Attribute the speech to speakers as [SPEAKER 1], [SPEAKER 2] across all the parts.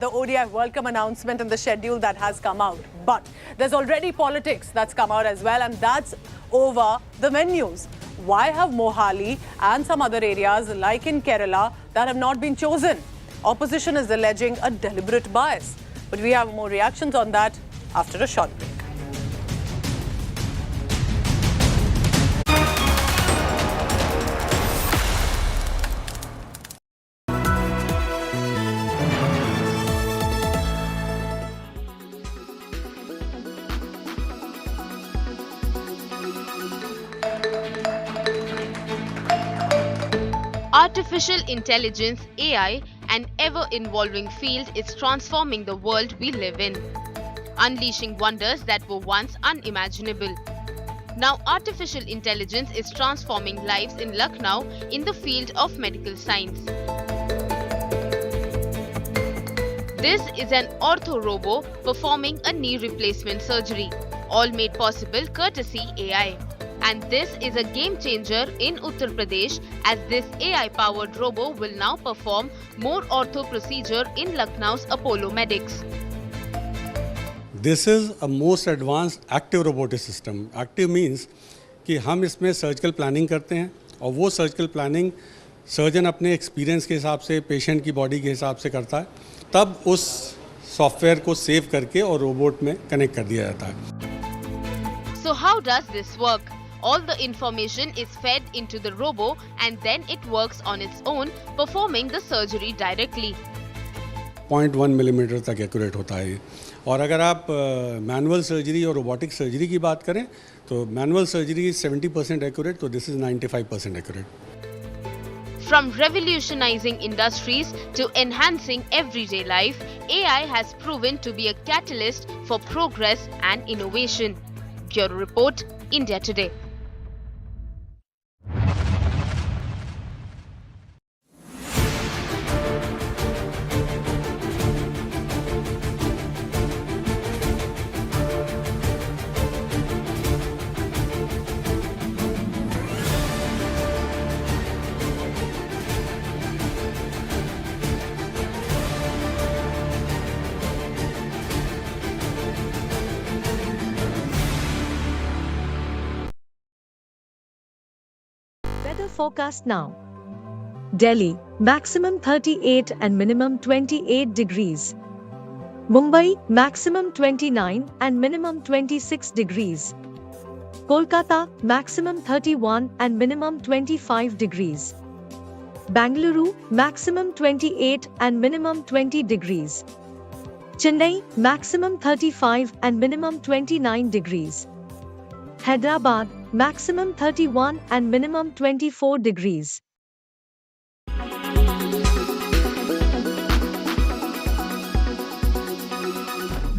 [SPEAKER 1] The ODI World Cup announcement and the schedule that has come out. But there's already politics that's come out as well, and that's over the venues. Why have Mohali and some other areas like in Kerala that have not been chosen? Opposition is alleging a deliberate bias. But we have more reactions on that after a short break.
[SPEAKER 2] Artificial intelligence, AI, an ever-evolving field is transforming the world we live in, unleashing wonders that were once unimaginable. Now, artificial intelligence is transforming lives in Lucknow in the field of medical science. This is an ortho-robo performing a knee replacement surgery, all made possible courtesy AI. And this is a game changer in Uttar Pradesh, as this AI-powered robo will now perform more ortho procedure in Lucknow's Apollo Medics.
[SPEAKER 3] This is a most advanced active robotic system. Active means कि हम इसमें surgical planning करते हैं और वो surgical planning surgeon अपने experience के हिसाब से पेशेंट की बॉडी के हिसाब से करता है, तब उस सॉफ्टवेयर को सेव करके और रोबोट में कनेक्ट कर दिया जाता है.
[SPEAKER 2] So how does this work? All the information is fed into the robo and then it works on its own, performing the surgery directly.
[SPEAKER 3] 0.1 millimetre तक एक्यूरेट होता है. और अगर आप मैनुअल सर्जरी और रोबोटिक सर्जरी की बात करें तो मैनुअल सर्जरी 70% एक्यूरेट, तो this is 95% accurate.
[SPEAKER 2] From revolutionizing industries to enhancing everyday life, AI has proven to be a catalyst for progress and innovation. Bureau Report, India Today.
[SPEAKER 4] Weather forecast now. Delhi, maximum 38 and minimum 28 degrees. Mumbai, maximum 29 and minimum 26 degrees. Kolkata, maximum 31 and minimum 25 degrees. Bangalore, maximum 28 and minimum 20 degrees. Chennai, maximum 35 and minimum 29 degrees. Hyderabad, maximum 31 and minimum 24 degrees.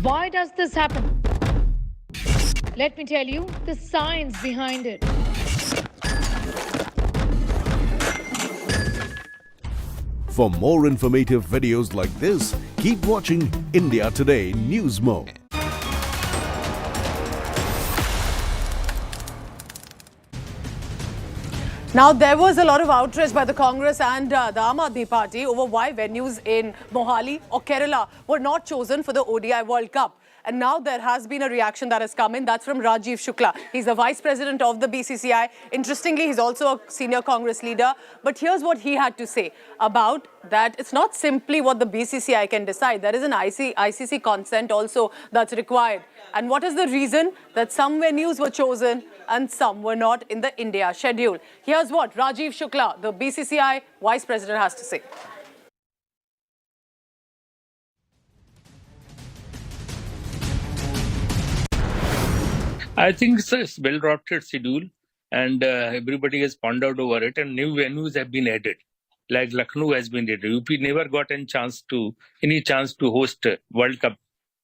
[SPEAKER 5] Why does this happen? Let me tell you the science behind it.
[SPEAKER 6] For more informative videos like this, keep watching India Today News Mode.
[SPEAKER 1] Now, there was a lot of outrage by the Congress and the Aam Aadmi Party over why venues in Mohali or Kerala were not chosen for the ODI World Cup. And now there has been a reaction that has come in. That's from Rajiv Shukla. He's the Vice President of the BCCI. Interestingly, he's also a senior Congress leader. But here's what he had to say about that. It's not simply what the BCCI can decide. There is an ICC consent also that's required. And what is the reason that some venues were chosen and some were not in the India schedule? Here's what Rajiv Shukla, the BCCI Vice President, has to say.
[SPEAKER 7] I think it's a well-drafted schedule, and everybody has pondered over it, and new venues have been added. Like Lucknow has been added. UP never got any chance to host World Cup.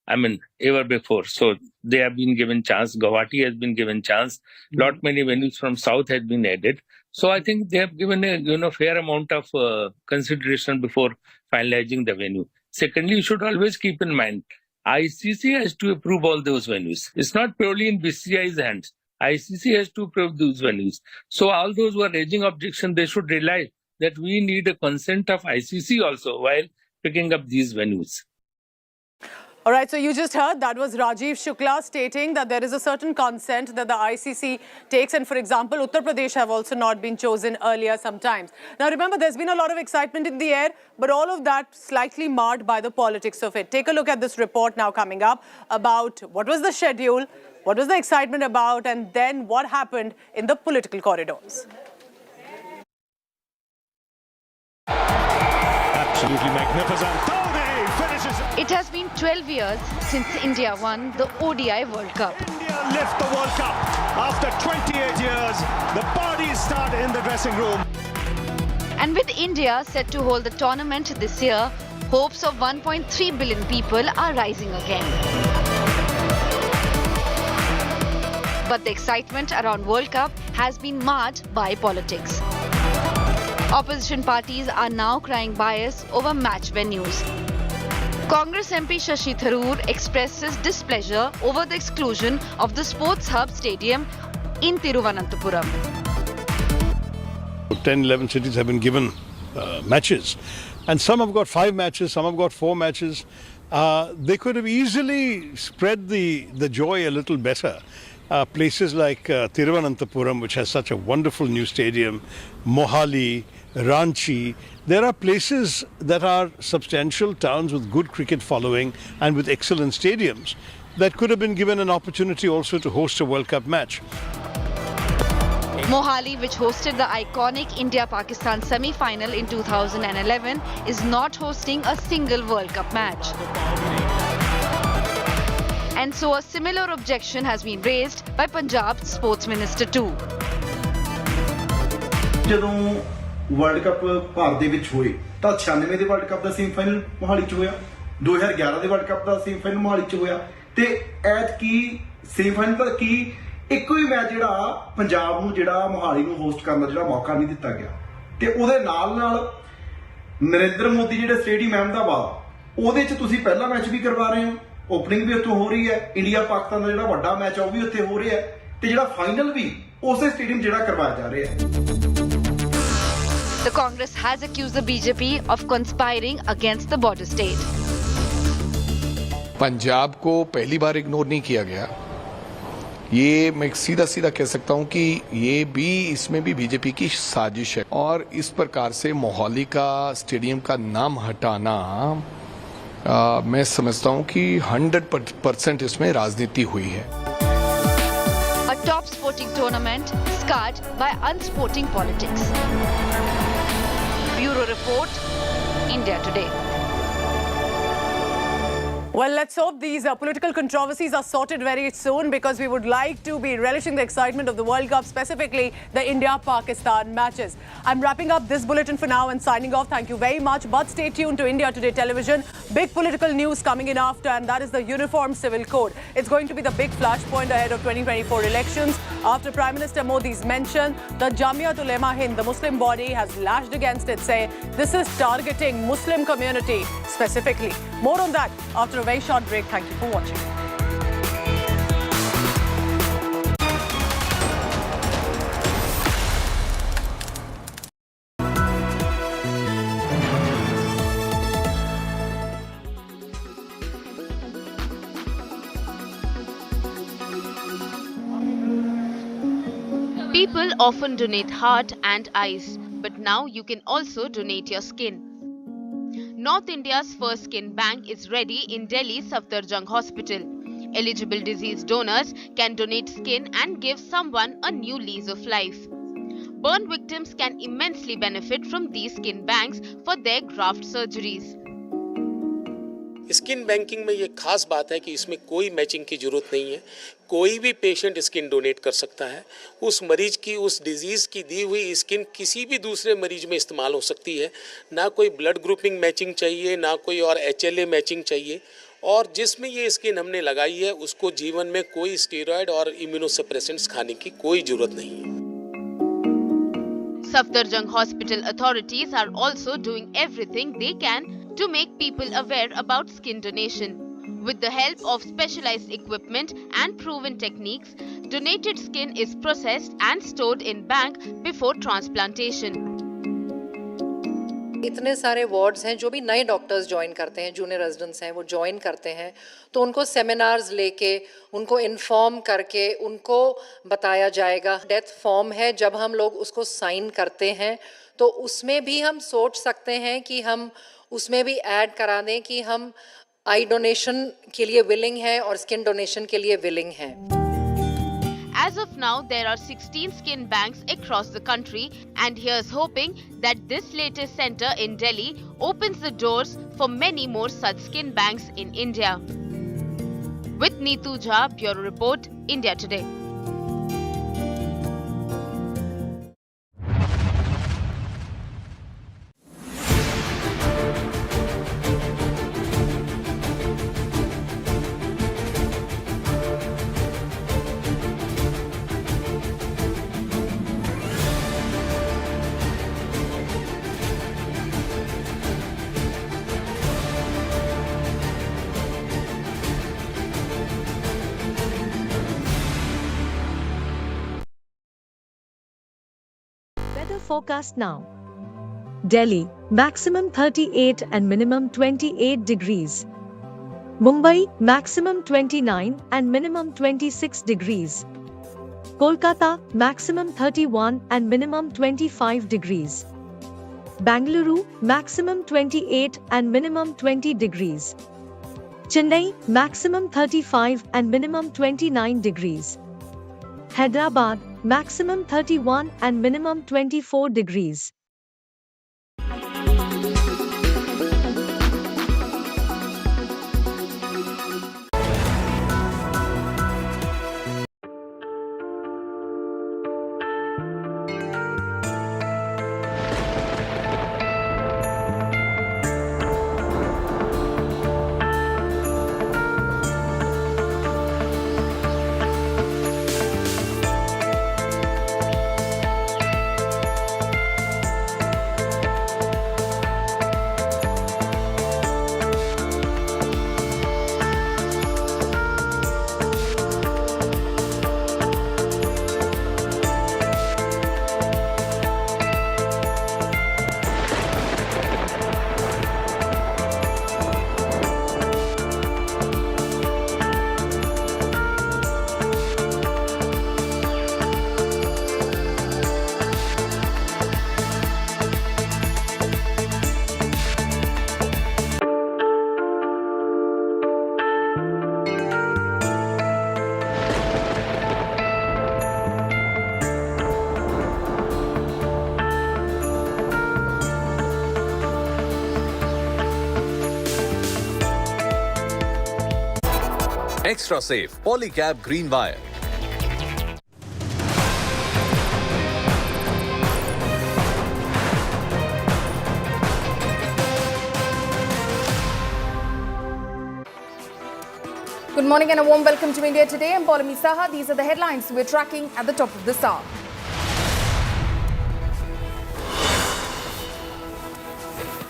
[SPEAKER 7] I mean, ever before. So they have been given chance. Guwahati has been given chance. Lot many venues from South has been added. So I think they have given a fair amount of consideration before finalizing the venue. Secondly, you should always keep in mind, ICC has to approve all those venues. It's not purely in BCCI's hands. ICC has to approve those venues. So all those who are raising objection, they should realize that we need a consent of ICC also while picking up these venues.
[SPEAKER 1] All right, so you just heard that was Rajiv Shukla stating that there is a certain consent that the ICC takes. And for example, Uttar Pradesh have also not been chosen earlier sometimes. Now remember, there's been a lot of excitement in the air, but all of that slightly marred by the politics of it. Take a look at this report now coming up about what was the schedule, what was the excitement about, and then what happened in the political corridors.
[SPEAKER 8] Absolutely magnificent.
[SPEAKER 5] It has been 12 years since India won the ODI World Cup.
[SPEAKER 8] India lift the World Cup. After 28 years, the parties start in the dressing room.
[SPEAKER 5] And with India set to hold the tournament this year, hopes of 1.3 billion people are rising again. But the excitement around World Cup has been marred by politics. Opposition parties are now crying bias over match venues. Congress MP Shashi Tharoor expresses displeasure over the exclusion of the Sports Hub Stadium in Thiruvananthapuram.
[SPEAKER 9] 10, 11 cities have been given matches, and some have got 5 matches, some have got 4 matches. They could have easily spread the joy a little better. Places like Thiruvananthapuram, which has such a wonderful new stadium, Mohali, Ranchi, there are places that are substantial towns with good cricket following and with excellent stadiums that could have been given an opportunity also to host a World Cup match.
[SPEAKER 5] Mohali, which hosted the iconic India-Pakistan semi-final in 2011, is not hosting a single World Cup match. And so a similar objection has been raised by Punjab's Sports Minister too.
[SPEAKER 10] ਜਦੋਂ world cup Bharat ਦੇ ਵਿੱਚ ਹੋਏ ਤਾਂ 96 ਦੇ world cup ਦਾ semifinal Mohali 'ਚ ਹੋਇਆ, 2011 ਦੇ world cup ਦਾ semifinal Mohali 'ਚ ਹੋਇਆ ਤੇ ਐਤਕੀ ਸੈਮੀਫਾਈਨਲ ਦਾ ਕੀ ਇੱਕੋ ਹੀ ਮੈਚ ਜਿਹੜਾ ਪੰਜਾਬ ਨੂੰ ਜਿਹੜਾ ਮੋਹਾਲੀ ਨੂੰ ਹੋਸਟ ਕਰਨ ਦਾ ਜਿਹੜਾ ਮੌਕਾ ਨਹੀਂ ਦਿੱਤਾ ਗਿਆ ਤੇ ਉਹਦੇ ਨਾਲ ਨਰਿੰਦਰ ਮੋਦੀ ਜਿਹੜੇ ਸਟੇਡੀਅਮ ਅਹਿਮਦਾਬਾਦ ਉਹਦੇ 'ਚ ਤੁਸੀਂ ਪਹਿਲਾ ਮੈਚ ਵੀ ਕਰਵਾ ਰਹੇ ਹੋ, ਓਪਨਿੰਗ ਵੀ ਉੱਥੇ ਹੋ ਰਹੀ ਹੈ, ਇੰਡੀਆ ਪਾਕਿਸਤਾਨ ਦਾ ਜਿਹੜਾ ਵੱਡਾ ਮੈਚ ਉਹ ਵੀ ਉੱਥੇ ਹੋ ਰਿਹਾ ਤੇ ਜਿਹੜਾ ਫਾਈਨਲ ਵੀ ਉਸੇ ਸਟੇਡੀਅਮ ਜਿਹੜਾ ਕਰਵਾਇਆ ਜਾ ਰਿਹਾ ਹੈ.
[SPEAKER 5] The Congress has accused the BJP of conspiring against the border state.
[SPEAKER 11] Punjab को पहली बार इग्नोर नहीं किया गया. ये मैं सीधा कह सकता हूं कि ये भी इसमें भी बीजेपी की साजिश है और इस प्रकार से मोहाली का स्टेडियम का नाम हटाना मैं समझता हूं कि 100% इसमें राजनीति हुई है.
[SPEAKER 5] A top sporting tournament scarred by unsporting politics. Bureau Report, India Today.
[SPEAKER 1] Well, let's hope these political controversies are sorted very soon because we would like to be relishing the excitement of the World Cup, specifically the India-Pakistan matches. I'm wrapping up this bulletin for now and signing off. Thank you very much. But stay tuned to India Today Television. Big political news coming in after, and that is the Uniform Civil Code. It's going to be the big flashpoint ahead of 2024 elections. After Prime Minister Modi's mention, the Jamiat Ulema Hind, the Muslim body, has lashed against it, saying this is targeting Muslim community specifically. More on that after a very short break. Thank you for watching.
[SPEAKER 2] People often donate heart and eyes, but now you can also donate your skin. North India's first skin bank is ready in Delhi's Safdarjung Hospital. Eligible disease donors can donate skin and give someone a new lease of life. Burn victims can immensely benefit from these skin banks for their graft surgeries.
[SPEAKER 12] Skin banking में ये खास बात है कि इसमें कोई matching की ज़रूरत नहीं है. कोई भी पेशेंट स्किन डोनेट कर सकता है. उस मरीज की उस डिजीज़ की दी हुई स्किन किसी भी दूसरे मरीज में इस्तेमाल हो सकती है. ना कोई ब्लड ग्रुपिंग मैचिंग चाहिए, ना कोई और HLA मैचिंग चाहिए. और जिसमें ये स्किन हमने लगाई है उसको जीवन में कोई स्टेरॉयड और इम्यूनोसप्रेसेंट्स खाने की कोई ज़रूरत नहीं है.
[SPEAKER 2] Safdarjung Hospital authorities are also doing everything they can to make people aware about skin donation. With the help of specialized equipment and proven techniques, donated skin is processed and stored in bank before transplantation.
[SPEAKER 13] इतने सारे wards हैं जो भी नए doctors join करते हैं, junior residents हैं वो ज्वाइन करते हैं, तो उनको सेमिनार्स लेके उनको इन्फॉर्म करके उनको बताया जाएगा। डेथ फॉर्म है, जब हम लोग उसको साइन करते हैं तो उसमें भी हम सोच सकते हैं कि हम उसमें भी ऐड करा दें कि हम आई डोनेशन के लिए विलिंग है और स्किन डोनेशन के लिए विलिंग है।
[SPEAKER 2] As of now, there are 16 skin banks across the country, and here's hoping that this latest center in Delhi opens the doors for many more such skin banks in India. With Neetu Jha, Bureau Report, India Today.
[SPEAKER 4] Weather forecast now. Delhi, maximum 38 and minimum 28 degrees. Mumbai, maximum 29 and minimum 26 degrees. Kolkata, maximum 31 and minimum 25 degrees. Bangalore, maximum 28 and minimum 20 degrees. Chennai, maximum 35 and minimum 29 degrees. Hyderabad, maximum 31 and minimum 24 degrees.
[SPEAKER 14] Extra safe Polycab Green Wire.
[SPEAKER 15] Good morning and a warm welcome to India Today. I'm Paulami Saha. These are the headlines we're tracking at the top of this hour.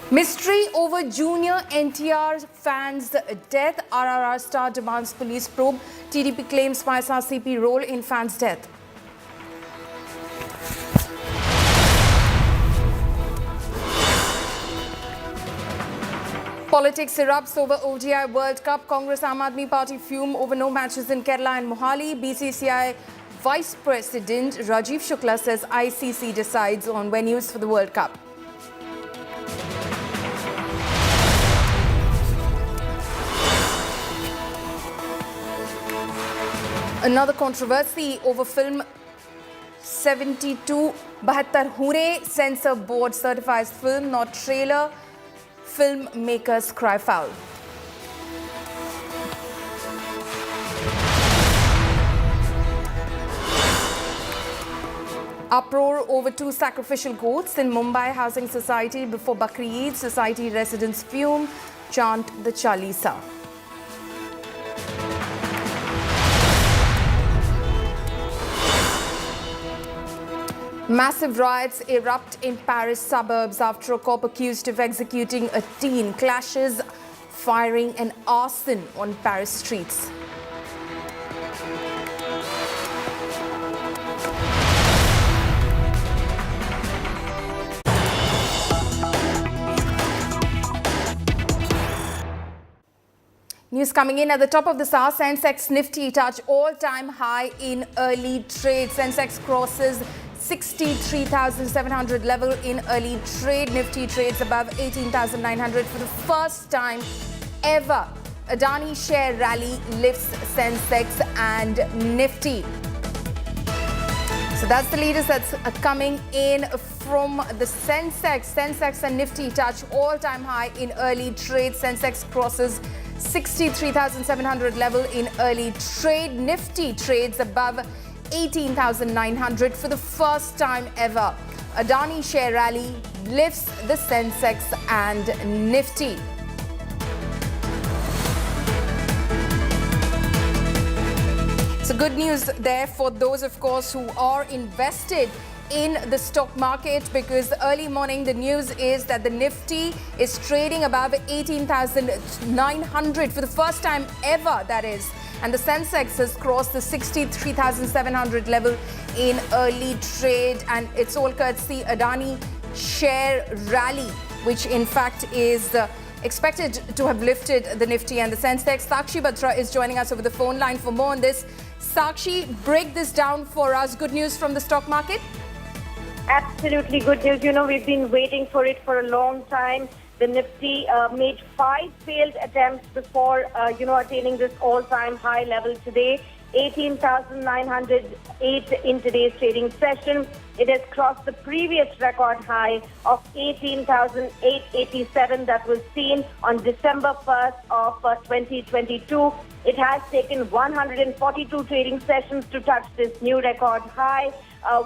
[SPEAKER 15] Mystery over junior NTR fans' death. RRR star demands police probe. TDP claims YSRCP role in fans' death. Politics erupts over ODI World Cup. Congress Aam Aadmi Party fume over no matches in Kerala and Mohali. BCCI Vice President Rajiv Shukla says ICC decides on venues for the World Cup. Another controversy over film 72 72 Hure. Censor board certifies film, not trailer. Filmmakers cry foul. Uproar over 2 sacrificial goats in Mumbai housing society before Bakri Eid. Society residents fume, chant the Chalisa. Massive riots erupt in Paris suburbs after a cop accused of executing a teen clashes, firing and arson on Paris streets. News coming in at the top of this hour. Sensex Nifty touch all-time high in early trade. Sensex crosses 63,700 level in early trade. Nifty trades above 18,900 for the first time ever. Adani share rally lifts Sensex and Nifty. So that's the latest that's coming in from the Sensex. Sensex and Nifty touch all-time high in early trade. Sensex crosses 63,700 level in early trade. Nifty trades above 18,900 for the first time ever. Adani share rally lifts the Sensex and Nifty. So good news there for those, of course, who are invested in the stock market, because early morning the news is that the Nifty is trading above 18,900 for the first time ever, that is. And the Sensex has crossed the 63,700 level in early trade, and it's all courtesy Adani share rally, which in fact is expected to have lifted the Nifty and the Sensex. Sakshi Batra is joining us over the phone line for more on this. Sakshi, break this down for us. Good news from the stock market?
[SPEAKER 16] Absolutely good news. You know, we've been waiting for it for a long time. The Nifty made 5 failed attempts before, attaining this all-time high level today. 18,908 in today's trading session. It has crossed the previous record high of 18,887 that was seen on December 1st of 2022. It has taken 142 trading sessions to touch this new record high.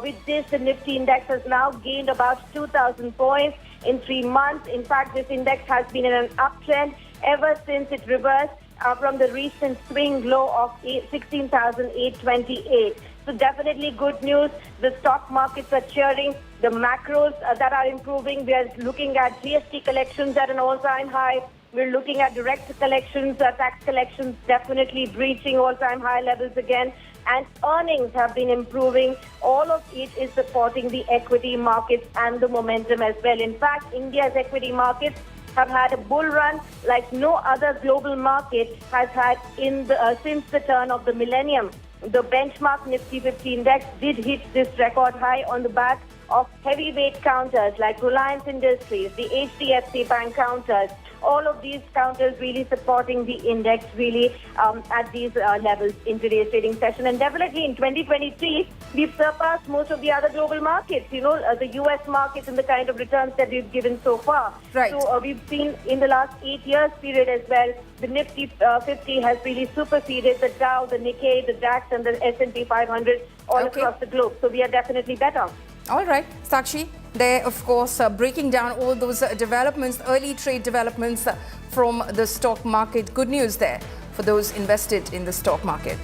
[SPEAKER 16] With this, the Nifty index has now gained about 2,000 points in 3 months. In fact, this index has been in an uptrend ever since it reversed from the recent swing low of 16,828. So definitely good news. The stock markets are cheering. The macros that are improving. We are looking at GST collections at an all-time high. We're looking at direct collections, tax collections definitely breaching all-time high levels again. And earnings have been improving. All of it is supporting the equity markets and the momentum as well. In fact, India's equity markets have had a bull run like no other global market has had since the turn of the millennium. The benchmark Nifty 50 index did hit this record high on the back of heavyweight counters like Reliance Industries, the HDFC Bank counters. All of these counters really supporting the index really at these levels in today's trading session. And definitely in 2023, we've surpassed most of the other global markets, the US markets and the kind of returns that we've given so far.
[SPEAKER 15] Right.
[SPEAKER 16] So we've seen in the last 8 years period as well, the Nifty 50 has really superseded the Dow, the Nikkei, the DAX and the S&P 500 all across the globe. So we are definitely better.
[SPEAKER 15] All right, Sakshi, there, of course, breaking down all those developments, early trade developments from the stock market. Good news there for those invested in the stock market.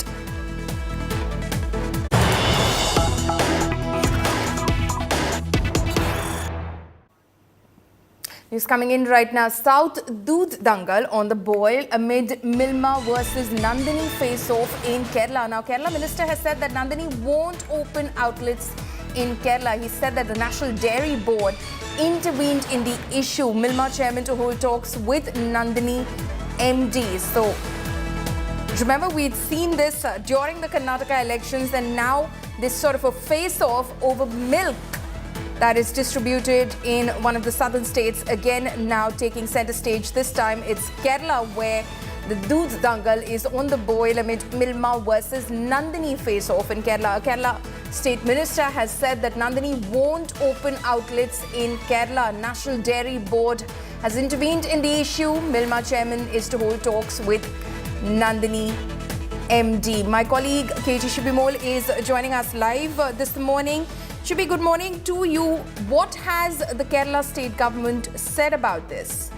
[SPEAKER 15] News coming in right now. South Doodh Dangal on the boil amid Milma versus Nandini face-off in Kerala. Now, Kerala Minister has said that Nandini won't open outlets in Kerala. He said that the National Dairy Board intervened in the issue. Milma chairman to hold talks with Nandini MD. So, remember we'd seen this during the Karnataka elections, and now this sort of a face-off over milk that is distributed in one of the southern states, again now taking center stage. This time it's Kerala, where the Doodh Dangal is on the boil amid Milma versus Nandini face-off in Kerala. A Kerala State Minister has said that Nandini won't open outlets in Kerala. National Dairy Board has intervened in the issue. Milma chairman is to hold talks with Nandini MD. My colleague KG Shibimol is joining us live this morning. Shibi, good morning to you. What has the Kerala state government said about this?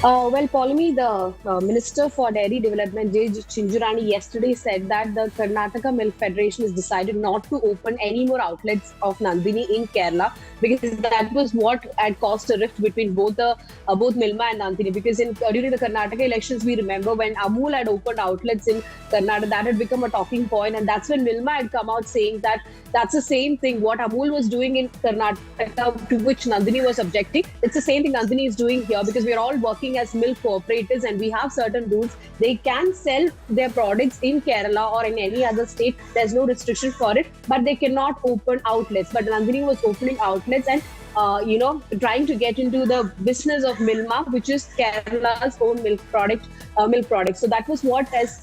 [SPEAKER 17] Well, Paulami, the Minister for Dairy Development, J. Chinjurani, yesterday said that the Karnataka Milk Federation has decided not to open any more outlets of Nandini in Kerala, because that was what had caused a rift between both Milma and Nandini. Because during the Karnataka elections, we remember when Amul had opened outlets in Karnataka, that had become a talking point, and that's when Milma had come out saying that that's the same thing. What Amul was doing in Karnataka, to which Nandini was objecting, it's the same thing Nandini is doing here, because we are all working working as milk cooperatives and we have certain rules. They can sell their products in Kerala or in any other state. There's no restriction for it, but they cannot open outlets. But Nandini was opening outlets and trying to get into the business of Milma, which is Kerala's own milk product. So that was what has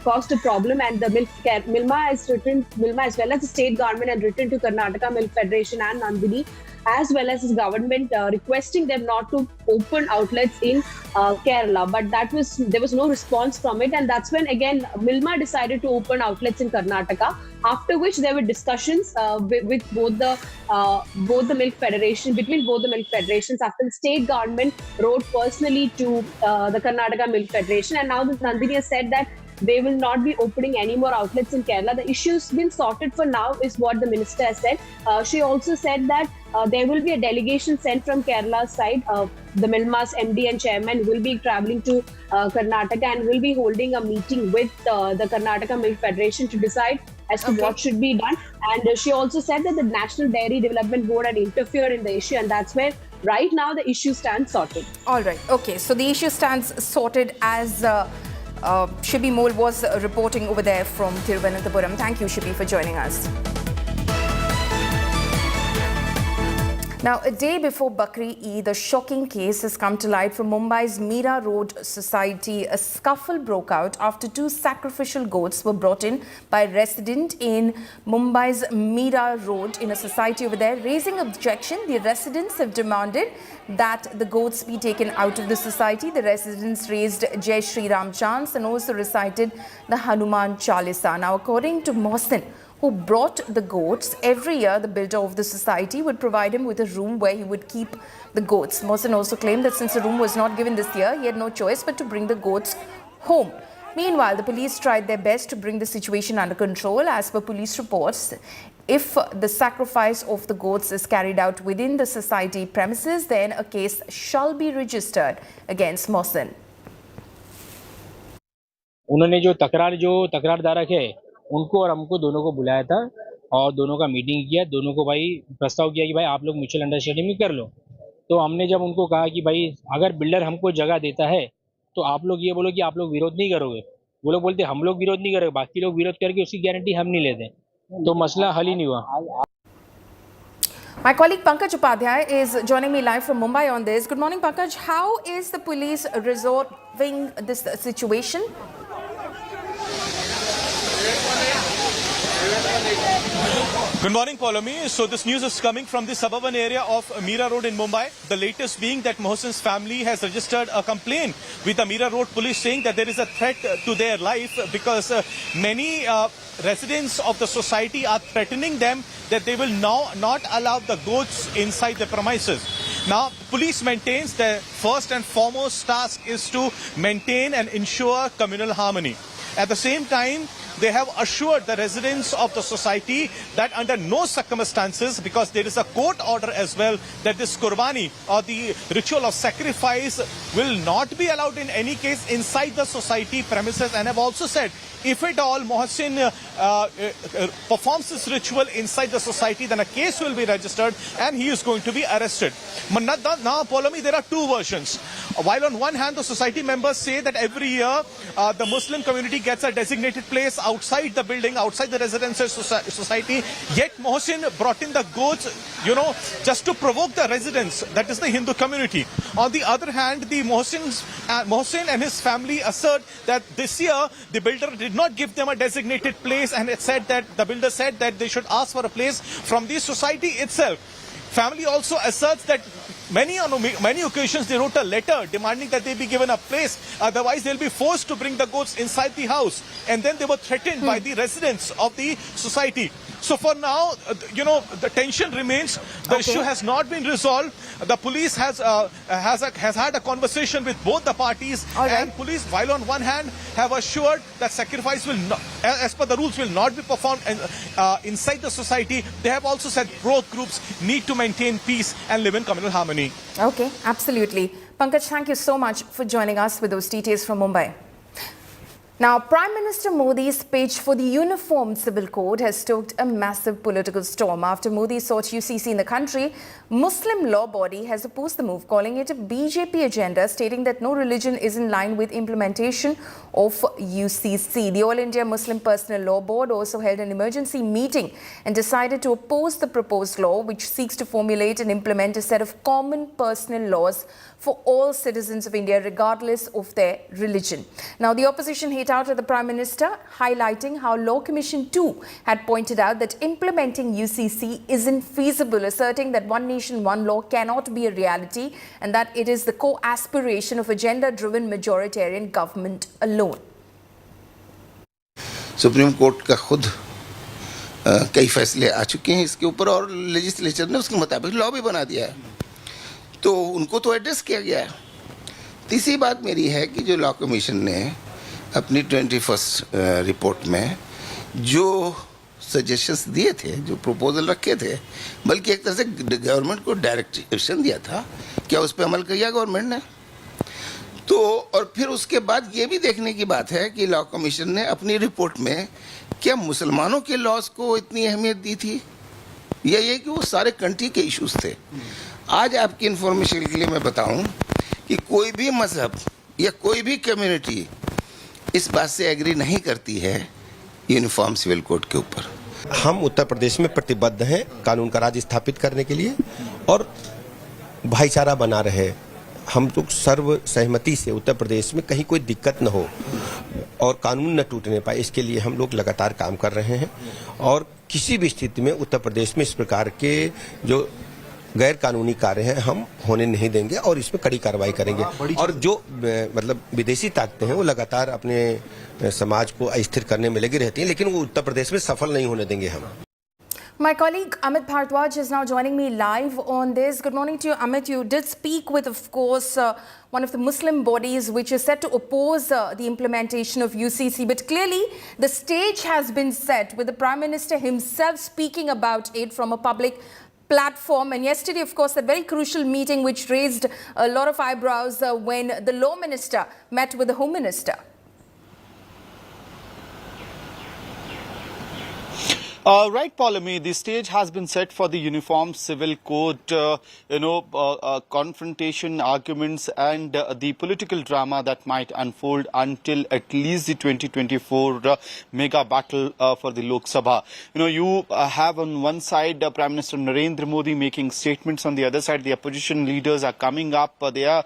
[SPEAKER 17] caused a problem. And the Milma as well as the state government had written to Karnataka Milk Federation and Nandini, as well as his government, requesting them not to open outlets in Kerala. But there was no response from it, and that's when again Milma decided to open outlets in Karnataka. After which there were discussions with both the milk federation, between both the milk federations. After the state government wrote personally to the Karnataka Milk Federation, and now the Nandini has said that they will not be opening any more outlets in Kerala. The issue's been sorted for now, is what the minister has said. She also said that there will be a delegation sent from Kerala's side. The Milma's MD and chairman will be traveling to Karnataka and will be holding a meeting with the Karnataka Milk Federation to decide as to what should be done. And she also said that the National Dairy Development Board had interfered in the issue, and that's where right now the issue stands sorted.
[SPEAKER 15] All right. Okay. So the issue stands sorted as Shibi Mole was reporting over there from Thiruvananthapuram. Thank you, Shibi, for joining us. Now, a day before Bakri Eid, a shocking case has come to light from Mumbai's Mira Road society. A scuffle broke out after two sacrificial goats were brought in by a resident in Mumbai's Mira Road in a society over there. Raising objection, the residents have demanded that the goats be taken out of the society. The residents raised Jai Shri Ram chants and also recited the Hanuman Chalisa. Now, according to Mohsin, who brought the goats, every year the builder of the society would provide him with a room where he would keep the goats. Mohsin also claimed that since the room was not given this year, he had no choice but to bring the goats home. Meanwhile, the police tried their best to bring the situation under control. As per police reports, if the sacrifice of the goats is carried out within the society premises, then a case shall be registered against Mohsin.
[SPEAKER 18] उन्होंने जो तकरारदारक है उनको और हमको दोनों को बुलाया था और दोनों का मीटिंग किया, दोनों को भाई प्रस्ताव किया कि भाई आप लोग म्यूचुअल अंडरस्टैंडिंग कर लो। तो हमने जब उनको कहा कि भाई अगर बिल्डर हमको जगह देता है तो आप लोग ये बोलो कि आप लोग विरोध नहीं करोगे, वो लोग बोलते हम लोग विरोध नहीं करेंगे, बाकी लोग विरोध करके उसकी गारंटी हम नहीं लेते, तो मसला हल ही नहीं हुआ।
[SPEAKER 15] My colleague Pankaj Upadhyay is joining me live from Mumbai on this. Good morning, Pankaj. How is the police resolving this situation?
[SPEAKER 19] Good morning, Paulomi. So this news is coming from the suburban area of Mira Road in Mumbai. The latest being that Mohsin's family has registered a complaint with the Mira Road police saying that there is a threat to their life because many residents of the society are threatening them that they will now not allow the goats inside the premises. Now, police maintains the first and foremost task is to maintain and ensure communal harmony. At the same time, they have assured the residents of the society that under no circumstances, because there is a court order as well, that this qurbani or the ritual of sacrifice will not be allowed in any case inside the society premises, and have also said if at all Mohsin performs this ritual inside the society, then a case will be registered and he is going to be arrested. Now, Paulomi, there are two versions. While on one hand, the society members say that every year the Muslim community gets a designated place outside the building, outside the residential society, yet Mohsin brought in the goats, just to provoke the residents, that is the Hindu community. On the other hand, the Mohsin and his family assert that this year the builder did not give them a designated place, and it said that the builder said that they should ask for a place from the society itself. Family also asserts that on many occasions they wrote a letter demanding that they be given a place, otherwise they'll be forced to bring the goats inside the house, and then they were threatened by the residents of the society. So for now, the tension remains. The issue has not been resolved. The police has had a conversation with both the parties, and police, while on one hand have assured that sacrifice will not, as per the rules, will not be performed inside the society, they have also said both groups need to maintain peace and live in communal harmony.
[SPEAKER 15] Okay, absolutely. Pankaj, thank you so much for joining us with those details from Mumbai. Now, Prime Minister Modi's pitch for the Uniform Civil Code has stoked a massive political storm. After Modi sought UCC in the country, Muslim law body has opposed the move, calling it a BJP agenda, stating that no religion is in line with implementation of UCC. The All India Muslim Personal Law Board also held an emergency meeting and decided to oppose the proposed law, which seeks to formulate and implement a set of common personal laws for all citizens of India, regardless of their religion. Now, the opposition hit out at the Prime Minister, highlighting how Law Commission 2 had pointed out that implementing UCC isn't feasible, asserting that one nation, one law cannot be a reality and that it is the co-aspiration of a gender-driven majoritarian government alone.
[SPEAKER 20] Supreme court का खुद कई फैसले आ चुके हैं इसके ऊपर और legislature ने उसके मुताबिक लॉ भी बना दिया है, तो उनको तो एड्रेस किया गया है। तीसरी बात मेरी है कि जो लॉ कमीशन ने अपनी 21st रिपोर्ट में जो सजेशंस दिए थे, जो प्रपोजल रखे थे, बल्कि एक तरह से गवर्नमेंट को डायरेक्शन दिया था, क्या उस पर अमल किया गवर्नमेंट ने? तो और फिर उसके बाद ये भी देखने की बात है कि लॉ कमीशन ने अपनी रिपोर्ट में क्या मुसलमानों के लॉज को इतनी अहमियत दी थी, या ये कि वो सारे कंट्री के इश्यूज थे। आज आपकी इन्फॉर्मेशन के लिए मैं बताऊं कि कोई भी मजहब या कोई भी कम्युनिटी इस बात से एग्री नहीं करती है यूनिफॉर्म सिविल कोड के ऊपर।
[SPEAKER 21] हम उत्तर प्रदेश में प्रतिबद्ध हैं कानून का राज स्थापित करने के लिए और भाईचारा बना रहे। हम लोग सर्व सहमति से उत्तर प्रदेश में कहीं कोई दिक्कत न हो और कानून न टूटने पाए, इसके लिए हम लोग लगातार काम कर रहे हैं और किसी भी स्थिति में उत्तर प्रदेश में इस प्रकार के जो गैर कानूनी कार्य हैं हम होने नहीं देंगे और इसमें कड़ी कार्रवाई करेंगे। और जो मतलब विदेशी ताकतें हैं वो लगातार अपने समाज को अस्थिर करने में लगी रहती हैं, लेकिन वो उत्तर प्रदेश में सफल नहीं होने देंगे हम।
[SPEAKER 15] My colleague Amit Bhardwaj is now joining me live on this. Good morning to you, Amit. You did speak with, of course, one of the Muslim bodies which is set to oppose the implementation of UCC. But clearly, the stage has been set with the Prime Minister himself speaking about it from a public platform. And yesterday, of course, a very crucial meeting which raised a lot of eyebrows when the Law Minister met with the Home Minister.
[SPEAKER 22] Right, Paulami, the stage has been set for the Uniform Civil Code, confrontation, arguments and the political drama that might unfold until at least the 2024 mega battle for the Lok Sabha. You have on one side Prime Minister Narendra Modi making statements, on the other side the opposition leaders are coming up, they are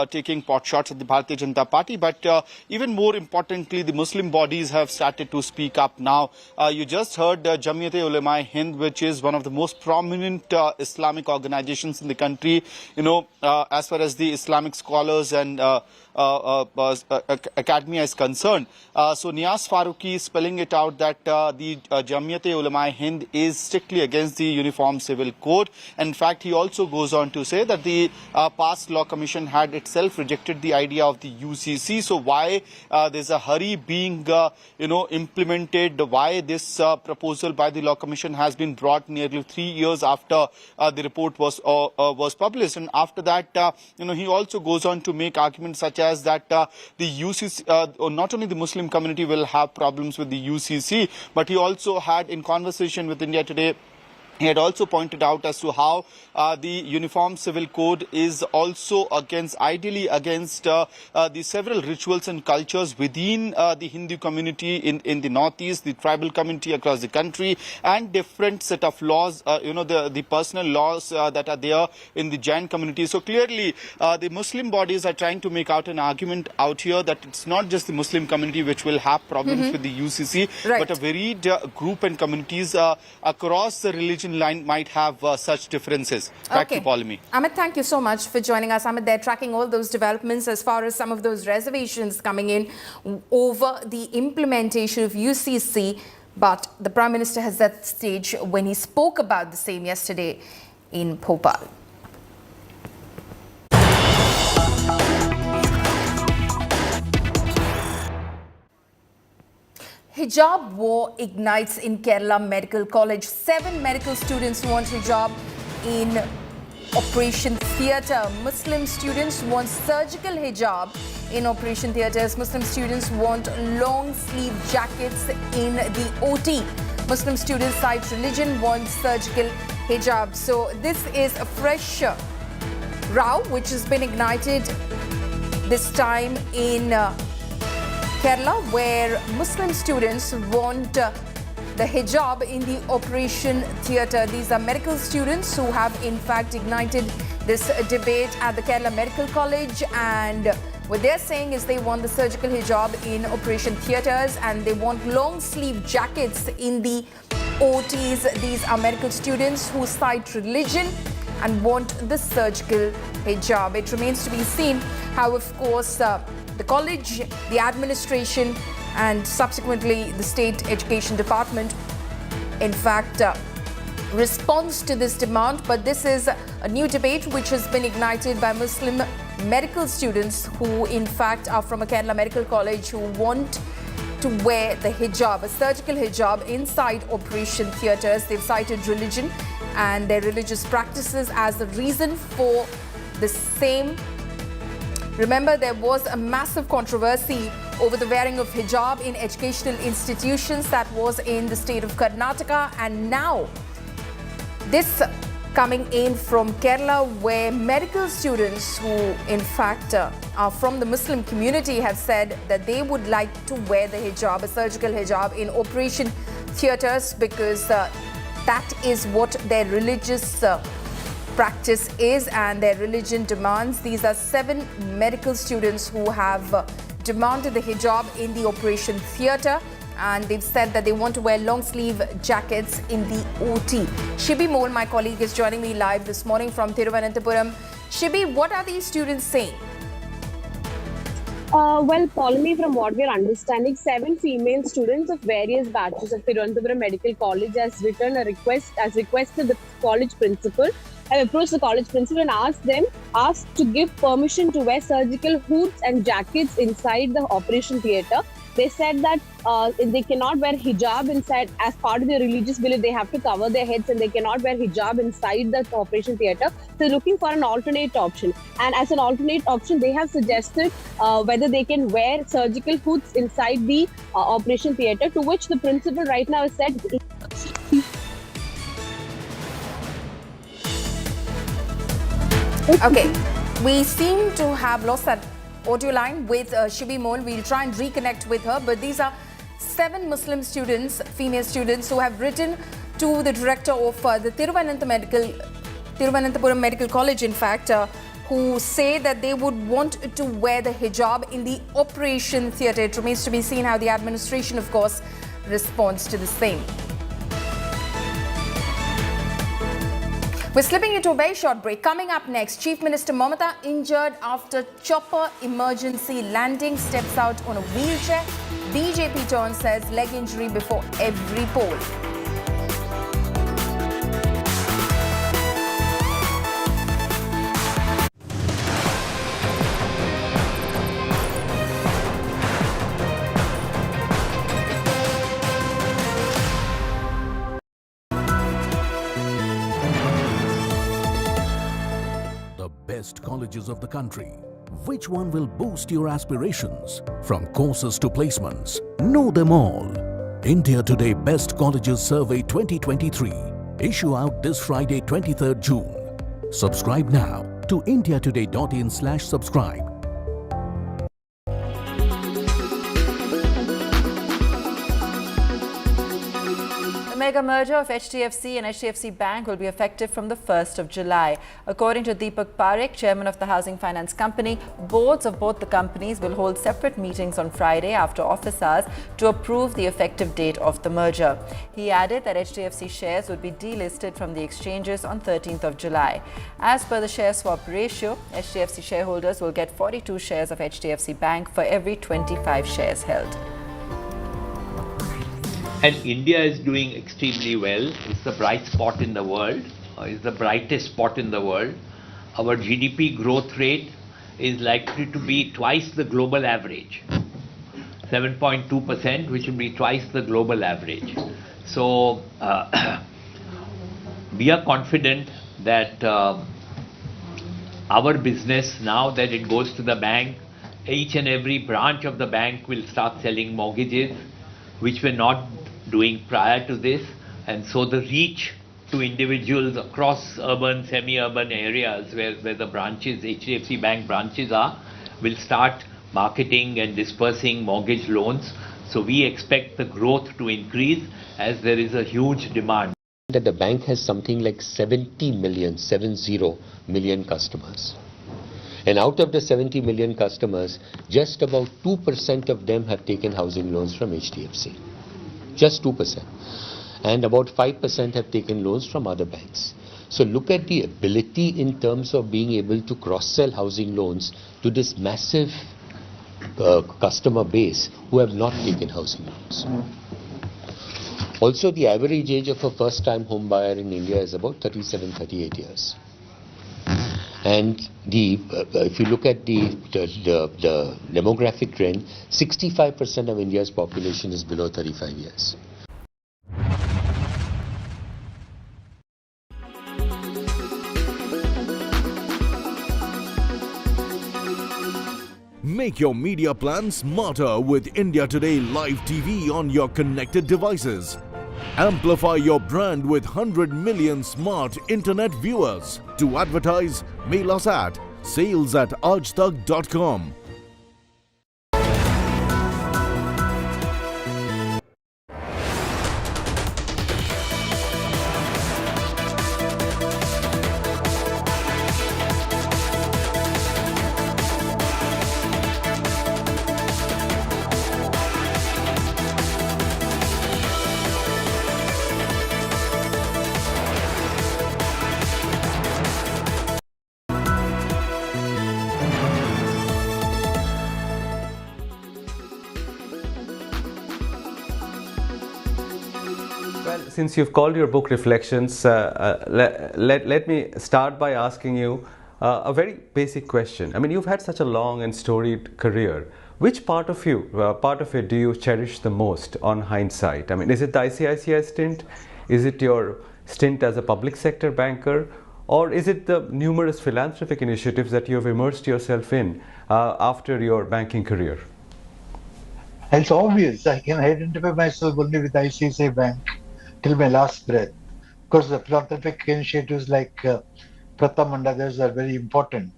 [SPEAKER 22] taking pot shots at the Bharatiya Janata Party, but even more importantly, the Muslim bodies have started to speak up now. You just heard Jamiat-e-Ulema-e-Hind, which is one of the most prominent Islamic organizations in the country, as far as the Islamic scholars and academia is concerned. So Niaz Faruqi is spelling it out that the Jamiat-e-Ulema-e-Hind is strictly against the Uniform Civil Code. In fact, he also goes on to say that the past Law Commission had itself rejected the idea of the UCC. So why there's a hurry being implemented? Why this proposal by the Law Commission has been brought nearly 3 years after the report was published? And after that, he also goes on to make arguments such as that the UCC, not only the Muslim community will have problems with the UCC, but he also had in conversation with India Today, he had also pointed out as to how the Uniform Civil Code is also ideally against the several rituals and cultures within the Hindu community in the northeast, the tribal community across the country, and different set of laws, the personal laws that are there in the Jain community. So clearly, the Muslim bodies are trying to make out an argument out here that it's not just the Muslim community which will have problems with the UCC, but a varied group and communities across the religion line might have such differences. Back to Paulami.
[SPEAKER 15] Amit, thank you so much for joining us. Amit, they're tracking all those developments as far as some of those reservations coming in over the implementation of UCC. But the Prime Minister has that stage when he spoke about the same yesterday in Bhopal. Hijab war ignites in Kerala Medical College. 7 medical students want hijab in Operation Theatre. Muslim students want surgical hijab in Operation Theatres. Muslim students want long sleeve jackets in the OT. Muslim students cite religion, want surgical hijab. So this is a fresh row which has been ignited this time in Kerala, where Muslim students want the hijab in the Operation Theatre. These are medical students who have in fact ignited this debate at the Kerala Medical College, and what they're saying is they want the surgical hijab in Operation Theatres and they want long sleeve jackets in the OTs. These are medical students who cite religion and want the surgical hijab. It remains to be seen how, of course, the college, the administration and subsequently the State Education Department in fact responds to this demand. But this is a new debate which has been ignited by Muslim medical students who in fact are from a Kerala Medical College, who want to wear the hijab, a surgical hijab inside Operation Theatres. They've cited religion and their religious practices as the reason for the same. Remember, there was a massive controversy over the wearing of hijab in educational institutions. That was in the state of Karnataka, and now this coming in from Kerala, where medical students who in fact are from the Muslim community have said that they would like to wear the hijab, a surgical hijab in Operation Theatres, because that is what their religious practice is and their religion demands. These are 7 medical students who have demanded the hijab in the Operation Theatre, and they've said that they want to wear long sleeve jackets in the OT. Shibi Mole, my colleague, is joining me live this morning from Thiruvananthapuram. Shibi, what are these students saying?
[SPEAKER 17] Well, Polly, from what we are understanding, 7 female students of various batches of Thiruvananthapuram Medical College has requested the college principal. Have approached the college principal and asked to give permission to wear surgical hoods and jackets inside the Operation Theatre. They said that they cannot wear hijab inside. As part of their religious belief, they have to cover their heads and they cannot wear hijab inside the Operation Theatre. So they're looking for an alternate option. And as an alternate option, they have suggested whether they can wear surgical hoods inside the Operation Theatre, to which the principal right now has said...
[SPEAKER 15] Okay, we seem to have lost that audio line with Shibi Mole. We'll try and reconnect with her, but these are 7 Muslim students, female students, who have written to the director of the Thiruvananthapuram Medical College, in fact, who say that they would want to wear the hijab in the Operation Theatre. It remains to be seen how the administration, of course, responds to the same. We're slipping into a very short break. Coming up next, Chief Minister Mamata injured after chopper emergency landing, steps out on a wheelchair. BJP turn says leg injury before every poll.
[SPEAKER 3] Best colleges of the country. Which one will boost your aspirations? From courses to placements, know them all. India Today Best Colleges Survey 2023. Issue out this Friday, 23rd June. Subscribe now to indiatoday.in/subscribe.
[SPEAKER 6] The mega merger of HDFC and HDFC Bank will be effective from the 1st of July. According to Deepak Parekh, chairman of the Housing Finance Company, boards of both the companies will hold separate meetings on Friday after office hours to approve the effective date of the merger. He added that HDFC shares would be delisted from the exchanges on 13th of July. As per the share swap ratio, HDFC shareholders will get 42 shares of HDFC Bank for every 25 shares held.
[SPEAKER 23] And India is doing extremely well. It's the bright spot in the world. It's the brightest spot in the world. Our GDP growth rate is likely to be twice the global average. 7.2%, which will be twice the global average. So we are confident that our business, now that it goes to the bank, each and every branch of the bank will start selling mortgages, which we're not doing prior to this. And so the reach to individuals across urban, semi-urban areas where the branches, HDFC Bank branches are, will start marketing and dispersing mortgage loans. So we expect the growth to increase as there is a huge demand.
[SPEAKER 7] That the bank has something like 70 million customers. And out of the 70 million customers, just about 2% of them have taken housing loans from HDFC. Just 2%. And about 5% have taken loans from other banks. So look at the ability in terms of being able to cross-sell housing loans to this massive customer base who have not taken housing loans. Also, the average age of a first-time home buyer in India is about 37-38 years. And if you look at the demographic trend, 65% of India's population is below 35 years.
[SPEAKER 3] Make your media plan smarter with India Today Live TV on your connected devices. Amplify your brand with 100 million smart internet viewers. To advertise, mail us at sales@aajtak.com.
[SPEAKER 8] Well, since you've called your book Reflections, let me start by asking you a very basic question. I mean, you've had such a long and storied career. Which part of it do you cherish the most on hindsight? I mean, is it the ICICI stint? Is it your stint as a public sector banker? Or is it the numerous philanthropic initiatives that you have immersed yourself in after your banking career?
[SPEAKER 9] It's obvious. I can identify myself only with ICICI Bank till my last breath. Of course, the philanthropic initiatives like Pratham and others are very important.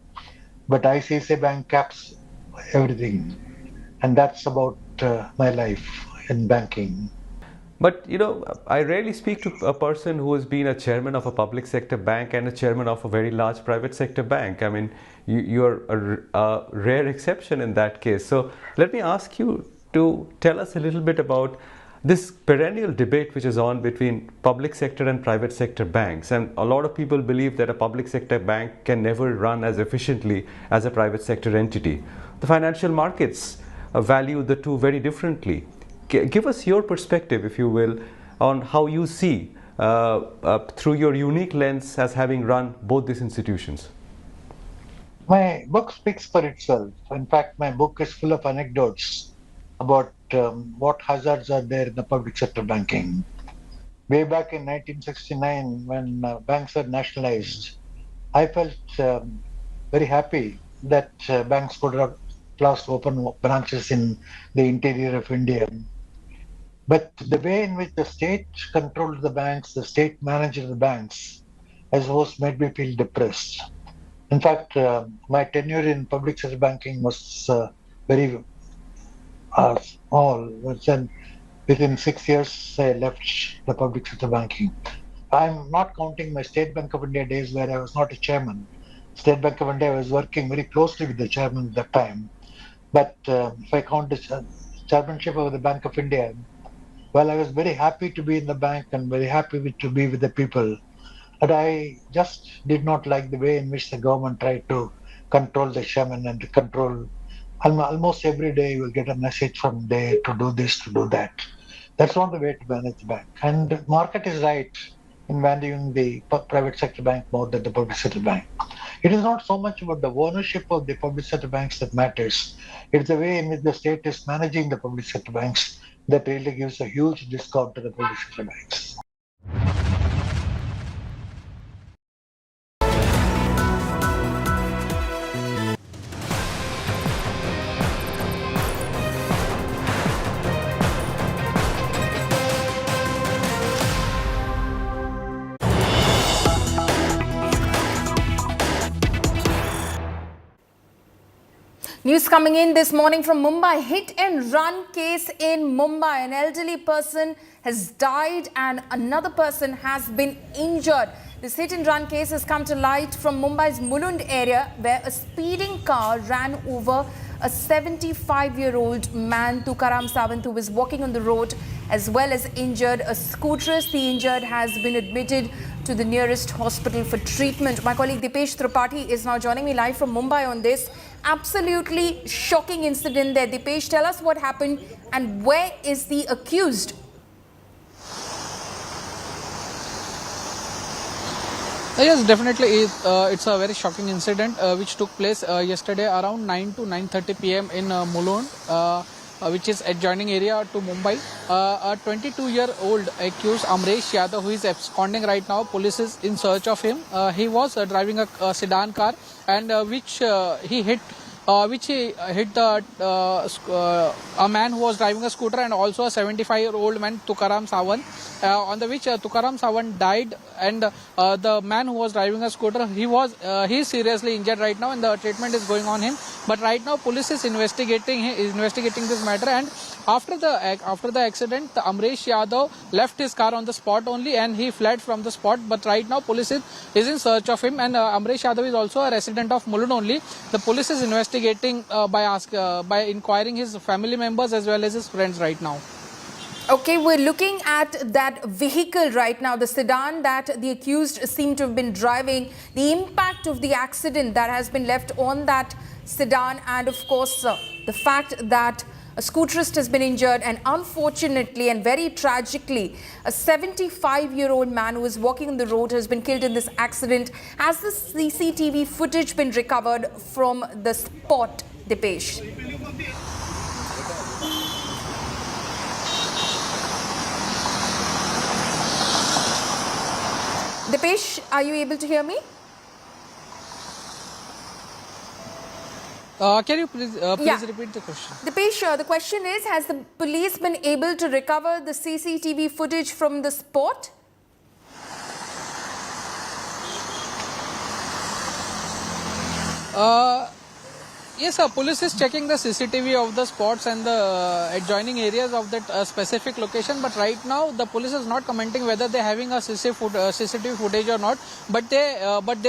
[SPEAKER 9] But ICICI Bank caps everything. And that's about my life in banking.
[SPEAKER 8] But, you know, I rarely speak to a person who has been a chairman of a public sector bank and a chairman of a very large private sector bank. I mean, you're a rare exception in that case. So let me ask you to tell us a little bit about this perennial debate which is on between public sector and private sector banks. And a lot of people believe that a public sector bank can never run as efficiently as a private sector entity. The financial markets value the two very differently. Give us your perspective, if you will, on how you see through your unique lens as having run both these institutions.
[SPEAKER 9] My book speaks for itself. In fact, my book is full of anecdotes about what hazards are there in the public sector banking. Way back in 1969, when banks were nationalized, I felt very happy that banks could have closed open branches in the interior of India. But the way in which the state controlled the banks, the state managed the banks, has always made me feel depressed. In fact, my tenure in public sector banking was very small. Then within 6 years, I left the public sector banking. I'm not counting my State Bank of India days where I was not a chairman. State Bank of India, I was working very closely with the chairman at that time. But if I count the chairmanship of the Bank of India, well, I was very happy to be in the bank and very happy to be with the people. But I just did not like the way in which the government tried to control the chairman and to control. Almost every day you will get a message from there to do this, to do that. That's not the way to manage the bank. And the market is right in valuing the private sector bank more than the public sector bank. It is not so much about the ownership of the public sector banks that matters. It's the way in which the state is managing the public sector banks that really gives a huge discount to the public sector banks.
[SPEAKER 15] News coming in this morning from Mumbai. Hit and run case in Mumbai. An elderly person has died and another person has been injured. This hit and run case has come to light from Mumbai's Mulund area, where a speeding car ran over a 75-year-old man, Tukaram Sawant, who was walking on the road, as well as injured a scooterist. The injured has been admitted to the nearest hospital for treatment. My colleague Dipesh Tripathi is now joining me live from Mumbai on this absolutely shocking incident there. Dipesh, tell us what happened and where is the accused?
[SPEAKER 5] Yes, definitely. It's a very shocking incident which took place yesterday around 9 to 9:30 p.m. in Mulund, which is adjoining area to Mumbai. A 22-year-old accused Amresh Yadav, who is absconding right now. Police is in search of him. He was driving a sedan car, and which he hit a man who was driving a scooter, and also a 75-year-old man, Tukaram Sawant, on the which Tukaram Sawant died, and the man who was driving a scooter, he is seriously injured right now, and the treatment is going on him. But right now, police is investigating this matter, and after the accident, Amresh Yadav left his car on the spot only, and he fled from the spot. But right now, police is in search of him, and Amresh Yadav is also a resident of Mulund only. The police is investigating by inquiring his family members as well as his friends right now.
[SPEAKER 15] Okay, we're looking at that vehicle right now, the sedan that the accused seem to have been driving, the impact of the accident that has been left on that sedan, and of course the fact that a scooterist has been injured, and unfortunately and very tragically, a 75-year-old man who was walking on the road has been killed in this accident. Has the CCTV footage been recovered from the spot, Dipesh? Dipesh, are you able to hear me?
[SPEAKER 5] Can you please repeat the question?
[SPEAKER 15] Dipesh, the question is, has the police been able to recover the CCTV footage from the spot?
[SPEAKER 5] Yes, sir. Police is checking the CCTV of the spots and the adjoining areas of that specific location. But right now, the police is not commenting whether they are having a CCTV footage or not. But they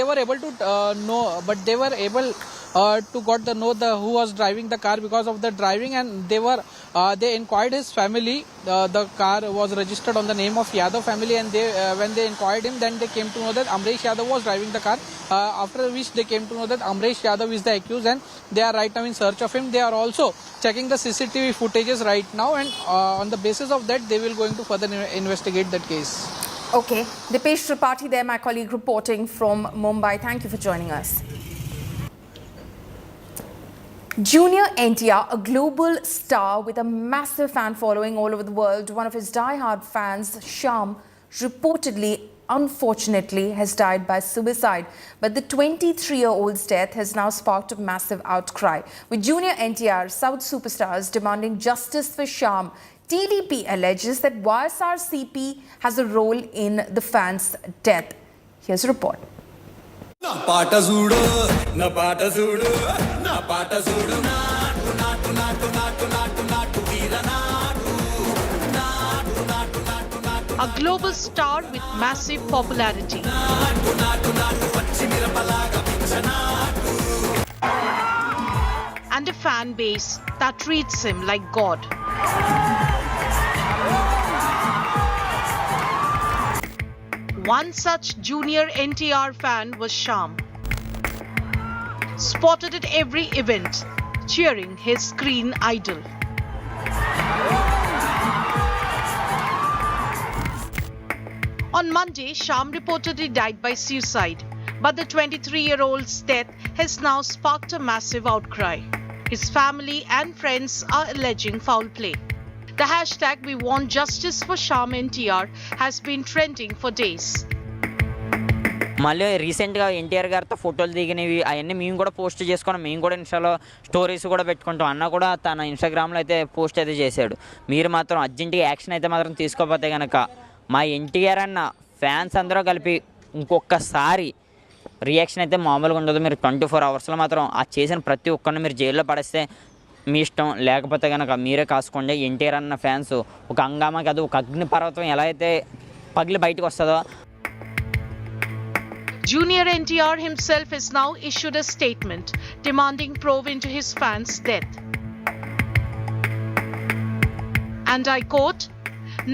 [SPEAKER 5] were able to know. But they were able to know who was driving the car because of the driving, and they inquired his family. The car was registered on the name of Yadav family, and when they inquired him, then they came to know that Amresh Yadav was driving the car. After which they came to know that Amresh Yadav is the accused, and they are right now in search of him. They are also checking the CCTV footages right now, and on the basis of that, they will going to further investigate that case.
[SPEAKER 15] Okay, Dipesh Tripathi there, my colleague reporting from Mumbai. Thank you for joining us. Junior NTR, a global star with a massive fan following all over the world, one of his die-hard fans, Shyam, reportedly, unfortunately, has died by suicide. But the 23-year-old's death has now sparked a massive outcry, with Junior NTR South superstars demanding justice for Shyam. TDP alleges that YSRCP has a role in the fan's death. Here's a report.
[SPEAKER 10] A global star with massive popularity. And a fan base that treats him like God. One such junior NTR fan was Shyam. Spotted at every event, cheering his screen idol. On Monday, Shyam reportedly died by suicide, but the 23-year-old's death has now sparked a massive outcry. His family and friends are alleging foul play. The hashtag We Want Justice for Shyam NTR has been trending for days.
[SPEAKER 11] మళ్ళీ రీసెంట్గా ఎన్టీఆర్ గారితో ఫోటోలు దిగినవి అవన్నీ మేము కూడా post చేసుకున్నాం. మేము కూడా ఇన్స్టాలో స్టోరీస్ కూడా పెట్టుకుంటాం. అన్న కూడా తన ఇన్స్టాగ్రామ్లో అయితే పోస్ట్ అయితే చేశాడు. మీరు మాత్రం అర్జెంటుగా యాక్షన్ అయితే మాత్రం తీసుకోకపోతే కనుక మా ఎన్టీఆర్ అన్న ఫ్యాన్స్ అందరూ కలిపి ఇంకొకసారి రియాక్షన్ అయితే మామూలుగా ఉండదు. మీరు 24 అవర్స్లో మాత్రం ఆ చేసిన ప్రతి ఒక్కరిని మీరు జైల్లో పడేస్తే మీ ఇష్టం, లేకపోతే కనుక మీరే కాసుకోండి. ఎన్టీఆర్ అన్న ఫ్యాన్స్ ఒక హంగామా కాదు, ఒక అగ్నిపర్వతం ఎలా అయితే పగిలి బయటకు వస్తుందో.
[SPEAKER 10] Junior NTR himself has now issued a statement demanding probe into his fans' death. And I quote,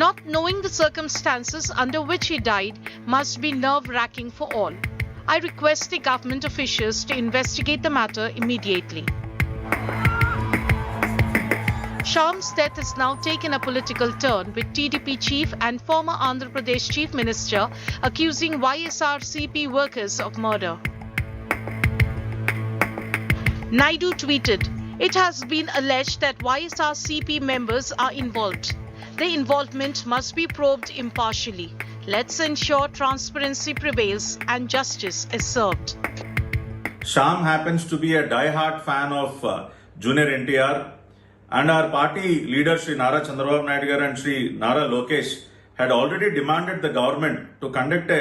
[SPEAKER 10] "Not knowing the circumstances under which he died must be nerve-wracking for all. I request the government officials to investigate the matter immediately." Shyam's death has now taken a political turn, with TDP chief and former Andhra Pradesh chief minister accusing YSRCP workers of murder. Naidu tweeted, "It has been alleged that YSRCP members are involved. Their involvement must be probed impartially. Let's ensure transparency prevails and justice is served."
[SPEAKER 1] Shyam happens to be a die-hard fan of Junior NTR, and our party leaders Sri Nara Chandrababu Naidu Garu and Sri Nara Lokesh had already demanded the government to conduct a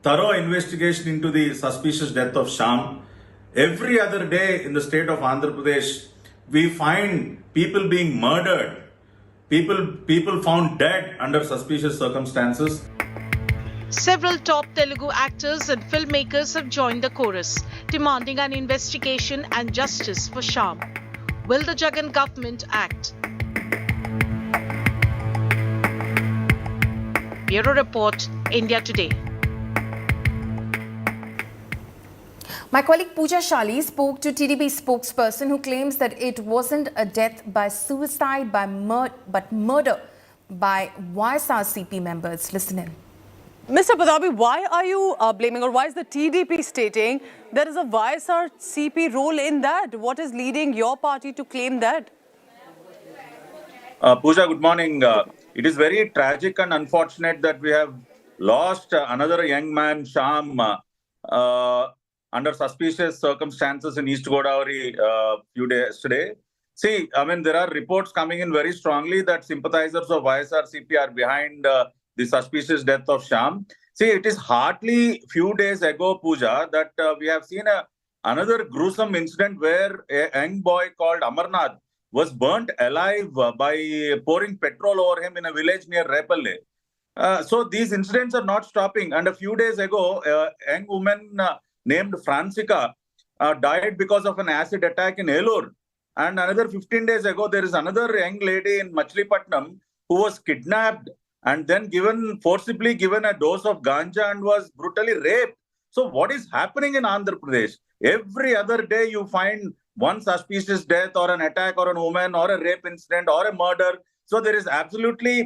[SPEAKER 1] thorough investigation into the suspicious death of Shyam. Every other day in the state of Andhra Pradesh, we find people being murdered, people found dead under suspicious circumstances.
[SPEAKER 10] Several top Telugu actors and filmmakers have joined the chorus, demanding an investigation and justice for Shyam. Will the Jagan government act? Bureau Report, India Today.
[SPEAKER 15] My colleague Pooja Shali spoke to TDP spokesperson who claims that it wasn't a death by suicide but murder by YSRCP members. Listen in.
[SPEAKER 12] Mr. Patabi, why are you blaming, or why is the TDP stating there is a YSRCP role in that? What is leading your party to claim that?
[SPEAKER 1] Pooja, good morning. It is very tragic and unfortunate that we have lost another young man, Shyam, under suspicious circumstances in East Godavari few days today. See, I mean, there are reports coming in very strongly that sympathizers of YSRCP are behind the suspicious death of Shyam. See, it is hardly few days ago, Pooja, that we have seen another gruesome incident where a young boy called Amarnath was burnt alive by pouring petrol over him in a village near Repalle. So these incidents are not stopping. And a few days ago, a young woman named Francica died because of an acid attack in Elur. And another 15 days ago, there is another young lady in Machilipatnam who was kidnapped and then forcibly given a dose of ganja and was brutally raped. So what is happening in Andhra Pradesh? Every other day you find one suspicious death or an attack or a woman or a rape incident or a murder. So there is absolutely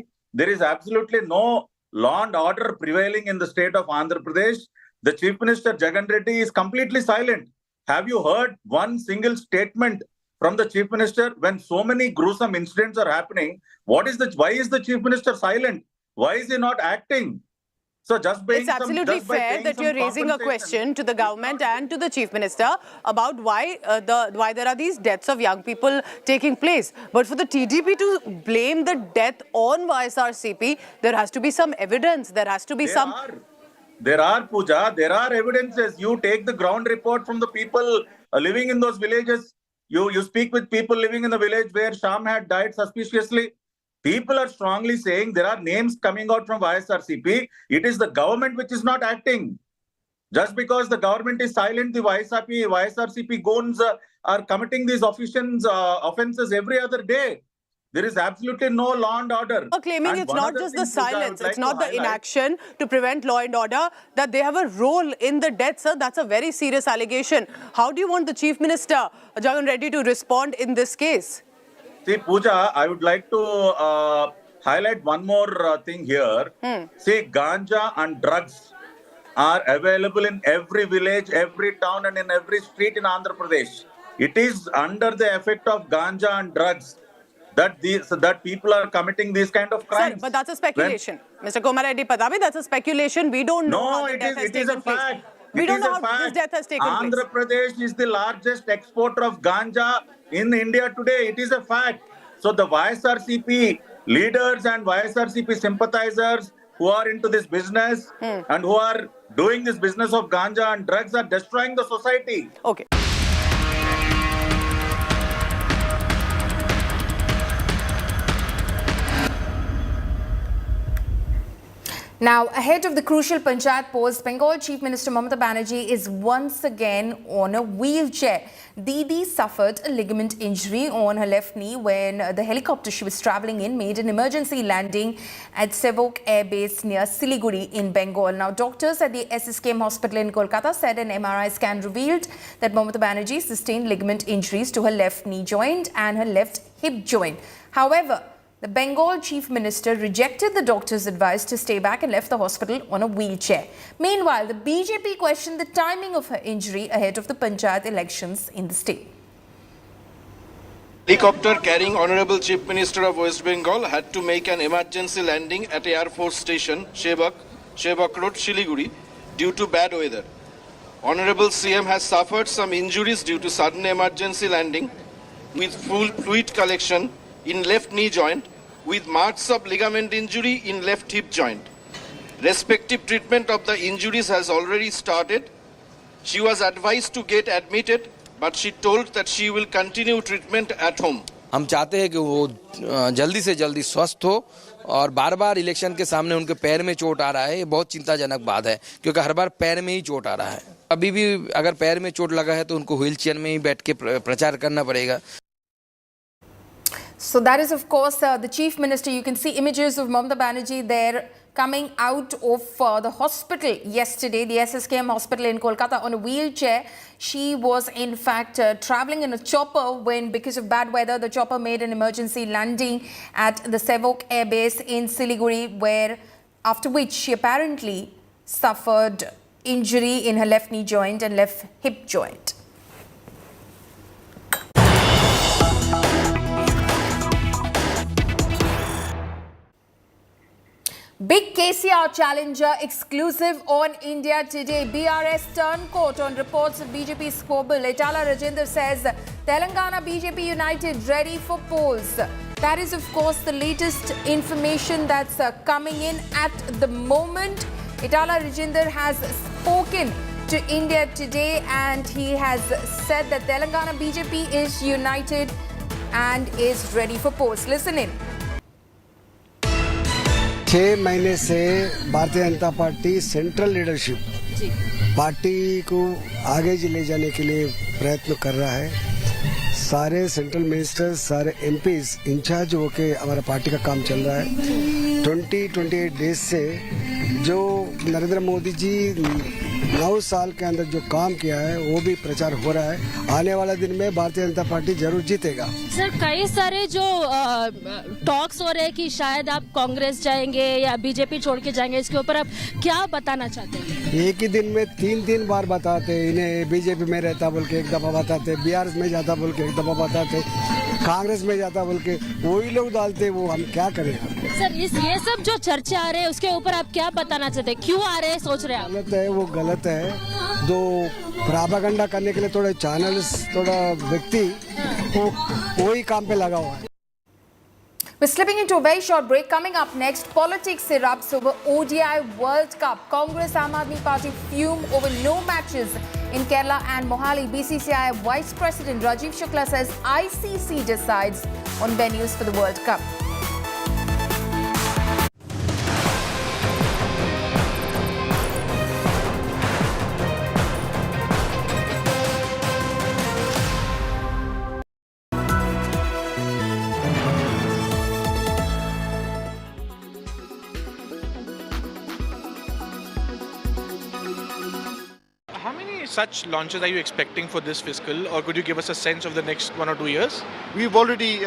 [SPEAKER 1] no law and order prevailing in the state of Andhra Pradesh. The Chief Minister Jagan Reddy is completely silent. Have you heard one single statement from the Chief Minister when so many gruesome incidents are happening? Why is the Chief Minister silent? Why is he not acting? So
[SPEAKER 12] it's absolutely fair that you're raising a question to the government and to the Chief Minister about why there are these deaths of young people taking place. But for the TDP to blame the death on YSRCP, there has to be some evidence. There has to be
[SPEAKER 1] There are, Pooja, there are evidences. You take the ground report from the people living in those villages. You speak with people living in the village where Shyam had died suspiciously. People are strongly saying there are names coming out from YSRCP. It is the government which is not acting. Just because the government is silent, the YSRCP goons are committing these offences every other day. There is absolutely no law and order.
[SPEAKER 12] Claiming it's not just the silence, it's not the inaction to prevent law and order, that they have a role in the death, sir. That's a very serious allegation. How do you want the Chief Minister, Jagan Reddy, to respond in this case?
[SPEAKER 1] See, Pooja, I would like to highlight one more thing here. See, ganja and drugs are available in every village, every town and in every street in Andhra Pradesh. It is under the effect of ganja and drugs that people are committing these kind of crimes.
[SPEAKER 12] Sir, but that's a speculation. Mr. Kumar Reddy Patabi, that's a speculation. We don't know how the death has taken place. We don't know how this death has taken place.
[SPEAKER 1] Andhra Pradesh is the largest exporter of ganja in India today. It is a fact. So the YSRCP leaders and YSRCP sympathizers who are into this business and who are doing this business of ganja and drugs are destroying the society.
[SPEAKER 12] Okay.
[SPEAKER 15] Now, ahead of the crucial Panchayat post, Bengal Chief Minister Mamata Banerjee is once again on a wheelchair. Didi suffered a ligament injury on her left knee when the helicopter she was travelling in made an emergency landing at Sevok Air Base near Siliguri in Bengal. Now, doctors at the SSKM hospital in Kolkata said an MRI scan revealed that Mamata Banerjee sustained ligament injuries to her left knee joint and her left hip joint. However, the Bengal Chief Minister rejected the doctor's advice to stay back and left the hospital on a wheelchair. Meanwhile, the BJP questioned the timing of her injury ahead of the Panchayat elections in the state.
[SPEAKER 2] Helicopter carrying Honorable Chief Minister of West Bengal had to make an emergency landing at Air Force Station, Shevak Road, Siliguri, due to bad weather. Honorable CM has suffered some injuries due to sudden emergency landing with full fluid collection in left knee joint, with marks of ligament injury in left hip joint. Respective treatment of the injuries has already started. She was advised to get admitted, but she told that she will continue treatment at home.
[SPEAKER 4] हम चाहते हैं कि वो जल्दी से जल्दी स्वस्थ हो और बार बार इलेक्शन के सामने उनके पैर में चोट आ रहा है, ये बहुत चिंताजनक बात है क्योंकि हर बार पैर में ही चोट आ रहा है. अभी भी अगर पैर में चोट लगा है तो उनको व्हील चेयर में ही बैठ के प्रचार करना पड़ेगा.
[SPEAKER 15] So that is, of course, the Chief Minister. You can see images of Mamata Banerjee there coming out of the hospital yesterday, the SSKM hospital in Kolkata, on a wheelchair. She was, in fact, travelling in a chopper when, because of bad weather, the chopper made an emergency landing at the Sevok Air Base in Siliguri, where, after which she apparently suffered injury in her left knee joint and left hip joint. Big KCR challenger exclusive on India Today. BRS turncoat on reports of BJP squabble. Etala Rajendra says Telangana BJP united ready for polls. That is, of course, the latest information that's coming in at the moment. Etala Rajendra has spoken to India Today and he has said that Telangana BJP is united and is ready for polls. Listen in.
[SPEAKER 13] 6 महीने से Bharatiya Janata party central leadership party को आगे ले जाने के लिए प्रयत्न कर रहा है. सारे सेंट्रल मिनिस्टर्स, सारे एमपीज इंचार्ज होके हमारा पार्टी का काम चल रहा है. 28 डेज से जो नरेंद्र मोदी जी 9 साल के अंदर जो काम किया है वो भी प्रचार हो रहा है. आने वाला दिन में भारतीय जनता पार्टी जरूर जीतेगा.
[SPEAKER 24] सर, कई सारे जो टॉक्स हो रहे हैं कि शायद आप कांग्रेस जाएंगे या बीजेपी छोड़ के जाएंगे, इसके ऊपर आप क्या बताना चाहते हैं?
[SPEAKER 13] एक ही दिन में 3 बार बताते हैं. इन्हें बीजेपी में रहता बोल के एक दफा बताते, बिहार में जाता बोल के एक दफा बताते, कांग्रेस में जाता बोल के वही लोग डालते. वो हम क्या करें?
[SPEAKER 24] सर, ये सब जो चर्चा आ रहे हैं उसके ऊपर आप क्या बताना चाहते हैं? क्यों आ रहे हैं, सोच रहे हैं?
[SPEAKER 13] गलत है, वो गलत है. जो प्रोपेगेंडा करने के लिए थोड़े चैनल्स, थोड़ा व्यक्ति वही काम पे लगा हुआ है.
[SPEAKER 15] We're slipping into a very short break. Coming up next, politics erupts over ODI World Cup. Congress Aam Aadmi Party fume over no matches in Kerala and Mohali. BCCI Vice President Rajiv Shukla says ICC decides on venues for the World Cup.
[SPEAKER 25] How many such launches are you expecting for this fiscal, or could you give us a sense of the next 1 or 2 years?
[SPEAKER 22] We've already,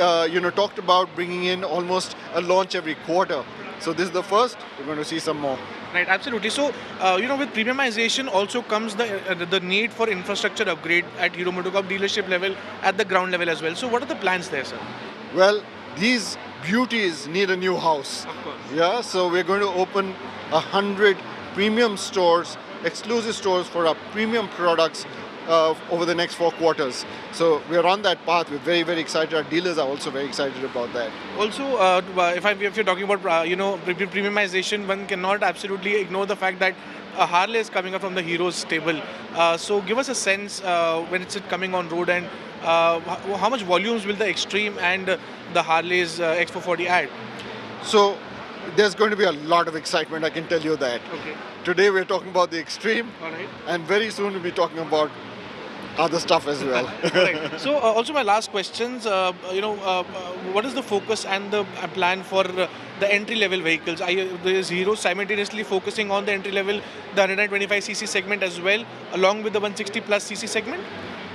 [SPEAKER 22] talked about bringing in almost a launch every quarter. So this is the first. We're going to see some more.
[SPEAKER 25] Right, absolutely. So, with premiumization also comes the need for infrastructure upgrade at Hero MotoCorp dealership level, at the ground level as well. So, what are the plans there, sir?
[SPEAKER 22] Well, these beauties need a new house.
[SPEAKER 25] Of course.
[SPEAKER 22] Yeah, so we're going to open 100 premium stores, exclusive stores for our premium products
[SPEAKER 14] over the next 4 quarters. So we're on that path. We're very, very excited. Our dealers are also very excited about that.
[SPEAKER 25] Also, if you're talking about premiumization, one cannot absolutely ignore the fact that Harley is coming up from the Heroes stable. So give us a sense when it's coming on road, and how much volumes will the Extreme and the Harley's X440 add?
[SPEAKER 14] So there's going to be a lot of excitement, I can tell you that.
[SPEAKER 25] Okay.
[SPEAKER 14] Today we're talking about the Extreme,
[SPEAKER 25] All right.
[SPEAKER 14] and very soon we'll be talking about other stuff as well.
[SPEAKER 25] Right. So also my last questions, what is the focus and the plan for the entry-level vehicles? Is Hero simultaneously focusing on the entry-level, the 125cc segment as well, along with the 160 plus cc segment?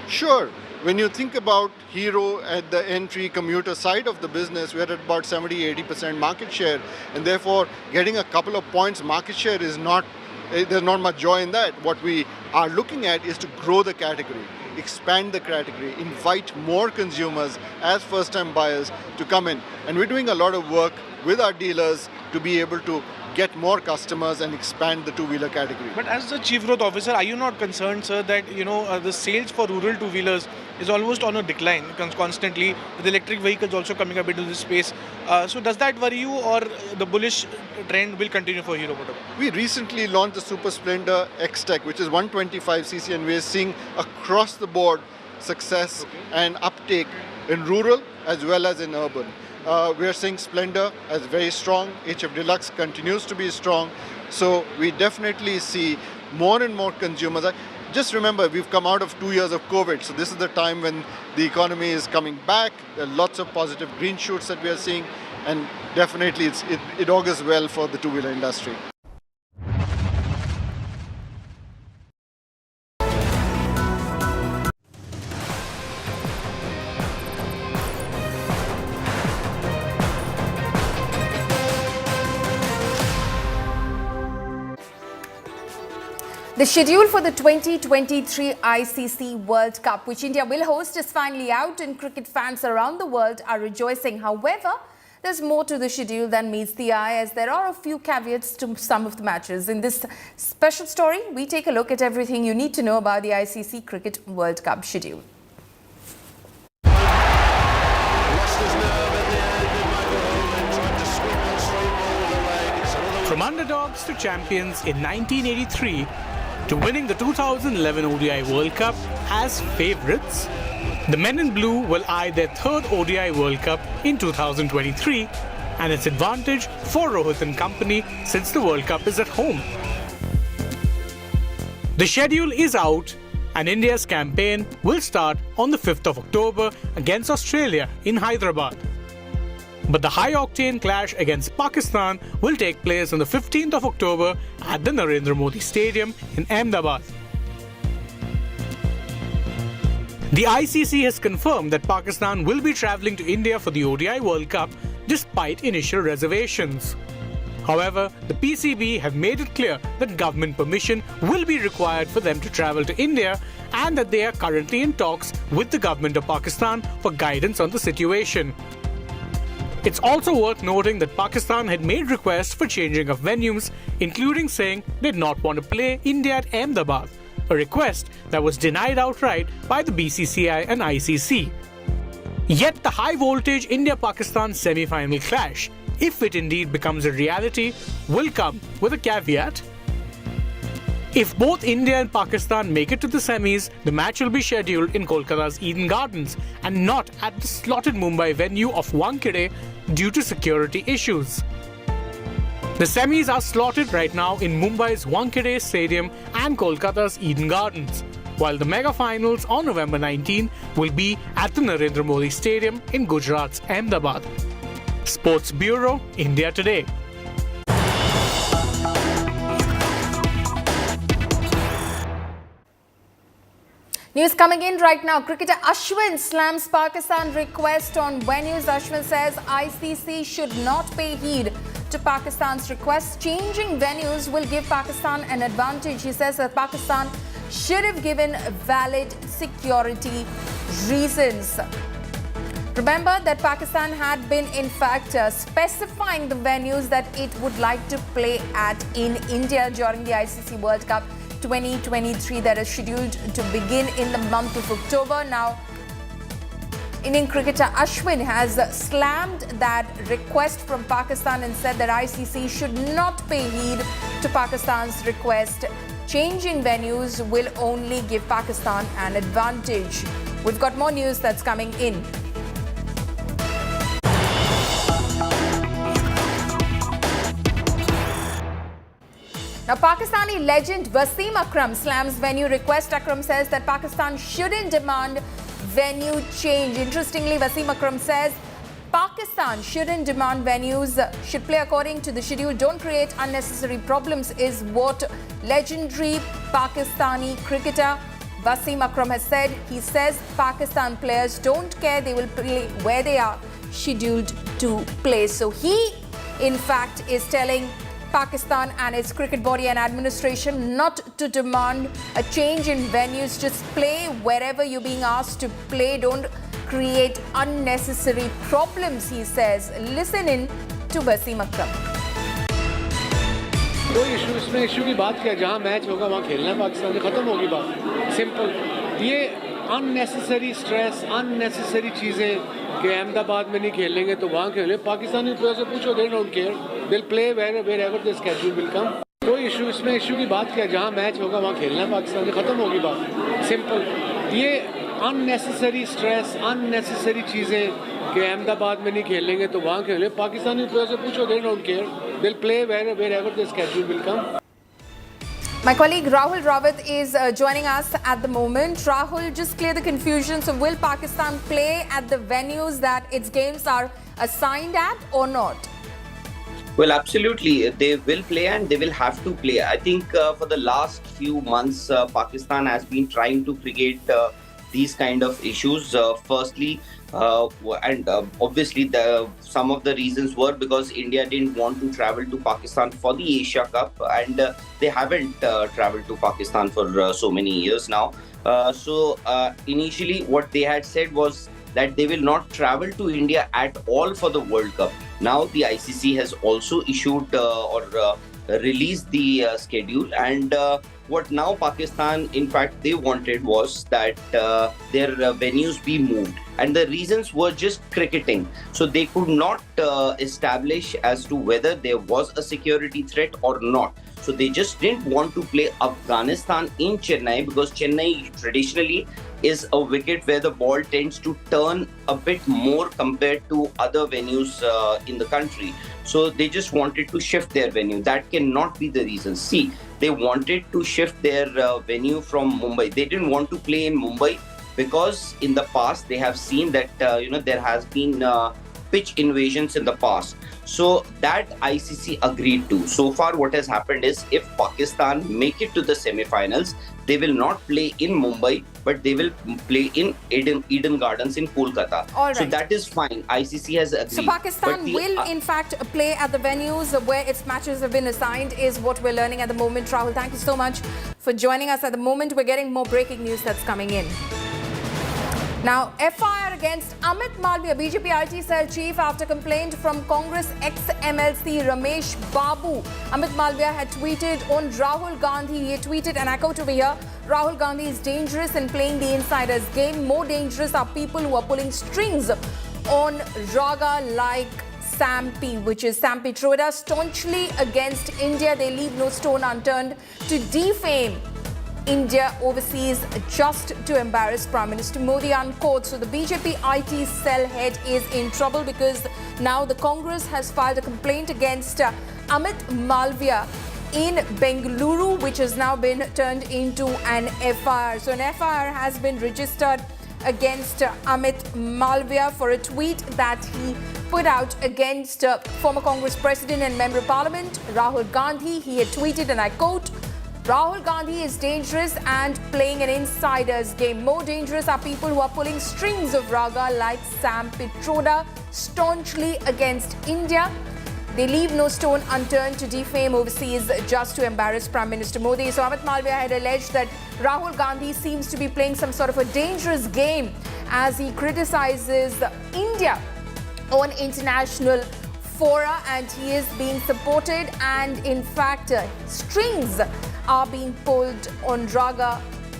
[SPEAKER 14] Sure. When you think about Hero at the entry commuter side of the business, we're at about 70-80% market share, and therefore getting a couple of points market share is not, there's not much joy in that. What we are looking at is to grow the category, expand the category, invite more consumers as first-time buyers to come in. And we're doing a lot of work with our dealers to be able to get more customers and expand the two-wheeler category.
[SPEAKER 25] But as the Chief Growth Officer, are you not concerned, sir, that the sales for rural two-wheelers is almost on a decline constantly, with electric vehicles also coming up into this space? So does that worry you, or the bullish trend will continue for Hero MotoCorp?
[SPEAKER 14] We recently launched the Super Splendor X-Tech, which is 125cc, and we're seeing across the board success and uptake in rural as well as in urban. We are seeing Splendor as very strong. HF Deluxe continues to be strong. So we definitely see more and more consumers. Just remember, we've come out of 2 years of COVID. So this is the time when the economy is coming back. There are lots of positive green shoots that we are seeing. And definitely it augurs well for the two-wheeler industry.
[SPEAKER 15] The schedule for the 2023 ICC World Cup, which India will host, is finally out, and cricket fans around the world are rejoicing. However, there's more to the schedule than meets the eye, as there are a few caveats to some of the matches. In this special story, we take a look at everything you need to know about the ICC Cricket World Cup schedule.
[SPEAKER 16] From underdogs to champions in 1983 to winning the 2011 ODI World Cup as favourites, the men in blue will eye their third ODI World Cup in 2023, and its advantage for Rohit and company since the World Cup is at home. The schedule is out, and India's campaign will start on the 5th of October against Australia in Hyderabad. But the high-octane clash against Pakistan will take place on the 15th of October at the Narendra Modi Stadium in Ahmedabad. The ICC has confirmed that Pakistan will be travelling to India for the ODI World Cup despite initial reservations. However, the PCB have made it clear that government permission will be required for them to travel to India, and that they are currently in talks with the government of Pakistan for guidance on the situation. It's also worth noting that Pakistan had made requests for changing of venues, including saying they did not want to play India at Ahmedabad, a request that was denied outright by the BCCI and ICC. Yet the high-voltage India-Pakistan semi-final clash, if it indeed becomes a reality, will come with a caveat. If both India and Pakistan make it to the semis, the match will be scheduled in Kolkata's Eden Gardens and not at the slotted Mumbai venue of Wankhede due to security issues. The semis are slotted right now in Mumbai's Wankhede Stadium and Kolkata's Eden Gardens, while the mega finals on November 19 will be at the Narendra Modi Stadium in Gujarat's Ahmedabad. Sports Bureau, India Today.
[SPEAKER 15] News coming in right now. Cricketer Ashwin slams Pakistan request on venues. Ashwin says ICC should not pay heed to Pakistan's request. Changing venues will give Pakistan an advantage. He says that Pakistan should have given valid security reasons. Remember that Pakistan had been in fact specifying the venues that it would like to play at in India during the ICC World Cup. 2023 that is scheduled to begin in the month of October. Now, Indian cricketer Ashwin has slammed that request from Pakistan and said that ICC should not pay heed to Pakistan's request. Changing venues will only give Pakistan an advantage. We've got more news that's coming in. Now, Pakistani legend Wasim Akram slams venue request. Akram says that Pakistan shouldn't demand venue change. Interestingly, Wasim Akram says Pakistan shouldn't demand venues, should play according to the schedule, don't create unnecessary problems, is what legendary Pakistani cricketer Wasim Akram has said. He says Pakistan players don't care, they will play where they are scheduled to play. So he, in fact, is telling Pakistan and its cricket body and administration not to demand a change in venues. Just play wherever you're being asked to play. Don't create unnecessary problems, he says. Listen in to Wasim Akram.
[SPEAKER 17] कोई issue इसमें issue की बात क्या, जहाँ match होगा वहाँ खेलना है पाकिस्तान, खत्म होगी बात, सिंपल. ये अननेसेसरी स्ट्रेस, अननेसेसरी चीज़ें कि अहमदाबाद में नहीं खेलेंगे तो वहाँ खेलें. पाकिस्तानी प्लेयर से पूछो, they don't care, they'll play wherever the schedule will come. कोई इशू इसमें इशू की बात क्या, जहाँ मैच होगा वहाँ खेलना है पाकिस्तान, खत्म होगी बात, सिंपल. ये अननेसेसरी स्ट्रेस, अननेसेसरी चीज़ें कि अहमदाबाद में नहीं खेलेंगे तो वहाँ खेलें. पाकिस्तानी प्लेयर से पूछो, they don't care, they'll play wherever the schedule will come.
[SPEAKER 15] My colleague Rahul Rawat is joining us at the moment. Rahul, just clear the confusion. So will Pakistan play at the venues that its games are assigned at or not?
[SPEAKER 18] Well, absolutely. They will play and they will have to play. I think for the last few months, Pakistan has been trying to create these kind of issues. Firstly, and obviously some of the reasons were because India didn't want to travel to Pakistan for the Asia Cup, and they haven't traveled to Pakistan for so many years now. So initially what they had said was that they will not travel to India at all for the World Cup. Now the ICC has also issued released the schedule, and what now Pakistan in fact they wanted was that their venues be moved, and the reasons were just cricketing. So they could not establish as to whether there was a security threat or not. So they just didn't want to play Afghanistan in Chennai, because Chennai traditionally is a wicket where the ball tends to turn a bit more compared to other venues in the country. So they just wanted to shift their venue. That cannot be the reason. See, they wanted to shift their venue from Mumbai. They didn't want to play in Mumbai because in the past they have seen that there has been pitch invasions in the past. So that ICC agreed to. So far what has happened is, if Pakistan make it to the semi-finals, they will not play in Mumbai, but they will play in Eden Gardens in Kolkata.
[SPEAKER 15] All right.
[SPEAKER 18] So that is fine. ICC has agreed.
[SPEAKER 15] So Pakistan will in fact play at the venues where its matches have been assigned, is what we're learning at the moment. Rahul, thank you so much for joining us at the moment. We're getting more breaking news that's coming in. Now, FIR against Amit Malviya, BJP IT cell chief, after complaint from Congress ex-MLC Ramesh Babu. Amit Malviya had tweeted on Rahul Gandhi. He had tweeted, and I quote over here, Rahul Gandhi is dangerous in playing the insider's game. More dangerous are people who are pulling strings on Raga like Sampi, which is Sampi Troda, staunchly against India. They leave no stone unturned to defame India overseas just to embarrass Prime Minister Modi, unquote. So the BJP IT cell head is in trouble because now the Congress has filed a complaint against Amit Malviya in Bengaluru, which has now been turned into an FIR. So an FIR has been registered against Amit Malviya for a tweet that he put out against former Congress President and Member of Parliament Rahul Gandhi. He had tweeted, and I quote, Rahul Gandhi is dangerous and playing an insider's game. More dangerous are people who are pulling strings of Raga like Sam Pitroda, staunchly against India. They leave no stone unturned to defame overseas just to embarrass Prime Minister Modi. So Amit Malviya had alleged that Rahul Gandhi seems to be playing some sort of a dangerous game as he criticizes India on international fora, and he is being supported, and in fact strings are being pulled on Raga,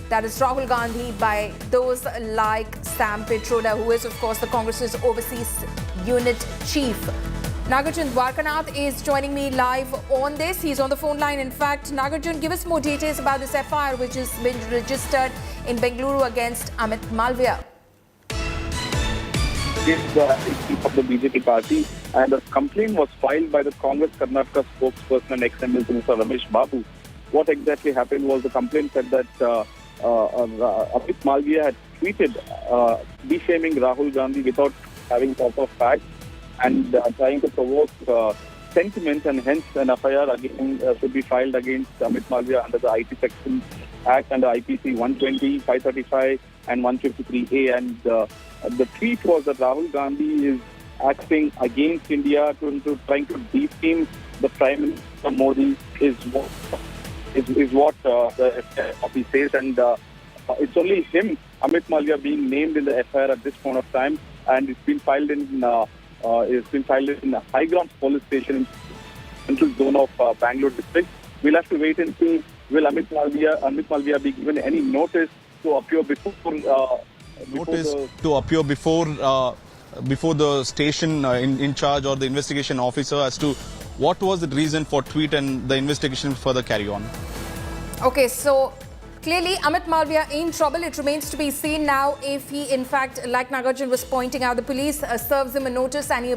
[SPEAKER 15] that is Rahul Gandhi, by those like Sam Pitroda, who is, of course, the Congress's overseas unit chief. Nagarjun Dwarkanath is joining me live on this. He's on the phone line. In fact, Nagarjun, give us more details about this FIR which has been registered in Bengaluru against Amit Malviya.
[SPEAKER 6] Of the BJP party, and the complaint was filed by the Congress Karnataka spokesperson and ex-MLC Mr. Ramesh Babu. What exactly happened was the complaint said that Amit Malviya had tweeted defaming Rahul Gandhi without having proper facts and trying to provoke sentiment, and hence an FIR again should be filed against Amit Malviya under the IT Section Act under IPC 120, 535 and 153A. And the tweet was that Rahul Gandhi is acting against India, trying to defame the Prime Minister Modi is what the FIR says, and it's only him, Amit Malviya, being named in the FIR at this point of time, and it's been filed in High Grounds Police Station in Central Zone of Bangalore district. We'll have to wait and see, will Amit Malviya be given any notice to appear before
[SPEAKER 22] before the station in charge or the investigation officer as to what was the reason for tweet and the investigation further carry on.
[SPEAKER 15] Okay, so clearly Amit Malviya in trouble. It remains to be seen now if he, in fact, like Nagarjun was pointing out, the police serves him a notice and he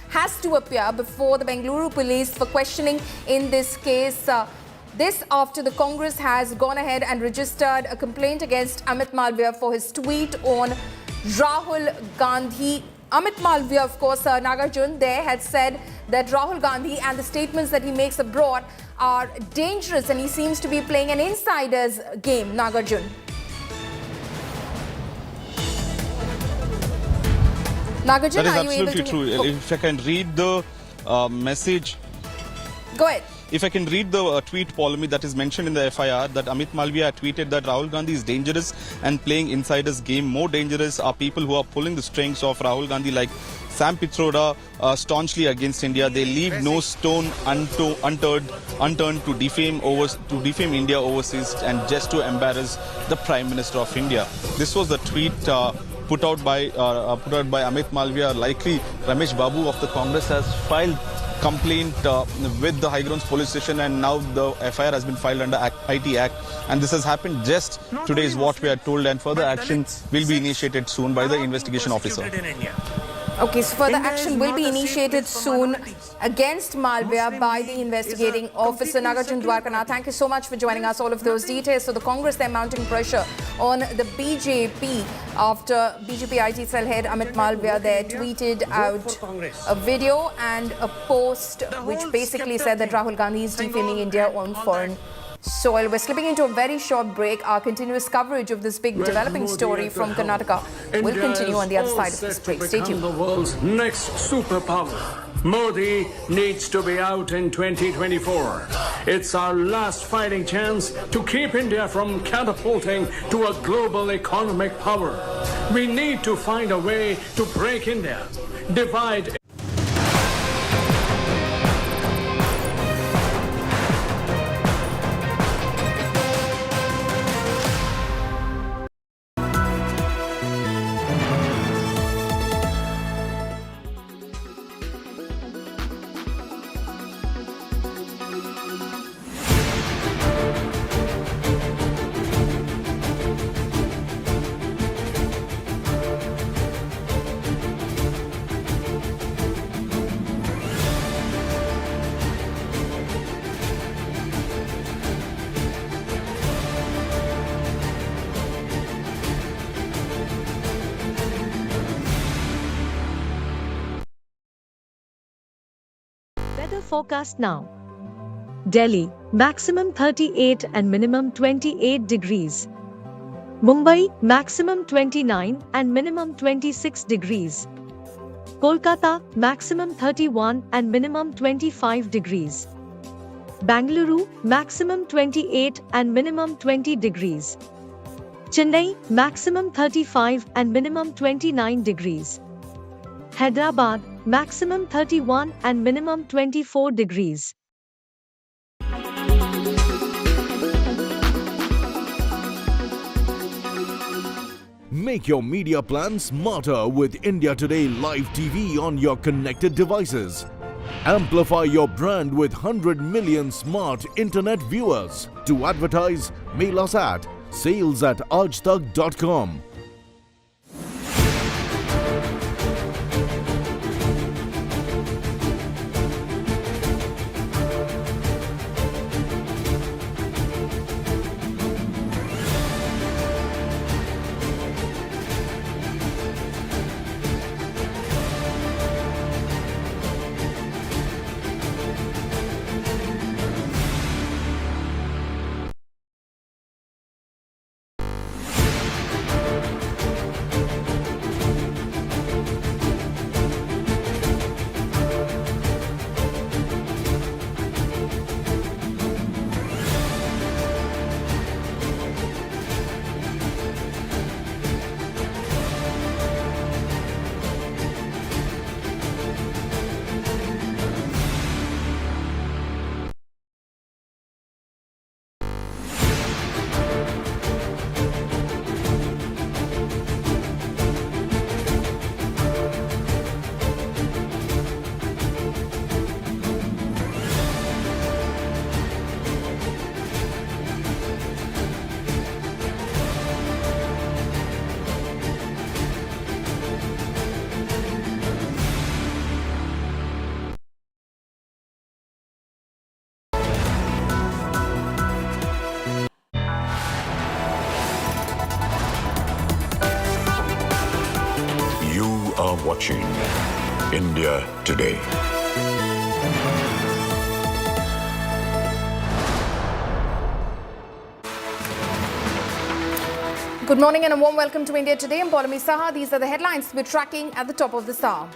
[SPEAKER 15] has to appear before the Bengaluru police for questioning in this case. This after the Congress has gone ahead and registered a complaint against Amit Malviya for his tweet on Rahul Gandhi. Amit Malviya, of course, Nagarjun there had said that Rahul Gandhi and the statements that he makes abroad are dangerous, and he seems to be playing an insider's game, Nagarjun. Nagarjun,
[SPEAKER 22] that is
[SPEAKER 15] are you able
[SPEAKER 22] absolutely
[SPEAKER 15] to...
[SPEAKER 22] true.
[SPEAKER 15] Oh.
[SPEAKER 22] If I can read the message...
[SPEAKER 15] Go ahead.
[SPEAKER 22] If I can read the tweet, Polemy, that is mentioned in the FIR, that Amit Malviya tweeted that Rahul Gandhi is dangerous and playing insider's game. More dangerous are people who are pulling the strings of Rahul Gandhi, like Sam Pitroda, staunchly against India. They leave no stone unturned to defame India overseas and just to embarrass the Prime Minister of India. This was the tweet put out by Amit Malviya. Likely Ramesh Babu of the Congress has filed complaint with the High Grounds Police Station, and now the FIR has been filed under IT Act, and this has happened just today is what we are told, and further action will be initiated soon by the investigation officer.
[SPEAKER 15] Okay, so further action will be initiated soon against Malviya by the investigating officer. Nagarjun Dwarkanath, thank you so much for joining us. All of those details. So the Congress, they're mounting pressure on the BJP after BJP IT cell head Amit Malviya there tweeted out a video and a post which basically said that Rahul Gandhi is defaming India on foreign soil. We're slipping into a very short break. Our continuous coverage of this big developing story from Karnataka will continue on the other side of this break. Stay tuned.
[SPEAKER 19] The world's next superpower. Modi needs to be out in 2024. It's our last fighting chance to keep India from catapulting to a global economic power. We need to find a way to break India, divide.
[SPEAKER 20] Weather forecast now. Delhi, maximum 38 and minimum 28 degrees. Mumbai, maximum 29 and minimum 26 degrees. Kolkata, maximum 31 and minimum 25 degrees. Bangalore, maximum 28 and minimum 20 degrees. Chennai, maximum 35 and minimum 29 degrees. Hyderabad, maximum 31 and minimum 24 degrees.
[SPEAKER 3] Make your media plan smarter with India Today Live TV on your connected devices. Amplify your brand with 100 million smart internet viewers. To advertise, mail us at sales@aajtak.com.
[SPEAKER 7] are watching India Today.
[SPEAKER 15] Good morning and a warm welcome to India Today. I'm Paulami Saha. These are the headlines we're tracking at the top of the hour.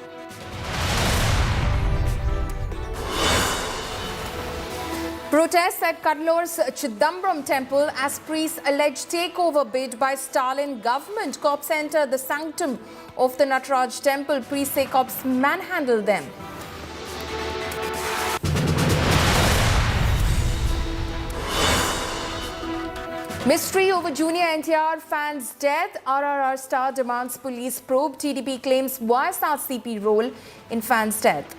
[SPEAKER 15] Protests at Kadalore's Chidambaram temple as priests allege takeover bid by Stalin government. Cops enter the sanctum of the Nataraj temple. Priests say cops manhandled them. Mystery over junior NTR fans' death. RRR star demands police probe. TDP claims YSRCP role in fans' death.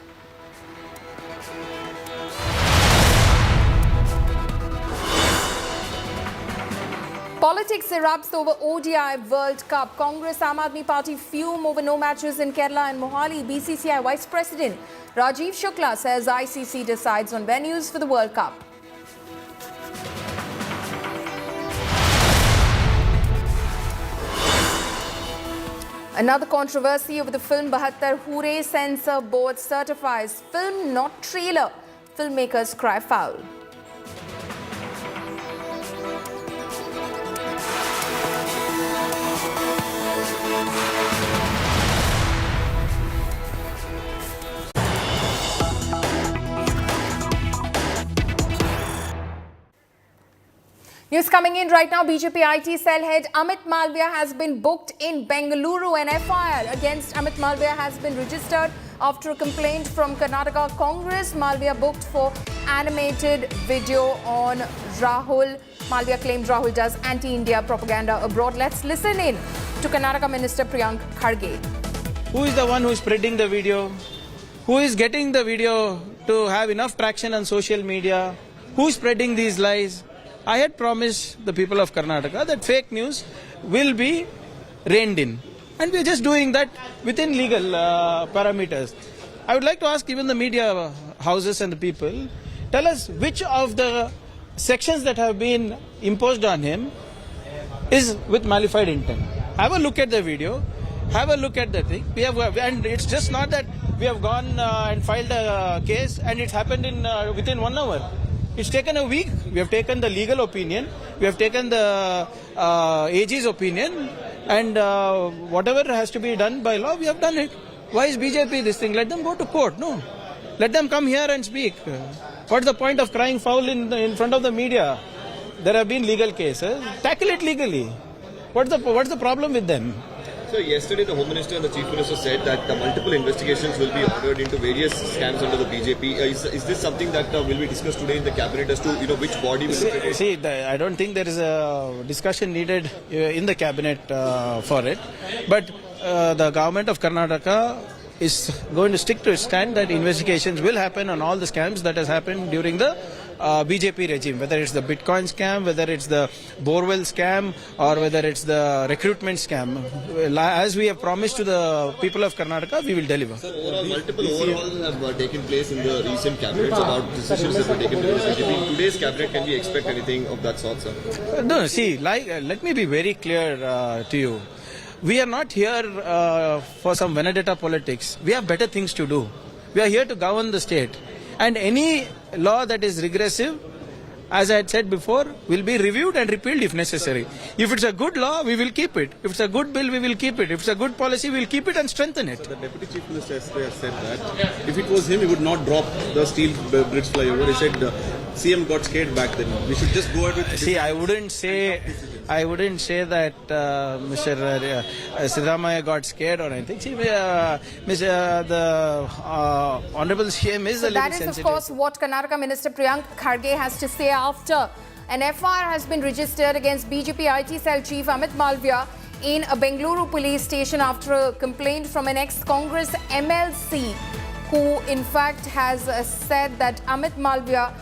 [SPEAKER 15] Politics erupts over ODI World Cup. Congress Aam Aadmi Party fume over no matches in Kerala and Mohali. BCCI Vice President Rajiv Shukla says ICC decides on venues for the World Cup. Another controversy over the film Bahattar Hure. Censor Board certifies film not trailer. Filmmakers cry foul. News coming in right now. BJP IT cell head Amit Malviya has been booked in Bengaluru. An FIR against Amit Malviya has been registered after a complaint from Karnataka Congress. Malviya booked for animated video on Rahul. Malviya claimed Rahul does anti-India propaganda abroad. Let's listen in to Karnataka Minister Priyank Kharge.
[SPEAKER 8] Who is the one who is spreading the video? Who is getting the video to have enough traction on social media? Who is spreading these lies? I had promised the people of Karnataka that fake news will be reined in. And we are just doing that within legal parameters. I would like to ask even the media houses and the people, tell us which of the sections that have been imposed on him is with malified intent. Have a look at the video, have a look at the thing. And it's just not that we have gone and filed a case and it's happened in within 1 hour. It's taken a week. We have taken the legal opinion, we have taken the AG's opinion, and whatever has to be done by law, we have done it. Why is BJP this thing? Let them go to court. No. Let them come here and speak. What's the point of crying foul in front of the media? There have been legal cases. Tackle it legally. What's the problem with them?
[SPEAKER 5] So yesterday the Home Minister and the Chief Minister said that multiple investigations will be ordered into various scams under the BJP. Is this something that will be discussed today in the cabinet as to which body will look at it?
[SPEAKER 8] See, I don't think there is a discussion needed in the cabinet for it. But the government of Karnataka is going to stick to its stand that investigations will happen on all the scams that has happened during the BJP regime, whether it's the Bitcoin scam, whether it's the borewell scam, or whether it's the recruitment scam. As we have promised to the people of Karnataka, we will deliver.
[SPEAKER 5] So overall, multiple overhauls have taken place in the recent cabinets about decisions that were taken by the BJP. In today's cabinet, can we expect anything of that sort, sir?
[SPEAKER 8] No, see, let me be very clear to you. We are not here for some vendetta politics. We have better things to do. We are here to govern the state. And any law that is regressive, as I had said before, will be reviewed and repealed if necessary. If it's a good law, we will keep it. If it's a good bill, we will keep it. If it's a good policy, we will keep it and strengthen it.
[SPEAKER 5] The Deputy Chief Minister has said that if it was him, he would not drop the steel bridge flyover. He said CM got scared back then. We should just go ahead with...
[SPEAKER 8] See, I wouldn't say that Mr. Sidramaya got scared or anything. See, the Honorable CM is a little sensitive.
[SPEAKER 15] That is, of course, what Karnataka Minister Priyank Kharge has to say after an FIR has been registered against BJP IT cell chief Amit Malviya in a Bengaluru police station after a complaint from an ex-Congress MLC who, in fact, has said that Amit Malviya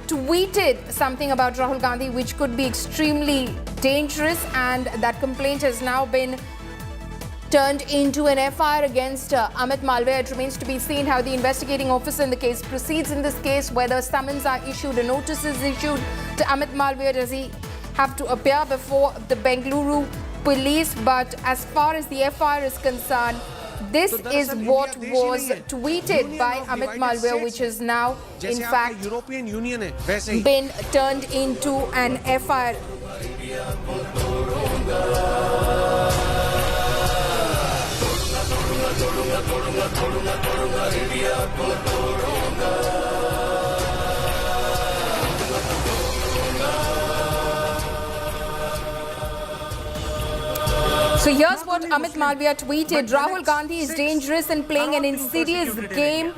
[SPEAKER 15] tweeted something about Rahul Gandhi which could be extremely dangerous, and that complaint has now been turned into an FIR against Amit Malviya. It remains to be seen how the investigating officer in the case proceeds in this case, whether summons are issued or notices issued to Amit Malviya. Does he have to appear before the Bengaluru police? But as far as the FIR is concerned, this is what was tweeted by Amit Malviya, which has now, in fact, been turned into an FIR. So here's what Amit Malviya tweeted. Rahul Gandhi is dangerous and playing an insidious game.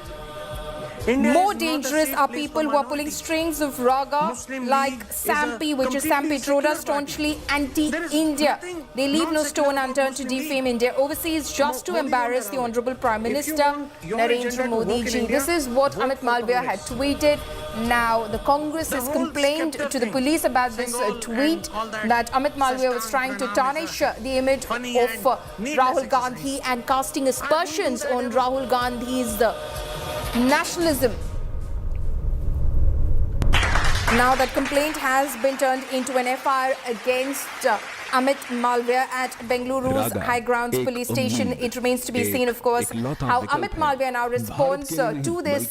[SPEAKER 15] More dangerous are people who are pulling strings of Raga like Sampi, which is Sampi Troda, staunchly anti-India. They leave no stone unturned to defame India overseas just to embarrass the Honorable Prime Minister Narendra Modi ji. This is what Amit Malviya had tweeted. Now, the Congress has complained to the police about this tweet that Amit Malviya was trying to tarnish the image of Rahul Gandhi and casting aspersions on Rahul Gandhi's nationalism. Now that complaint has been turned into an FIR against Amit Malviya at Bengaluru's High Grounds police station. It remains to be seen, of course, how Amit Malviya now responds to this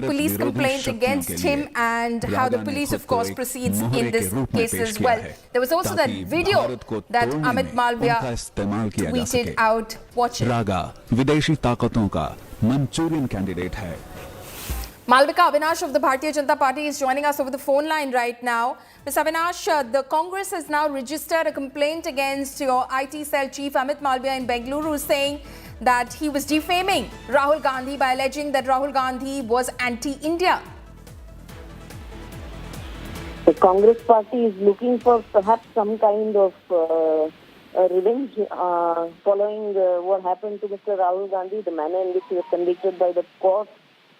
[SPEAKER 15] police complaint against him and how the police, of course, proceeds in this case as well. There was also that video that Amit Malviya tweeted out. Watch it.
[SPEAKER 9] रागा विदेशी ताकतों का Manchurian candidate है.
[SPEAKER 15] Malvika Avinash of the Bharatiya Janata Party is joining us over the phone line right now. Ms. Avinash, the Congress has now registered a complaint against your IT cell chief Amit Malviya in Bengaluru, saying that he was defaming Rahul Gandhi by alleging that Rahul Gandhi was anti-India.
[SPEAKER 11] The Congress party is looking for perhaps some kind of revenge following what happened to Mr. Rahul Gandhi, the manner in which he was convicted by the court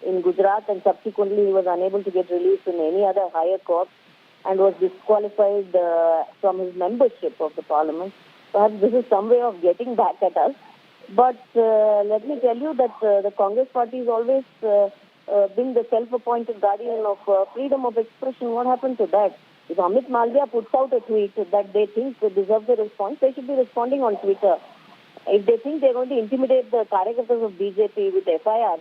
[SPEAKER 11] in Gujarat, and subsequently he was unable to get released in any other higher court and was disqualified from his membership of the parliament. Perhaps this is some way of getting back at us. But let me tell you that the Congress party has always been the self-appointed guardian of freedom of expression. What happened to that? If Amit Malviya puts out a tweet that they think deserves a response, they should be responding on Twitter. If they think they're going to intimidate the Karyakartas of BJP with FIR,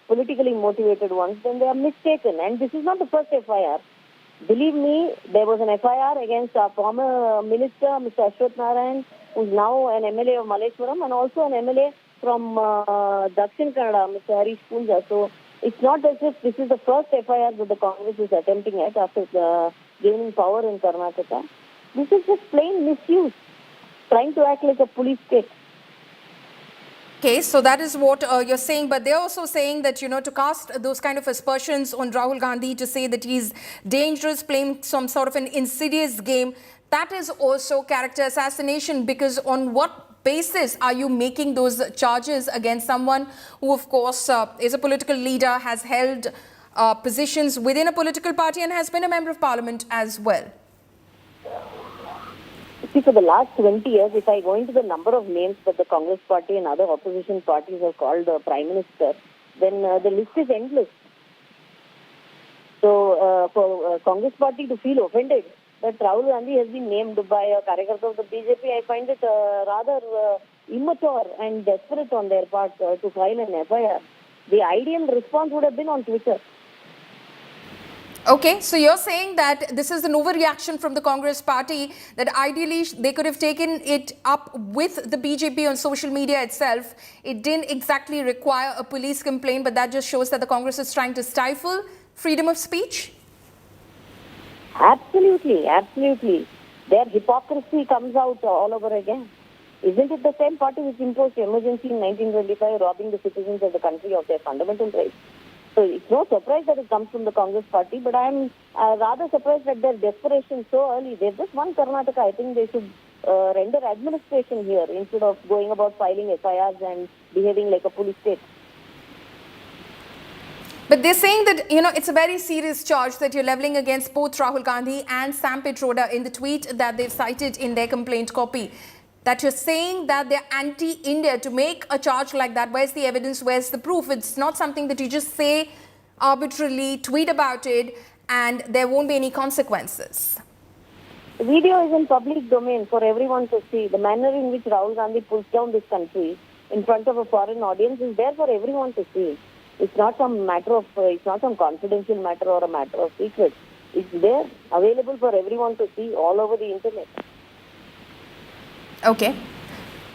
[SPEAKER 11] politically motivated ones, then they are mistaken. And this is not the first FIR. Believe me, there was an FIR against our former minister, Mr. Ashwath Narayan, who's now an MLA of Malleshwaram, and also an MLA from Dakshin Kannada, Mr. Harish Punja. So it's not as if this is the first FIR that the Congress is attempting at after gaining power in Karnataka. This is just plain misuse, trying to act like a police state.
[SPEAKER 15] Okay, so that is what you're saying, but they're also saying that, to cast those kind of aspersions on Rahul Gandhi, to say that he's dangerous, playing some sort of an insidious game, that is also character assassination, because on what basis are you making those charges against someone who, of course, is a political leader, has held positions within a political party and has been a member of parliament as well?
[SPEAKER 11] See, for the last 20 years, if I go into the number of names that the Congress party and other opposition parties have called the Prime Minister, then the list is endless. So, for Congress party to feel offended that Rahul Gandhi has been named by a Karyakarta of the BJP, I find it rather immature and desperate on their part to file an FIR. The ideal response would have been on Twitter.
[SPEAKER 15] Okay, so you're saying that this is an overreaction from the Congress party, that ideally they could have taken it up with the BJP on social media itself. It didn't exactly require a police complaint, but that just shows that the Congress is trying to stifle freedom of speech?
[SPEAKER 11] Absolutely, absolutely. Their hypocrisy comes out all over again. Isn't it the same party which imposed emergency in 1925, robbing the citizens of the country of their fundamental rights? So it's no surprise that it comes from the Congress party, but I'm rather surprised at their desperation so early. They've just won Karnataka. I think they should render administration here instead of going about filing FIRs and behaving like a police state.
[SPEAKER 15] But they're saying that, it's a very serious charge that you're leveling against both Rahul Gandhi and Sam Pitroda in the tweet that they've cited in their complaint copy. That you're saying that they're anti-India. To make a charge like that, where's the evidence, where's the proof? It's not something that you just say arbitrarily, tweet about it, and there won't be any consequences.
[SPEAKER 11] The video is in public domain for everyone to see. The manner in which Rahul Gandhi pulls down this country in front of a foreign audience is there for everyone to see. It's not some confidential matter or a matter of secret. It's there, available for everyone to see all over the internet.
[SPEAKER 15] Okay.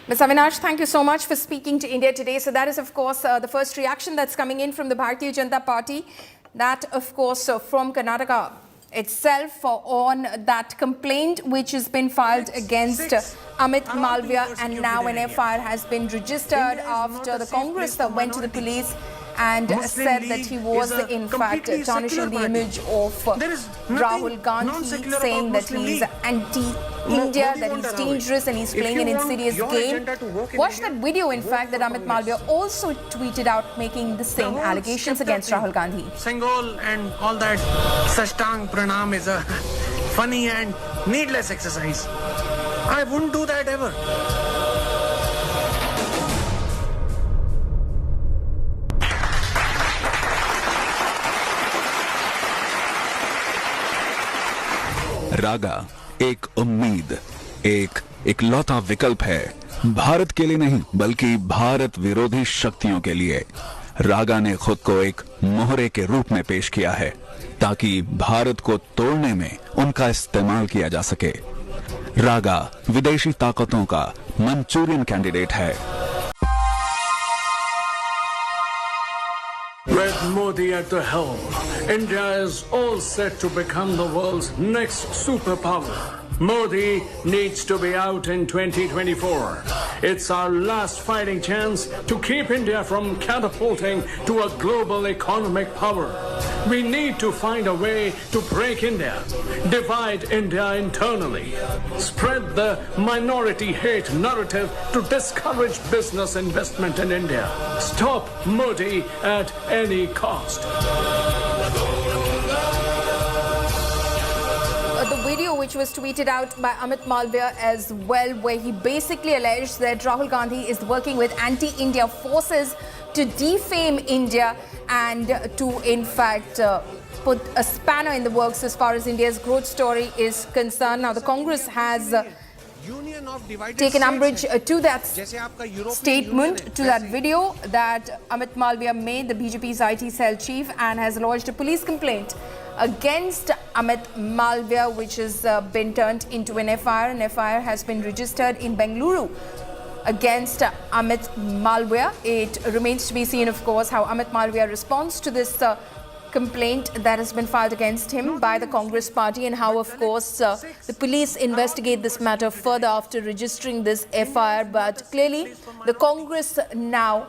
[SPEAKER 15] Ms. Avinash, thank you so much for speaking to India Today. So that is, of course, the first reaction that's coming in from the Bharatiya Janata Party. That, of course, from Karnataka itself on that complaint which has been filed against Amit Malviya, and now an FIR has been registered after the Congress went to the police and said that he was in fact tarnishing the image of Rahul Gandhi, saying that he's anti-India, that he's dangerous and he's playing an insidious game. Watch that video, in fact, that Amit Malviya also tweeted out, making the same allegations against Rahul Gandhi.
[SPEAKER 1] Sangol and all that Sashtang Pranam is a funny and needless exercise. I wouldn't do that ever.
[SPEAKER 9] रागा एक उम्मीद, एक इकलौता विकल्प है, भारत के लिए नहीं बल्कि भारत विरोधी शक्तियों के लिए। रागा ने खुद को एक मोहरे के रूप में पेश किया है ताकि भारत को तोड़ने में उनका इस्तेमाल किया जा सके। रागा विदेशी ताकतों का मंचूरियन कैंडिडेट है।
[SPEAKER 19] With Modi at the helm, India is all set to become the world's next superpower. Modi needs to be out in 2024. It's our last fighting chance to keep India from catapulting to a global economic power. We need to find a way to break India, divide India internally, spread the minority hate narrative to discourage business investment in India. Stop Modi at any cost.
[SPEAKER 15] The video which was tweeted out by Amit Malviya as well, where he basically alleged that Rahul Gandhi is working with anti-India forces to defame India and to, in fact, put a spanner in the works as far as India's growth story is concerned. Now, the Congress has taken umbrage to that statement, to that video that Amit Malviya made, the BJP's IT cell chief, and has lodged a police complaint against Amit Malviya, which has been turned into an FIR. An FIR has been registered in Bengaluru against Amit Malviya. It remains to be seen, of course, how Amit Malviya responds to this complaint that has been filed against him by the Congress party and how, of course, the police investigate this matter further after registering this FIR. But clearly, the Congress now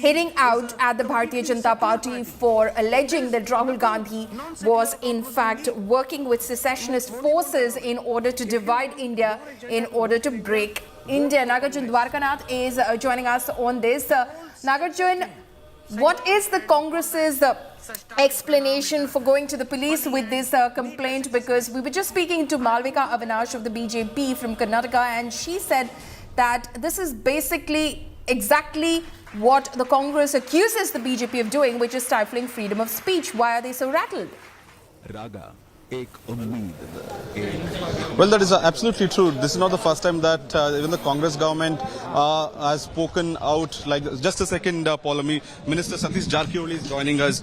[SPEAKER 15] heading out at the Bharatiya Janata Party for alleging that Rahul Gandhi was in fact working with secessionist forces in order to divide India, in order to break India. Nagarjun Dwarkanath is joining us on this. Nagarjun, what is the Congress's explanation for going to the police with this complaint? Because we were just speaking to Malvika Avinash of the BJP from Karnataka, and she said that this is basically exactly what the Congress accuses the BJP of doing, which is stifling freedom of speech. Why are they so rattled?
[SPEAKER 9] Raga, ek ummeed,
[SPEAKER 22] Well, that is absolutely true. This is not the first time that even the Congress government has spoken out. Like, just a second, Paulami, Minister Satish Jarkioli is joining us.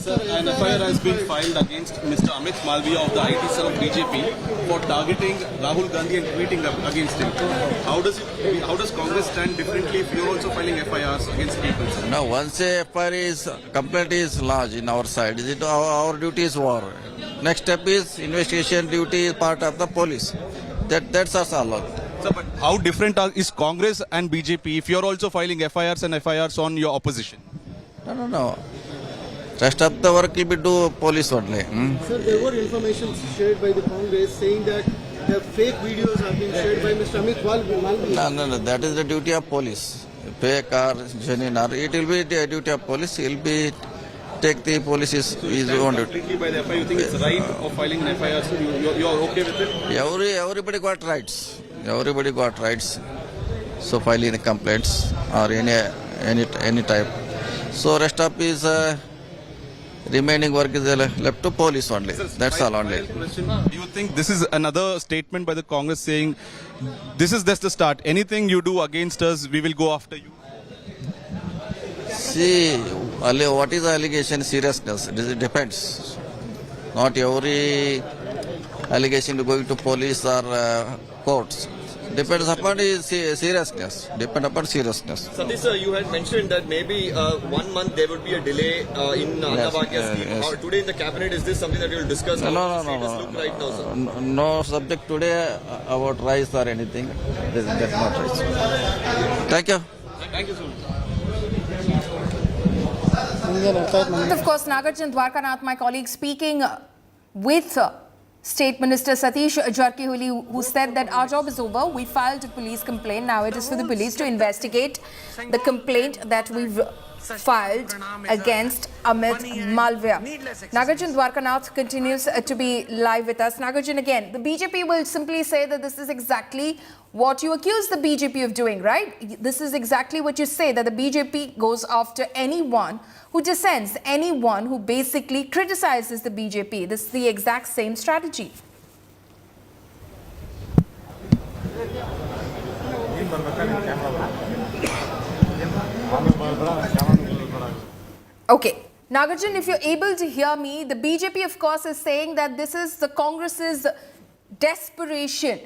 [SPEAKER 22] Sir, an FIR has been filed against Mr. Amit Malviya of the IT cell of BJP for targeting Rahul Gandhi and tweeting against him. How does Congress stand differently if you are also filing FIRs against people? Sir?
[SPEAKER 2] No, once a FIR complaint is lodged in our side, our duty is war. Next step is investigation duty is part of the police. That's us all.
[SPEAKER 22] Sir, but how different is Congress and BJP if you are also filing FIRs and FIRs on your opposition?
[SPEAKER 2] No. Rest of the work will be do police only.
[SPEAKER 10] Sir, there were information shared by the Congress saying that the fake videos have been shared by Mr. Amit Malviya.
[SPEAKER 2] No. That is the duty of police. Fake or genuine, or it will be the duty of police. It will be take the police is own duty.
[SPEAKER 22] Completely by the FIR, you think it's right of filing an FIR? So you are okay with it?
[SPEAKER 2] Everybody got rights. Everybody got rights. So filing the complaints or any type. So rest of is remaining work is left to police only. That's all only.
[SPEAKER 22] Do you think this is another statement by the Congress saying this is just the start? Anything you do against us, we will go after you?
[SPEAKER 2] See, what is the allegation seriousness? It depends. Not every allegation to going to police or courts. Depends upon seriousness. Depend upon seriousness.
[SPEAKER 5] Satish sir, you had mentioned that maybe 1 month there would be a delay in Annabhagya scheme.
[SPEAKER 2] Yes.
[SPEAKER 5] Or today in the cabinet, is this something that you will discuss?
[SPEAKER 2] No.
[SPEAKER 5] Right now, sir?
[SPEAKER 2] No subject today about rice or anything. That's not rice. Thank you.
[SPEAKER 22] Thank you so much.
[SPEAKER 15] Of course, Nagarjun Dwarkanath, my colleague, speaking with State Minister Satish Jarkioli, who said that our job is over. We filed a police complaint. Now it is for the police to investigate the complaint that we've filed against Amit Malviya. Nagarjun Dwarkanath continues to be live with us. Nagarjun, again, the BJP will simply say that this is exactly what you accuse the BJP of doing, right? This is exactly what you say, that the BJP goes after anyone who dissents, anyone who basically criticizes the BJP. This is the exact same strategy. Okay. Nagarjun, if you're able to hear me, the BJP, of course, is saying that this is the Congress's desperation.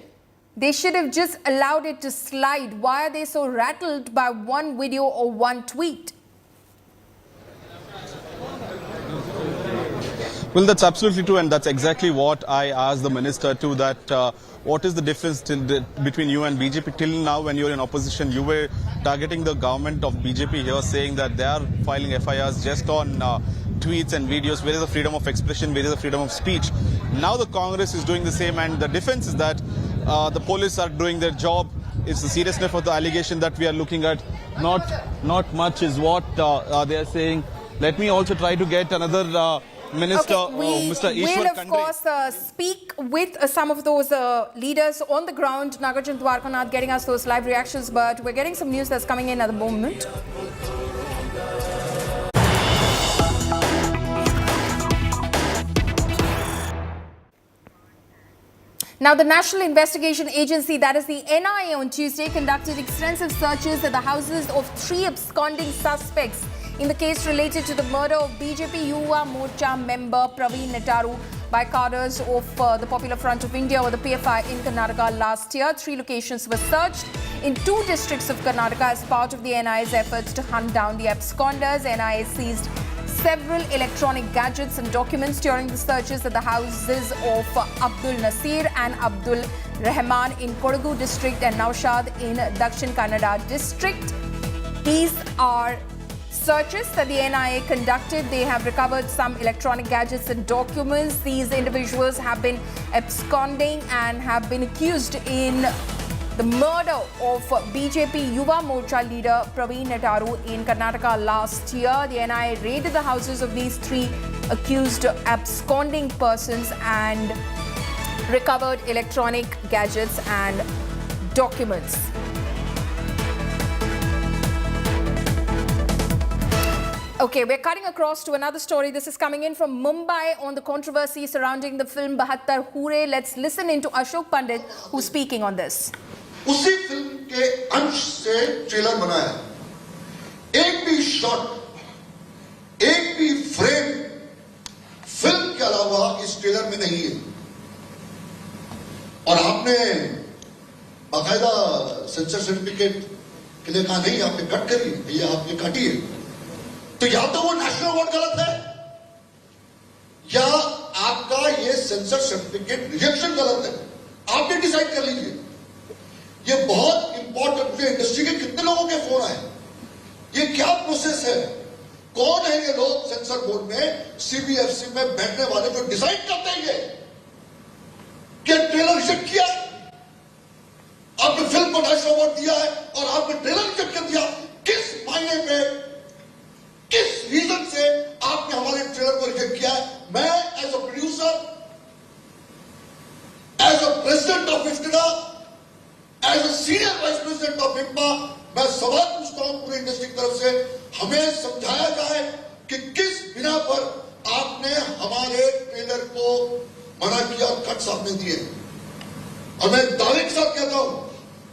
[SPEAKER 15] They should have just allowed it to slide. Why are they so rattled by one video or one tweet?
[SPEAKER 22] Well, that's absolutely true, and that's exactly what I asked the minister too, that what is the difference between you and BJP? Till now, when you were in opposition, you were targeting the government of BJP here, saying that they are filing FIRs just on tweets and videos. Where is the freedom of expression? Where is the freedom of speech? Now the Congress is doing the same, and the defense is that the police are doing their job. It's the seriousness of the allegation that we are looking at. Not much is what they are saying. Let me also try to get another Minister, Mr. Ishwar
[SPEAKER 15] will, of course, speak with some of those leaders on the ground. Nagarjun Dwarkanath getting us those live reactions, but we're getting some news that's coming in at the moment. Now, the National Investigation Agency, that is the NIA, on Tuesday conducted extensive searches at the houses of 3 absconding suspects in the case related to the murder of BJP Yuva Morcha member Praveen Netaru by cadres of the Popular Front of India or the PFI in Karnataka last year. 3 locations were searched in 2 districts of Karnataka as part of the NIA's efforts to hunt down the absconders. NIA seized several electronic gadgets and documents during the searches at the houses of Abdul Nasir and Abdul Rahman in Kodagu district and Naushad in Dakshin Kannada district. These are searches that the NIA conducted. They have recovered some electronic gadgets and documents. These individuals have been absconding and have been accused in the murder of BJP Yuva Morcha leader Praveen Netaru in Karnataka last year. The NIA raided the houses of these three accused absconding persons and recovered electronic gadgets and documents. Okay, we're cutting across to another story. This is coming in from Mumbai on the controversy surrounding the film Bahattar Hure. Let's listen into Ashok Pandit, who's speaking on this.
[SPEAKER 4] उसी film के अंश से trailer बनाया, एक भी shot, एक भी frame film के अलावा इस ट्रेलर में नहीं है। और आपने बाकायदा सेंसर सर्टिफिकेट के लिए कहा नहीं, आपने कट करी, ये आपने काटी है, तो या तो वो नेशनल अवार्ड गलत है या आपका ये सेंसर सर्टिफिकेट रिजेक्शन गलत है। आप भी डिसाइड कर लीजिए। ये बहुत इंपॉर्टेंट, मुझे इंडस्ट्री के कितने लोगों के फोन आए, ये क्या प्रोसेस है, कौन है ये लोग सेंसर बोर्ड में, सीबीएफसी में बैठने वाले जो डिसाइड करते हैं कि ट्रेलर रिजेक्ट किया, आपने फिल्म को नेशनल अवार्ड दिया है और आपने ट्रेलर रिजेक्ट कर दिया, किस मायने में, किस रीजन से आपने हमारे ट्रेलर को रिजेक्ट किया है? मैं as a producer, as a president of IFTDA, as a senior vice president of IMPA, मैं सवाल पूछता हूं पूरी इंडस्ट्री की तरफ से, हमें समझाया जाए कि किस बिना पर आपने हमारे ट्रेलर को मना किया और कट्स आपने दिए। और मैं दावे के साथ कहता हूं,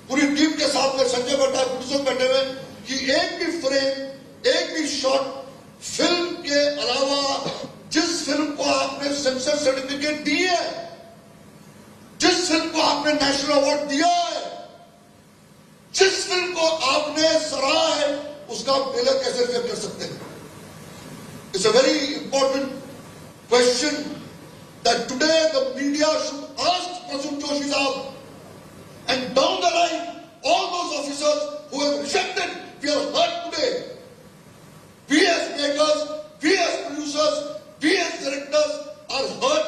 [SPEAKER 4] पूरी टीम के साथ में संजय भट्टा प्रोड्यूसर बैठे हुए, कि एक भी फ्रेम, एक भी शॉट फिल्म के अलावा जिस फिल्म को आपने सेंसर सर्टिफिकेट दी है, जिस फिल्म को आपने नेशनल अवार्ड दिया है, जिस फिल्म को आपने सराहा है, उसका आप ट्रेलर कैसे रिजेक्ट कर सकते हैं? It's a very important question that today the media should ask Prasoon Joshi साहब, and down the line all those officers who have rejected, we are hurt today, we as makers, we as producers, we as directors are hurt,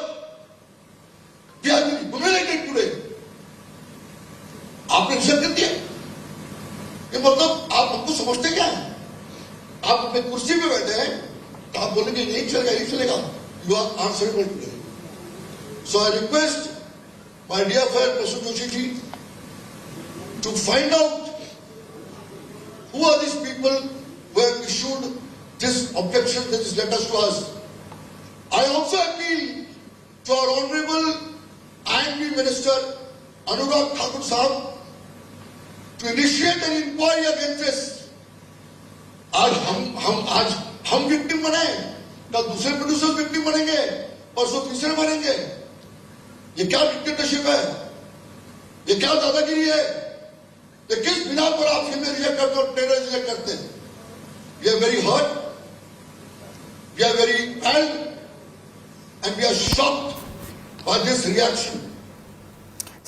[SPEAKER 4] we are being humiliated today. आपने reject कर दिया, ये मतलब आप हमको समझते क्या है? आप अपने कुर्सी पे बैठे हैं तो आप बोलेंगे नहीं चलेगा, नहीं चलेगा, you are answerable today. So I request my dear friend Prasoon Joshi ji to find out who are these people who have issued this objection, this letters to us. I also appeal to our honorable IMD Minister Anurag Thakur Sahab to initiate an inquiry against this. आज हम victim बने, कल दूसरे producers victim बनेंगे, परसों तीसरे बनेंगे। ये क्या डिक्टेटरशिप है? ये क्या दादागिरी है? ये किस बिना पर आप फिल्में रिजेक्ट करते हो, ट्रेलर रिजेक्ट करते हैं? We are very hurt, we are very proud, and we are shocked by this reaction.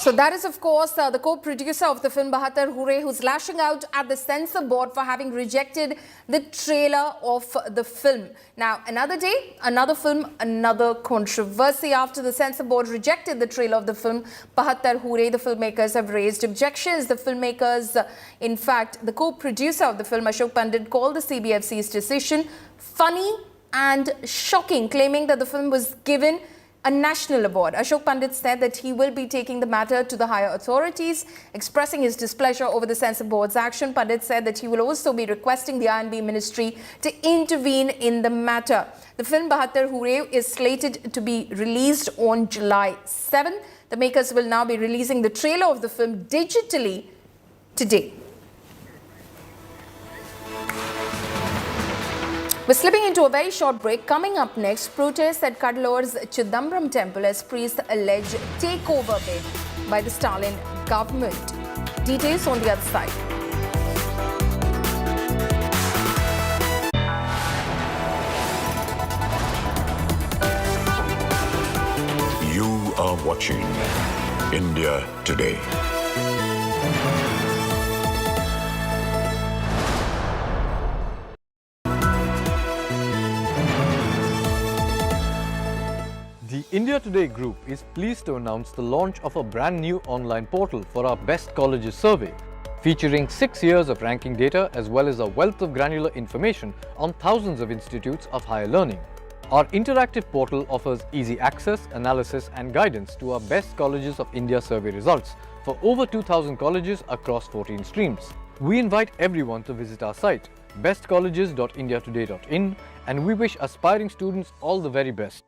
[SPEAKER 15] So that is, of course, the co-producer of the film Bahattar Hure, who's lashing out at the censor board for having rejected the trailer of the film. Now, another day, another film, another controversy. After the censor board rejected the trailer of the film Bahattar Hure, the filmmakers have raised objections. The filmmakers, in fact, the co-producer of the film, Ashok Pandit, called the CBFC's decision funny and shocking, claiming that the film was given a national award. Ashok Pandit said that he will be taking the matter to the higher authorities, expressing his displeasure over the censor board's action. Pandit said that he will also be requesting the I&B ministry to intervene in the matter. The film Bahattar Hure is slated to be released on July 7. The makers will now be releasing the trailer of the film digitally today. We're slipping into a very short break. Coming up next, protests at Cuddalore's Chidambaram temple as priests allege takeover bid by the Stalin government. Details on the other side.
[SPEAKER 7] watching India Today.
[SPEAKER 12] The India Today group is pleased to announce the launch of a brand new online portal for our Best Colleges survey, featuring 6 years of ranking data as well as a wealth of granular information on thousands of institutes of higher learning. Our interactive portal offers easy access, analysis and guidance to our Best Colleges of India survey results for over 2,000 colleges across 14 streams. We invite everyone to visit our site, bestcolleges.indiatoday.in, and we wish aspiring students all the very best.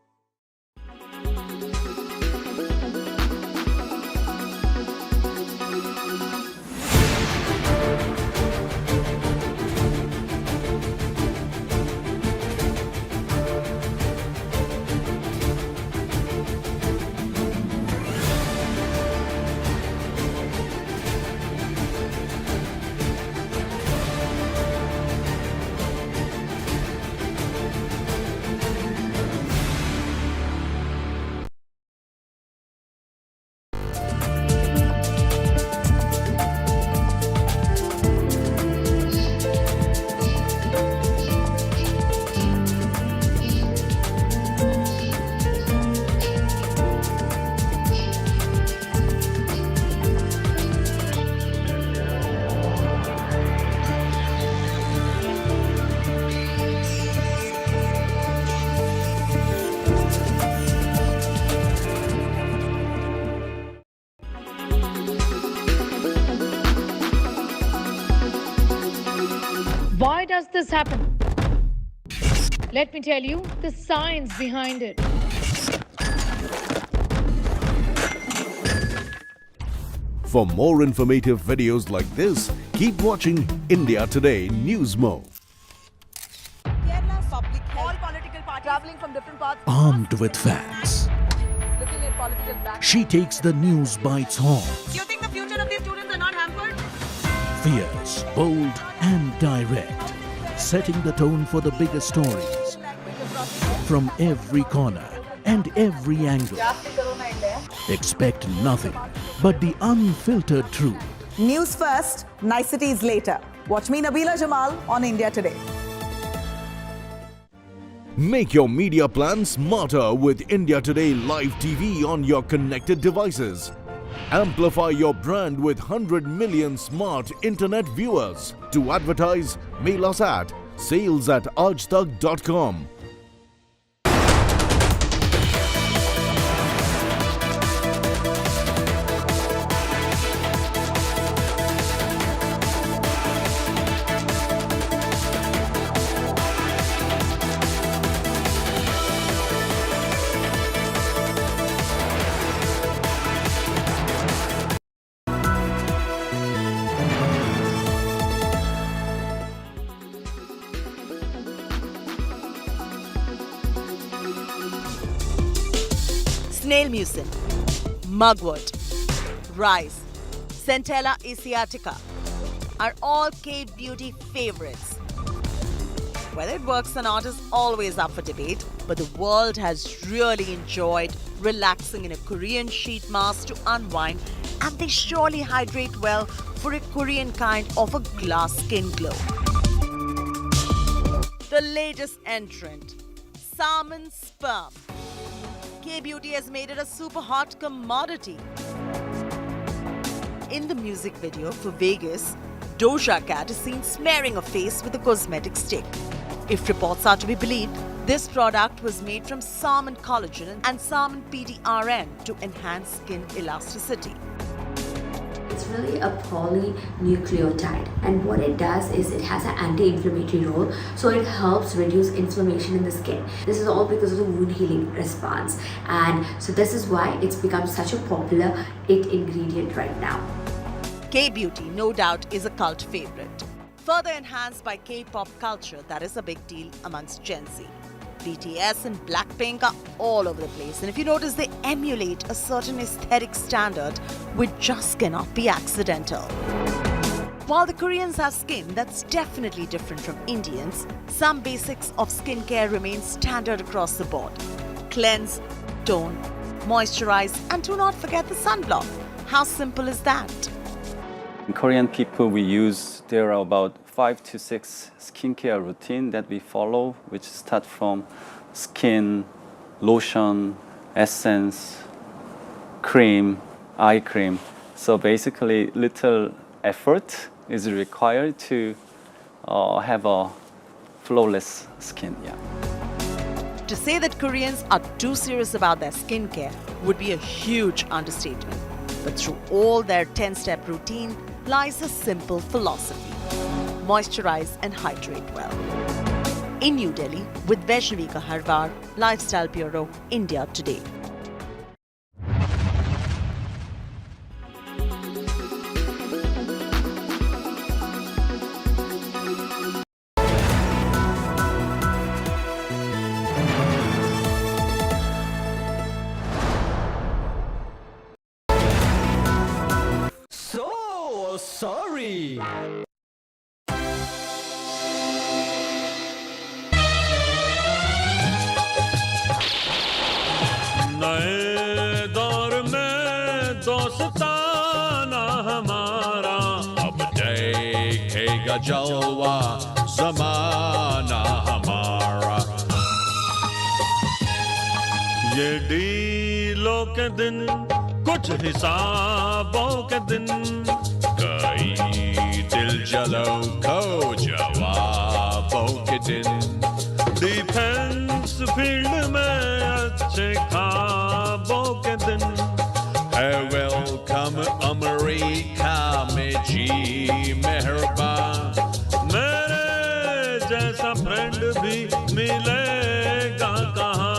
[SPEAKER 13] Why does this happen? Let me tell you the science behind it.
[SPEAKER 3] For more informative videos like this, keep watching India Today Newsmo.
[SPEAKER 21] Kerala's public health, all political parties traveling from different parts.
[SPEAKER 23] Armed with facts,
[SPEAKER 21] Looking at political back.
[SPEAKER 23] she takes the news by its horns.
[SPEAKER 21] You think the future of these students are not hampered?
[SPEAKER 23] Fierce, bold and direct, setting the tone for the biggest stories from every corner and every angle. Expect nothing but the unfiltered truth.
[SPEAKER 21] News first, niceties later. Watch me, Nabila Jamal, on India Today.
[SPEAKER 3] Make your media plan smarter with India Today Live TV on your connected devices. Amplify your brand with 100 million smart internet viewers. To advertise, mail us at sales@aajtak.com.
[SPEAKER 21] Snail mucin, mugwort, rice, Centella asiatica are all Cape Beauty favorites. Whether it works or not is always up for debate, but the world has really enjoyed relaxing in a Korean sheet mask to unwind, and they surely hydrate well for a Korean kind of a glass skin glow. The latest entrant, salmon sperm. K-Beauty has made it a super hot commodity. In the music video for Vegas, Doja Cat is seen smearing a face with a cosmetic stick. If reports are to be believed, this product was made from salmon collagen and salmon PDRN to enhance skin elasticity.
[SPEAKER 24] It's really a polynucleotide, and what it does is it has an anti-inflammatory role, so it helps reduce inflammation in the skin. This is all because of the wound healing response, and so this is why it's become such a popular ingredient right now.
[SPEAKER 21] K-Beauty, no doubt, is a cult favorite. Further enhanced by K-pop culture that is a big deal amongst Gen Z. BTS and Blackpink are all over the place, and if you notice, they emulate a certain aesthetic standard which just cannot be accidental. While the Koreans have skin that's definitely different from Indians, some basics of skincare remain standard across the board. Cleanse, tone, moisturize, and do not forget the sunblock. How simple is that?
[SPEAKER 14] Korean people, there are about 5 to 6 skincare routine that we follow, which start from skin, lotion, essence, cream, eye cream. So basically, little effort is required to have a flawless skin. Yeah.
[SPEAKER 21] To say that Koreans are too serious about their skincare would be a huge understatement. But through all their 10-step routine lies a simple philosophy: moisturize and hydrate well. In New Delhi, with Vaishnavi Kaharwar, Lifestyle Bureau, India Today.
[SPEAKER 16] So sorry.
[SPEAKER 17] नए दौर में दोस्ताना हमारा अब देखेगा जलवा ज़माना हमारा ये डीलों के दिन कुछ हिसाबों के दिन कई दिल जलो खो जवाबों के दिन डिफेंस फील्ड में अच्छे ख्वाबों के दिन है वेलकम अमेरिका में जी मेहरबान मेरे जैसा फ्रेंड भी मिलेगा कहाँ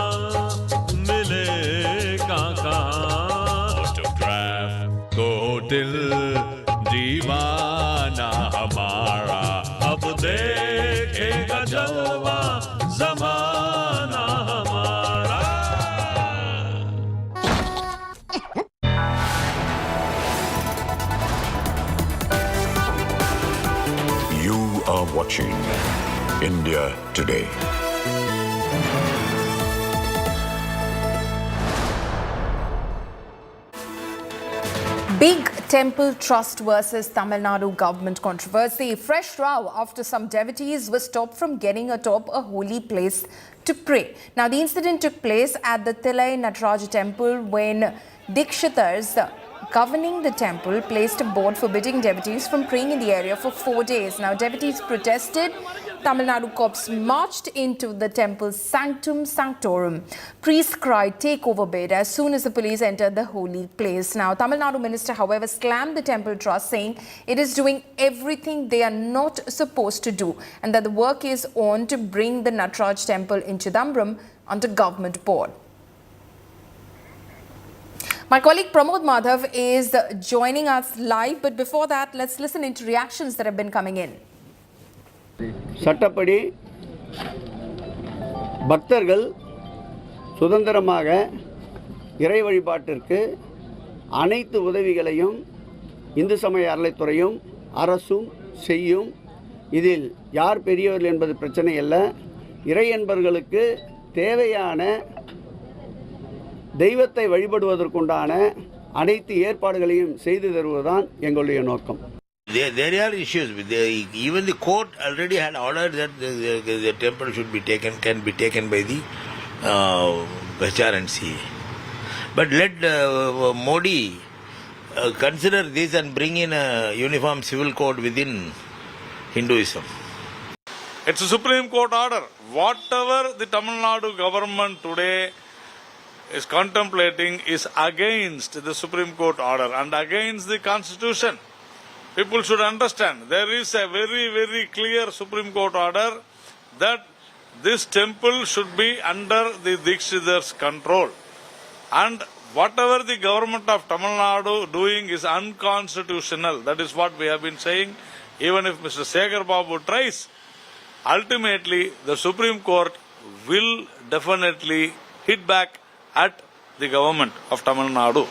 [SPEAKER 17] ऑटोग्राफ को दिल दीवाना हमारा अब देखेगा जलवा ज़माना हमारा
[SPEAKER 7] You are watching India Today.
[SPEAKER 15] Big Temple Trust versus Tamil Nadu government controversy. Fresh row after some devotees were stopped from getting atop a holy place to pray. Now, the incident took place at the Thilai Nataraj temple when Dikshitars governing the temple placed a board forbidding devotees from praying in the area for 4 days. Now, devotees protested. Tamil Nadu cops marched into the temple's sanctum sanctorum. Priests cried, "Take over bid," as soon as the police entered the holy place. Now, Tamil Nadu minister, however, slammed the temple trust, saying it is doing everything they are not supposed to do and that the work is on to bring the Nataraj temple in Chidambaram under government board. My colleague Pramod Madhav is joining us live, but before that, let's listen into reactions that have been coming in.
[SPEAKER 18] சட்டப்படி பக்தர்கள் சுதந்திரமாக இறை வழிபாட்டிற்கு அனைத்து உதவிகளையும் இந்து சமய அறநிலைத்துறையும் அரசும் செய்யும். இதில் யார் பெரியவர்கள் என்பது பிரச்சனை அல்ல. இறை என்பவர்களுக்கு தேவையான தெய்வத்தை வழிபடுவதற்குண்டான அனைத்து ஏற்பாடுகளையும் செய்து தருவதுதான் எங்களுடைய நோக்கம்.
[SPEAKER 25] There are issues. Even the court already had ordered that the temple should be can be taken by the HRNC. But let Modi consider this and bring in a uniform civil code within Hinduism.
[SPEAKER 26] It's a Supreme Court order. Whatever the Tamil Nadu government today is contemplating is against the Supreme Court order and against the Constitution. People should understand there is a very, very clear Supreme Court order that this temple should be under the Dikshitars' control. And whatever the government of Tamil Nadu doing is unconstitutional. That is what we have been saying. Even if Mr. Sekhar Babu tries, ultimately the Supreme Court will definitely hit back at the government of Tamil Nadu.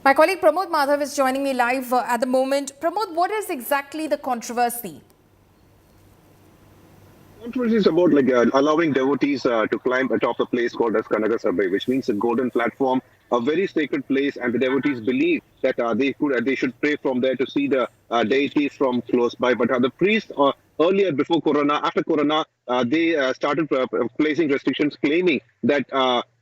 [SPEAKER 15] My colleague Pramod Madhav is joining me live at the moment. Pramod, what is exactly the controversy?
[SPEAKER 1] controversy is about allowing devotees to climb atop a place called as Kanaka Sabai, which means a golden platform, a very sacred place, and the devotees believe that they should pray from there to see the deities from close by. But the priests earlier, before Corona, after Corona, they started placing restrictions, claiming that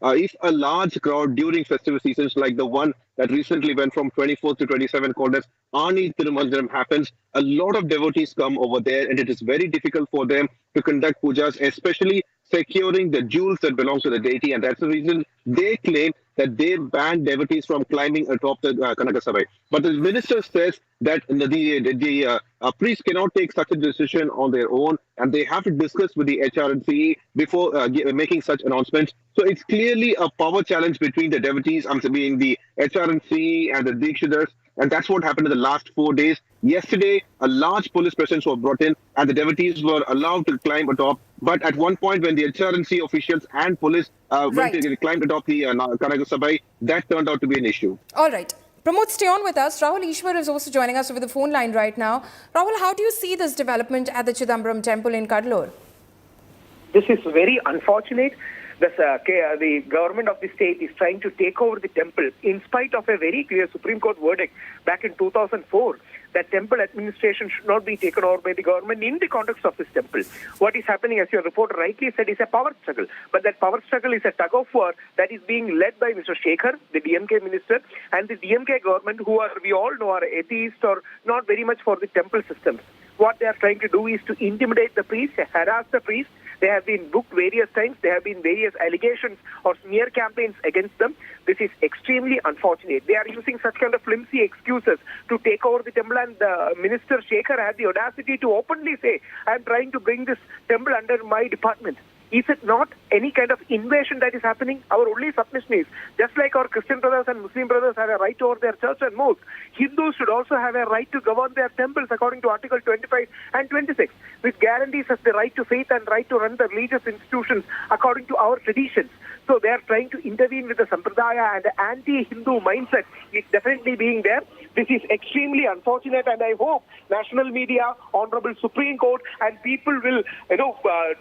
[SPEAKER 1] if a large crowd during festive seasons like the one that recently went from 24th to 27th called as Ani Tirumanjaram happens, a lot of devotees come over there, and it is very difficult for them to conduct pujas, especially securing the jewels that belong to the deity, and that's the reason they claim that they ban devotees from climbing atop the Kanaka Sabai. But the minister says that the priests cannot take such a decision on their own, and they have to discuss with the HRNC before making such announcements. So it's clearly a power challenge between the devotees, being the HRNC and the Dikshidars, and that's what happened in the last 4 days. Yesterday, a large police presence was brought in, and the devotees were allowed to climb atop. But at one point, when the HRNC officials and police climbed atop the Kanaka Sabai, that turned out to be an issue.
[SPEAKER 15] All right. Pramod, stay on with us. Rahul Ishwar is also joining us over the phone line right now. Rahul, how do you see this development at the Chidambaram temple in Cuddalore?
[SPEAKER 6] This is very unfortunate. The government of the state is trying to take over the temple in spite of a very clear Supreme Court verdict back in 2004 that temple administration should not be taken over by the government in the context of this temple. What is happening, as your reporter rightly said, is a power struggle. But that power struggle is a tug of war that is being led by Mr. Shekhar, the DMK minister, and the DMK government, who we all know are atheists or not very much for the temple systems. What they are trying to do is to intimidate the priests, harass the priests. They have been booked various times. There have been various allegations or smear campaigns against them. This is extremely unfortunate. They are using such kind of flimsy excuses to take over the temple, and Minister Shekhar had the audacity to openly say, I am trying to bring this temple under my department. Is it not any kind of invasion that is happening? Our only submission is, just like our Christian brothers and Muslim brothers have a right over their church and mosque, Hindus should also have a right to govern their temples according to Article 25 and 26, which guarantees us the right to faith and right to run the religious institutions according to our traditions. So they are trying to intervene with the Sampradaya, and the anti-Hindu mindset is definitely being there. This is extremely unfortunate, and I hope national media, Honorable Supreme Court, and people will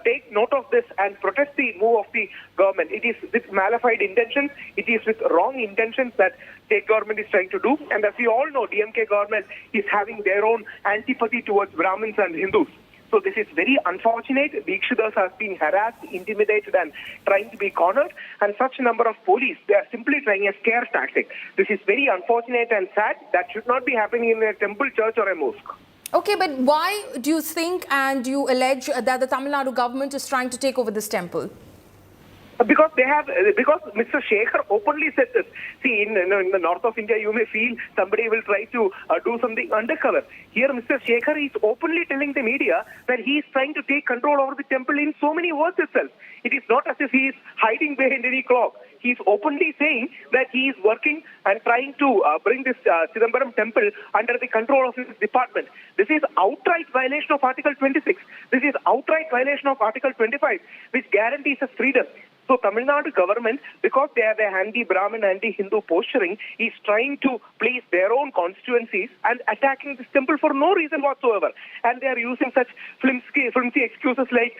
[SPEAKER 6] take note of this and protest the move of the government. It is with malified intentions, it is with wrong intentions that state government is trying to do. And as we all know, DMK government is having their own antipathy towards Brahmins and Hindus. So this is very unfortunate. Dikshidars are being harassed, intimidated, and trying to be cornered. And such a number of police, they are simply trying a scare tactic. This is very unfortunate and sad. That should not be happening in a temple, church, or a mosque.
[SPEAKER 15] Okay, but why do you think and you allege that the Tamil Nadu government is trying to take over this temple?
[SPEAKER 6] Because Mr. Shekhar openly said this. See, in the north of India, you may feel somebody will try to do something undercover. Here, Mr. Shekhar is openly telling the media that he is trying to take control over the temple in so many words itself. It is not as if he is hiding behind any cloak. He is openly saying that he is working and trying to bring this Chidambaram temple under the control of his department. This is outright violation of Article 26. This is outright violation of Article 25, which guarantees us freedom. So Tamil Nadu government, because they have a anti-Brahmin, anti-Hindu posturing, is trying to place their own constituencies and attacking this temple for no reason whatsoever. And they are using such flimsy excuses like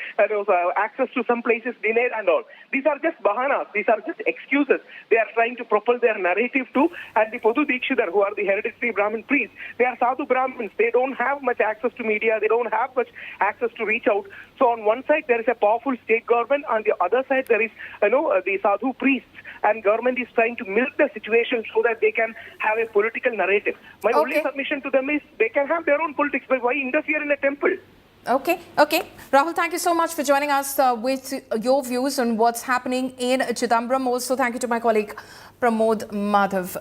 [SPEAKER 6] access to some places denied and all. These are just bahanas. These are just excuses. They are trying to propel their narrative to. And the Podu Dikshidar, who are the hereditary Brahmin priests, they are Sadhu Brahmins. They don't have much access to media. They don't have much access to reach out. So on one side, there is a powerful state government. On the other side, there is the Sadhu priests, and government is trying to milk the situation so that they can have a political narrative. My only submission to them is they can have their own politics, but why interfere in a temple?
[SPEAKER 15] Okay. Rahul, thank you so much for joining us with your views on what's happening in Chidambaram. Also, thank you to my colleague Pramod Madhav.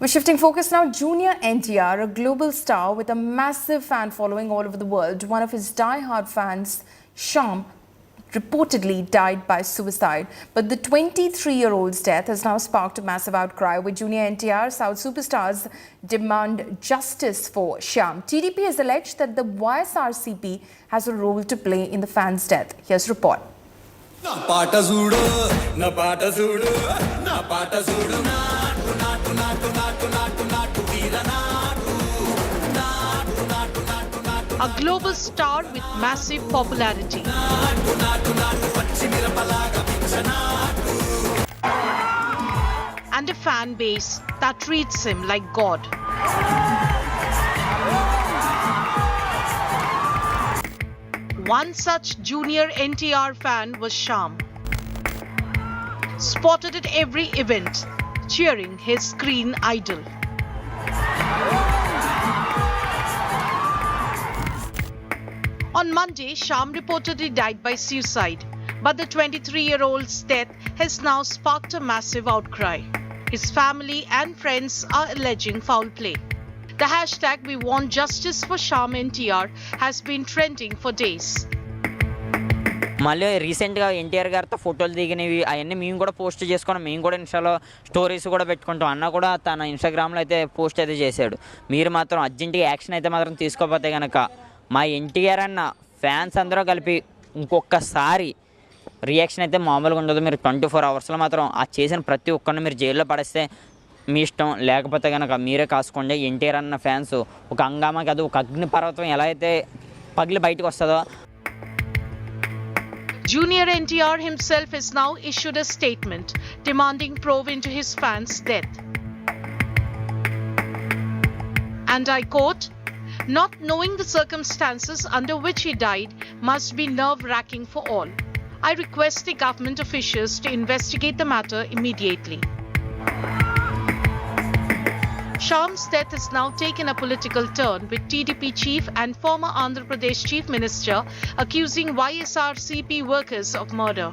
[SPEAKER 15] We're shifting focus now. Junior NTR, a global star with a massive fan following all over the world, one of his die-hard fans, Shyam, reportedly died by suicide. But the 23-year-old's death has now sparked a massive outcry, with Junior NTR South superstars demand justice for Shyam. TDP has alleged that the YSRCP has a role to play in the fan's death. Here's a report.
[SPEAKER 8] a global star with massive popularity. And a fan base that treats him like God. One such junior NTR fan was Shyam, spotted at every event, cheering his screen idol. On Monday, Shyam reportedly died by suicide, but the 23-year-old's death has now sparked a massive outcry. His family and friends are alleging foul play. The hashtag We Want Justice for Shyam NTR has been trending for days.
[SPEAKER 9] మళ్ళీ రీసెంట్గా ఎన్టీఆర్ గారితో ఫోటోలు దిగినవి అవన్నీ మేము కూడా post చేసుకున్నాం. మేము కూడా ఇన్స్టాలో స్టోరీస్ కూడా పెట్టుకుంటాం. అన్న కూడా తన ఇన్స్టాగ్రామ్లో అయితే పోస్ట్ అయితే చేశాడు. మీరు మాత్రం అర్జెంటుగా యాక్షన్ అయితే మాత్రం తీసుకోకపోతే కనుక మా ఎన్టీఆర్ అన్న ఫ్యాన్స్ అందరూ కలిపి ఇంకొకసారి రియాక్షన్ అయితే మామూలుగా ఉండదు. మీరు 24 అవర్స్లో మాత్రం ఆ చేసిన ప్రతి ఒక్కరిని మీరు జైల్లో పడేస్తే మీ ఇష్టం, లేకపోతే కనుక మీరే కాసుకోండి. ఎన్టీఆర్ అన్న ఫ్యాన్స్ ఒక హంగామా కాదు, ఒక అగ్నిపర్వతం ఎలా అయితే పగిలి బయటకు వస్తుందో.
[SPEAKER 8] Junior NTR himself has now issued a statement demanding probe into his fans' death. And I quote, "Not knowing the circumstances under which he died must be nerve-wracking for all. I request the government officials to investigate the matter immediately." Shyam's death has now taken a political turn, with TDP chief and former Andhra Pradesh chief minister accusing YSRCP workers of murder.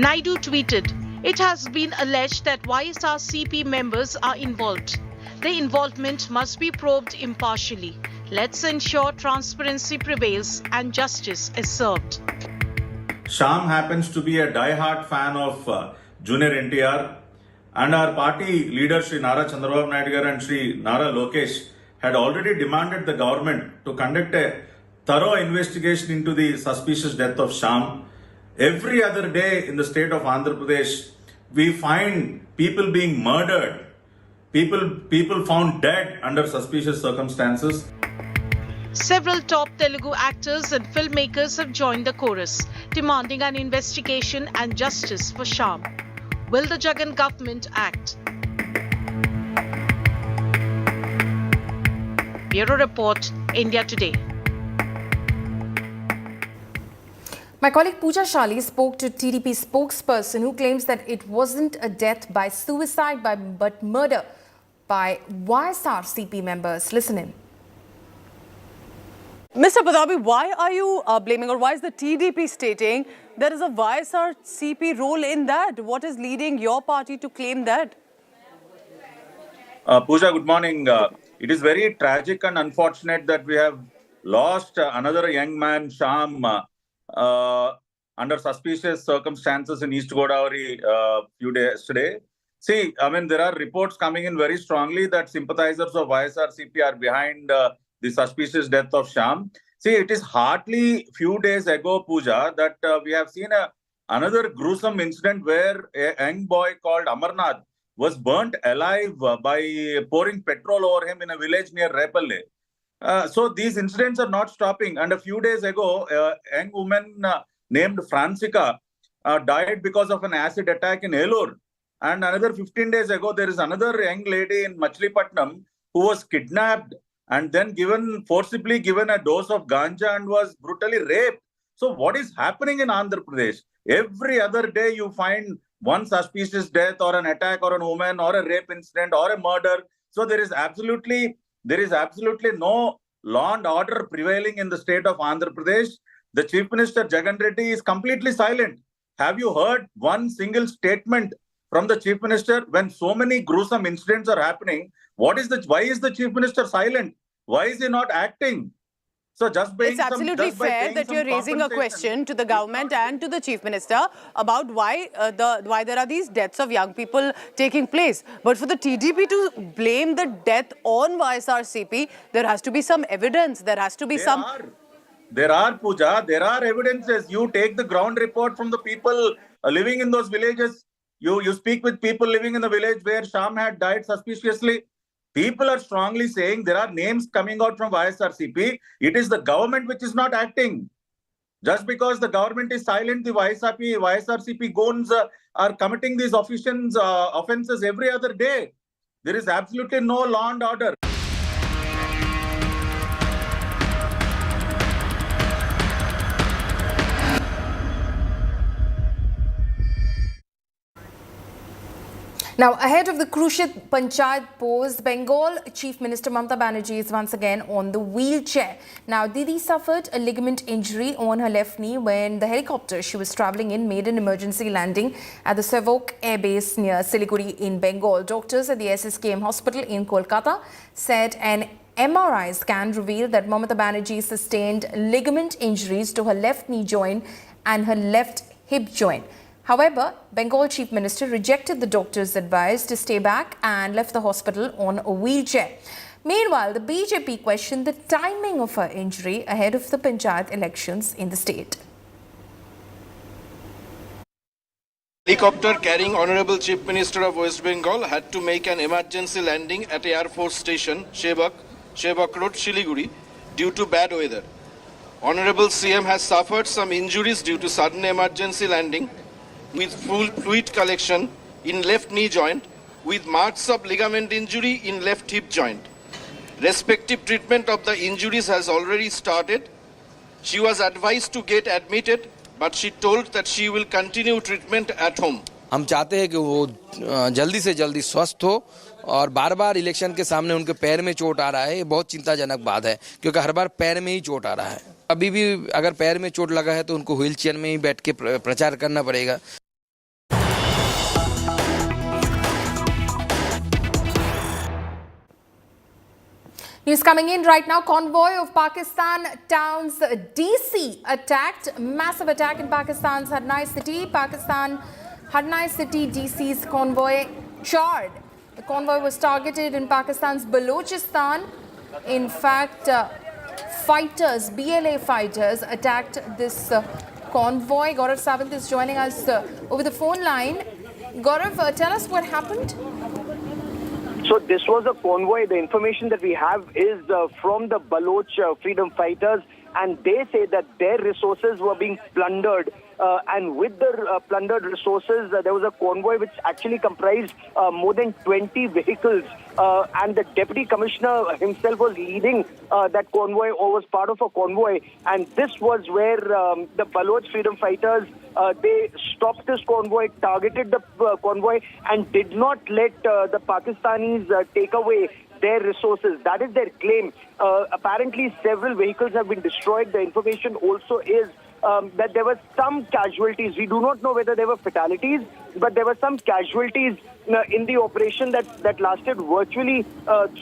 [SPEAKER 8] Naidu tweeted, "It has been alleged that YSRCP members are involved. Their involvement must be probed impartially. Let's ensure transparency prevails and justice is served."
[SPEAKER 10] Shyam happens to be a die-hard fan of Junior NTR, and our party leaders Sri Nara Chandrababu Naidu garu and Sri Nara Lokesh had already demanded the government to conduct a thorough investigation into the suspicious death of Shyam. Every other day in the state of Andhra Pradesh, we find people being murdered, people found dead under suspicious circumstances.
[SPEAKER 8] Several top Telugu actors and filmmakers have joined the chorus, demanding an investigation and justice for Shyam. Will the Jagan government act? Bureau Report, India Today.
[SPEAKER 15] My colleague Pooja Shali spoke to TDP spokesperson who claims that it wasn't a death by suicide but murder by YSRCP members. Listen in.
[SPEAKER 11] Mr. Padabi, why are you blaming, or why is the TDP stating there is a YSRCP role in that? What is leading your party to claim that?
[SPEAKER 10] Pooja, good morning. It is very tragic and unfortunate that we have lost another young man, Shyam, under suspicious circumstances in East Godavari few days today. See, I mean, there are reports coming in very strongly that sympathizers of YSRCP are behind the suspicious death of Shyam. See, it is hardly few days ago, Pooja, that we have seen another gruesome incident where a young boy called Amarnath was burnt alive by pouring petrol over him in a village near Repalle. So these incidents are not stopping. And a few days ago, a young woman named Francica died because of an acid attack in Elur. And another 15 days ago, there is another young lady in Machilipatnam who was kidnapped and then forcibly given a dose of ganja and was brutally raped. So what is happening in Andhra Pradesh? Every other day you find one suspicious death or an attack or a woman or a rape incident or a murder. So there is absolutely no law and order prevailing in the state of Andhra Pradesh. The Chief Minister Jagan Reddy is completely silent. Have you heard one single statement from the Chief Minister when so many gruesome incidents are happening? Why is the Chief Minister silent? Why is he not acting? So
[SPEAKER 11] it's absolutely fair that you're raising a question to the government and to the Chief Minister about why there are these deaths of young people taking place. But for the TDP to blame the death on YSRCP, there has to be some evidence. There has to be
[SPEAKER 10] There are, Pooja. There are evidences. You take the ground report from the people living in those villages. You speak with people living in the village where Shyam had died suspiciously. People are strongly saying there are names coming out from YSRCP. It is the government which is not acting. Just because the government is silent, the YSRCP goons are committing these offences every other day. There is absolutely no law and order.
[SPEAKER 15] Now, ahead of the Krushit Panchayat polls, Bengal Chief Minister Mamata Banerjee is once again on the wheelchair. Now, Didi suffered a ligament injury on her left knee when the helicopter she was travelling in made an emergency landing at the Sevok Air Base near Siliguri in Bengal. Doctors at the SSKM hospital in Kolkata said an MRI scan revealed that Mamata Banerjee sustained ligament injuries to her left knee joint and her left hip joint. However, Bengal Chief Minister rejected the doctor's advice to stay back and left the hospital on a wheelchair. Meanwhile, the BJP questioned the timing of her injury ahead of the Panchayat elections in the state.
[SPEAKER 2] Helicopter carrying Honorable Chief Minister of West Bengal had to make an emergency landing at Air Force Station, Shebak Road, Siliguri, due to bad weather. Honorable CM has suffered some injuries due to sudden emergency landing, with full fluid collection in left knee joint, with marks of ligament injury in left hip joint. Respective treatment of the injuries has already started. She was advised to get admitted, but she told that she will continue treatment at home.
[SPEAKER 4] हम चाहते हैं कि वो जल्दी से जल्दी स्वस्थ हो और बार बार इलेक्शन के सामने उनके पैर में चोट आ रहा है, ये बहुत चिंताजनक बात है क्योंकि हर बार पैर में ही चोट आ रहा है। अभी भी अगर पैर में चोट लगा है तो उनको व्हील चेयर में ही बैठ के प्रचार करना पड़ेगा।
[SPEAKER 15] News coming in right now. Convoy of Pakistan towns DC attacked. Massive attack in Pakistan's Hadnai city. Hadnai city DC's convoy charred. The convoy was targeted in Pakistan's Balochistan. In fact, BLA fighters attacked this convoy. Gaurav Sawant is joining us over the phone line. Gaurav, tell us what happened.
[SPEAKER 6] So this was a convoy. The information that we have is from the Baloch freedom fighters, and they say that their resources were being plundered. And with the plundered resources, there was a convoy which actually comprised more than 20 vehicles. And the deputy commissioner himself was leading that convoy, or was part of a convoy. And this was where the Baloch freedom fighters, they stopped this convoy, targeted the convoy, and did not let the Pakistanis take away their resources. That is their claim. Apparently, several vehicles have been destroyed. The information also is that there were some casualties. We do not know whether there were fatalities, but there were some casualties in the operation that lasted virtually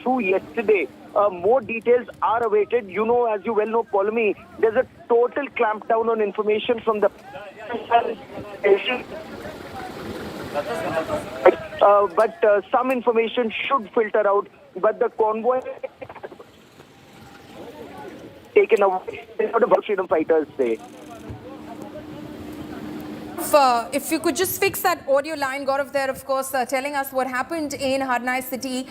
[SPEAKER 6] through yesterday. More details are awaited. You know, as you well know, Polemy, there's a total clampdown on information from the but some information should filter out. But the convoy taken away. That's what the freedom fighters say.
[SPEAKER 15] If you could just fix that audio line, Gaurav, there, of course, telling us what happened in Hadnai city.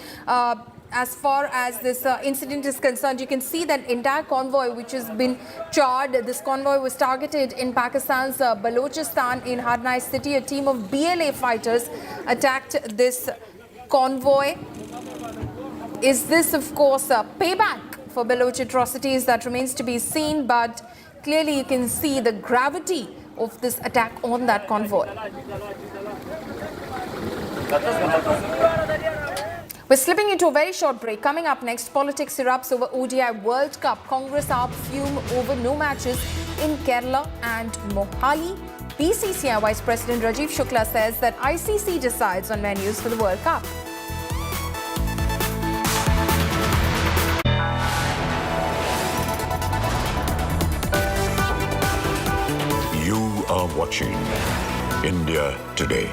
[SPEAKER 15] As far as this incident is concerned, you can see that entire convoy which has been charred. This convoy was targeted in Pakistan's Balochistan in Hadnai city. A team of BLA fighters attacked this convoy. Is this, of course, a payback for Baloch atrocities? That remains to be seen, but clearly you can see the gravity of this attack on that convoy. We're slipping into a very short break. Coming up next, politics erupts over ODI World Cup. Congress up fume over no matches in Kerala and Mohali. BCCI Vice President Rajiv Shukla says that ICC decides on venues for the World Cup.
[SPEAKER 7] You are watching India Today.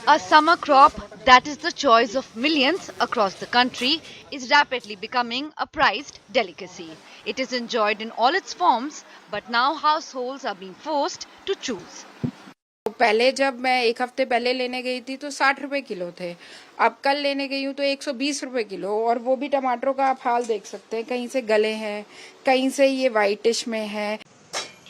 [SPEAKER 5] A summer crop that is the choice of millions across the country, is rapidly becoming a prized delicacy. It is enjoyed in all its forms, but now households are being forced to choose.
[SPEAKER 12] पहले जब मैं एक हफ्ते पहले लेने गई थी तो 60 रुपए किलो थे, अब कल लेने गई हूँ तो 120 रुपए किलो, और वो भी टमाटरों का आप हाल देख सकते हैं, कहीं से गले हैं, कहीं से ये वाइटिश में है.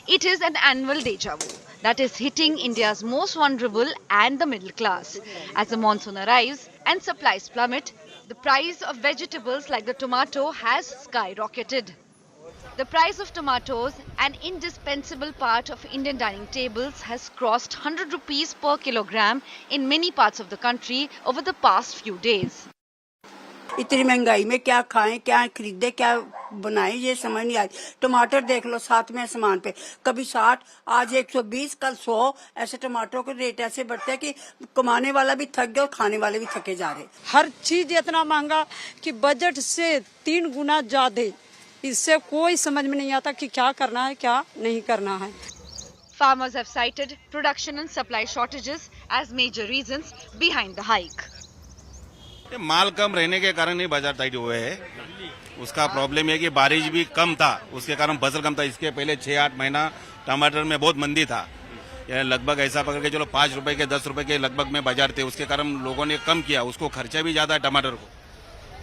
[SPEAKER 5] It is an annual deja vu that is hitting India's most vulnerable and the middle class. As the monsoon arrives and supplies plummet, the price of vegetables like the tomato has skyrocketed. The price of tomatoes, an indispensable part of Indian dining tables, has crossed 100 rupees per kilogram in many parts of the country over the past few days.
[SPEAKER 13] इतनी महंगाई में क्या खाएं, क्या खरीदें, क्या बनाएं, ये समझ नहीं आई. टमाटर देख लो साथ में सामान पे, कभी 60, आज 120, कल 100. ऐसे टमाटरों के रेट ऐसे बढ़ते हैं कि कमाने वाला भी थक गया और खाने वाले भी थके जा रहे.
[SPEAKER 19] हर चीज इतना महंगा कि बजट से 3 गुना ज्यादा. इससे कोई समझ में नहीं आता कि क्या करना है, क्या नहीं करना है.
[SPEAKER 5] Farmers have cited production and supply shortages as major reasons behind the hike.
[SPEAKER 20] माल कम रहने के कारण ही बाजार टाइट हुए है. उसका प्रॉब्लम है कि बारिश भी कम था, उसके कारण फसल कम था. इसके पहले 6-8 महीना टमाटर में बहुत मंदी था. लगभग ऐसा पकड़ के चलो 5 रुपए के 10 रुपए के लगभग में बाजार थे. उसके कारण लोगों ने कम किया. उसको खर्चा भी ज्यादा है टमाटर को.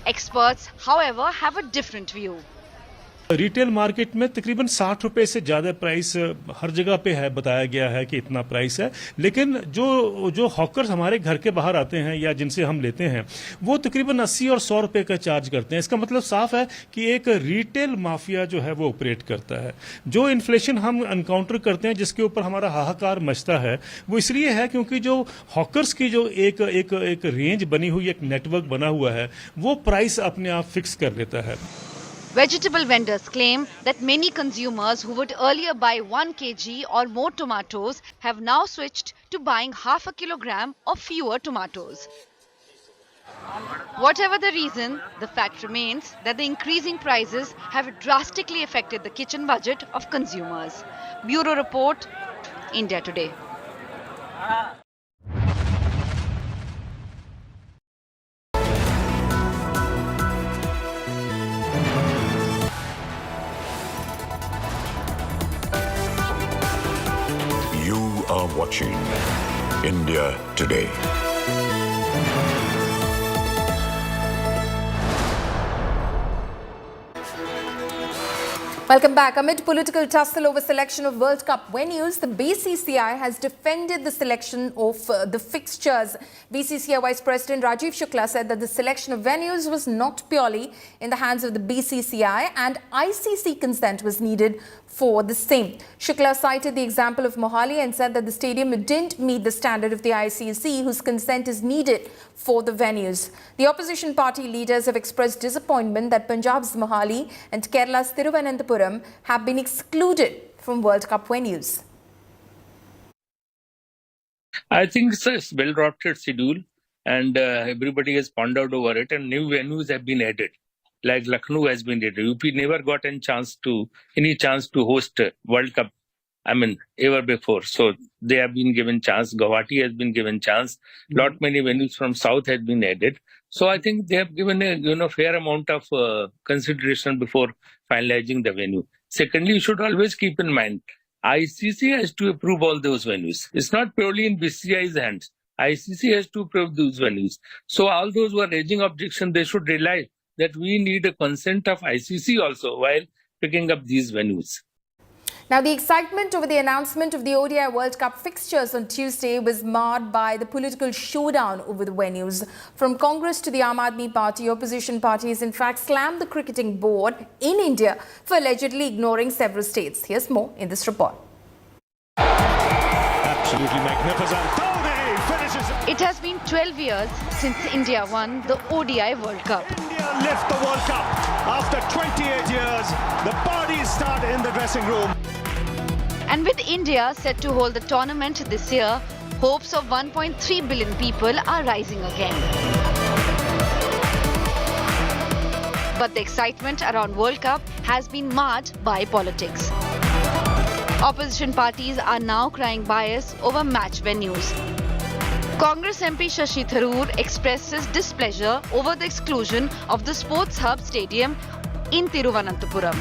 [SPEAKER 5] Experts, however, have a different view.
[SPEAKER 22] Retail market में तकरीबन 60 रुपए से ज़्यादा प्राइस हर जगह पे है, बताया गया है कि इतना प्राइस है. लेकिन जो हॉकर्स हमारे घर के बाहर आते हैं या जिनसे हम लेते हैं, वो तकरीबन 80 और 100 रुपए का चार्ज करते हैं. इसका मतलब साफ है कि एक रिटेल माफिया जो है वो ऑपरेट करता है. जो इन्फ्लेशन हम एनकाउंटर करते हैं, जिसके ऊपर हमारा हाहाकार मचता है, वो इसलिए है क्योंकि जो हॉकर्स की जो एक रेंज बनी हुई, एक नेटवर्क बना हुआ है, वो प्राइस अपने आप फिक्स कर लेता है.
[SPEAKER 5] Vegetable vendors claim that many consumers who would earlier buy 1 kg or more tomatoes have now switched to buying half a kilogram or fewer tomatoes. Whatever the reason, the fact remains that the increasing prices have drastically affected the kitchen budget of consumers. Bureau Report, India Today.
[SPEAKER 7] Are watching India Today.
[SPEAKER 15] Welcome back. Amid political tussle over selection of World Cup venues, the BCCI has defended the selection of the fixtures. BCCI Vice President Rajiv Shukla said that the selection of venues was not purely in the hands of the BCCI and ICC consent was needed for the same. Shukla cited the example of Mohali and said that the stadium didn't meet the standard of the ICC, whose consent is needed for the venues. The opposition party leaders have expressed disappointment that Punjab's Mohali and Kerala's Thiruvananthapuram have been excluded from World Cup venues.
[SPEAKER 27] I think it's a well-drafted schedule and everybody has pondered over it, and new venues have been added. Like Lucknow has been added. UP never got any chance to host World Cup, ever before. So they have been given chance. Guwahati has been given chance. Lot many venues from South has been added. So I think they have given a fair amount of consideration before finalizing the venue. Secondly, you should always keep in mind, ICC has to approve all those venues. It's not purely in BCCI's hands. ICC has to approve those venues. So all those who are raising objection, they should realize that we need a consent of ICC also while picking up these venues.
[SPEAKER 15] Now, the excitement over the announcement of the ODI World Cup fixtures on Tuesday was marred by the political showdown over the venues. From Congress to the Aam Aadmi Party, opposition parties in fact slammed the cricketing board in India for allegedly ignoring several states. Here's more in this report.
[SPEAKER 17] Absolutely magnificent.
[SPEAKER 5] It has been 12 years since India won the ODI World Cup.
[SPEAKER 17] India lift the World Cup. After 28 years, the parties start in the dressing room.
[SPEAKER 5] And with India set to hold the tournament this year, hopes of 1.3 billion people are rising again. But the excitement around World Cup has been marred by politics. Opposition parties are now crying bias over match venues. Congress MP Shashi Tharoor expresses displeasure over the exclusion of the Sports Hub Stadium in Thiruvananthapuram.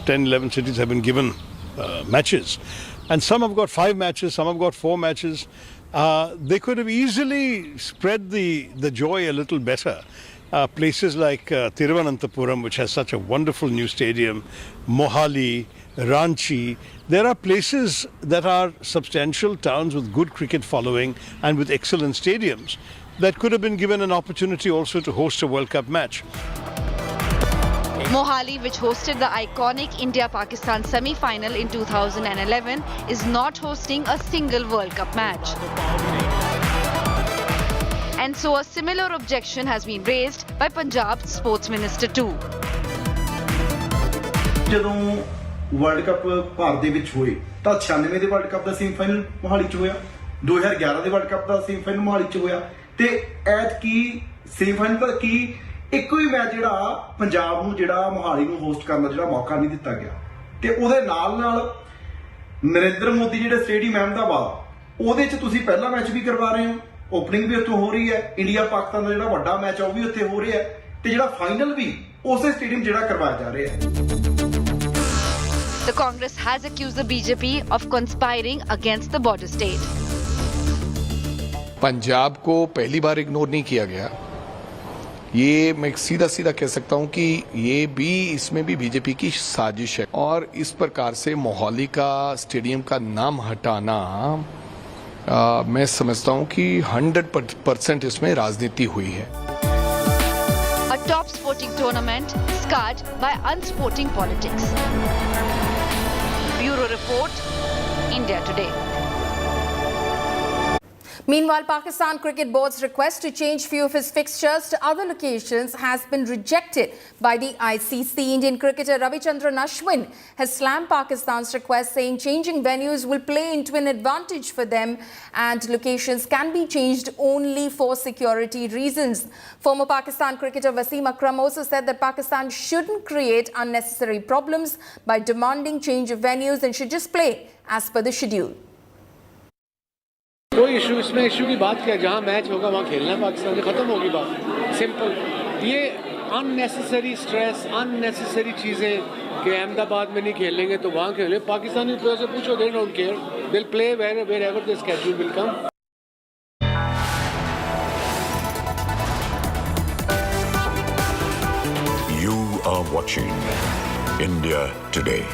[SPEAKER 17] 10-11 cities have been given matches, and some have got 5 matches, some have got 4 matches. They could have easily spread the joy a little better. Places like Thiruvananthapuram, which has such a wonderful new stadium, Mohali, Ranchi, there are places that are substantial towns with good cricket following and with excellent stadiums that could have been given an opportunity also to host a World Cup match.
[SPEAKER 5] Mohali, which hosted the iconic India-Pakistan semi-final in 2011, is not hosting a single World Cup match. And so a similar objection has been raised by Punjab's sports minister too.
[SPEAKER 3] ਜਦੋਂ world cup Bharat ਦੇ ਵਿੱਚ ਹੋਏ ਤਾਂ 96 ਦੇ world cup ਦਾ semifinal Mohali 'ਚ ਹੋਇਆ, 2011 ਦੇ world cup ਦਾ semifinal Mohali 'ਚ ਹੋਇਆ ਤੇ ਐਤਕੀ ਸੈਮੀਫਾਈਨਲ ਦਾ ਕੀ ਇੱਕੋ ਹੀ ਮੈਚ ਜਿਹੜਾ ਪੰਜਾਬ ਨੂੰ ਜਿਹੜਾ ਮੋਹਾਲੀ ਨੂੰ ਹੋਸਟ ਕਰਨ ਦਾ ਜਿਹੜਾ ਮੌਕਾ ਨਹੀਂ ਦਿੱਤਾ ਗਿਆ ਤੇ ਉਹਦੇ ਨਾਲ ਨਰਿੰਦਰ ਮੋਦੀ ਜਿਹੜੇ ਸਟੇਡੀਅਮ ਅਹਿਮਦਾਬਾਦ ਉਹਦੇ 'ਚ ਤੁਸੀਂ ਪਹਿਲਾ ਮੈਚ ਵੀ ਕਰਵਾ ਰਹੇ ਹੋ, ਓਪਨਿੰਗ ਵੀ ਉੱਥੇ ਹੋ ਰਹੀ ਹੈ, ਇੰਡੀਆ ਪਾਕਿਸਤਾਨ ਦਾ ਜਿਹੜਾ ਵੱਡਾ ਮੈਚ ਉਹ ਵੀ ਉੱਥੇ ਹੋ ਰਿਹਾ ਹੈ ਤੇ ਜਿਹੜਾ ਫਾਈਨਲ ਵੀ ਉਸੇ ਸਟੇਡੀਅਮ ਜਿਹੜਾ ਕਰਵਾਇਆ ਜਾ ਰਿਹਾ ਹੈ।
[SPEAKER 5] The Congress has accused the BJP of conspiring against the border state.
[SPEAKER 14] Punjab को पहली बार इग्नोर नहीं किया गया, ये मैं सीधा सीधा कह सकता हूं कि ये भी इसमें भी बीजेपी की साजिश है और इस प्रकार से मोहाली का स्टेडियम का नाम हटाना मैं समझता हूं कि 100% इसमें राजनीति हुई है।
[SPEAKER 5] A top sporting tournament scarred by unsporting politics. Bureau Report, India Today.
[SPEAKER 15] Meanwhile, Pakistan Cricket Board's request to change few of his fixtures to other locations has been rejected by the ICC. Indian cricketer Ravichandran Ashwin has slammed Pakistan's request, saying changing venues will play into an advantage for them and locations can be changed only for security reasons. Former Pakistan cricketer Wasim Akram also said that Pakistan shouldn't create unnecessary problems by demanding change of venues and should just play as per the schedule.
[SPEAKER 16] कोई issue इसमें issue की बात क्या, जहाँ match होगा वहाँ खेलना है पाकिस्तान से, खत्म होगी बात, सिंपल। ये अननेसेसरी स्ट्रेस, अननेसेसरी चीज़ें कि अहमदाबाद में नहीं खेलेंगे तो वहाँ खेलें, पाकिस्तानी प्लेयर से पूछो, they don't care, they will play wherever the schedule will come.
[SPEAKER 7] You are watching India Today.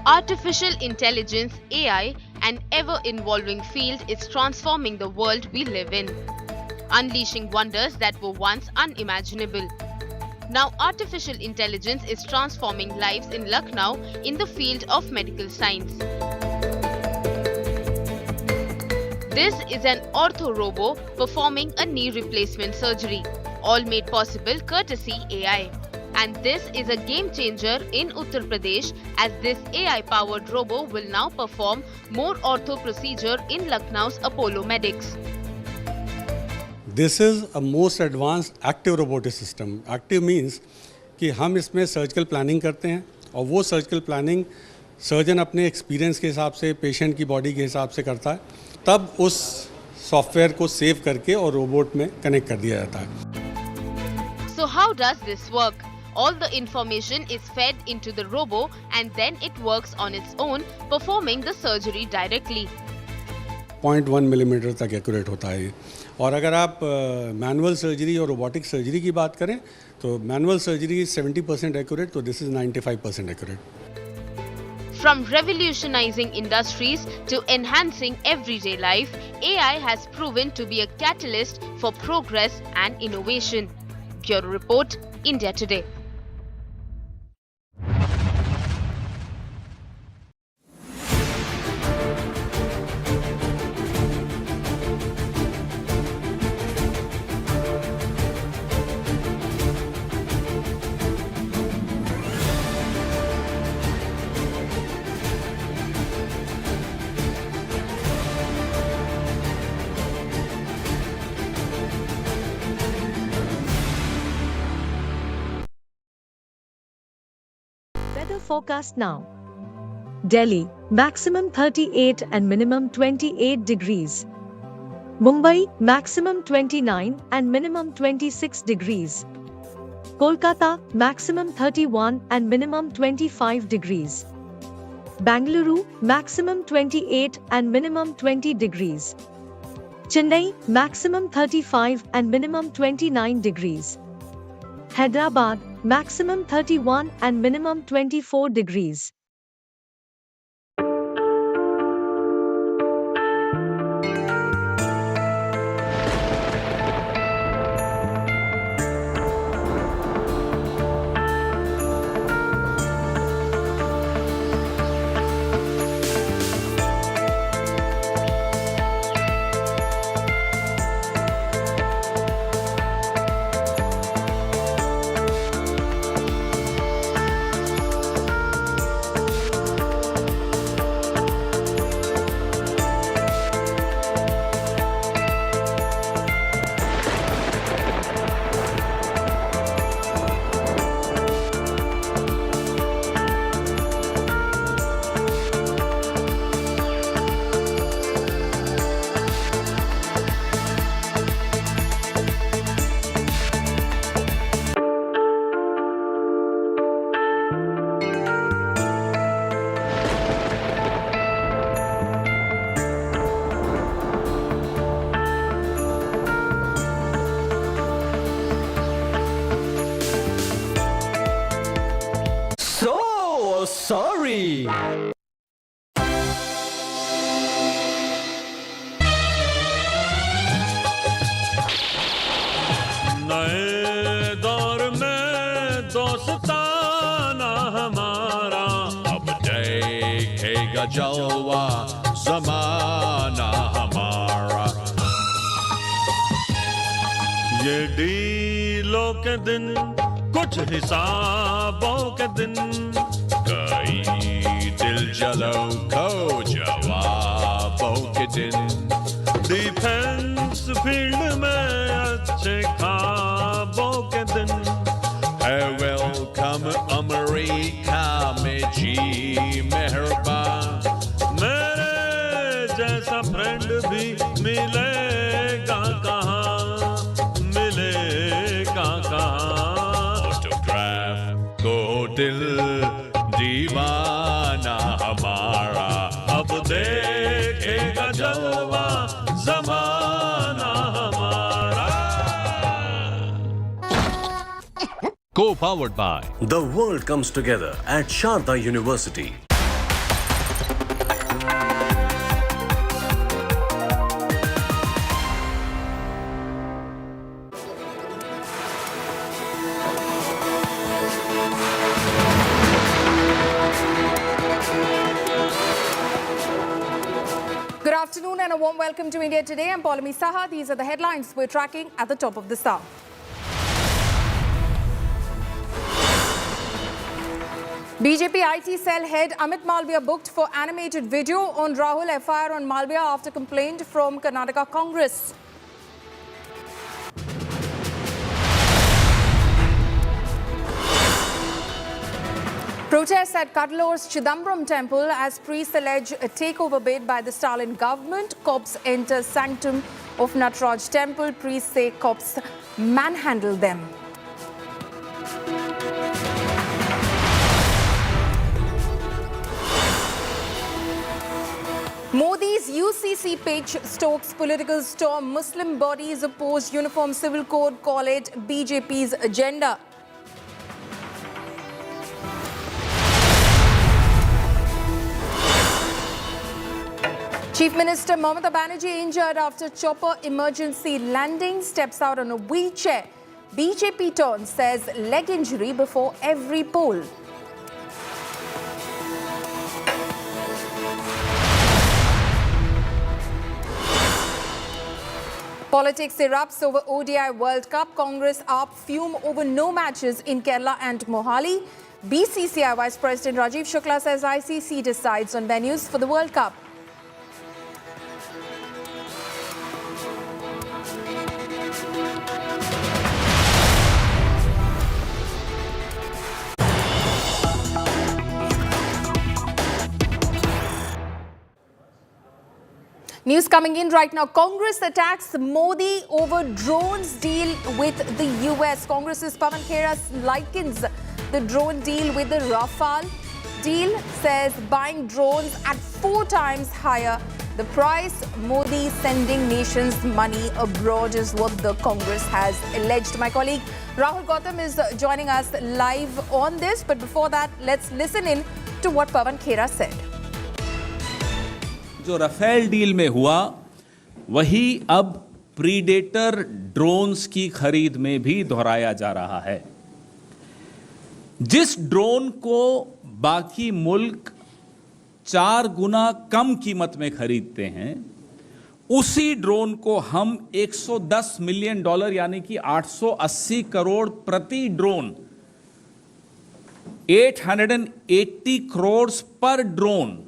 [SPEAKER 18] Artificial intelligence, AI, an ever-evolving field is transforming the world we live in, unleashing wonders that were once unimaginable. Now, artificial intelligence is transforming lives in Lucknow in the field of medical science. This is an ortho-robo performing a knee replacement surgery, all made possible courtesy AI. And this is a game changer in Uttar Pradesh, as this AI-powered robo will now perform more ortho procedure in Lucknow's Apollo Medics.
[SPEAKER 21] This is a most advanced active robotic system. Active means कि हम इसमें surgical planning करते हैं और वो surgical planning surgeon अपने experience के हिसाब से, पेशेंट की बॉडी के हिसाब से करता है, तब उस सॉफ्टवेयर को सेव करके और रोबोट में कनेक्ट कर दिया जाता है।
[SPEAKER 18] So how does this work? All the information is fed into the robo and then it works on its own, performing the surgery directly.
[SPEAKER 21] 0.1 millimetre तक एक्यूरेट होता है। और अगर आप मैनुअल सर्जरी और रोबोटिक सर्जरी की बात करें तो मैनुअल सर्जरी इज 70% एक्यूरेट, तो this is 95% accurate.
[SPEAKER 18] From revolutionizing industries to enhancing everyday life, AI has proven to be a catalyst for progress and innovation. Bureau Report, India Today.
[SPEAKER 1] Weather forecast now. Delhi, maximum 38 and minimum 28 degrees. Mumbai, maximum 29 and minimum 26 degrees. Kolkata, maximum 31 and minimum 25 degrees. Bangalore, maximum 28 and minimum 20 degrees. Chennai, maximum 35 and minimum 29 degrees. Hyderabad, maximum 31 and minimum 24 degrees.
[SPEAKER 8] Sorry.
[SPEAKER 9] नए दौर में दोस्ताना हमारा अब देखेगा जलवा ज़माना हमारा। ये डीलों के दिन कुछ हिसाबों के दिन कई दिल जलों को जवाबों के दिन डिफेंस फील्ड में अच्छे ख्वाबों के दिन है वेलकम अमेरिका में जी मेहरबान मेरे जैसा फ्रेंड भी मिलेगा कहाँ मिलेगा कहाँ ऑटोग्राफ को दिल दीवाना हमारा अब देखेगा जलवा ज़माना हमारा।
[SPEAKER 23] Co-powered by
[SPEAKER 24] The world comes together at Sharda University.
[SPEAKER 15] Good afternoon and a warm welcome to India Today. I'm Paulami Saha. These are the headlines we're tracking at the top of the hour. BJP IT cell head Amit Malviya booked for animated video on Rahul FIR on Malviya after complaint from Karnataka Congress. Protests at Cuddalores Chidambaram temple as priests allege a takeover bid by the Stalin government. Cops enter sanctum of Nataraj temple. Priests say cops manhandle them. Modi's UCC page stokes political storm. Muslim bodies oppose Uniform Civil Code, call it BJP's agenda. Chief Minister Mamata Banerjee injured after chopper emergency landing, steps out on a wheelchair. BJP turn says leg injury before every poll. Politics erupts over ODI World Cup. Congress AAP fume over no matches in Kerala and Mohali. BCCI Vice President Rajiv Shukla says ICC decides on venues for the World Cup. News coming in right now. Congress attacks Modi over drones deal with the US. Congress's Pawan Khera likens the drone deal with the Rafale deal, says buying drones at 4 times higher the price. Modi sending nations money abroad is what the Congress has alleged. My colleague Rahul Gautam is joining us live on this. But before that, let's listen in to what Pawan Khera said.
[SPEAKER 2] जो Rafale deal में हुआ वही अब predator drones की खरीद में भी दोहराया जा रहा है। जिस ड्रोन को बाकी मुल्क 4 गुना कम कीमत में खरीदते हैं, उसी ड्रोन को हम $110 मिलियन यानी कि 880 करोड़ प्रति ड्रोन, 880 करोड़ पर ड्रोन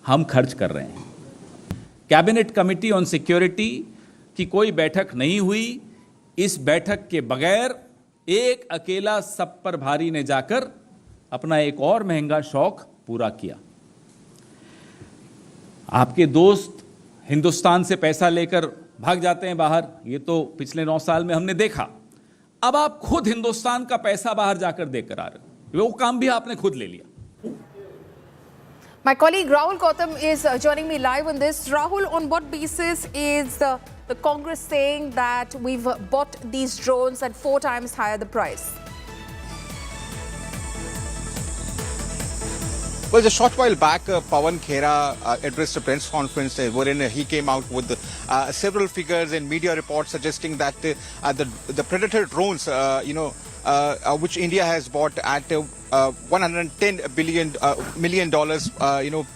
[SPEAKER 2] हम खर्च कर रहे हैं। कैबिनेट कमेटी ऑन सिक्योरिटी की कोई बैठक नहीं हुई। इस बैठक के बगैर एक अकेला सब पर भारी ने जाकर अपना एक और महंगा शौक पूरा किया। आपके दोस्त हिंदुस्तान से पैसा लेकर भाग जाते हैं बाहर, ये तो पिछले 9 साल में हमने देखा। अब आप खुद हिंदुस्तान का पैसा बाहर जाकर देकर आ रहे हो, वो काम भी आपने खुद ले लिया।
[SPEAKER 15] My colleague Rahul Gautam is joining me live on this. Rahul, on what basis is the Congress saying that we've bought these drones at 4 times higher the price?
[SPEAKER 4] Well, just a short while back, Pawan Khera addressed a press conference wherein he came out with several figures and media reports suggesting that the Predator drones, which India has bought at $110 million,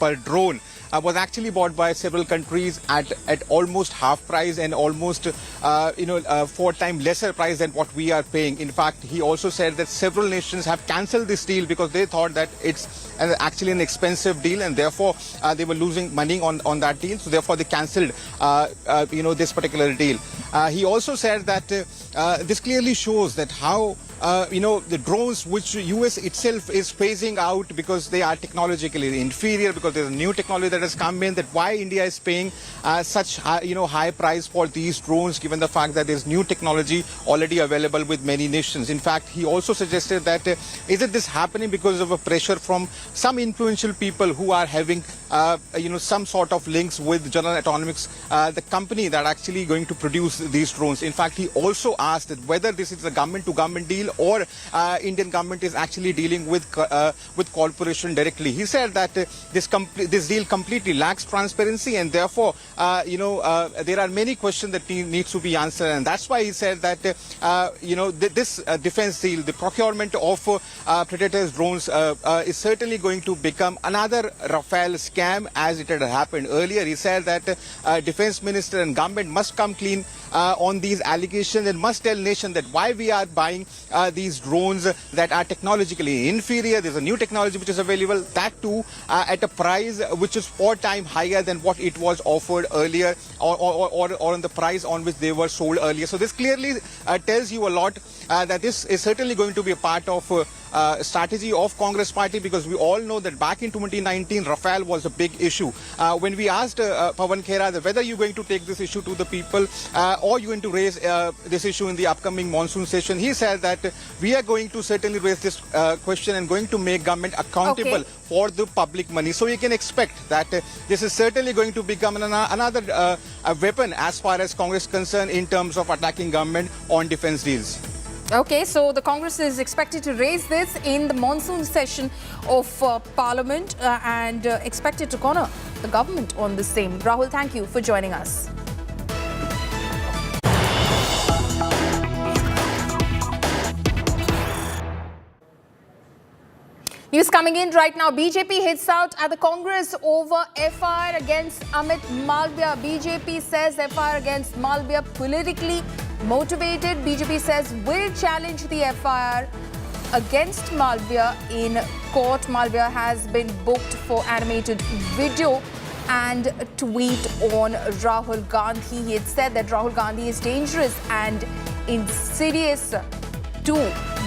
[SPEAKER 4] per drone, was actually bought by several countries at almost half price and almost 4 times lesser price than what we are paying. In fact, he also said that several nations have cancelled this deal because they thought that it's actually an expensive deal and therefore they were losing money on that deal. So therefore they cancelled this particular deal. He also said that this clearly shows that how the drones which US itself is phasing out because they are technologically inferior, because there's a new technology that has come in, that why India is paying such high price for these drones given the fact that there's new technology already available with many nations. In fact, he also suggested that isn't this happening because of a pressure from some influential people who are having some sort of links with General Atomics, the company that actually going to produce these drones. In fact, he also asked that whether this is a government-to-government deal or Indian government is actually dealing with corporation directly. He said that this deal completely lacks transparency and therefore there are many questions that needs to be answered, and that's why he said that this defense deal, the procurement of Predator's drones is certainly going to become another Rafale scam as it had happened earlier. He said that defense minister and government must come clean on these allegations and must tell nation that why we are buying these drones that are technologically inferior. There's a new technology which is available, that too at a price which is 4 times higher than what it was offered earlier or on the price on which they were sold earlier. So this clearly tells you a lot that this is certainly going to be a part of strategy of Congress party, because we all know that back in 2019 Rafale was a big issue. When we asked Pawan Khera whether you're going to take this issue to the people or you're going to raise this issue in the upcoming monsoon session, he said that we are going to certainly raise this question and going to make government accountable for the public money. So you can expect that this is certainly going to become another weapon as far as Congress is concerned in terms of attacking government on defense deals.
[SPEAKER 15] Okay, so the Congress is expected to raise this in the monsoon session of Parliament and expected to corner the government on the same. Rahul, thank you for joining us. News coming in right now. BJP hits out at the Congress over FIR against Amit Malviya. BJP says FIR against Malviya politically motivated. BJP says will challenge the FIR against Malviya in court. Malviya has been booked for animated video and tweet on Rahul Gandhi. He had said that Rahul Gandhi is dangerous and insidious to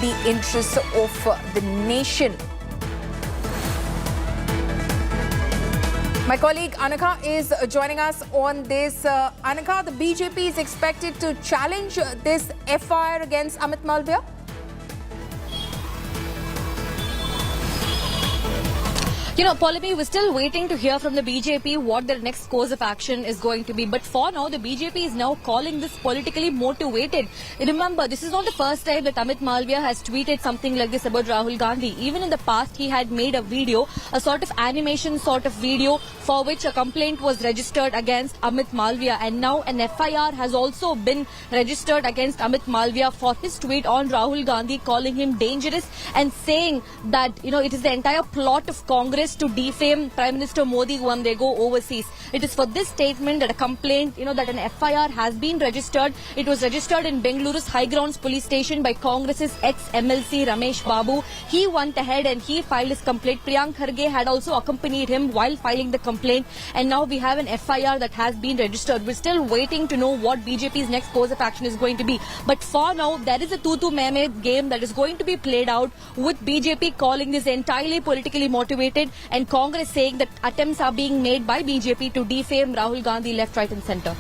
[SPEAKER 15] the interests of the nation. My colleague Anakha is joining us on this. Anakha, the BJP is expected to challenge this FIR against Amit Malviya.
[SPEAKER 6] Pallavi, we're still waiting to hear from the BJP what their next course of action is going to be. But for now, the BJP is now calling this politically motivated. Remember, this is not the first time that Amit Malviya has tweeted something like this about Rahul Gandhi. Even in the past, he had made a video, a sort of animation sort of video, for which a complaint was registered against Amit Malviya. And now an FIR has also been registered against Amit Malviya for his tweet on Rahul Gandhi, calling him dangerous and saying that, it is the entire plot of Congress to defame Prime Minister Modi when they go overseas. It is for this statement that a complaint, that an FIR has been registered. It was registered in Bengaluru's High Grounds police station by Congress's ex-MLC Ramesh Babu. He went ahead and he filed his complaint. Priyank Kharge had also accompanied him while filing the complaint. And now we have an FIR that has been registered. We're still waiting to know what BJP's next course of action is going to be. But for now, there is a tutu-meme game that is going to be played out, with BJP calling this entirely politically motivated, and Congress saying that attempts are being made by BJP to defame Rahul Gandhi left, right and centre.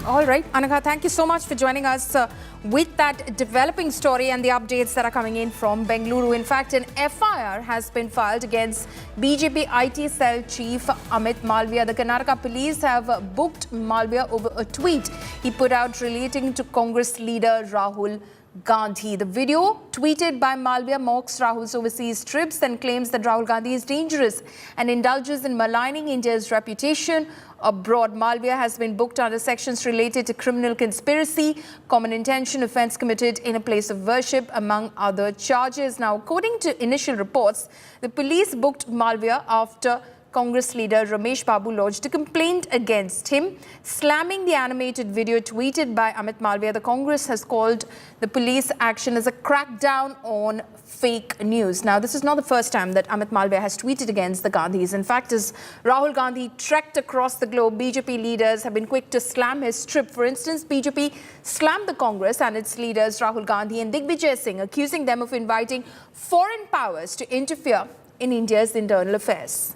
[SPEAKER 15] All right, Anakha, thank you so much for joining us with that developing story and the updates that are coming in from Bengaluru. In fact, an FIR has been filed against BJP IT cell chief Amit Malviya. The Karnataka police have booked Malviya over a tweet he put out relating to Congress leader Rahul Gandhi. The video tweeted by Malviya mocks Rahul's overseas trips and claims that Rahul Gandhi is dangerous and indulges in maligning India's reputation abroad. Malviya has been booked under sections related to criminal conspiracy, common intention, offence committed in a place of worship, among other charges. Now, according to initial reports, the police booked Malviya after Congress leader Ramesh Babu lodged a complaint against him, slamming the animated video tweeted by Amit Malviya. The Congress has called the police action as a crackdown on fake news. Now, this is not the first time that Amit Malviya has tweeted against the Gandhis. In fact, as Rahul Gandhi trekked across the globe, BJP leaders have been quick to slam his trip. For instance, BJP slammed the Congress and its leaders Rahul Gandhi and Digvijay Singh, accusing them of inviting foreign powers to interfere in India's internal affairs.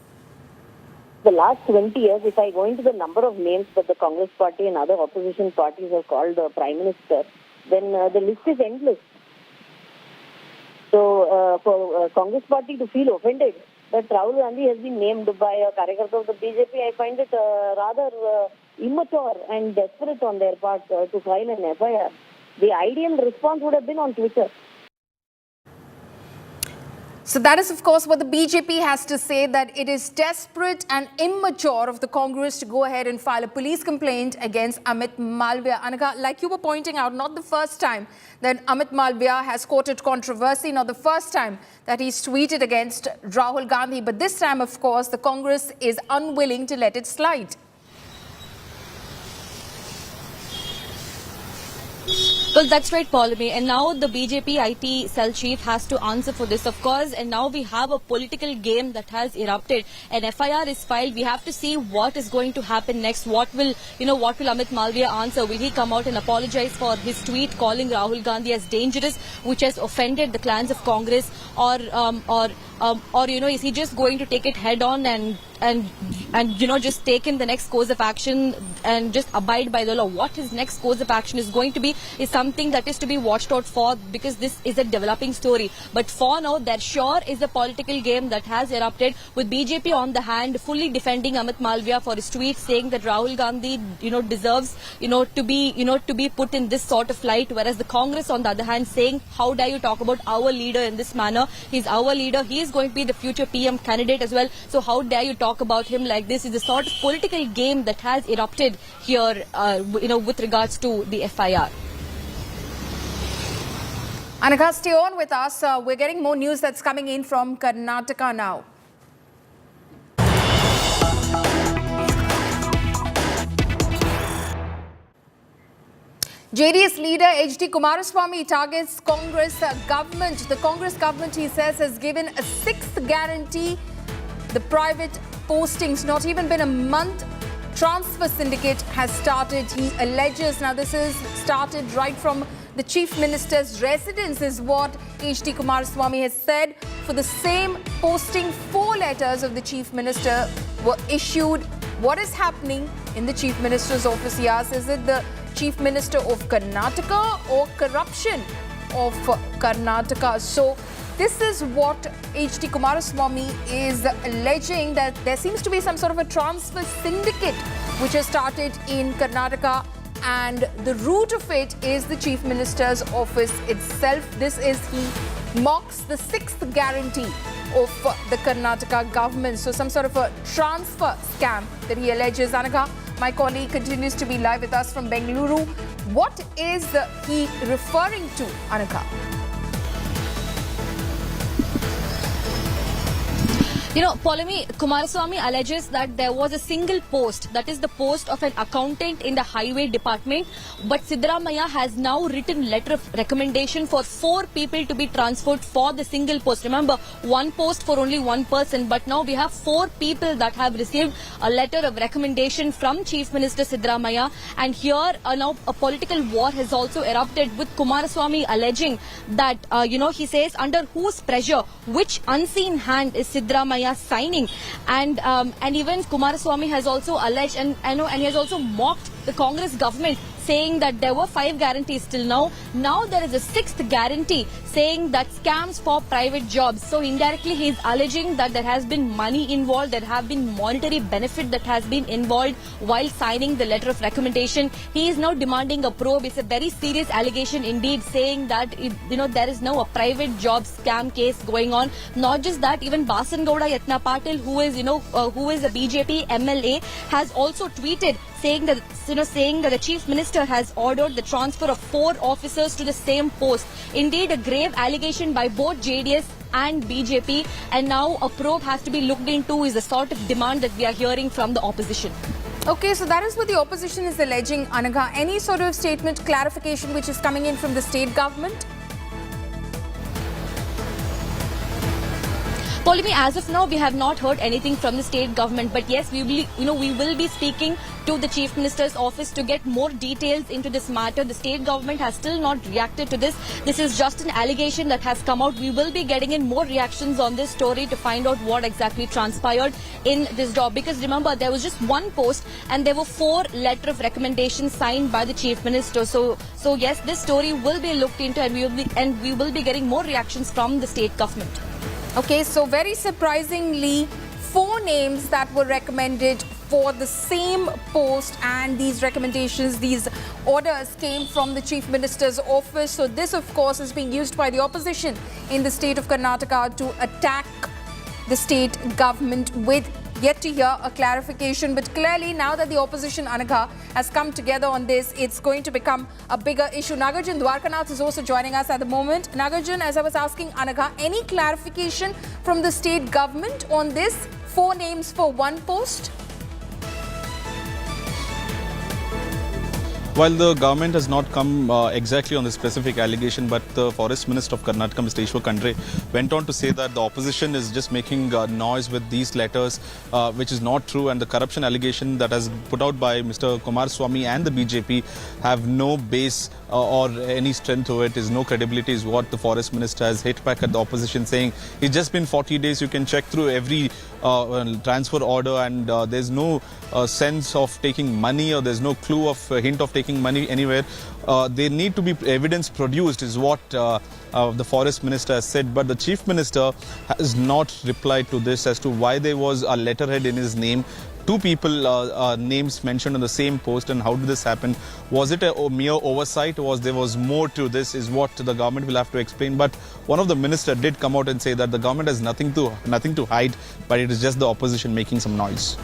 [SPEAKER 10] The last 20 years, if I go into the number of names that the Congress party and other opposition parties have called the Prime Minister, then the list is endless. So for Congress party to feel offended that Rahul Gandhi has been named by a Karyakarta of the BJP, I find it rather immature and desperate on their part to file an FIR. The ideal response would have been on Twitter.
[SPEAKER 15] So that is, of course, what the BJP has to say, that it is desperate and immature of the Congress to go ahead and file a police complaint against Amit Malviya. Anakha, like you were pointing out, not the first time that Amit Malviya has courted controversy, not the first time that he's tweeted against Rahul Gandhi. But this time, of course, the Congress is unwilling to let it slide.
[SPEAKER 6] Well, that's right, Pallavi. And now the BJP IT cell chief has to answer for this, of course. And now we have a political game that has erupted. An FIR is filed. We have to see what is going to happen next. What will Amit Malviya answer? Will he come out and apologize for his tweet calling Rahul Gandhi as dangerous, which has offended the clans of Congress, or is he just going to take it head on and just take in the next course of action and just abide by the law? What his next course of action is going to be is something that is to be watched out for, because this is a developing story. But for now, there sure is a political game that has erupted, with BJP on the hand fully defending Amit Malviya for his tweet saying that Rahul Gandhi deserves to be put in this sort of light, whereas the Congress on the other hand saying, how dare you talk about our leader in this manner? He's our leader. He is going to be the future PM candidate as well. So how dare you talk about him like this? Is the sort of political game that has erupted here, with regards to the FIR.
[SPEAKER 15] Anakha, stay on with us. We're getting more news that's coming in from Karnataka now. JDS leader H.D. Kumaraswamy targets Congress government. The Congress government, he says, has given a sixth guarantee. The private postings, not even been a month, transfer syndicate has started, he alleges. Now this is started right from the Chief Minister's residence, is what H.D. Kumaraswamy has said. For the same posting, 4 letters of the Chief Minister were issued What is happening in the Chief Minister's office? He asks, is it the Chief Minister of Karnataka or corruption of Karnataka? So this is what H.D. Kumaraswamy is alleging, that there seems to be some sort of a transfer syndicate which has started in Karnataka, and the root of it is the Chief Minister's office itself. This is, he mocks the 6th guarantee of the Karnataka government. So some sort of a transfer scam that he alleges. Anagha, my colleague, continues to be live with us from Bengaluru. What is he referring to, Anagha?
[SPEAKER 6] You know, Polemi, Kumaraswamy alleges that there was a single post, that is the post of an accountant in the highway department, but Siddaramaiah has now written letter of recommendation for 4 people to be transferred for the single post. Remember, 1 post for only 1 person, but now we have 4 people that have received a letter of recommendation from Chief Minister Siddaramaiah, and here now a political war has also erupted, with Kumaraswamy alleging that, he says, under whose pressure, which unseen hand is Siddaramaiah signing, and even Kumaraswamy has also alleged and he has also mocked the Congress government, saying that there were 5 guarantees till now. Now there is a 6th guarantee saying that scams for private jobs. So indirectly he is alleging that there has been money involved, there have been monetary benefit that has been involved while signing the letter of recommendation. He is now demanding a probe. It's a very serious allegation indeed, saying that there is now a private job scam case going on. Not just that, even Basangowda Yatna Patil, who is a BJP MLA, has also tweeted saying that the Chief Minister has ordered the transfer of 4 officers to the same post. Indeed, a grave allegation by both JDS and BJP, and now a probe has to be looked into, is the sort of demand that we are hearing from the opposition.
[SPEAKER 15] Okay, so that is what the opposition is alleging, Anagha. Any sort of statement, clarification which is coming in from the state government?
[SPEAKER 6] Polemi, as of now, we have not heard anything from the state government, but yes, we will be speaking to the Chief Minister's office to get more details into this matter. The state government has still not reacted to this. This is just an allegation that has come out. We will be getting in more reactions on this story to find out what exactly transpired in this job. Because remember, there was just 1 post and there were 4 letter of recommendations signed by the Chief Minister. So yes, this story will be looked into, and we will be getting more reactions from the state government.
[SPEAKER 15] Okay, so very surprisingly, 4 names that were recommended for the same post, and these recommendations, these orders came from the Chief Minister's office. So this, of course, is being used by the opposition in the state of Karnataka to attack the state government with. Yet to hear a clarification, but clearly now that the opposition, Anagha, has come together on this, it's going to become a bigger issue. Nagarjun Dwarkanath is also joining us at the moment. Nagarjun, as I was asking Anagha, any clarification from the state government on this 4 names for 1 post?
[SPEAKER 11] While the government has not come exactly on the specific allegation, but the Forest Minister of Karnataka, Mr. Ishwar Khandre, went on to say that the opposition is just making noise with these letters, which is not true, and the corruption allegation that has put out by Mr. Kumaraswamy and the BJP have no base or any strength to it, is no credibility, is what the Forest Minister has hit back at the opposition, saying it's just been 40 days, you can check through every transfer order, and there's no sense of taking money, or there's no clue of hint of taking money anywhere. There need to be evidence produced, is what the Forest Minister has said. But the Chief Minister has not replied to this as to why there was a letterhead in his name. 2 people names mentioned on the same post, and how did this happen? Was it a mere oversight, or there was more to this, is what the government will have to explain. But one of the ministers did come out and say that the government has nothing to hide, but it is just the opposition making some noise.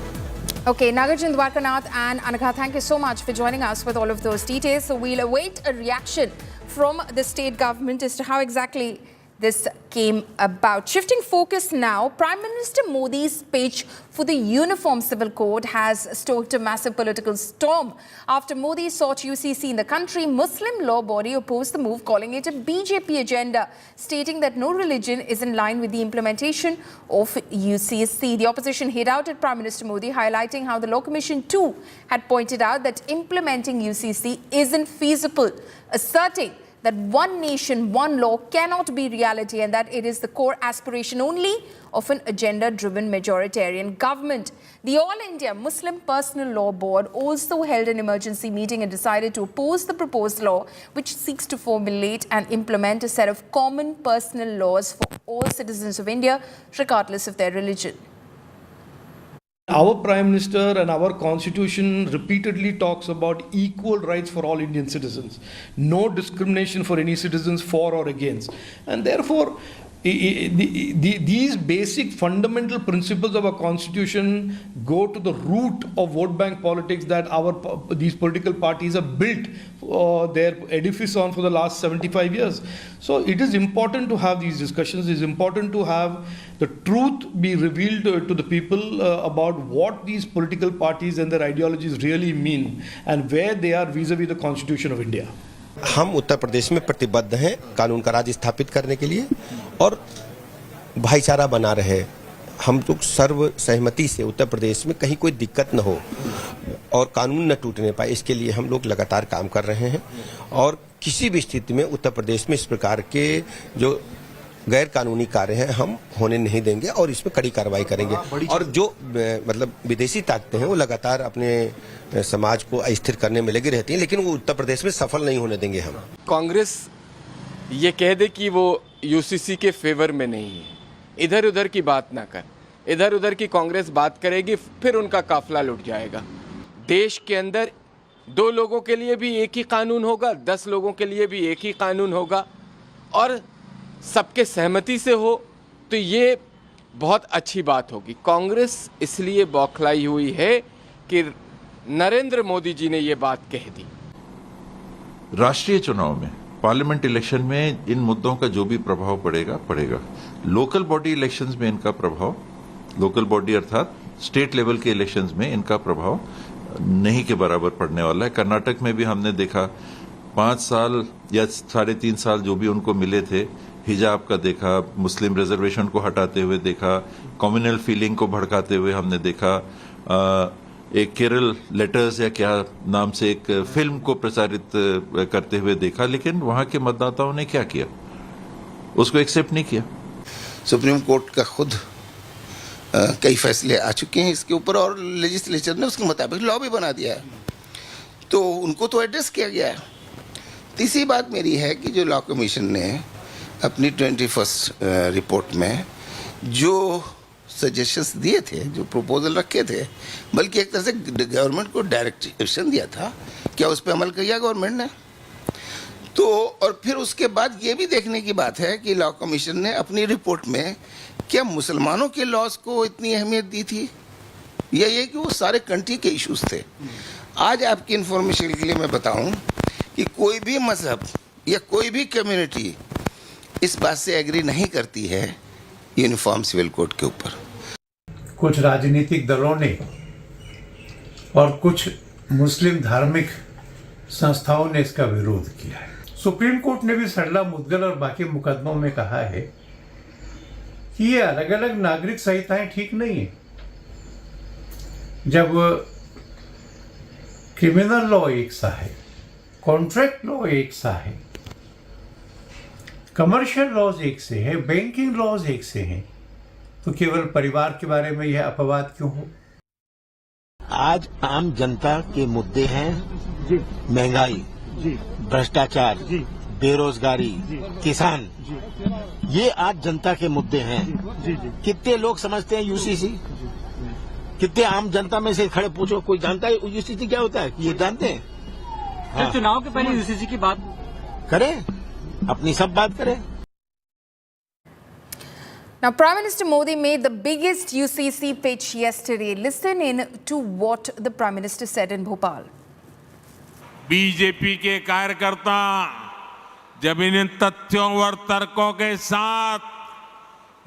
[SPEAKER 15] Okay, Nagarjun Dwarkanath and Anagha, thank you so much for joining us with all of those details. So we'll await a reaction from the state government as to how exactly this came about. Shifting focus now, Prime Minister Modi's speech for the Uniform Civil Code has stoked a massive political storm. After Modi sought UCC in the country, Muslim law body opposed the move, calling it a BJP agenda, stating that no religion is in line with the implementation of UCC. The opposition hit out at Prime Minister Modi, highlighting how the Law Commission too had pointed out that implementing UCC isn't feasible, asserting that one nation, one law cannot be reality and that it is the core aspiration only of an agenda-driven majoritarian government. The All India Muslim Personal Law Board also held an emergency meeting and decided to oppose the proposed law, which seeks to formulate and implement a set of common personal laws for all citizens of India, regardless of their religion.
[SPEAKER 8] Our Prime Minister and our Constitution repeatedly talks about equal rights for all Indian citizens. No discrimination for any citizens for or against. And therefore, these basic fundamental principles of our Constitution go to the root of vote bank politics that these political parties have built their edifice on for the last 75 years. So it is important to have these discussions. It is important to have the truth be revealed to the people about what these political parties and their ideologies really mean and where they are vis-a-vis the Constitution of India.
[SPEAKER 12] हम उत्तर प्रदेश में प्रतिबद्ध हैं कानून का राज स्थापित करने के लिए और भाईचारा बना रहे। हम लोग सर्व सहमति से उत्तर प्रदेश में कहीं कोई दिक्कत न हो और कानून न टूटने पाए, इसके लिए हम लोग लगातार काम कर रहे हैं और किसी भी स्थिति में उत्तर प्रदेश में इस प्रकार के जो गैर कानूनी कार्य हैं हम होने नहीं देंगे और इसमें कड़ी कार्रवाई करेंगे। और जो मतलब विदेशी ताकतें हैं वो लगातार अपने समाज को अस्थिर करने में लगी रहती हैं, लेकिन वो उत्तर प्रदेश में सफल नहीं होने देंगे हम।
[SPEAKER 13] कांग्रेस ये कह दे कि वो यूसीसी के फेवर में नहीं है, इधर उधर की बात ना कर। इधर उधर की कांग्रेस बात करेगी फिर उनका काफिला लुट जाएगा। देश के अंदर 2 लोगों के लिए भी एक ही कानून होगा, 10 लोगों के लिए भी एक ही कानून होगा और सबके सहमति से हो तो ये बहुत अच्छी बात होगी। कांग्रेस इसलिए बौखलाई हुई है कि नरेंद्र मोदी जी ने ये बात कह दी।
[SPEAKER 19] राष्ट्रीय चुनाव में, पार्लियामेंट इलेक्शन में इन मुद्दों का जो भी प्रभाव पड़ेगा। लोकल बॉडी इलेक्शंस में इनका प्रभाव, लोकल बॉडी अर्थात स्टेट लेवल के इलेक्शंस में इनका प्रभाव नहीं के बराबर पड़ने वाला है। कर्नाटक में भी हमने देखा 5 साल या 3.5 साल जो भी उनको मिले थे, हिजाब का देखा, मुस्लिम रिजर्वेशन को हटाते हुए देखा, कम्युनल फीलिंग को भड़काते हुए हमने देखा, एक केरल लेटर्स या क्या नाम से एक फिल्म को प्रसारित करते हुए देखा, लेकिन वहां के मतदाताओं ने क्या किया? उसको एक्सेप्ट नहीं किया।
[SPEAKER 20] सुप्रीम कोर्ट का खुद कई फैसले आ चुके हैं इसके ऊपर और लेजिस्लेचर ने उसके मुताबिक लॉ भी बना दिया है, तो उनको तो एड्रेस किया गया है। तीसरी बात मेरी है कि जो लॉ कमीशन ने अपनी 21st रिपोर्ट में जो सजेशंस दिए थे, जो प्रपोजल रखे थे, बल्कि एक तरह से गवर्नमेंट को डायरेक्शन दिया था, क्या उस पर अमल किया गवर्नमेंट ने? तो और फिर उसके बाद ये भी देखने की बात है कि लॉ कमीशन ने अपनी रिपोर्ट में क्या मुसलमानों के लॉज को इतनी अहमियत दी थी या ये कि वो सारे कंट्री के इश्यूज थे। आज आपकी इन्फॉर्मेशन के लिए मैं बताऊं कि कोई भी मजहब या कोई भी कम्युनिटी इस बात से एग्री नहीं करती है यूनिफॉर्म सिविल कोड के ऊपर।
[SPEAKER 23] कुछ राजनीतिक दलों ने और कुछ मुस्लिम धार्मिक संस्थाओं ने इसका विरोध किया है। सुप्रीम कोर्ट ने भी सरला, मुद्गल और बाकी मुकदमों में कहा है कि ये अलग अलग नागरिक संहिताएं ठीक नहीं है। जब क्रिमिनल लॉ एक सा है, कॉन्ट्रैक्ट लॉ एक सा है, कमर्शियल लॉज एक से है, बैंकिंग लॉज एक से हैं, तो केवल परिवार के बारे में यह अपवाद क्यों हो?
[SPEAKER 12] आज आम जनता के मुद्दे हैं महंगाई, भ्रष्टाचार, बेरोजगारी, किसान, ये आज जनता के मुद्दे हैं। कितने लोग समझते हैं यूसीसी? कितने आम जनता में से खड़े पूछो, कोई जानता है यूसीसी क्या होता है? ये जानते हैं?
[SPEAKER 25] हाँ। चुनाव के पहले यूसीसी की बात
[SPEAKER 12] करें, अपनी सब बात करें।
[SPEAKER 15] Now, Prime Minister Modi made the biggest UCC pitch yesterday. Listen in to what the Prime Minister said in Bhopal.
[SPEAKER 9] BJP के कार्यकर्ता जब इन तथ्यों और तर्कों के साथ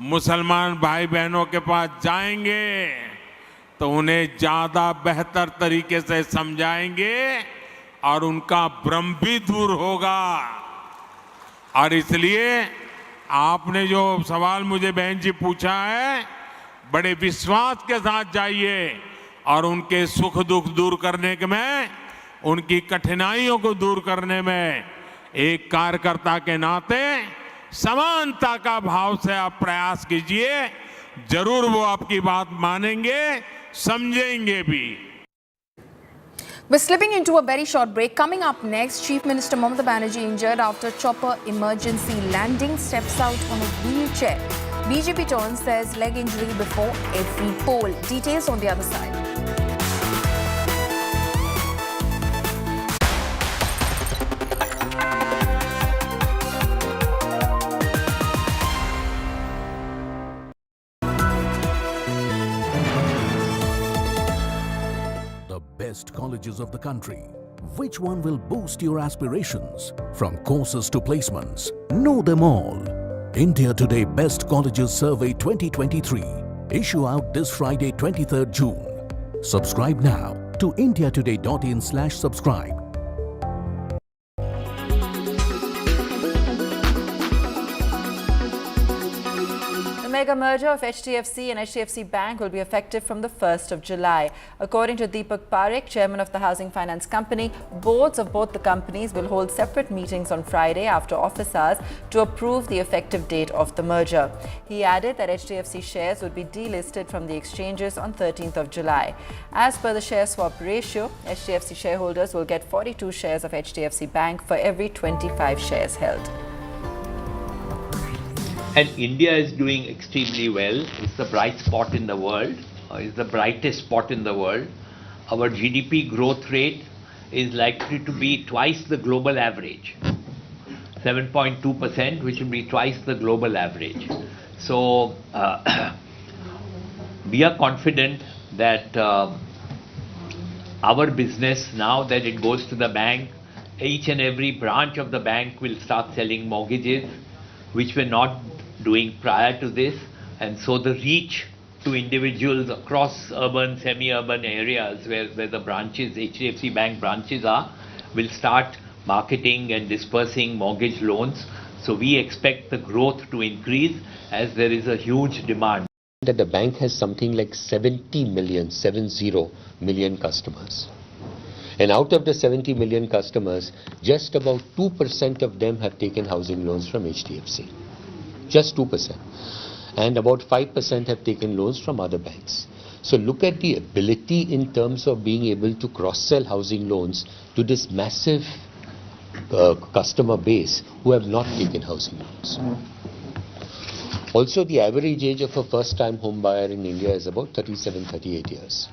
[SPEAKER 9] मुसलमान भाई बहनों के पास जाएंगे तो उन्हें ज्यादा बेहतर तरीके से समझाएंगे और उनका भ्रम भी दूर होगा। और इसलिए आपने जो सवाल मुझे बहन जी पूछा है, बड़े विश्वास के साथ जाइए और उनके सुख दुख दूर करने में, उनकी कठिनाइयों को दूर करने में एक कार्यकर्ता के नाते समानता का भाव से आप प्रयास कीजिए, जरूर वो आपकी बात मानेंगे, समझेंगे भी।
[SPEAKER 15] We're slipping into a very short break. Coming up next, Chief Minister Mamata Banerjee, injured after chopper emergency landing, steps out on a wheelchair. BJP turn says leg injury before every poll. Details on the other side.
[SPEAKER 3] Best colleges of the country. Which one will boost your aspirations? From courses to placements, know them all. India Today Best Colleges Survey 2023. Issue out this Friday 23rd June. Subscribe now to indiatoday.in/subscribe.
[SPEAKER 5] The mega merger of HDFC and HDFC Bank will be effective from the 1st of July. According to Deepak Parekh, chairman of the Housing Finance Company, boards of both the companies will hold separate meetings on Friday after office hours to approve the effective date of the merger. He added that HDFC shares would be delisted from the exchanges on 13th of July. As per the share swap ratio, HDFC shareholders will get 42 shares of HDFC Bank for every 25 shares held.
[SPEAKER 14] And India is doing extremely well. It's the bright spot in the world. It's the brightest spot in the world. Our GDP growth rate is likely to be twice the global average. 7.2%, which will be twice the global average. So we are confident that our business, now that it goes to the bank, each and every branch of the bank will start selling mortgages, which were not doing prior to this, and so the reach to individuals across urban, semi-urban areas where the branches, HDFC Bank branches are, will start marketing and dispersing mortgage loans. So we expect the growth to increase as there is a huge demand.
[SPEAKER 17] That the bank has something like 70 million customers. And out of the 70 million customers, just about 2% of them have taken housing loans from HDFC. Just 2%. And about 5% have taken loans from other banks. So look at the ability in terms of being able to cross-sell housing loans to this massive customer base who have not taken housing loans. Also, the average age of a first-time home buyer in India is about 37-38 years.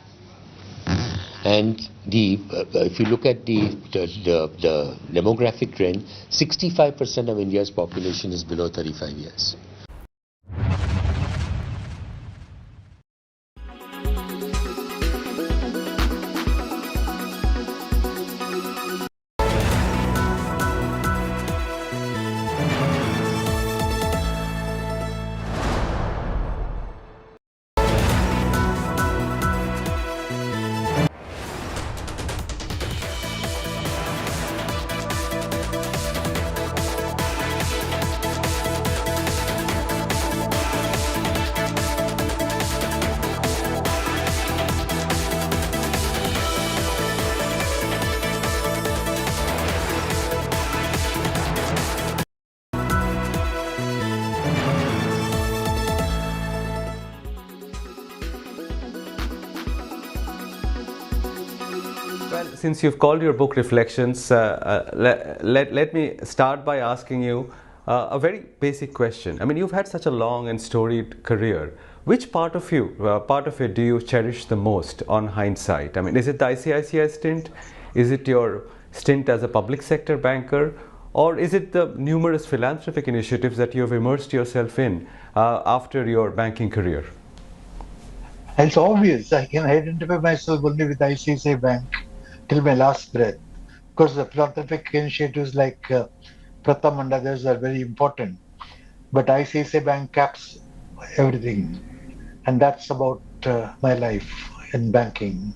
[SPEAKER 17] And if you look at the demographic trend, 65% of India's population is below 35 years.
[SPEAKER 22] Well, since you've called your book Reflections, let me start by asking you a very basic question. I mean, you've had such a long and storied career. Which part of it do you cherish the most on hindsight? I mean, is it the ICICI stint? Is it your stint as a public sector banker? Or is it the numerous philanthropic initiatives that you have immersed yourself in after your banking career?
[SPEAKER 23] It's obvious. I can identify myself only with ICICI Bank till my last breath. Of course, the philanthropic initiatives like Pratham and others are very important. But ICICI Bank caps everything. And that's about my life in banking.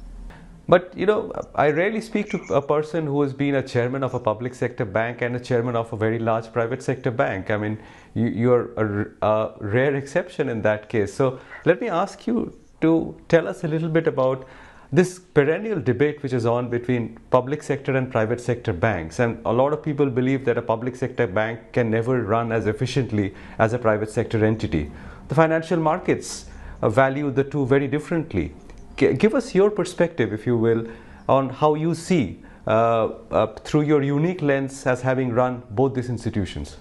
[SPEAKER 22] But, you know, I rarely speak to a person who has been a chairman of a public sector bank and a chairman of a very large private sector bank. I mean, you're a rare exception in that case. So let me ask you to tell us a little bit about this perennial debate which is on between public sector and private sector banks, and a lot of people believe that a public sector bank can never run as efficiently as a private sector entity. The financial markets value the two very differently. Give us your perspective, if you will, on how you see through your unique lens as having run both these institutions.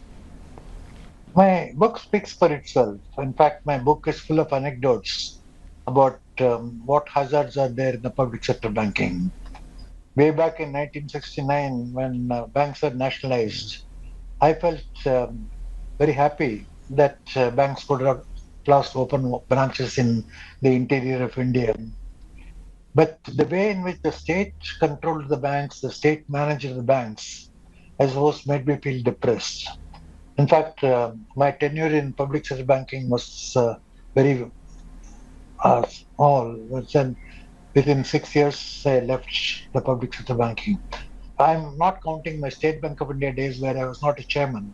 [SPEAKER 1] My book speaks for itself. In fact, my book is full of anecdotes about what hazards are there in the public sector banking. Way back in 1969, when banks were nationalized, I felt very happy that banks could have closed open branches in the interior of India. But the way in which the state controlled the banks, the state managed the banks, I suppose made me feel depressed. In fact, my tenure in public sector banking was very small. Within 6 years, I left the public sector banking. I'm not counting my State Bank of India days where I was not a chairman.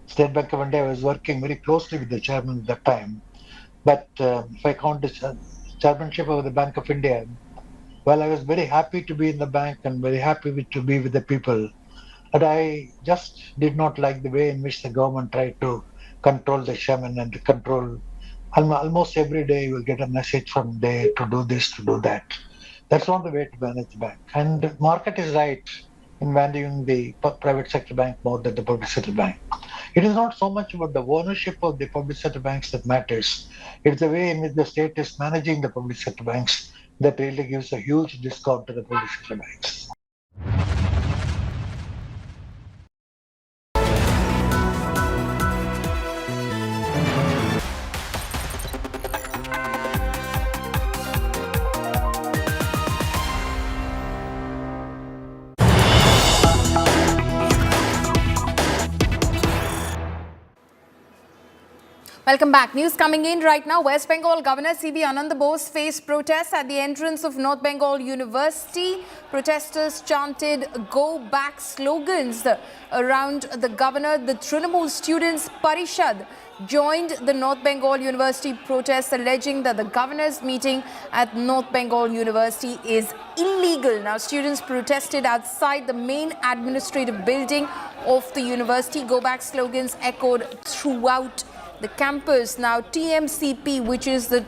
[SPEAKER 1] State Bank of India, I was working very closely with the chairman at that time. But if I count the chairmanship of the Bank of India, well, I was very happy to be in the bank and very happy to be with the people. But I just did not like the way in which the government tried to control the chairman and to control. Almost every day you will get a message from there to do this, to do that. That's not the way to manage the bank. And the market is right in valuing the private sector bank more than the public sector bank. It is not so much about the ownership of the public sector banks that matters. It's the way in which the state is managing the public sector banks that really gives a huge discount to the public sector banks.
[SPEAKER 15] Welcome back. News coming in right now. West Bengal Governor C.V. Ananda Bose faced protests at the entrance of North Bengal University. Protesters chanted "Go Back" slogans around the governor. The Trinamool Students Parishad joined the North Bengal University protests, alleging that the governor's meeting at North Bengal University is illegal. Now, students protested outside the main administrative building of the university. "Go Back" slogans echoed throughout the campus. Now, TMCP, which is the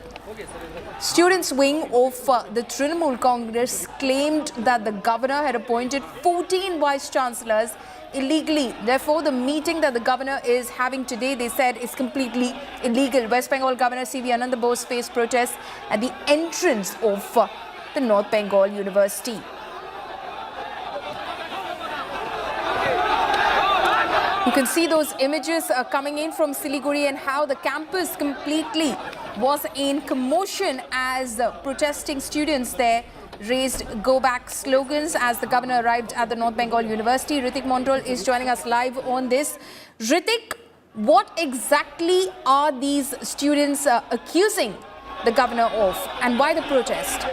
[SPEAKER 15] students' wing of the Trinamool Congress, claimed that the governor had appointed 14 vice-chancellors illegally. Therefore, the meeting that the governor is having today, they said, is completely illegal. West Bengal Governor C.V. Ananda Bose faced protests at the entrance of the North Bengal University. You can see those images coming in from Siliguri and how the campus completely was in commotion as protesting students there raised "Go Back" slogans as the governor arrived at the North Bengal University. Ritik Mondal is joining us live on this. Ritik, what exactly are these students accusing the governor of, and why the protest?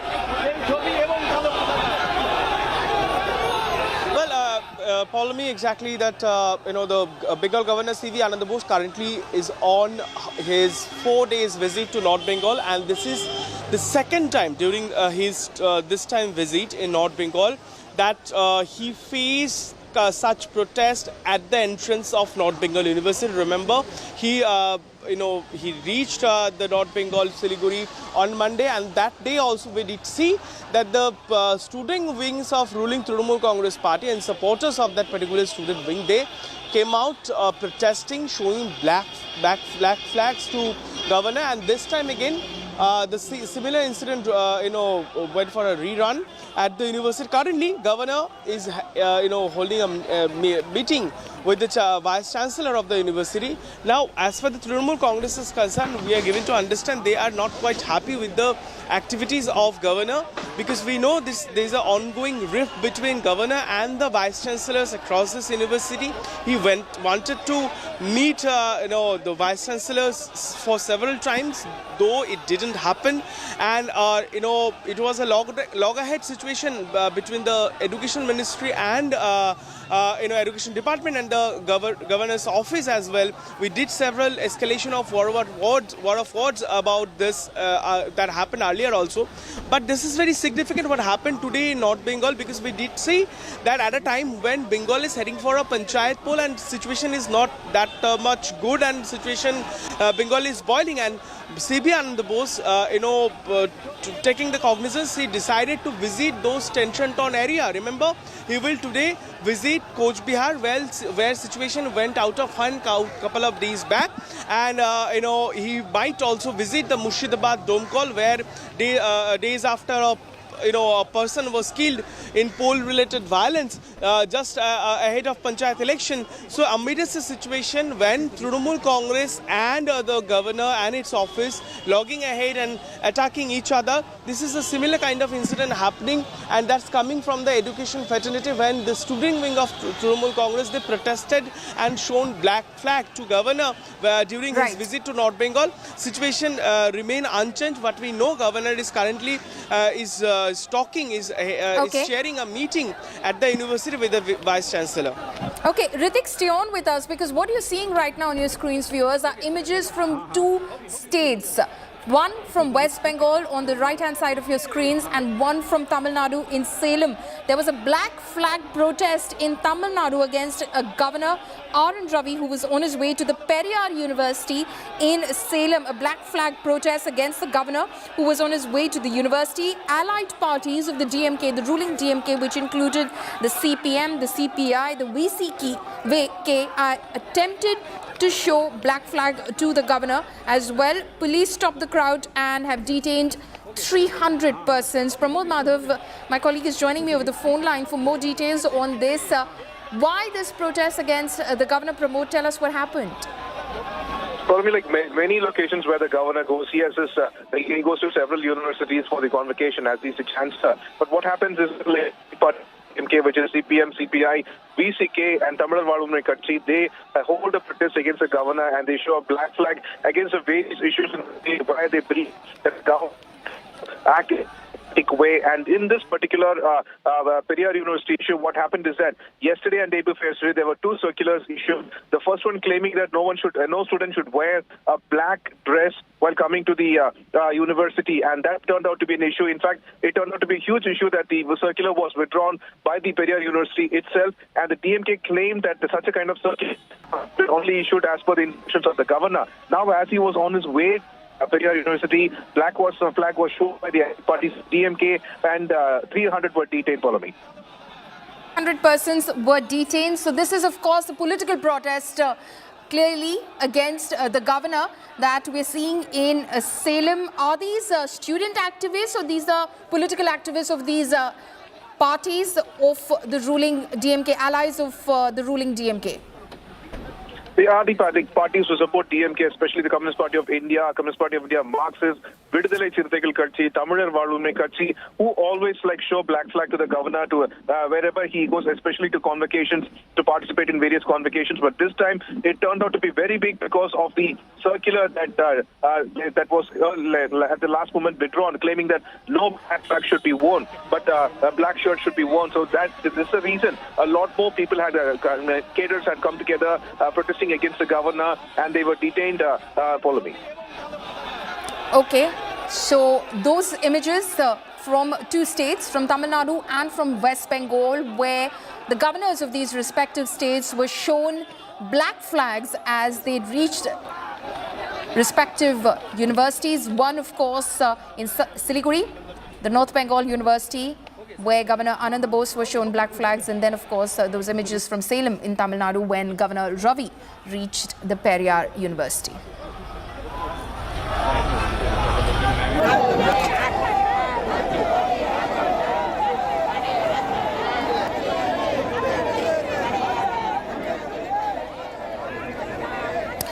[SPEAKER 7] Follow me exactly that the Bengal Governor C.V. Ananda Bose currently is on his 4 days visit to North Bengal, and this is the second time during his this time visit in North Bengal that he faced such protest at the entrance of North Bengal University. Remember, he reached the North Bengal Siliguri on Monday, and that day also we did see that the student wings of ruling Trinamool Congress party and supporters of that particular student wing, they came out protesting, showing black flags to governor, and this time again the similar incident went for a rerun at the university. Currently, governor is holding a meeting with the vice chancellor of the university. Now, as far as the Trinamool Congress is concerned, we are given to understand they are not quite happy with the activities of governor, because we know there is an ongoing rift between governor and the vice chancellors across this university. He wanted to meet the vice chancellors for several times, though it didn't happen, and it was a loggerhead situation between the education ministry and education department and and the governor's office as well. We did several escalation of war of words about this that happened earlier also. But this is very significant what happened today in North Bengal, because we did see that at a time when Bengal is heading for a panchayat poll and situation is not that much good, and situation Bengal is boiling, and CB Anand Bose, taking the cognizance, he decided to visit those tension-torn area. Remember, he will today visit Coach Bihar, where situation went out of hand couple of days back, and he might also visit the Murshidabad Domkol, where days after a person was killed in poll-related violence just ahead of Panchayat election. So amidst the situation when Trinamool Congress and the governor and its office logging ahead and attacking each other, this is a similar kind of incident happening, and that's coming from the education fraternity when the student wing of Trinamool Congress, they protested and shown black flag to governor during his visit to North Bengal. Situation remain unchanged. What we know, governor is currently is sharing a meeting at the university with the vice chancellor.
[SPEAKER 15] Okay, Ritik, stay on with us, because what you're seeing right now on your screens, viewers, are images from two states. One from West Bengal on the right-hand side of your screens, and one from Tamil Nadu in Salem. There was a black flag protest in Tamil Nadu against Governor R.N. Ravi, who was on his way to the Periyar University in Salem. A black flag protest against the governor who was on his way to the university. Allied parties of the DMK, the ruling DMK, which included the CPM, the CPI, the VCK, attempted to show black flag to the governor as well. Police stopped the crowd and have detained 300 persons. Pramod Madhav, my colleague, is joining me over the phone line for more details on this. Why this protest against the governor? Pramod, tell us what happened.
[SPEAKER 2] Well, I mean, like many locations where the governor goes, he goes to several universities for the convocation as the chancellor. But what happens is, MK, which is CPM, CPI, VCK and Tamil Nadu Katchi, they hold a protest against the governor, and they show a black flag against the various issues why they believe that the government acted way. And in this particular Periyar University issue, what happened is that yesterday and day before yesterday, there were two circulars issued. The first one claiming that no student should wear a black dress while coming to the university, and that turned out to be an issue. In fact, it turned out to be a huge issue that the circular was withdrawn by the Periyar University itself, and the DMK claimed that such a kind of circular only issued as per the instructions of the governor. Now, as he was on his way Periyar University, flag was shown by the parties DMK, and 300 were detained, Polami.
[SPEAKER 15] 100 persons were detained. So this is, of course, a political protest clearly against the governor that we're seeing in Salem. Are these student activists, or these are political activists of these parties of the ruling DMK, allies of the ruling DMK?
[SPEAKER 2] They are the parties who support DMK, especially the Communist Party of India, Marxist, Vidudalai Chiruthaikal Katchi, Tamizhar Vazhuvamai Katchi, who always show black flag to the governor to wherever he goes, especially to convocations, to participate in various convocations. But this time, it turned out to be very big because of the circular that was at the last moment withdrawn, claiming that no black flag should be worn, but a black shirt should be worn. So this is the reason a lot more people had cadres had come together protesting against the governor, and they were detained. Follow me.
[SPEAKER 15] Okay, so those images from two states, from Tamil Nadu and from West Bengal, where the governors of these respective states were shown black flags as they reached respective universities. One, of course, in Siliguri, the North Bengal University, where Governor Anand Bose was shown black flags, and then, of course, those images from Salem in Tamil Nadu when Governor Ravi reached the Periyar University.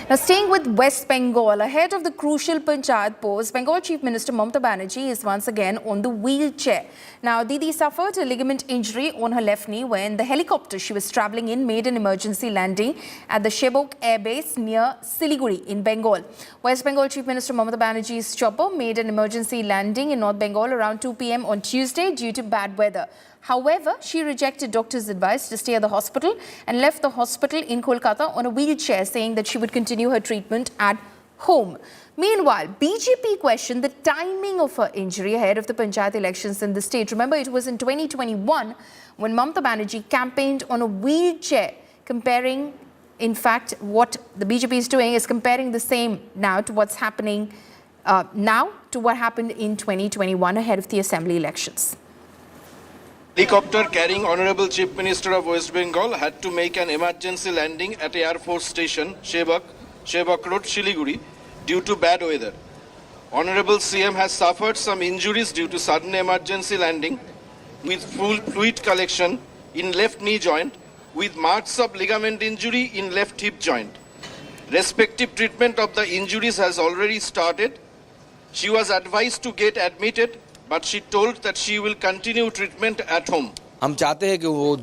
[SPEAKER 15] Now, staying with West Bengal, ahead of the crucial Panchayat polls, Bengal Chief Minister Mamata Banerjee is once again on the wheelchair. Now, Didi suffered a ligament injury on her left knee when the helicopter she was travelling in made an emergency landing at the Shebok Air Base near Siliguri in Bengal. West Bengal Chief Minister Mamata Banerjee's chopper made an emergency landing in North Bengal around 2 p.m. on Tuesday due to bad weather. However, she rejected doctors' advice to stay at the hospital and left the hospital in Kolkata on a wheelchair, saying that she would continue her treatment at home. Meanwhile, BJP questioned the timing of her injury ahead of the Panchayat elections in the state. Remember, it was in 2021 when Mamata Banerjee campaigned on a wheelchair, comparing, in fact, what the BJP is doing is comparing the same now to what's happening now to what happened in 2021 ahead of the assembly elections.
[SPEAKER 8] Helicopter carrying Honorable Chief Minister of West Bengal had to make an emergency landing at Air Force Station, Shevak Road, Shiliguri, due to bad weather. Honorable CM has suffered some injuries due to sudden emergency landing with full fluid collection in left knee joint with marks of ligament injury in left hip joint. Respective treatment of the injuries has already started. She was advised to get admitted, but she told that she will continue treatment at home.
[SPEAKER 4] हम चाहते हैं कि वो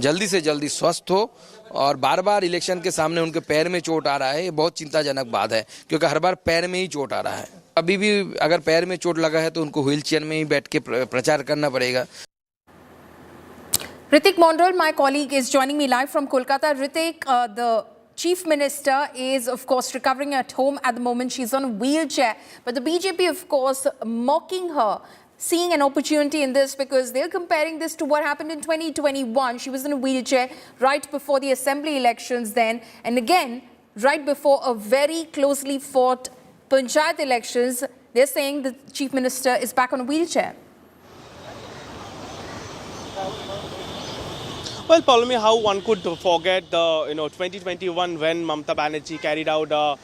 [SPEAKER 4] जल्दी से जल्दी स्वस्थ हो और बार-बार इलेक्शन के सामने उनके पैर में चोट आ रहा है, ये बहुत चिंताजनक बात है क्योंकि हर बार पैर में ही चोट आ रहा है. अभी भी अगर पैर में चोट लगा है तो उनको व्हीलचेयर में ही बैठ के प्रचार करना पड़ेगा.
[SPEAKER 15] Ritik Mondal, my colleague, is joining me live from Kolkata. Ritik, the Chief Minister is, of course, recovering at home at the moment. She's on a wheelchair. But the BJP, of course, mocking her, seeing an opportunity in this because they're comparing this to what happened in 2021. She was in a wheelchair right before the assembly elections then. And again, right before a very closely fought Panchayat elections, they're saying the Chief Minister is back on a wheelchair.
[SPEAKER 7] Well, Palmi, how one could forget the 2021 when Mamata Banerjee carried out her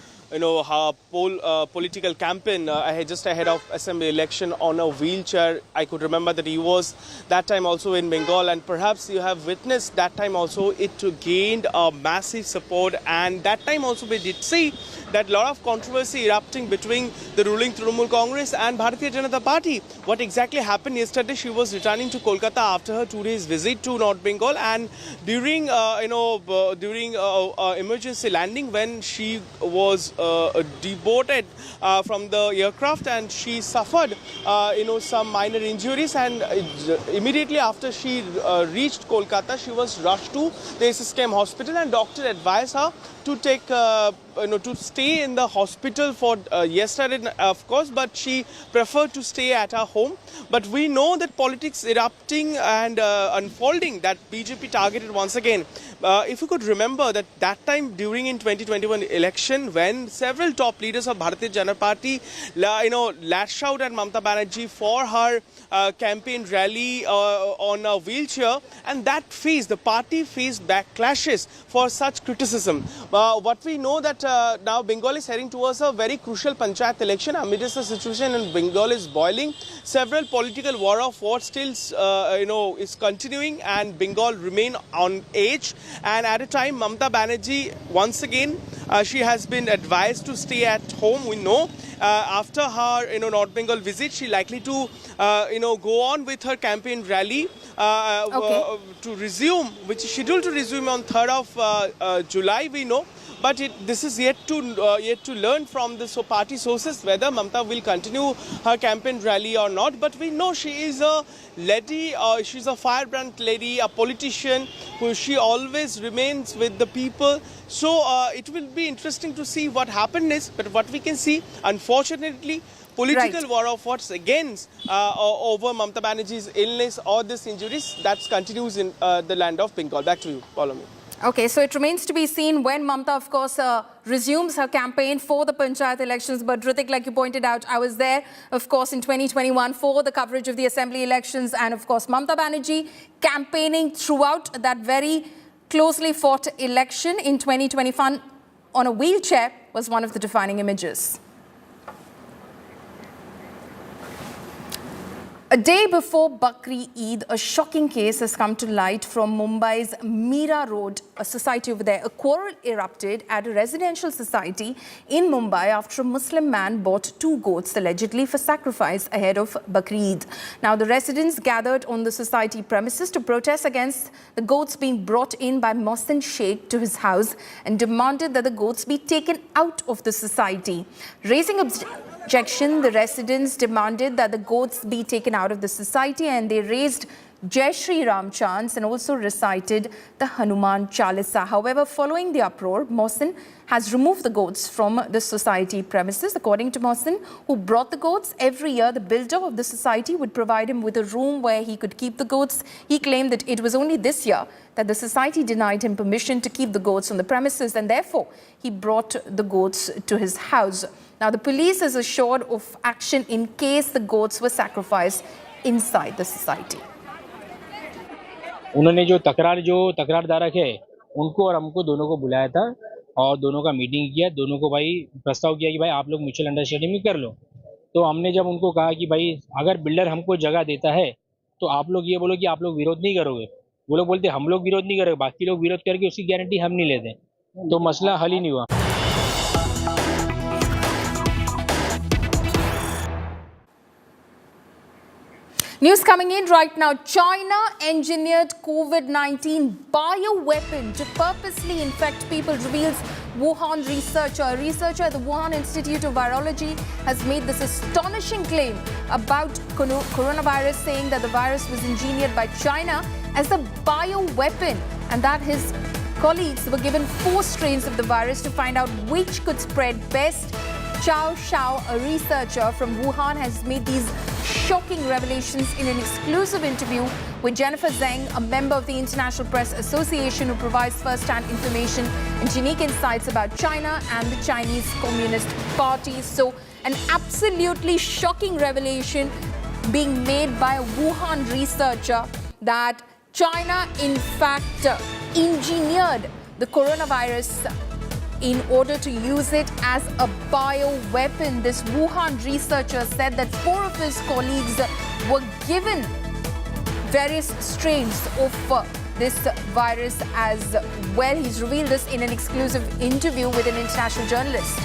[SPEAKER 7] political campaign just ahead of assembly election on a wheelchair. I could remember that he was that time also in Bengal, and perhaps you have witnessed that time also it gained a massive support, and that time also we did see that a lot of controversy erupting between the ruling Trinamool Congress and Bharatiya Janata Party. What exactly happened yesterday? She was returning to Kolkata after her 2 days visit to North Bengal, and during emergency landing when she was deported from the aircraft and she suffered some minor injuries, and immediately after she reached Kolkata, she was rushed to the SSKM hospital, and doctor advised her to take to stay in the hospital for yesterday, of course, but she preferred to stay at her home. But we know that politics erupting and unfolding, that BJP targeted once again. If you could remember that time during in 2021 election, when several top leaders of Bharatiya Janata Party lashed out at Mamata Banerjee for her campaign rally on a wheelchair, and that the party faced backlashes for such criticism. What we know that now Bengal is heading towards a very crucial Panchayat election. Amidst the situation in Bengal is boiling, several political war of words still is continuing, and Bengal remain on edge. And at a time, Mamata Banerjee once again she has been advised to stay at home. We know after her North Bengal visit, she likely to go on with her campaign rally to resume, which is scheduled to resume on 3rd of July. We know. But this is yet to learn from the party sources whether Mamata will continue her campaign rally or not. But we know she is a lady, she's a firebrand lady, a politician who she always remains with the people. So it will be interesting to see what happened is. But what we can see, unfortunately, political war of words against over Mamata Banerjee's illness or this injuries, that continues in the land of Bengal. Back to you, follow me.
[SPEAKER 15] Okay, so it remains to be seen when Mamata, of course, resumes her campaign for the Panchayat elections. But Ritik, like you pointed out, I was there, of course, in 2021 for the coverage of the assembly elections. And, of course, Mamata Banerjee campaigning throughout that very closely fought election in 2021 on a wheelchair was one of the defining images. A day before Bakri Eid, a shocking case has come to light from Mumbai's Mira Road, a society over there. A quarrel erupted at a residential society in Mumbai after a Muslim man bought 2 goats allegedly for sacrifice ahead of Bakri Eid. Now, the residents gathered on the society premises to protest against the goats being brought in by Mohsin Sheikh to his house and demanded that the goats be taken out of the society. Raising objection, the residents demanded that the goats be taken out of the society, and they raised Jai Shri Ram chants and also recited the Hanuman Chalisa. However, following the uproar, Mohsin has removed the goats from the society premises. According to Mohsin, who brought the goats, every year the builder of the society would provide him with a room where he could keep the goats. He claimed that it was only this year that the society denied him permission to keep the goats on the premises, and therefore he brought the goats to his house. Now, the police is assured of action in case the goats were sacrificed inside the society.
[SPEAKER 10] उन्होंने जो तकरारदारक है उनको और हमको दोनों को बुलाया था और दोनों का मीटिंग किया, दोनों को भाई प्रस्ताव किया कि भाई आप लोग म्यूचुअल अंडरस्टैंडिंग में कर लो। तो हमने जब उनको कहा कि भाई अगर बिल्डर हमको जगह देता है तो आप लोग ये बोलो कि आप लोग विरोध नहीं करोगे, वो लोग बोलते हम लोग विरोध नहीं करोगे, बाकी लोग विरोध करके उसकी गारंटी हम नहीं लेते, तो मसला हल ही नहीं हुआ।
[SPEAKER 15] News coming in right now. China engineered COVID-19 bioweapon to purposely infect people, reveals Wuhan researcher. A researcher at the Wuhan Institute of Virology has made this astonishing claim about coronavirus, saying that the virus was engineered by China as a bioweapon and that his colleagues were given 4 strains of the virus to find out which could spread best. Chao Shao, a researcher from Wuhan, has made these shocking revelations in an exclusive interview with Jennifer Zheng, a member of the International Press Association who provides first-hand information and unique insights about China and the Chinese Communist Party. So, an absolutely shocking revelation being made by a Wuhan researcher that China, in fact, engineered the coronavirus in order to use it as a bioweapon. This Wuhan researcher said that 4 of his colleagues were given various strains of this virus as well. He's revealed this in an exclusive interview with an international journalist.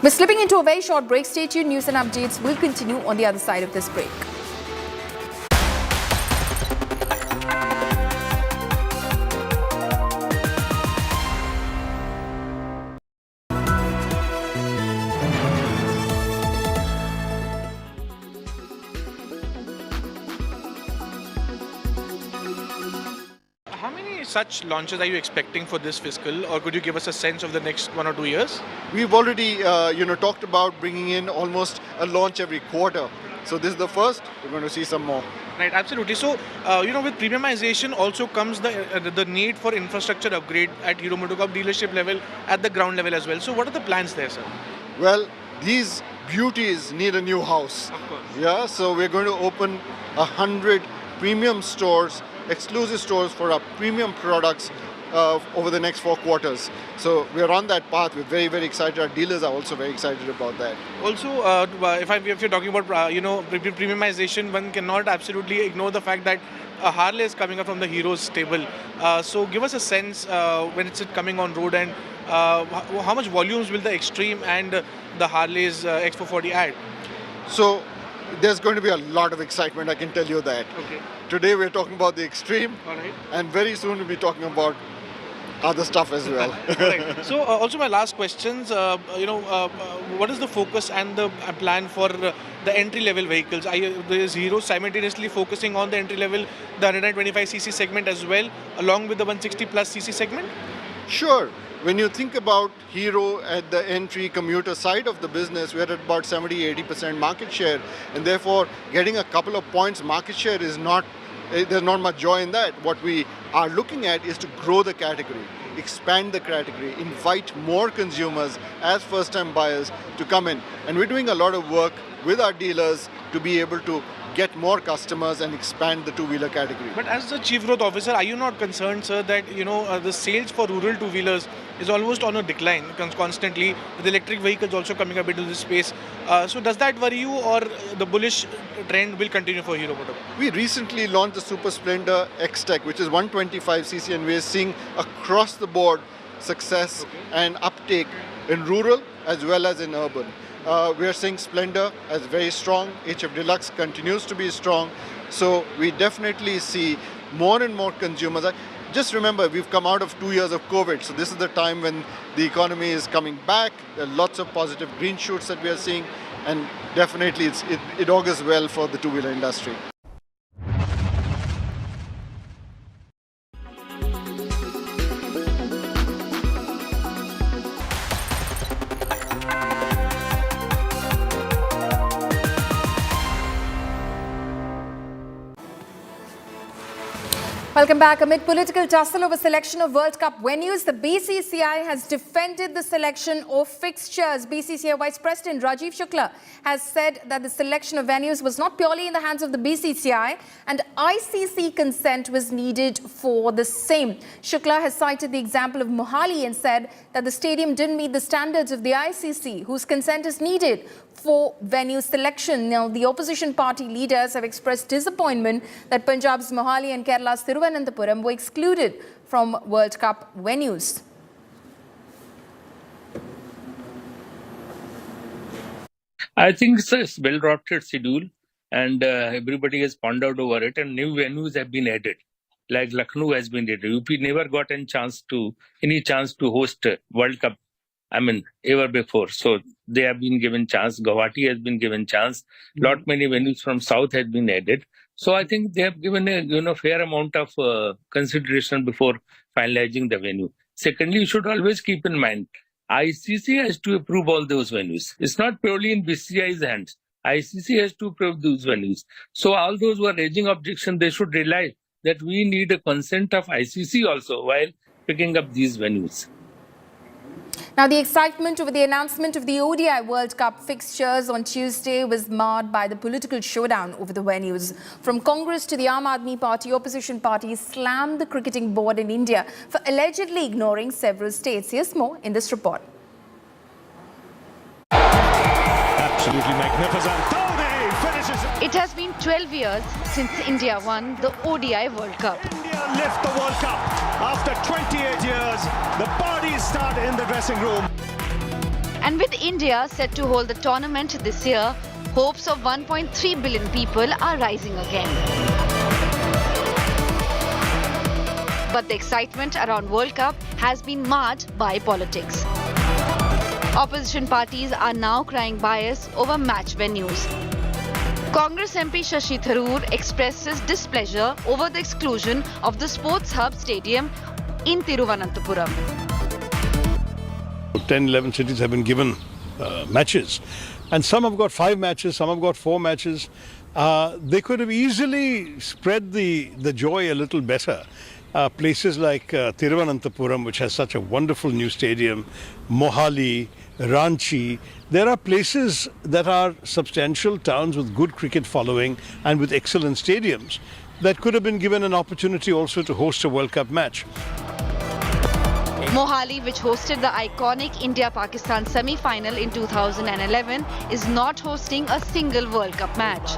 [SPEAKER 15] We're slipping into a very short break. Stay tuned. News and updates will continue on the other side of this break.
[SPEAKER 16] How many such launches are you expecting for this fiscal, or could you give us a sense of the next 1 or 2 years?
[SPEAKER 18] We've already, talked about bringing in almost a launch every quarter. So this is the first. We're going to see some more.
[SPEAKER 16] Right, absolutely. So, with premiumization also comes the need for infrastructure upgrade at Hero MotoCorp dealership level, at the ground level as well. So, what are the plans there, sir?
[SPEAKER 18] Well, these beauties need a new house.
[SPEAKER 16] Of course.
[SPEAKER 18] Yeah, so we're going to open 100 premium stores, exclusive stores for our premium products over the next 4 quarters. So we're on that path. We're very, very excited. Our dealers are also very excited about that.
[SPEAKER 16] Also, if you're talking about premiumization, one cannot absolutely ignore the fact that Harley is coming up from the Heroes stable. So give us a sense when it's coming on road, and how much volumes will the Extreme and the Harley's X440 add?
[SPEAKER 18] So there's going to be a lot of excitement, I can tell you that.
[SPEAKER 16] Okay.
[SPEAKER 18] Today we're talking about the Extreme,
[SPEAKER 16] All right.
[SPEAKER 18] and very soon we'll be talking about other stuff as well.
[SPEAKER 16] Right. So also my last questions, what is the focus and the plan for the entry-level vehicles? Is Hero simultaneously focusing on the entry-level, the 125cc segment as well, along with the 160+cc segment?
[SPEAKER 18] Sure. When you think about Hero at the entry commuter side of the business, we're at about 70-80% market share, and therefore getting a couple of points market share is not, there's not much joy in that. What we are looking at is to grow the category, expand the category, invite more consumers as first-time buyers to come in. And we're doing a lot of work with our dealers to be able to get more customers and expand the two-wheeler category.
[SPEAKER 16] But as the Chief Growth Officer, are you not concerned, sir, that the sales for rural two-wheelers is almost on a decline constantly, with electric vehicles also coming up into this space? So does that worry you, or the bullish trend will continue for Hero MotoCorp?
[SPEAKER 18] We recently launched the Super Splendor X-Tech, which is 125cc, and we're seeing across the board success and uptake in rural as well as in urban. We are seeing Splendor as very strong. HF Deluxe continues to be strong. So we definitely see more and more consumers. Just remember, we've come out of 2 years of COVID, so this is the time when the economy is coming back. There are lots of positive green shoots that we are seeing, and definitely it augurs well for the two-wheeler industry.
[SPEAKER 15] Welcome back. Amid political tussle over selection of World Cup venues, the BCCI has defended the selection of fixtures. BCCI Vice President Rajiv Shukla has said that the selection of venues was not purely in the hands of the BCCI and ICC consent was needed for the same. Shukla has cited the example of Mohali and said that the stadium didn't meet the standards of the ICC, whose consent is needed for venue selection. Now, the opposition party leaders have expressed disappointment that Punjab's Mohali and Kerala's Thiruvananthapuram were excluded from World Cup venues.
[SPEAKER 6] I think it's a well-drafted schedule and everybody has pondered over it, and new venues have been added. Like Lucknow has been added. UP never got any chance to host World Cup, ever before. So they have been given chance. Guwahati has been given chance. Lot many venues from South has been added. So I think they have given a fair amount of consideration before finalizing the venue. Secondly, you should always keep in mind, ICC has to approve all those venues. It's not purely in BCCI's hands. ICC has to approve those venues. So all those who are raising objection, they should realize that we need a consent of ICC also while picking up these venues.
[SPEAKER 15] Now, the excitement over the announcement of the ODI World Cup fixtures on Tuesday was marred by the political showdown over the venues. From Congress to the Aam Aadmi Party, opposition parties slammed the cricketing board in India for allegedly ignoring several states. Here's more in this report.
[SPEAKER 11] Absolutely magnificent.
[SPEAKER 13] It has been 12 years since India won the ODI World Cup.
[SPEAKER 11] India lift the World Cup. After 28 years, the parties start in the dressing room.
[SPEAKER 13] And with India set to hold the tournament this year, hopes of 1.3 billion people are rising again. But the excitement around World Cup has been marred by politics. Opposition parties are now crying bias over match venues. Congress MP Shashi Tharoor expresses displeasure over the exclusion of the Sports Hub Stadium in Thiruvananthapuram.
[SPEAKER 11] 10-11 cities have been given matches, and some have got 5 matches, some have got 4 matches. They could have easily spread the joy a little better. Places like Thiruvananthapuram, which has such a wonderful new stadium, Mohali, Ranchi, there are places that are substantial towns with good cricket following and with excellent stadiums that could have been given an opportunity also to host a World Cup match.
[SPEAKER 13] Mohali, which hosted the iconic India-Pakistan semi-final in 2011, is not hosting a single World Cup match.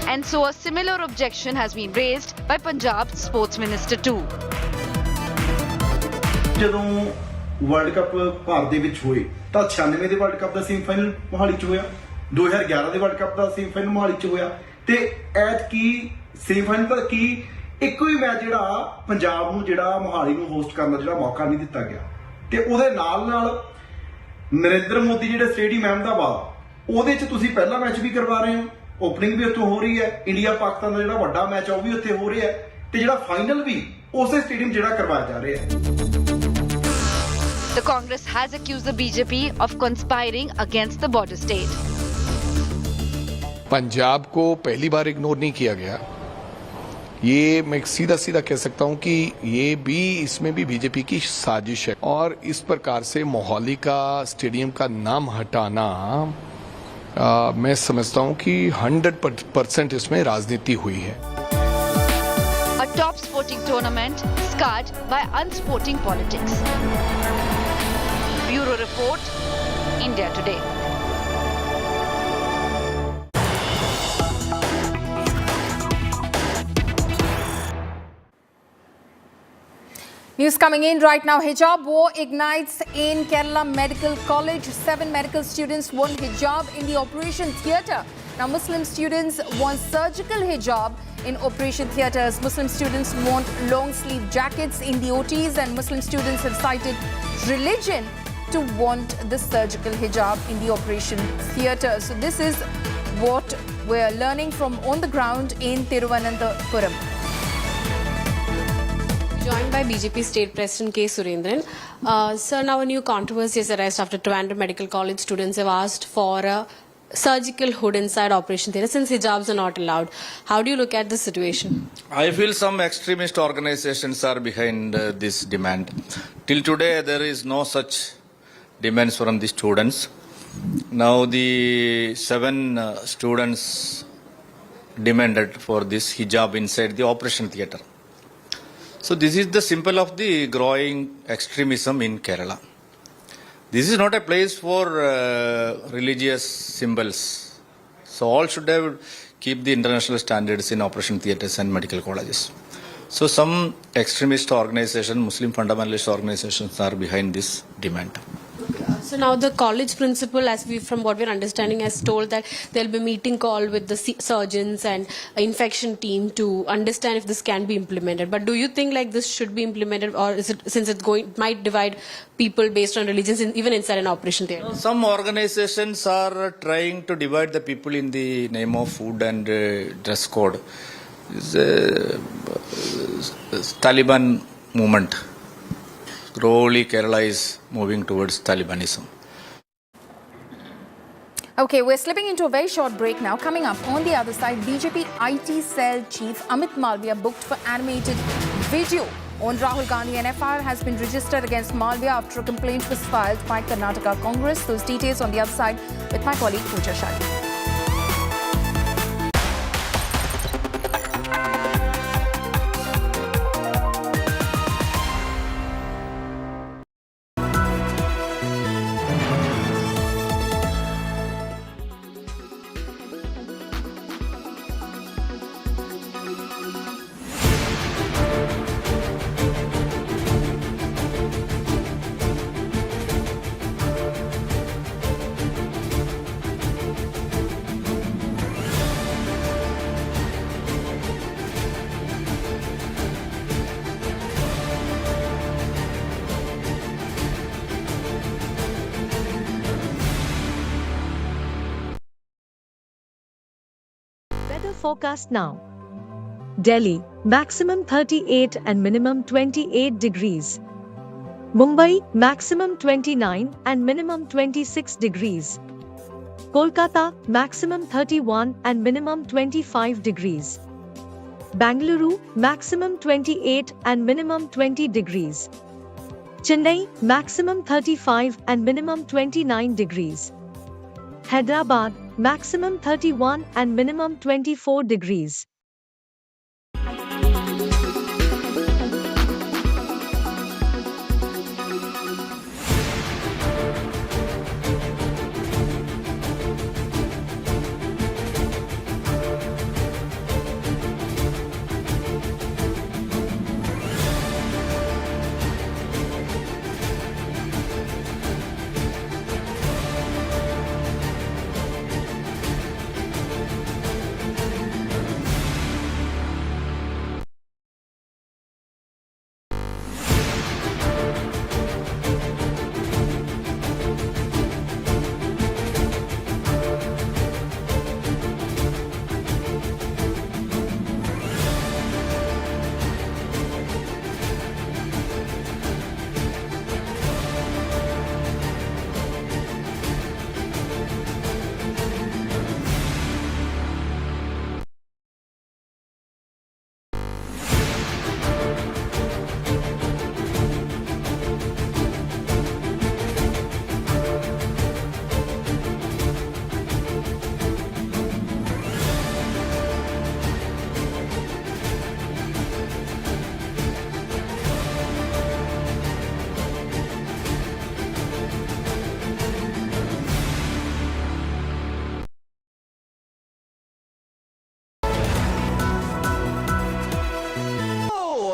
[SPEAKER 13] And so a similar objection has been raised by Punjab's Sports Minister too.
[SPEAKER 21] World cup Bharat ਦੇ ਵਿੱਚ ਹੋਏ ਤਾਂ 96 ਦੇ world cup ਦਾ semifinal Mohali 'ਚ ਹੋਇਆ 2011 ਦੇ world cup ਦਾ semifinal Mohali 'ਚ ਹੋਇਆ ਤੇ ਐਤਕੀ ਸੈਮੀਫਾਈਨਲ ਦਾ ਕੀ ਇੱਕੋ ਹੀ ਮੈਚ ਜਿਹੜਾ ਪੰਜਾਬ ਨੂੰ ਜਿਹੜਾ ਮੋਹਾਲੀ ਨੂੰ ਹੋਸਟ ਕਰਨ ਦਾ ਜਿਹੜਾ ਮੌਕਾ ਨਹੀਂ ਦਿੱਤਾ ਗਿਆ ਤੇ ਉਹਦੇ ਨਾਲ ਨਰਿੰਦਰ ਮੋਦੀ ਜਿਹੜੇ ਸਟੇਡੀਅਮ ਅਹਿਮਦਾਬਾਦ ਉਹਦੇ 'ਚ ਤੁਸੀਂ ਪਹਿਲਾ ਮੈਚ ਵੀ ਕਰਵਾ ਰਹੇ ਹੋ ਓਪਨਿੰਗ ਵੀ ਉੱਥੇ ਹੋ ਰਹੀ ਹੈ ਇੰਡੀਆ ਪਾਕਿਸਤਾਨ ਦਾ ਜਿਹੜਾ ਵੱਡਾ ਮੈਚ ਆ ਉਹ ਵੀ ਉੱਥੇ ਹੋ ਰਿਹਾ ਤੇ ਜਿਹੜਾ ਫਾਈਨਲ ਵੀ ਉਸੇ ਸਟੇਡੀਅਮ ਜਿਹੜਾ ਕਰਵਾਇਆ ਜਾ ਰਿਹਾ ਹੈ
[SPEAKER 13] The Congress has accused the BJP of conspiring against the border state.
[SPEAKER 24] Punjab को पहली बार इग्नोर नहीं किया गया। ये मैं सीधा सीधा कह सकता हूं कि ये भी इसमें भी बीजेपी की साजिश है और इस प्रकार से मोहाली का स्टेडियम का नाम हटाना मैं समझता हूं कि 100% इसमें राजनीति हुई है।
[SPEAKER 13] A top sporting tournament scarred by unsporting politics. Bureau Report, India Today.
[SPEAKER 15] News coming in right now. Hijab war ignites in Kerala Medical College. 7 medical students won hijab in the operation theatre. Now, Muslim students want surgical hijab in operation theatres. Muslim students want long sleeve jackets in the OTs, and Muslim students have cited religion to want the surgical hijab in the operation theatre. So this is what we're learning from on the ground in Thiruvananthapuram.
[SPEAKER 9] Joined by BJP State President K. Surendran. Sir, now a new controversy has arisen after Trivandrum Medical College students have asked for a surgical hood inside operation theatre since hijabs are not allowed. How do you look at this situation?
[SPEAKER 12] I feel some extremist organizations are behind this demand. Till today, there is no such demands from the students. Now the 7 students demanded for this hijab inside the operation theatre. So this is the symbol of the growing extremism in Kerala. This is not a place for religious symbols. So all should have keep the international standards in operation theatres and medical colleges. So some extremist organizations, Muslim fundamentalist organizations are behind this demand.
[SPEAKER 9] So now the college principal, as we from what we're understanding, has told that there'll be a meeting call with the surgeons and infection team to understand if this can be implemented. But do you think like this should be implemented, or is it, since it might divide people based on religions even inside an operation theatre?
[SPEAKER 12] Some organizations are trying to divide the people in the name of food and dress code. It's a Taliban movement. Slowly Kerala is moving towards Talibanism.
[SPEAKER 15] Okay, we're slipping into a very short break now. Coming up on the other side, BJP IT cell chief Amit Malviya booked for animated video on Rahul Gandhi. An FIR has been registered against Malviya after a complaint was filed by Karnataka Congress. Those details on the other side with my colleague Pooja Shali.
[SPEAKER 19] Forecast now. Delhi, maximum 38 and minimum 28 degrees. Mumbai, maximum 29 and minimum 26 degrees. Kolkata, maximum 31 and minimum 25 degrees. Bangalore, maximum 28 and minimum 20 degrees. Chennai, maximum 35 and minimum 29 degrees. Hyderabad, maximum 31 and minimum 24 degrees.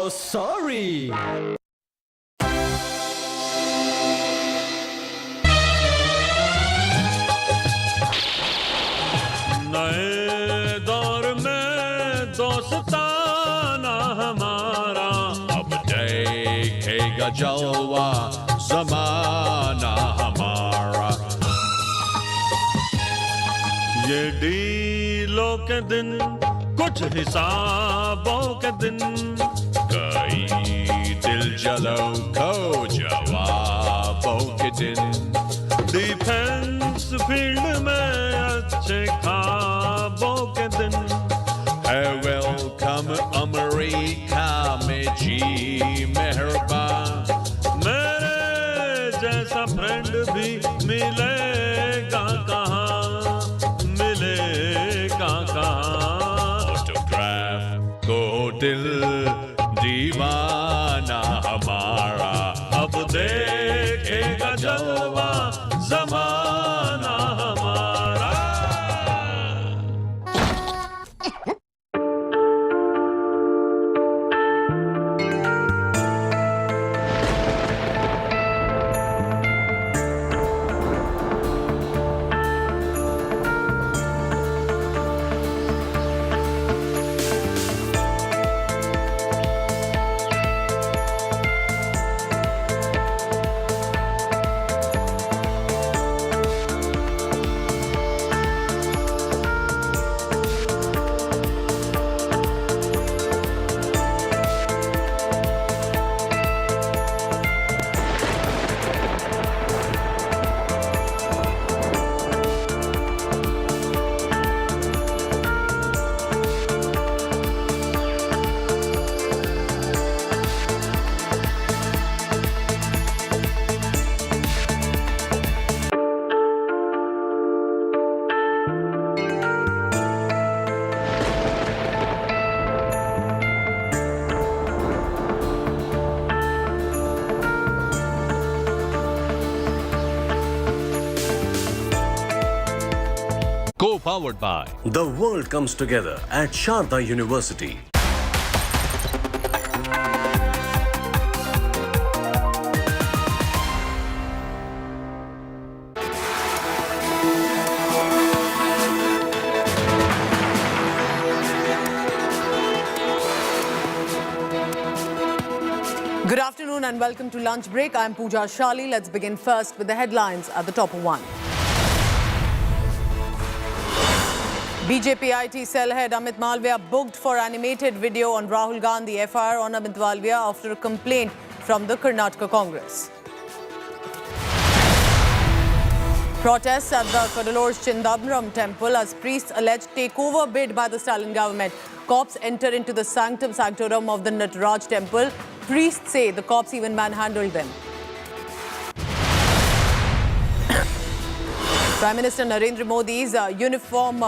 [SPEAKER 20] Sorry. नए दौर में दोस्त
[SPEAKER 3] जलवा ज़माना हमारा। ये डीलों के दिन कुछ हिसाबों के दिन, कई दिल जलो को जवाबों के दिन। डिफेंस फील्ड में अच्छे ख्वाबों के दिन है। वेलकम अमेरिका में जी मेहरबान, मेरे जैसा फ्रेंड भी मिलेगा कहाँ, मिलेगा कहाँ। ऑटोग्राफ को दिल दीवाना हमारा, अब देखेगा जलवा ज़माना हमारा।
[SPEAKER 5] Co-powered by The World Comes Together at Sharda University.
[SPEAKER 14] Good afternoon and welcome to Lunch Break. I'm Pooja Shali. Let's begin first with the headlines at the top of one. BJP IT cell head Amit Malviya booked for animated video on Rahul Gandhi. FIR on Amit Malviya after a complaint from the Karnataka Congress. Protests at the Kadalur's Chindambaram temple as priests allege takeover bid by the Stalin government. Cops enter into the sanctum sanctorum of the Nataraj temple. Priests say the cops even manhandled them. Prime Minister Narendra Modi's uniform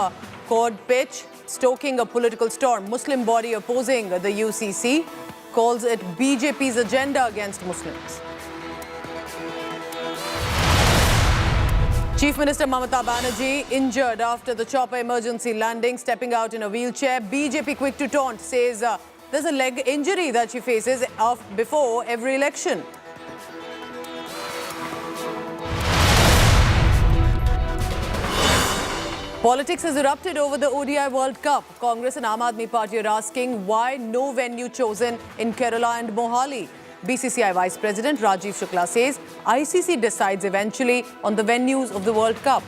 [SPEAKER 14] code pitch, stoking a political storm. Muslim body opposing the UCC calls it BJP's agenda against Muslims. Chief Minister Mamata Banerjee injured after the chopper emergency landing, stepping out in a wheelchair. BJP quick to taunt, says there's a leg injury that she faces before every election. Politics has erupted over the ODI World Cup. Congress and Aam Aadmi Party are asking why no venue chosen in Kerala and Mohali. BCCI Vice President Rajiv Shukla says ICC decides eventually on the venues of the World Cup.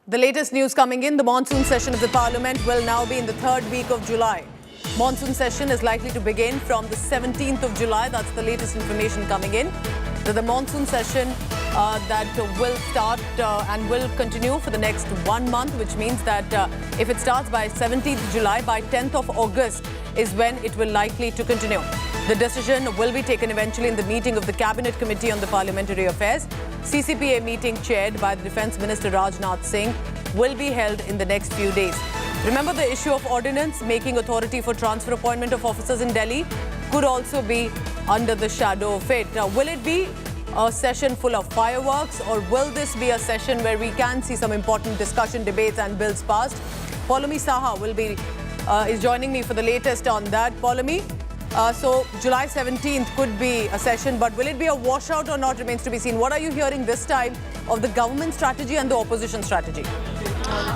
[SPEAKER 14] The latest news coming in, the monsoon session of the Parliament will now be in the third week of July. Monsoon session is likely to begin from the 17th of July. That's the latest information coming in. The monsoon session that will start and will continue for the next 1 month, which means that if it starts by 17th July, by 10th of August is when it will likely to continue. The decision will be taken eventually in the meeting of the Cabinet Committee on the Parliamentary Affairs. CCPA meeting chaired by the Defence Minister Rajnath Singh will be held in the next few days. Remember, the issue of ordinance making authority for transfer appointment of officers in Delhi could also be under the shadow of it. Will it be a session full of fireworks, or will this be a session where we can see some important discussion, debates and bills passed? Paulami Saha is joining me for the latest on that. Paulami, So July 17th could be a session, but will it be a washout or not remains to be seen. What are you hearing this time of the government strategy and the opposition strategy?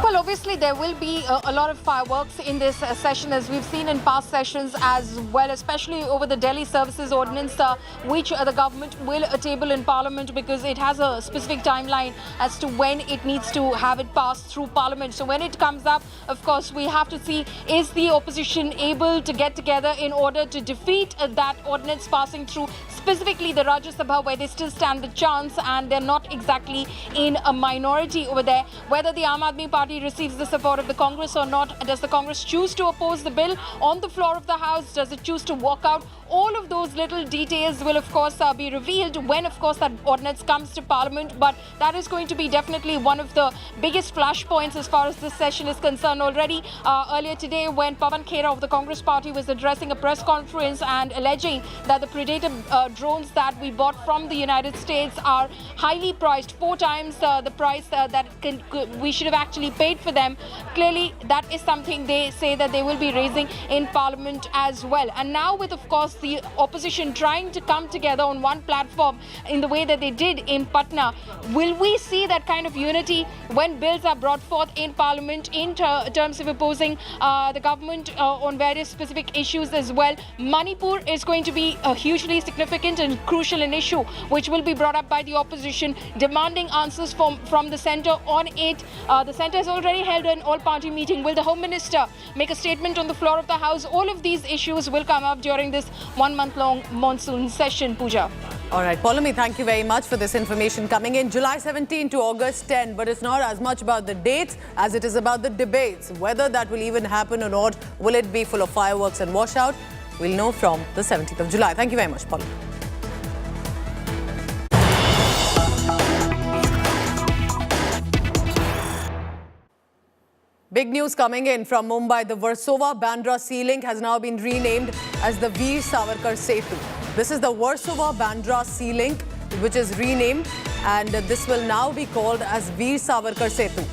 [SPEAKER 15] Well, obviously there will be a lot of fireworks in this session, as we've seen in past sessions as well, especially over the Delhi Services Ordinance, which the government will table in Parliament, because it has a specific timeline as to when it needs to have it passed through Parliament. So when it comes up, of course, we have to see, is the opposition able to get together in order to defeat that ordinance passing through, specifically the Rajya Sabha, where they still stand the chance and they're not exactly in a minority over there. Whether the Aam Aadmi Party receives the support of the Congress or not, does the Congress choose to oppose the bill on the floor of the House? Does it choose to walk out? All of those little details will, of course, be revealed when, of course, that ordinance comes to Parliament. But that is going to be definitely one of the biggest flashpoints as far as this session is concerned. Already earlier today, when Pawan Khera of the Congress Party was addressing a press conference and alleging that the Predator drones that we bought from the United States are highly priced, 4 times the price that we should have actually paid for them. Clearly, that is something they say that they will be raising in Parliament as well. And now with, of course, the opposition trying to come together on one platform in the way that they did in Patna, will we see that kind of unity when bills are brought forth in Parliament in terms of opposing the government on various specific issues as well? Manipur is going to be a hugely significant and crucial an issue which will be brought up by the opposition, demanding answers from the centre on it. The centre has already held an all-party meeting. Will the Home Minister make a statement on the floor of the House? All of these issues will come up during this one-month-long monsoon session, Pooja.
[SPEAKER 14] All right, Paulomi, thank you very much for this information coming in. July 17 to August 10, but it's not as much about the dates as it is about the debates. Whether that will even happen or not, will it be full of fireworks and washout? We'll know from the 17th of July. Thank you very much, Paulomi. Big news coming in from Mumbai. The Versova-Bandra Sea Link has now been renamed as the Veer Savarkar Setu. This is the Versova-Bandra Sea Link, which is renamed, and this will now be called as Veer Savarkar Setu.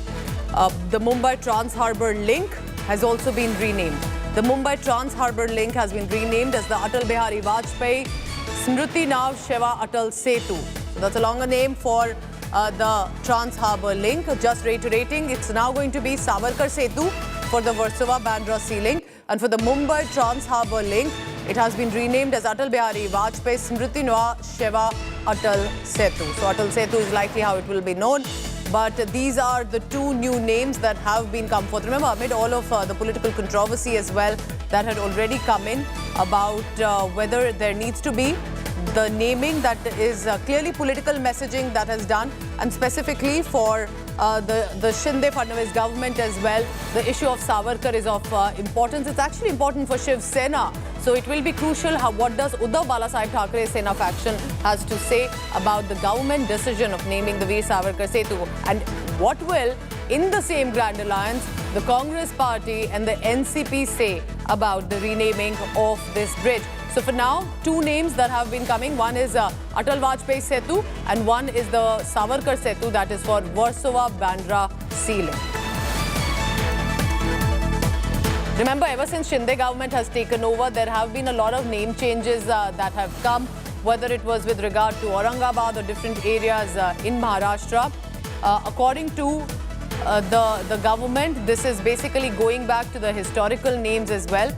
[SPEAKER 14] The Mumbai Trans-Harbour Link has also been renamed. The Mumbai Trans-Harbour Link has been renamed as the Atal Bihari Vajpayee Smriti Nav Sheva Atal Setu. So that's a longer name for the Trans-Harbour Link. Just reiterating, it's now going to be Savarkar Setu for the Versova-Bandra Sea Link. And for the Mumbai Trans-Harbour Link, it has been renamed as Atal Bihari Vajpayee Smriti Nav Sheva Atal Setu. So Atal Setu is likely how it will be known. But these are the 2 new names that have been come forth. Remember, amid all of the political controversy as well that had already come in about whether there needs to be the naming that is clearly political messaging that has done, and specifically for the Shinde-Fadnavis government as well, the issue of Savarkar is of importance. It's actually important for Shiv Sena. So it will be crucial what does Uddhav Balasaheb Thackeray Sena faction has to say about the government decision of naming the Veer Savarkar Setu, and what will, in the same Grand Alliance, the Congress Party and the NCP say about the renaming of this bridge. So for now, 2 names that have been coming. One is Atal Vajpayee Setu and one is the Savarkar Setu, that is for Versova-Bandra Sea Link. Remember, ever since Shinde government has taken over, there have been a lot of name changes that have come, whether it was with regard to Aurangabad or different areas in Maharashtra. According to the government, this is basically going back to the historical names as well.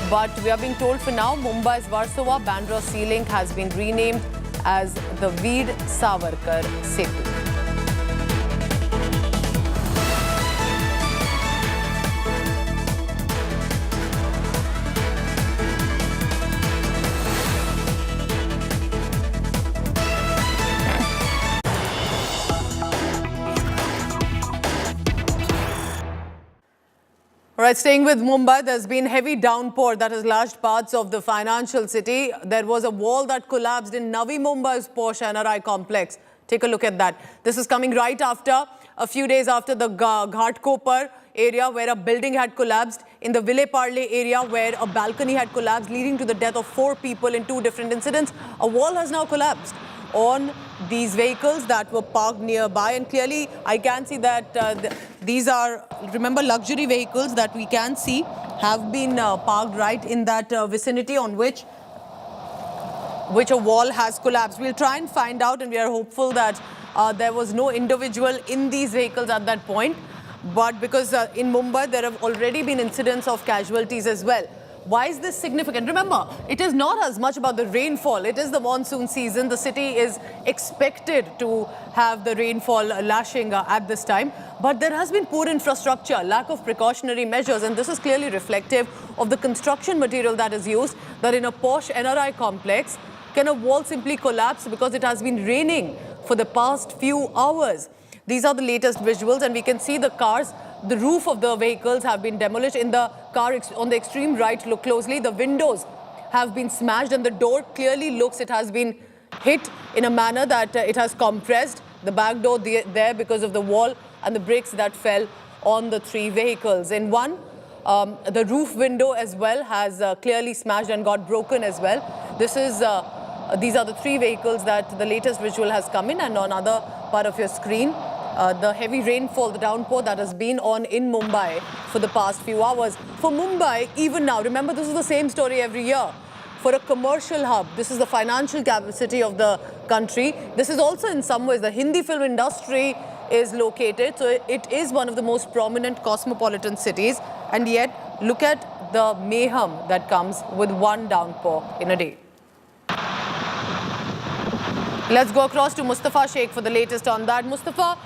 [SPEAKER 14] But we are being told for now, Mumbai's Versova-Bandra Sea Link has been renamed as the Veer Savarkar Setu. All right, staying with Mumbai, there's been heavy downpour that has lashed parts of the financial city. There was a wall that collapsed in Navi Mumbai's posh NRI complex. Take a look at that. This is coming right after, a few days after the Ghatkopar area where a building had collapsed, in the Ville Parle area where a balcony had collapsed, leading to the death of 4 people in 2 different incidents. A wall has now collapsed on these vehicles that were parked nearby, and clearly I can see that these are, remember, luxury vehicles that we can see have been parked right in that vicinity, on which which a wall has collapsed. We'll try and find out, and we are hopeful that there was no individual in these vehicles at that point. But because in Mumbai, there have already been incidents of casualties as well. Why is this significant? Remember, it is not as much about the rainfall. It is the monsoon season. The city is expected to have the rainfall lashing at this time. But there has been poor infrastructure, lack of precautionary measures, and this is clearly reflective of the construction material that is used, that in a posh NRI complex, can a wall simply collapse because it has been raining for the past few hours? These are the latest visuals, and we can see the cars. The roof of the vehicles have been demolished. In the car on the extreme right, look closely, the windows have been smashed and the door clearly looks it has been hit in a manner that it has compressed. The back door there because of the wall and the bricks that fell on the three vehicles. In one, the roof window as well has clearly smashed and got broken as well. These are the three vehicles that the latest visual has come in, and on other part of your screen, the heavy rainfall, the downpour that has been on in Mumbai for the past few hours. For Mumbai, even now, remember this is the same story every year. For a commercial hub, this is the financial capital city of the country. This is also in some ways the Hindi film industry is located. So it is one of the most prominent cosmopolitan cities. And yet, look at the mayhem that comes with one downpour in a day. Let's go across to Mustafa Sheikh for the latest on that. Mustafa,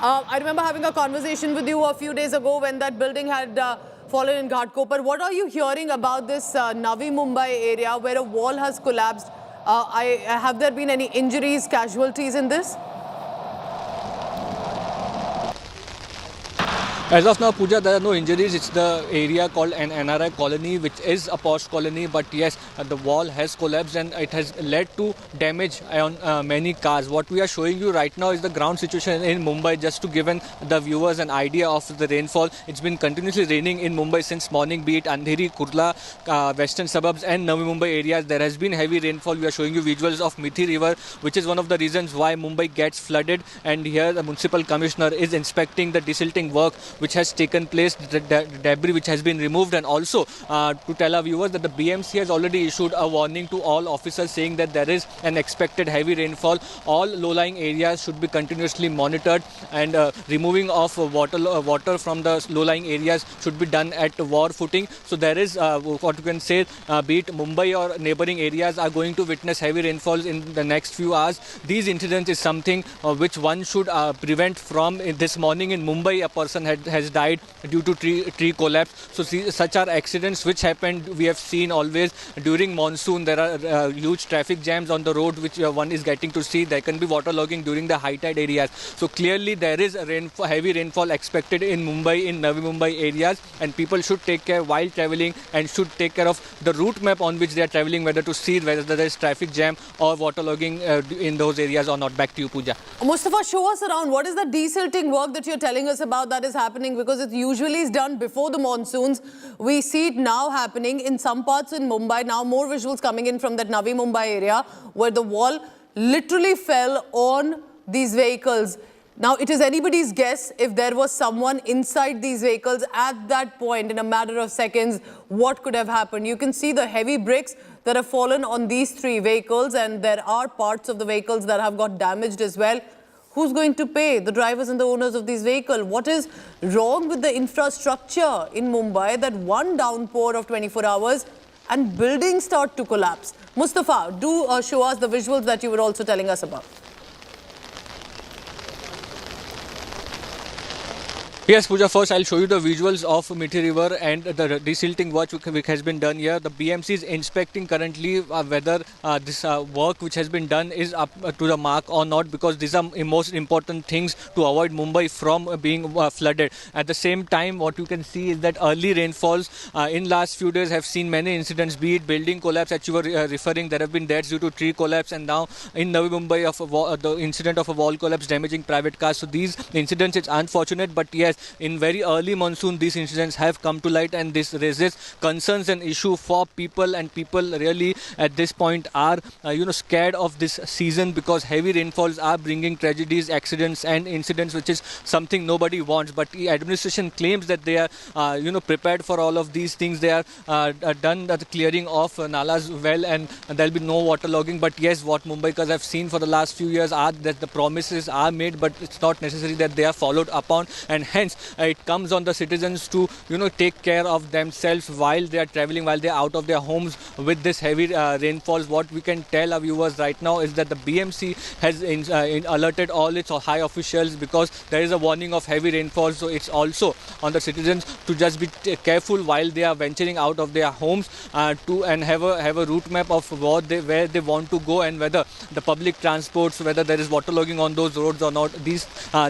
[SPEAKER 14] I remember having a conversation with you a few days ago when that building had fallen in Ghatkopar. What are you hearing about this Navi Mumbai area where a wall has collapsed? Have there been any injuries, casualties in this?
[SPEAKER 1] As of now, Pooja, there are no injuries. It's the area called an NRI colony, which is a posh colony. But yes, the wall has collapsed and it has led to damage on many cars. What we are showing you right now is the ground situation in Mumbai, just to give the viewers an idea of the rainfall. It's been continuously raining in Mumbai since morning, be it Andheri, Kurla, western suburbs and Navi Mumbai areas. There has been heavy rainfall. We are showing you visuals of Mithi River, which is one of the reasons why Mumbai gets flooded. And here the municipal commissioner is inspecting the desilting work which has taken place, the debris which has been removed, and also to tell our viewers that the BMC has already issued a warning to all officers saying that there is an expected heavy rainfall. All low-lying areas should be continuously monitored, and removing of water from the low-lying areas should be done at war footing. So there is what you can say, be it Mumbai or neighboring areas are going to witness heavy rainfalls in the next few hours. These incidents is something which one should prevent from. This morning in Mumbai, a person has died due to tree collapse. So such are accidents which happened. We have seen always during monsoon. There are huge traffic jams on the road which one is getting to see. There can be waterlogging during the high tide areas. So clearly there is heavy rainfall expected in Mumbai, in Navi Mumbai areas, and people should take care while travelling and should take care of the route map on which they are travelling, whether to see whether there is traffic jam or waterlogging in those areas or not. Back to you, Pooja.
[SPEAKER 14] Mustafa, show us around. What is the desilting work that you're telling us about that is happening? Because it usually is done before the monsoons. We see it now happening in some parts in Mumbai. Now more visuals coming in from that Navi Mumbai area where the wall literally fell on these vehicles. Now, it is anybody's guess if there was someone inside these vehicles at that point in a matter of seconds, what could have happened. You can see the heavy bricks that have fallen on these three vehicles, and there are parts of the vehicles that have got damaged as well. Who's going to pay? The drivers and the owners of these vehicles. What is wrong with the infrastructure in Mumbai that one downpour of 24 hours and buildings start to collapse? Mustafa, do show us the visuals that you were also telling us about.
[SPEAKER 1] Yes, Pooja, first I'll show you the visuals of Mithi River and the desilting work which has been done here. The BMC is inspecting currently whether this work which has been done is up to the mark or not, because these are most important things to avoid Mumbai from being flooded. At the same time, what you can see is that early rainfalls in last few days have seen many incidents, be it building collapse that you were referring. There have been deaths due to tree collapse, and now in Navi Mumbai the incident of a wall collapse damaging private cars. So these incidents, it's unfortunate, but yes, yes, in very early monsoon these incidents have come to light, and this raises concerns and issue for people, and people really at this point are scared of this season, because heavy rainfalls are bringing tragedies, accidents and incidents, which is something nobody wants. But the administration claims that they are prepared for all of these things. They are done the clearing of nalas well, and there will be no waterlogging. But yes, what Mumbaikas have seen for the last few years are that the promises are made, but it's not necessary that they are followed upon, and hence it comes on the citizens to take care of themselves while they are traveling, while they are out of their homes with this heavy rainfalls. What we can tell our viewers right now is that the BMC has alerted all its high officials, because there is a warning of heavy rainfall. So it's also on the citizens to just be careful while they are venturing out of their homes, and have a route map of where they want to go, and whether the public transports, whether there is waterlogging on those roads or not. These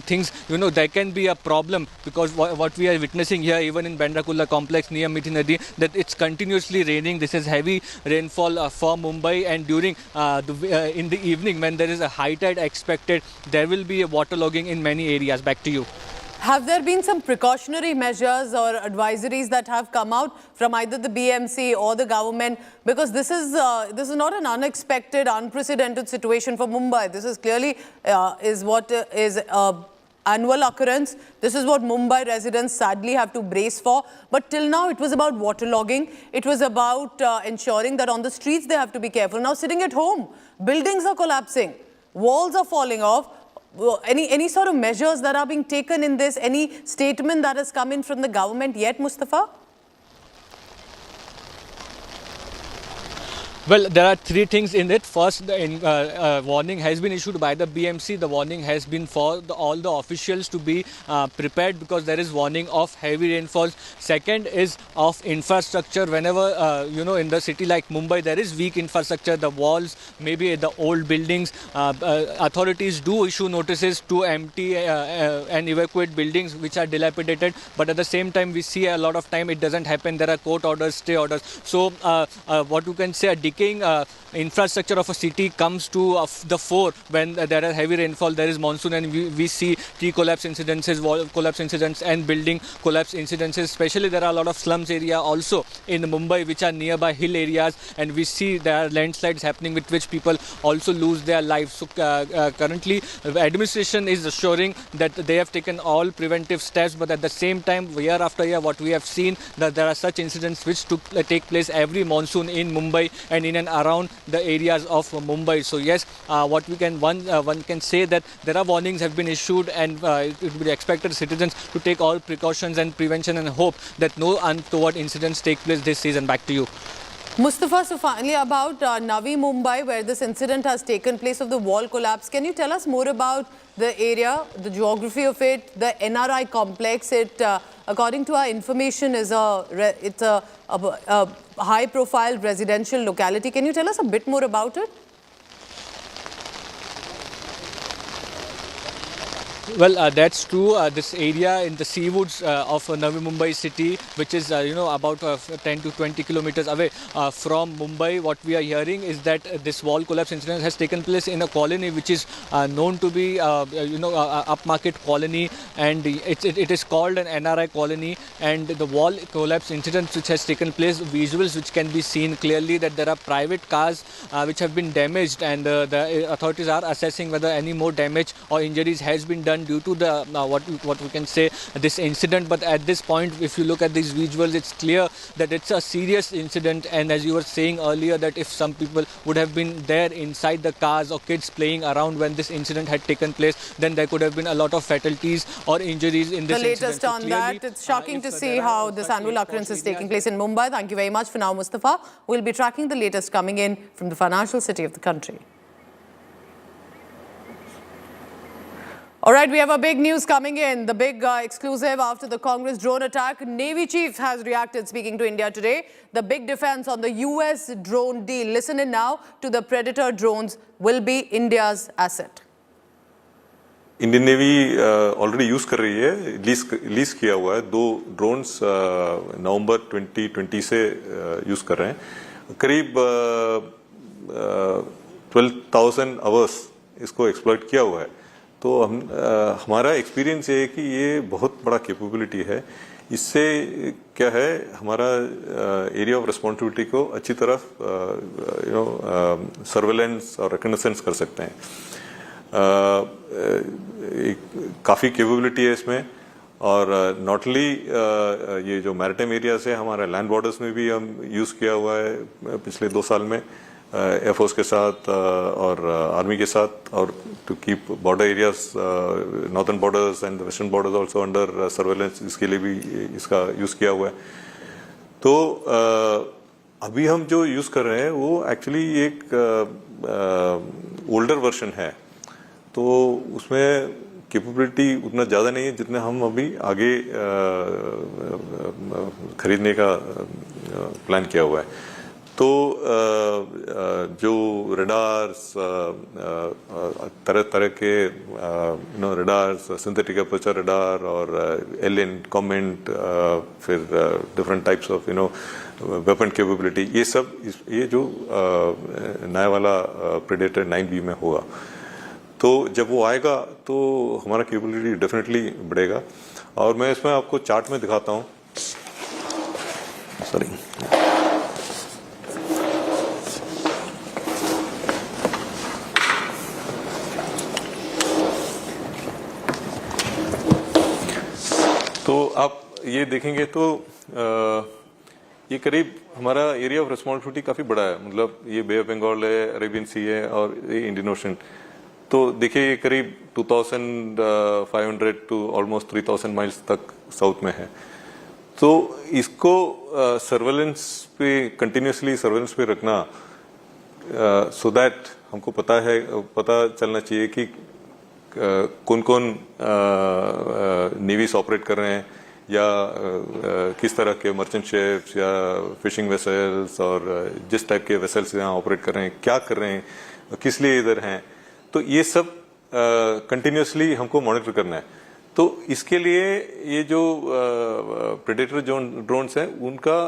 [SPEAKER 1] things, there can be a problem, because what we are witnessing here, even in Bandrakulla complex near Mithi Nadi, that it's continuously raining. This is heavy rainfall for Mumbai, and during in the evening, when there is a high tide expected, there will be a waterlogging in many areas. Back to you.
[SPEAKER 14] Have there been some precautionary measures or advisories that have come out from either the BMC or the government? Because this is not an unexpected, unprecedented situation for Mumbai. This is clearly is annual occurrence. This is what Mumbai residents sadly have to brace for. But till now, it was about waterlogging. It was about ensuring that on the streets they have to be careful. Now, sitting at home, buildings are collapsing, walls are falling off. Any sort of measures that are being taken in this? Any statement that has come in from the government yet, Mustafa?
[SPEAKER 1] Well, there are three things in it. First, the warning has been issued by the BMC. The warning has been for all the officials to be prepared, because there is warning of heavy rainfalls. Second is of infrastructure. Whenever, in the city like Mumbai, there is weak infrastructure, the walls, maybe the old buildings. Authorities do issue notices to empty and evacuate buildings which are dilapidated. But at the same time, we see a lot of time it doesn't happen. There are court orders, stay orders. So what you can say, a decaying infrastructure of a city comes to the fore when there are heavy rainfall, there is monsoon, and we see tree collapse incidences, wall collapse incidents and building collapse incidences. Especially there are a lot of slums area also in Mumbai which are nearby hill areas, and we see there are landslides happening with which people also lose their lives. So currently the administration is assuring that they have taken all preventive steps, but at the same time, year after year, what we have seen, that there are such incidents which take place every monsoon in Mumbai and in and around the areas of Mumbai. So yes, what we can one can say that there are warnings have been issued, and it would be expected citizens to take all precautions and prevention, and hope that no untoward incidents take place this season. Back to you.
[SPEAKER 14] Mustafa, so finally about Navi Mumbai, where this incident has taken place of the wall collapse. Can you tell us more about the area, the geography of it, the NRI complex? It, according to our information, is it's a high-profile residential locality. Can you tell us a bit more about it?
[SPEAKER 1] Well, that's true. This area in the sea woods of Navi Mumbai city, which is about 10 to 20 kilometers away from Mumbai, what we are hearing is that this wall collapse incident has taken place in a colony which is known to be a upmarket colony, and it is called an NRI colony. And the wall collapse incident which has taken place, visuals which can be seen clearly that there are private cars which have been damaged, and the authorities are assessing whether any more damage or injuries has been done due to the what we can say this incident. But at this point, if you look at these visuals, it's clear that it's a serious incident. And as you were saying earlier, that if some people would have been there inside the cars or kids playing around when this incident had taken place, then there could have been a lot of fatalities or injuries in this incident.
[SPEAKER 14] The latest on that, it's shocking to see how this annual occurrence is taking place in Mumbai. Thank you very much for now, Mustafa. We'll be tracking the latest coming in from the financial city of the country. All right, we have a big news coming in. The big exclusive after the Congress drone attack. Navy chief has reacted, speaking to India today. The big defense on the US drone deal. Listen in now to the Predator drones will be India's asset.
[SPEAKER 2] Indian navy already use कर रही है, lease किया हुआ है. 2 drones नवंबर 2020 से use कर रहे हैं. करीब 12,000 आवर्स इसको एक्सप्लॉइट किया हुआ है. तो हमारा एक्सपीरियंस ये है कि ये बहुत बड़ा कैपेबिलिटी है। इससे क्या है, हमारा एरिया ऑफ रिस्पॉन्सिबिलिटी को अच्छी तरह सर्वेलेंस और रिकग्निशंस कर सकते हैं। काफ़ी कैपेबिलिटी है इसमें, और नॉट ओनली ये जो मैरिटाइम एरियाज है, हमारा लैंड बॉर्डर्स में भी हम यूज़ किया हुआ है पिछले 2 साल में एयरफोर्स के साथ और आर्मी के साथ, और to keep border areas, northern borders and western borders also under surveillance, इसके लिए भी इसका यूज़ किया हुआ है। तो अभी हम जो यूज़ कर रहे हैं वो एक्चुअली एक ओल्डर वर्जन है, तो उसमें कैपेबिलिटी उतना ज़्यादा नहीं है जितना हम अभी आगे खरीदने का प्लान किया हुआ है। तो जो रडार्स, तरह तरह के रडार्स, सिंथेटिक अपर्चर रडार और एलियन कॉमेंट, फिर different types of weapon capability, ये सब ये जो नया वाला प्रेडेटर 9B में होगा, तो जब वो आएगा तो हमारा कैपेबिलिटी डेफिनेटली बढ़ेगा। और मैं इसमें आपको चार्ट में दिखाता हूँ। सॉरी, तो आप ये देखेंगे तो ये करीब हमारा एरिया ऑफ रिस्पॉन्सिबिलिटी काफ़ी बड़ा है, मतलब ये बे ऑफ बंगाल है, अरेबियन सी है और ये इंडियन ओशन। तो देखिए ये करीब 2500 टू ऑलमोस्ट 3000 माइल्स तक साउथ में है। तो इसको सर्वेलेंस पे, कंटिन्यूसली सर्वेलेंस पे रखना, सो दैट हमको पता चलना चाहिए कि कौन कौन नेवीज ऑपरेट कर रहे हैं, या किस तरह के मर्चेंट शिप्स या फिशिंग वेसल्स, और जिस टाइप के वेसल्स यहाँ ऑपरेट कर रहे हैं, क्या कर रहे हैं, किस लिए इधर हैं, तो ये सब कंटिन्यूसली हमको मॉनिटर करना है। तो इसके लिए ये जो प्रेडेटर जो ड्रोन्स हैं उनका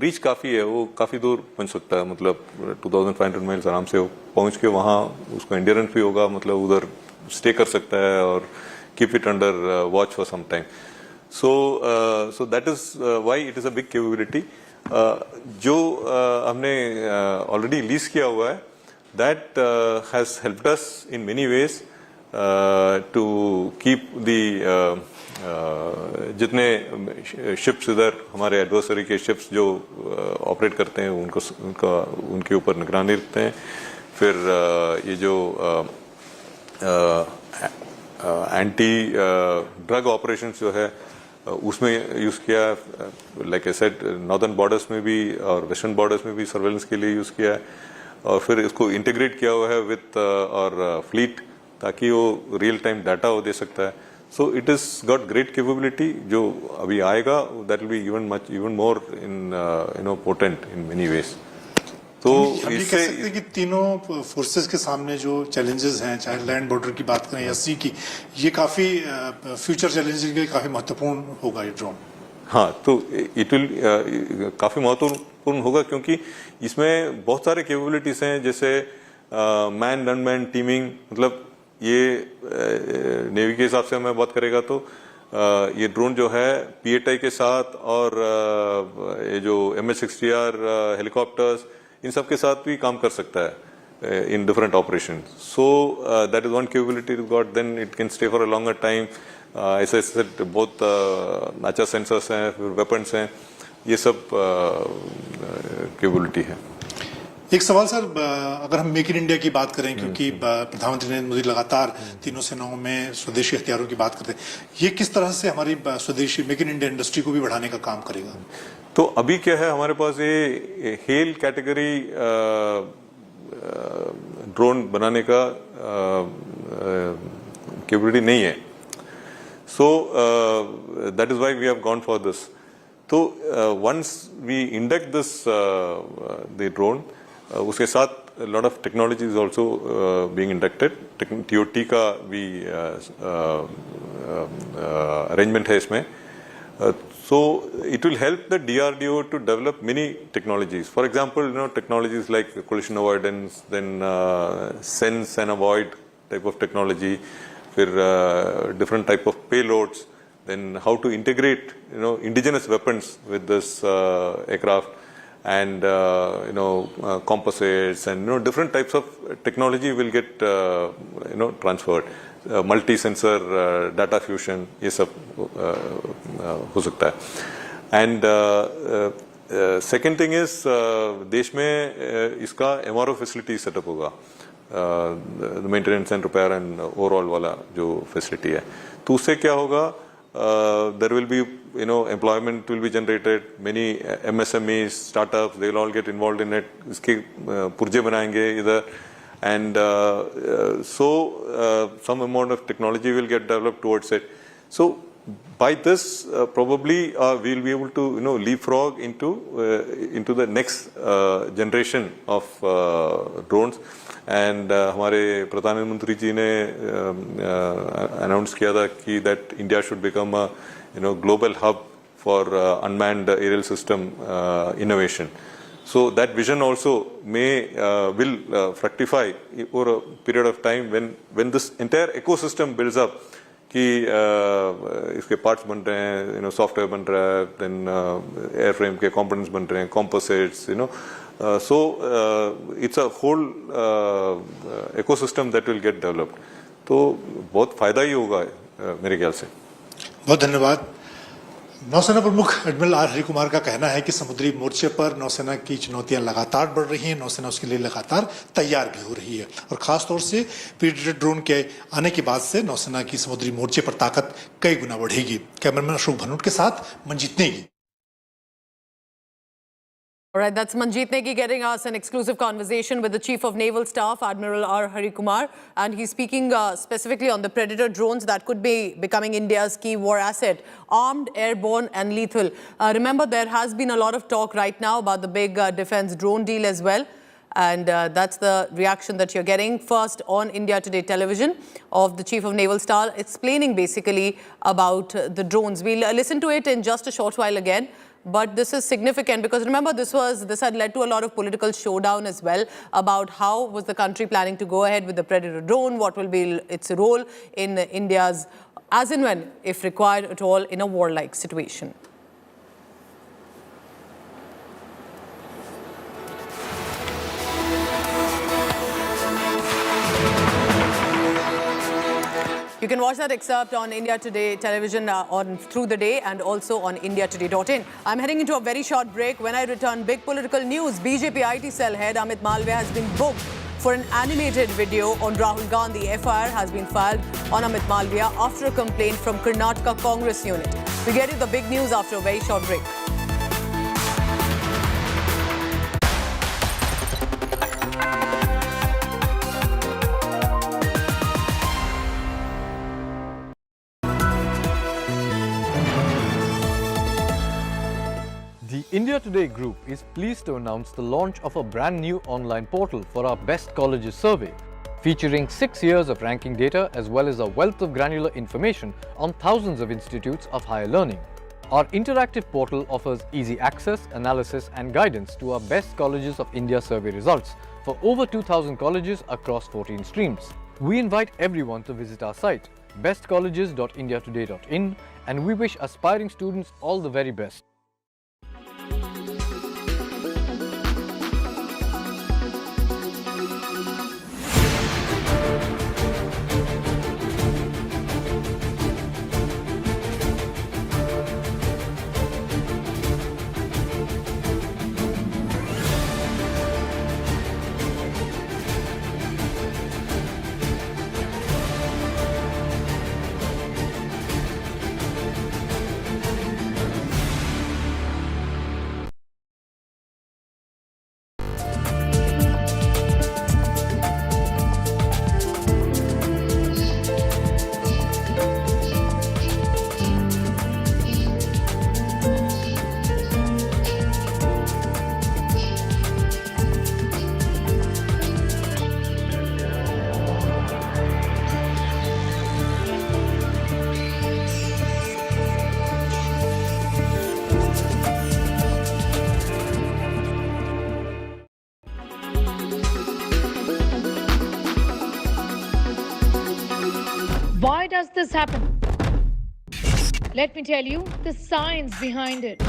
[SPEAKER 2] रीच काफ़ी है, वो काफ़ी दूर पहुंच सकता है, मतलब 2500 माइल्स आराम से पहुंच के वहाँ उसको एंड्योरेंस भी होगा, मतलब उधर स्टे कर सकता है और keep it under watch for some time. So that is why it is a big capability. जो हमने ऑलरेडी लीज किया हुआ है, that has helped us in many ways to keep the जितने शिप्स इधर हमारे एडवर्सरी के शिप्स जो ऑपरेट करते हैं उनके ऊपर निगरानी रखते हैं। फिर ये जो एंटी ड्रग ऑपरेशंस जो है उसमें यूज़ किया, like I said, northern borders में भी और वेस्टर्न बॉर्डर्स में भी सर्वेलेंस के लिए यूज़ किया है, और फिर इसको इंटीग्रेट किया हुआ है विथ और फ्लीट, ताकि वो रियल टाइम डाटा वो दे सकता है। So it is got great capability. जो अभी आएगा that will be even more in potent in many ways. तो
[SPEAKER 8] हम ये कह सकते हैं कि तीनों फोर्सेस के सामने जो चैलेंजेस हैं, चाहे लैंड बॉर्डर की बात करें या सी की, ये काफी फ्यूचर चैलेंजेस के लिए काफी महत्वपूर्ण होगा ये ड्रोन।
[SPEAKER 2] हाँ, तो इट विल काफी महत्वपूर्ण होगा, क्योंकि इसमें बहुत सारे कैपेबिलिटीज हैं, जैसे मैन अनमैन टीमिंग, मतलब ये नेवी के हिसाब से मैं बात करेगा तो ये ड्रोन जो है PATI के साथ और ये जो MH-60R हेलीकॉप्टर्स, इन सब के साथ भी काम कर सकता है in different operation. So that is one capability got, then it can stay for a longer time. ऐसे बहुत अच्छा सेंसर्स हैं, फिर वेपन्स हैं, ये सब कैपेबिलिटी है।
[SPEAKER 8] एक सवाल सर, अगर हम मेक इन इंडिया की बात करें, क्योंकि प्रधानमंत्री नरेंद्र मोदी लगातार तीनों सेनाओं में स्वदेशी हथियारों की बात करते हैं, ये किस तरह से हमारी स्वदेशी मेक इन इंडिया इंडस्ट्री को भी बढ़ाने का काम करेगा?
[SPEAKER 2] तो अभी क्या है, हमारे पास ये हेल कैटेगरी ड्रोन बनाने का कैपेबिलिटी नहीं है। So that is why we have gone for this. So once we induct this the drone, उसके साथ a lot of technology is also being inducted. TOT का भी arrangement है इसमें. So it will help the DRDO to develop many technologies. For example, technologies like collision avoidance, then sense and avoid type of technology. फिर different type of payloads, then how to integrate indigenous weapons with this aircraft, and composites, and different types of technology will get transferred. Multi-sensor data fusion, ये सब हो सकता है. And second thing is देश में इसका MRO facility setup होगा, maintenance and repair and overall वाला जो facility है. तो उससे क्या होगा? There will be employment will be generated. Many MSMEs, startups, they will all get involved in it. इसके पुर्जे बनाएंगे इधर, and so some amount of technology will get developed towards it. So by this probably we will be able to leapfrog into the next generation of drones. And हमारे प्रधानमंत्री जी ने announce किया था कि that India should become a global hub for unmanned aerial system innovation. So that vision also will fructify over a period of time when this entire ecosystem builds up. कि इसके parts बन रहे हैं, software बन रहा है, then airframe के components बन रहे हैं, composites, so it's a whole ecosystem that will get developed. तो बहुत फायदा ही होगा मेरे ख्याल से.
[SPEAKER 8] बहुत धन्यवाद. नौसेना प्रमुख एडमिरल आर हरिकुमार का कहना है कि समुद्री मोर्चे पर नौसेना की चुनौतियां लगातार बढ़ रही हैं. नौसेना उसके लिए लगातार तैयार भी हो रही है, और खासतौर से प्रीडेटर ड्रोन के आने के बाद से नौसेना की समुद्री मोर्चे पर ताकत कई गुना बढ़ेगी. कैमरामैन अशोक भनोट के साथ Manjeet Negi.
[SPEAKER 14] All right, that's Manjeet Negi getting us an exclusive conversation with the Chief of Naval Staff, Admiral R. Harikumar, and he's speaking specifically on the Predator drones that could be becoming India's key war asset, armed, airborne and lethal. Remember, there has been a lot of talk right now about the big defense drone deal as well, and that's the reaction that you're getting first on India Today television of the Chief of Naval Staff explaining basically about the drones. We'll listen to it in just a short while again. But this is significant because remember, this had led to a lot of political showdown as well about how was the country planning to go ahead with the Predator drone, what will be its role in India's, as and when, if required at all, in a warlike situation. You can watch that excerpt on India Today television through the day and also on indiatoday.in. I'm heading into a very short break. When I return, big political news. BJP IT cell head Amit Malviya has been booked for an animated video on Rahul Gandhi. FIR has been filed on Amit Malviya after a complaint from Karnataka Congress unit. We get you the big news after a very short break.
[SPEAKER 4] The India Today Group is pleased to announce the launch of a brand new online portal for our Best Colleges survey, featuring 6 years of ranking data as well as a wealth of granular information on thousands of institutes of higher learning. Our interactive portal offers easy access, analysis and guidance to our Best Colleges of India survey results for over 2,000 colleges across 14 streams. We invite everyone to visit our site, bestcolleges.indiatoday.in, and we wish aspiring students all the very best.
[SPEAKER 7] does this happen? Let me tell you the science behind it.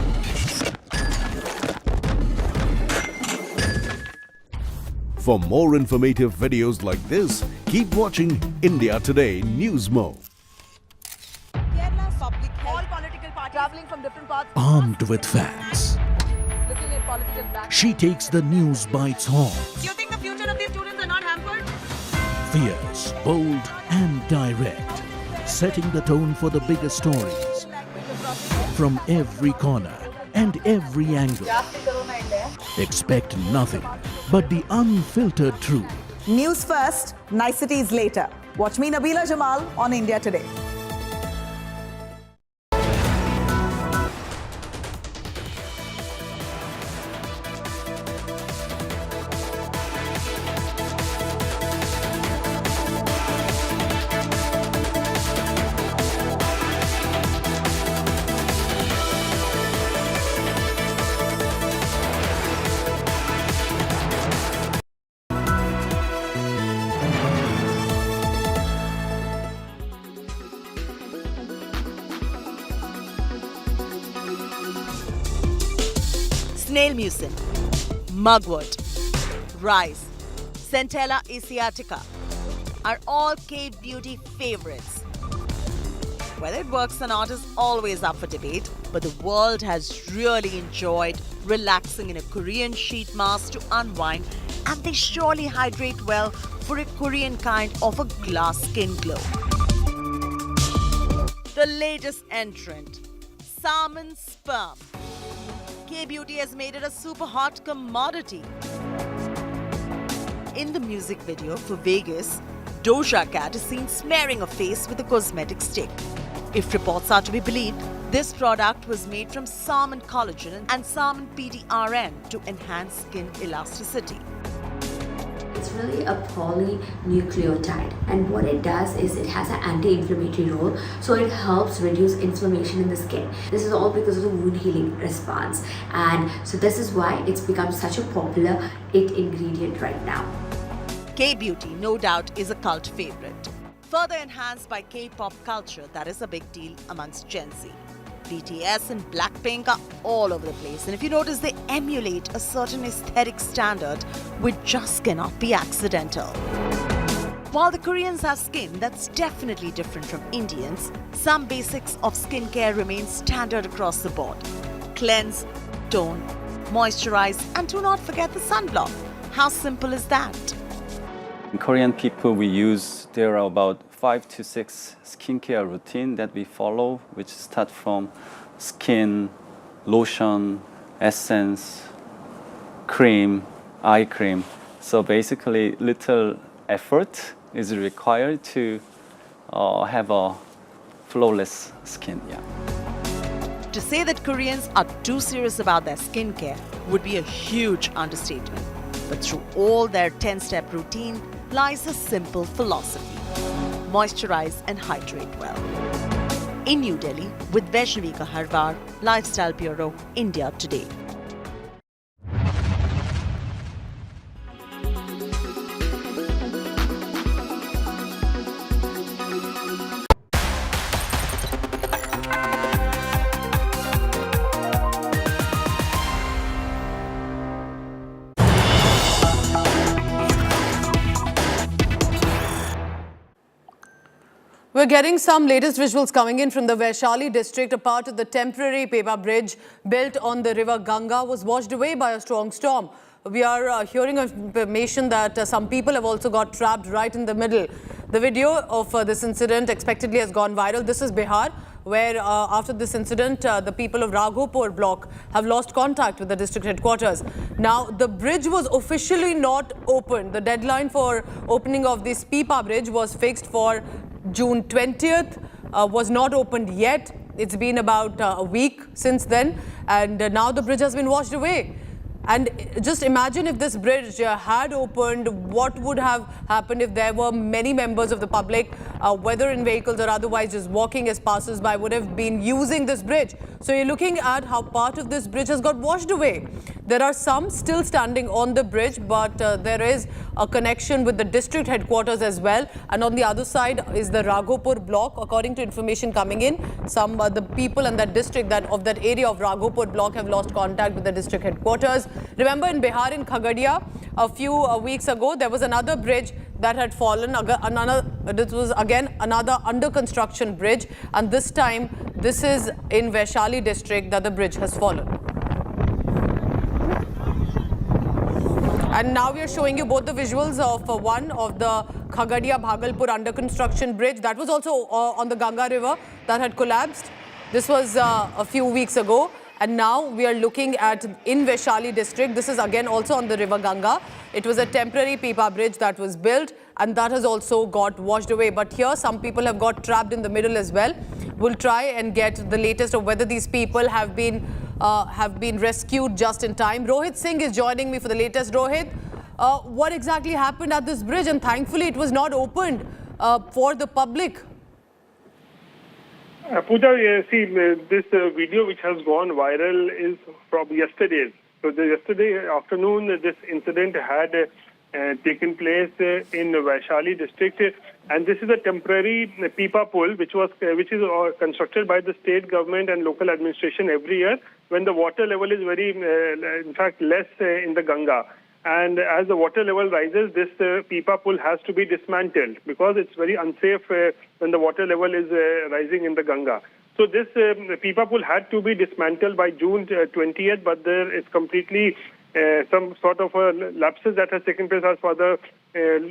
[SPEAKER 17] For more informative videos like this, keep watching India Today News Mo.
[SPEAKER 14] Kerala's public health, all political parties traveling from different parts.
[SPEAKER 22] Armed with facts,
[SPEAKER 14] Looking at political back.
[SPEAKER 22] she takes the news by its horns.
[SPEAKER 14] Do you think the future of these students are not hampered?
[SPEAKER 22] Fierce, bold and direct, setting the tone for the biggest stories. From every corner and every angle. Expect nothing but the unfiltered truth.
[SPEAKER 14] News first, niceties later. Watch me, Nabila Jamal, on India Today.
[SPEAKER 23] Snail mucin, mugwort, rice, Centella asiatica are all cave beauty favorites. Whether it works or not is always up for debate, but the world has really enjoyed relaxing in a Korean sheet mask to unwind, and they surely hydrate well for a Korean kind of a glass skin glow. The latest entrant, salmon sperm. K-beauty has made it a super hot commodity. In the music video for Vegas, Doja Cat is seen smearing a face with a cosmetic stick. If reports are to be believed, this product was made from salmon collagen and salmon PDRN to enhance skin elasticity.
[SPEAKER 25] It's really a polynucleotide, and what it does is it has an anti-inflammatory role, so it helps reduce inflammation in the skin. This is all because of the wound healing response, and so this is why it's become such a popular ingredient right now.
[SPEAKER 23] K-beauty, no doubt, is a cult favorite. Further enhanced by K-pop culture that is a big deal amongst Gen Z. BTS and Blackpink are all over the place, and if you notice, they emulate a certain aesthetic standard which just cannot be accidental. While the Koreans have skin that's definitely different from Indians, some basics of skincare remain standard across the board. Cleanse, tone, moisturize, and do not forget the sunblock. How simple is that?
[SPEAKER 26] Korean people, there are about 5 to 6 skincare routine that we follow, which start from skin, lotion, essence, cream, eye cream. So basically, little effort is required to have a flawless skin. Yeah.
[SPEAKER 23] To say that Koreans are too serious about their skincare would be a huge understatement. But through all their 10-step routine lies a simple philosophy. Moisturize and hydrate well. In New Delhi, with Vaishnavi Harwar, Lifestyle Bureau, India Today.
[SPEAKER 14] We're getting some latest visuals coming in from the Vaishali district. A part of the temporary paper bridge built on the river Ganga was washed away by a strong storm. We are hearing information that some people have also got trapped right in the middle. The video of this incident expectedly has gone viral. This is Bihar, where after this incident, the people of Raghopur block have lost contact with the district headquarters. Now, the bridge was officially not opened. The deadline for opening of this Pipa bridge was fixed for June 20th, was not opened yet. It's been about a week since then, and now the bridge has been washed away. And just imagine if this bridge had opened, what would have happened if there were many members of the public, whether in vehicles or otherwise just walking as passers-by, would have been using this bridge. So you're looking at how part of this bridge has got washed away. There are some still standing on the bridge, but there is a connection with the district headquarters as well. And on the other side is the Raghopur block. According to information coming in, some the people in that district, of that area of Raghopur block, have lost contact with the district headquarters. Remember, in Bihar, in Khagadia, a few weeks ago, there was another bridge that had fallen. This was again another under construction bridge, and this time this is in Vaishali district that the bridge has fallen. And now we are showing you both the visuals of one of the Khagadia Bhagalpur under construction bridge that was also on the Ganga river that had collapsed. This was a few weeks ago. And now we are looking at in Vaishali district. This is again also on the river Ganga. It was a temporary pipa bridge that was built, and that has also got washed away. But here some people have got trapped in the middle as well. We'll try and get the latest of whether these people have been rescued just in time. Rohit Singh is joining me for the latest. Rohit, what exactly happened at this bridge? And thankfully it was not opened for the public.
[SPEAKER 6] Pooja, see, this video which has gone viral is from yesterday. So yesterday afternoon, this incident had taken place in Vaishali district, and this is a temporary pipa pool which is constructed by the state government and local administration every year when the water level is very, in fact, less in the Ganga. And as the water level rises, this pipa pool has to be dismantled because it's very unsafe when the water level is rising in the Ganga. So this pipa pool had to be dismantled by June 20th, but there is completely some sort of lapses that has taken place as far as the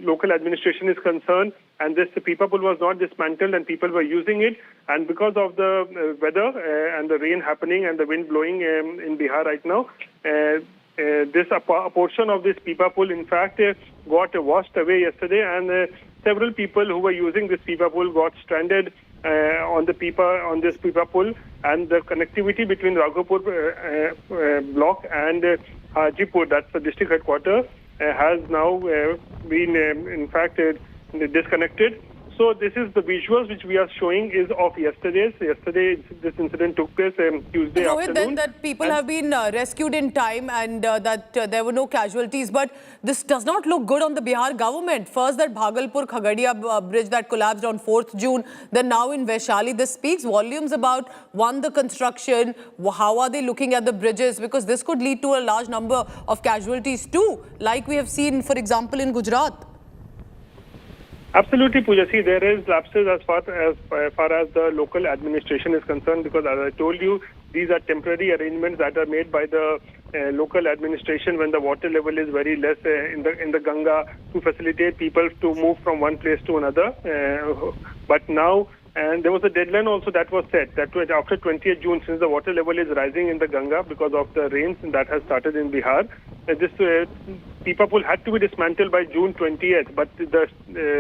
[SPEAKER 6] local administration is concerned. And this pipa pool was not dismantled and people were using it. And because of the weather and the rain happening and the wind blowing in Bihar right now, a portion of this pipa pool, in fact, got washed away yesterday, and several people who were using this pipa pool got stranded on this pipa pool, and the connectivity between Raghopur block and Hajipur, that's the district headquarters, has now been, in fact, disconnected. So this is the visuals which we are showing is of yesterday. So yesterday this incident took place Tuesday afternoon.
[SPEAKER 14] Then that people have been rescued in time and that there were no casualties. But this does not look good on the Bihar government. First that Bhagalpur Khagadia bridge that collapsed on 4th June. Then now in Vaishali. This speaks volumes about, one, the construction. How are they looking at the bridges? Because this could lead to a large number of casualties too. Like we have seen, for example, in Gujarat.
[SPEAKER 6] Absolutely, Pooja. See, there is lapses as far as the local administration is concerned, because as I told you, these are temporary arrangements that are made by the local administration when the water level is very less in the Ganga to facilitate people to move from one place to another. But now, and there was a deadline also that was set that after 20th June, since the water level is rising in the Ganga because of the rains that has started in Bihar, this pipa pool had to be dismantled by June 20th, but the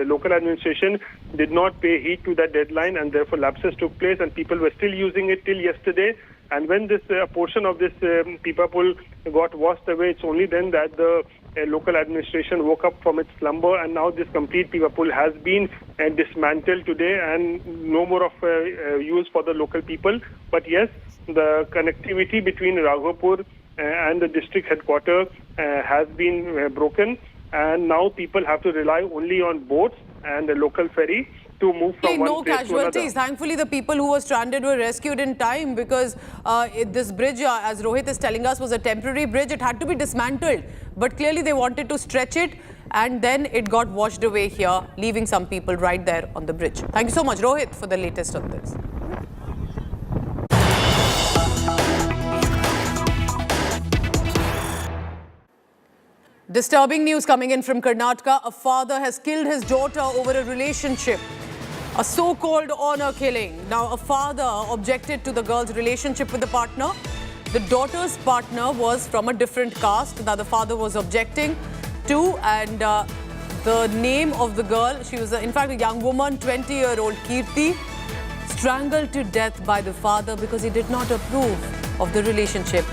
[SPEAKER 6] local administration did not pay heed to that deadline, and therefore lapses took place and people were still using it till yesterday. And when this portion of this pipa pool got washed away, it's only then that the local administration woke up from its slumber, and now this complete pipa pool has been dismantled today and no more of use for the local people. But yes, the connectivity between Raghopur and the district headquarters has been broken, and now people have to rely only on boats and the local ferry to move from one place to another.
[SPEAKER 14] Thankfully, the people who were stranded were rescued in time, because this bridge, as Rohit is telling us, was a temporary bridge. It had to be dismantled, but clearly they wanted to stretch it, and then it got washed away here, leaving some people right there on the bridge. Thank you so much, Rohit, for the latest on this. Disturbing news coming in from Karnataka. A father has killed his daughter over a relationship. A so-called honor killing. Now, a father objected to the girl's relationship with the partner. The daughter's partner was from a different caste that the father was objecting to. And the name of the girl, she was, in fact, a young woman, 20-year-old Kirti, strangled to death by the father because he did not approve of the relationship.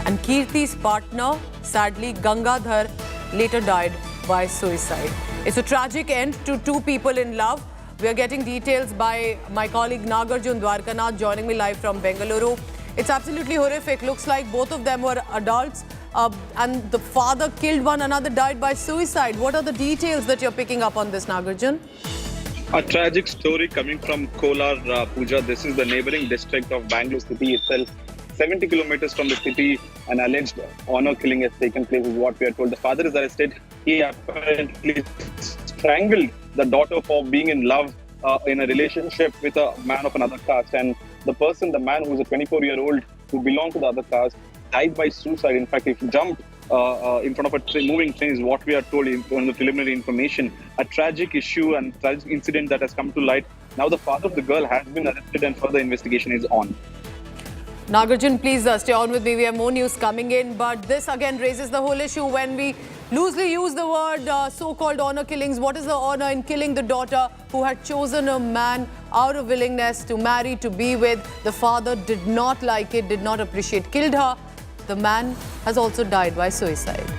[SPEAKER 14] And Kirti's partner, sadly, Gangadhar, later died by suicide. It's a tragic end to two people in love. We are getting details by my colleague Nagarjun Dwarkanath, joining me live from Bengaluru. It's absolutely horrific. Looks like both of them were adults and the father killed one, another died by suicide. What are the details that you're picking up on this, Nagarjan?
[SPEAKER 10] A tragic story coming from Kolar, Pooja. This is the neighboring district of Bangalore city itself. 70 kilometers from the city, an alleged honor killing has taken place, is what we are told. The father is arrested. He apparently strangled the daughter for being in love in a relationship with a man of another caste. And the man who is a 24-year-old who belonged to the other caste, died by suicide. In fact, he jumped in front of a moving train, is what we are told on the preliminary information. A tragic issue and tragic incident that has come to light. Now the father of the girl has been arrested and further investigation is on.
[SPEAKER 14] Nagarjan, please stay on with me. We have more news coming in. But this again raises the whole issue when we loosely use the word so-called honor killings. What is the honor in killing the daughter who had chosen a man out of willingness to marry, to be with? The father did not like it, did not appreciate, killed her. The man has also died by suicide.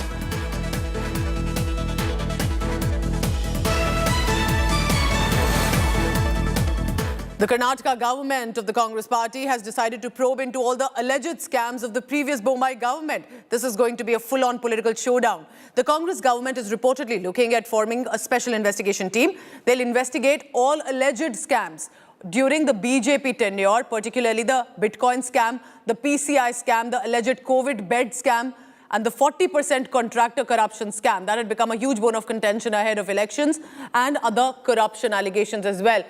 [SPEAKER 14] The Karnataka government of the Congress party has decided to probe into all the alleged scams of the previous Bommai government. This is going to be a full-on political showdown. The Congress government is reportedly looking at forming a special investigation team. They'll investigate all alleged scams during the BJP tenure, particularly the Bitcoin scam, the PCI scam, the alleged COVID bed scam, and the 40% contractor corruption scam. That had become a huge bone of contention ahead of elections, and other corruption allegations as well.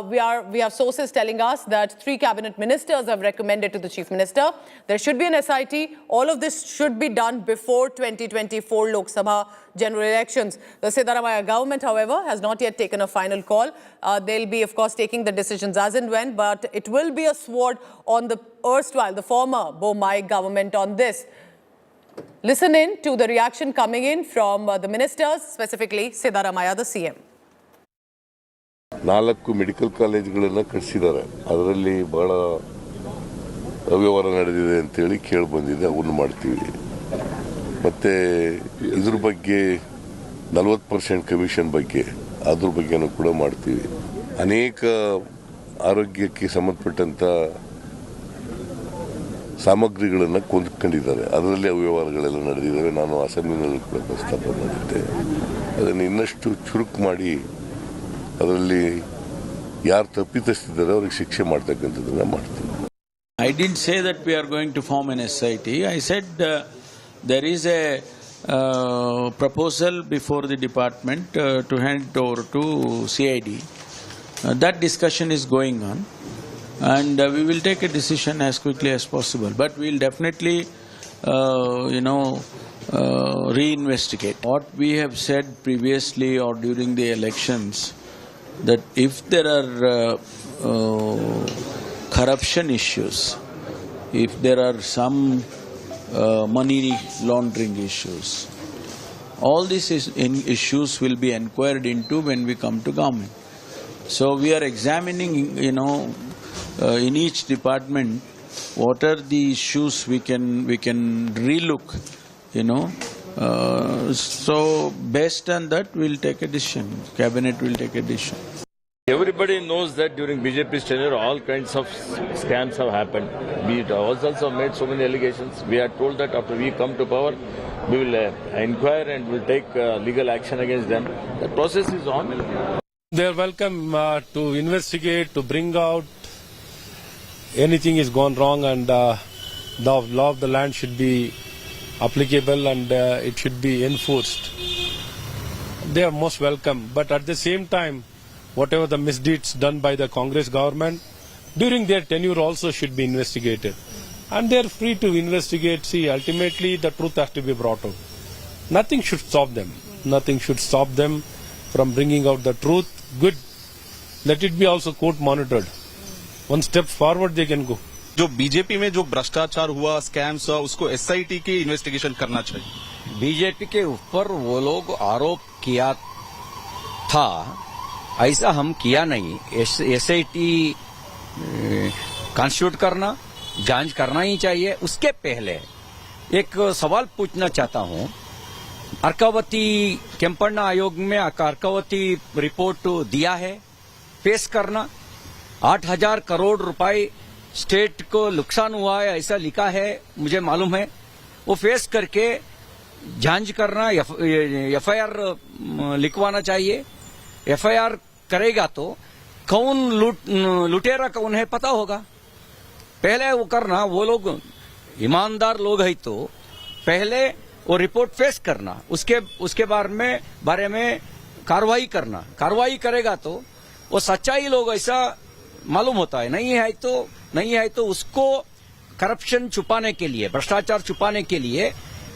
[SPEAKER 14] We have sources telling us that 3 cabinet ministers have recommended to the chief minister there should be an SIT. All of this should be done before 2024 Lok Sabha general elections. The Siddaramaiah government, however, has not yet taken a final call. They'll be, of course, taking the decisions as and when, but it will be a sword on the former Bommai government on this. Listen in to the reaction coming in from the ministers, specifically Siddaramaiah, the CM.
[SPEAKER 11] 4 medical ಕಾಲೇಜುಗಳನ್ನು ಕಟ್ಟಿಸಿದ್ದಾರೆ. ಅದರಲ್ಲಿ ಬಹಳ ಅವ್ಯವಹಾರ ನಡೆದಿದೆ ಅಂತೇಳಿ ಕೇಳಿ ಬಂದಿದೆ. ಅವನ್ನ ಮಾಡ್ತೀವಿ. ಮತ್ತೆ ಇದ್ರ ಬಗ್ಗೆ 40% ಕಮಿಷನ್ ಬಗ್ಗೆ ಅದ್ರ ಬಗ್ಗೆನೂ ಕೂಡ ಮಾಡ್ತೀವಿ. ಅನೇಕ ಆರೋಗ್ಯಕ್ಕೆ ಸಂಬಂಧಪಟ್ಟಂತ ಸಾಮಗ್ರಿಗಳನ್ನು ಕೊಂಡುಕೊಂಡಿದ್ದಾರೆ. ಅದರಲ್ಲಿ ಅವ್ಯವಹಾರಗಳೆಲ್ಲ ನಡೆದಿದ್ದಾವೆ. ನಾನು ಅಸೆಂಬ್ಲಿನಲ್ಲಿ ಕೂಡ ಪ್ರಸ್ತಾಪ ಮಾಡಿದ್ದೆ. ಅದನ್ನು ಇನ್ನಷ್ಟು ಚುರುಕು ಮಾಡಿ ಅದರಲ್ಲಿ ಯಾರು ತಪ್ಪಿತಸ್ಥಿದ್ದಾರೆ ಅವರಿಗೆ ಶಿಕ್ಷೆ ಮಾಡ್ತಕ್ಕಂಥದ್ದನ್ನ ಮಾಡ್ತೀವಿ.
[SPEAKER 16] I didn't say that we are going to form an SIT. I said there is a proposal before the department to hand it over to CID. That discussion is going on, and we will take a decision as quickly as possible. But we will definitely, reinvestigate. What we have said previously or during the elections, that if there are corruption issues, if there are some money laundering issues, all these issues will be inquired into when we come to government. So we are examining, in each department, what are the issues we can relook, so based on that we'll take a decision. Cabinet will take a decision.
[SPEAKER 18] Everybody knows that during BJP's tenure all kinds of scams have happened. We also made so many allegations. We are told that after we come to power, we will inquire and will take legal action against them. The process is on.
[SPEAKER 21] They are welcome to investigate, to bring out anything is gone wrong, and the law of the land should be applicable and it should be enforced. They are most welcome, but at the same time, whatever the misdeeds done by the Congress government during their tenure also should be investigated, and they are free to investigate. See, ultimately the truth has to be brought out. Nothing should stop them. Nothing should stop them from bringing out the truth. Good. Let it be also court monitored. One step forward they can go.
[SPEAKER 24] जो BJP में जो भ्रष्टाचार हुआ, scams हुआ, उसको SIT की investigation करना चाहिए.
[SPEAKER 27] बीजेपी के ऊपर वो लोग आरोप किया था, ऐसा हम किया नहीं. एसआईटी कॉन्स्टिट्यूट करना, जांच करना ही चाहिए. उसके पहले एक सवाल पूछना चाहता हूं. अर्कावती केम्पण्णा आयोग में अर्कावती रिपोर्ट दिया है, पेश करना. 8,000 करोड़ रुपए स्टेट को नुकसान हुआ है ऐसा लिखा है, मुझे मालूम है. वो फेस करके जांच करना, एफआईआर लिखवाना चाहिए। एफआईआर करेगा तो कौन लुटेरा कौन है पता होगा। पहले वो करना, वो लोग ईमानदार लोग है तो पहले वो रिपोर्ट फेस करना, उसके बारे में कार्रवाई करना। कार्रवाई करेगा तो वो सच्चाई लोग ऐसा मालूम होता है। नहीं है तो उसको करप्शन छुपाने के लिए, भ्रष्टाचार छुपाने के लिए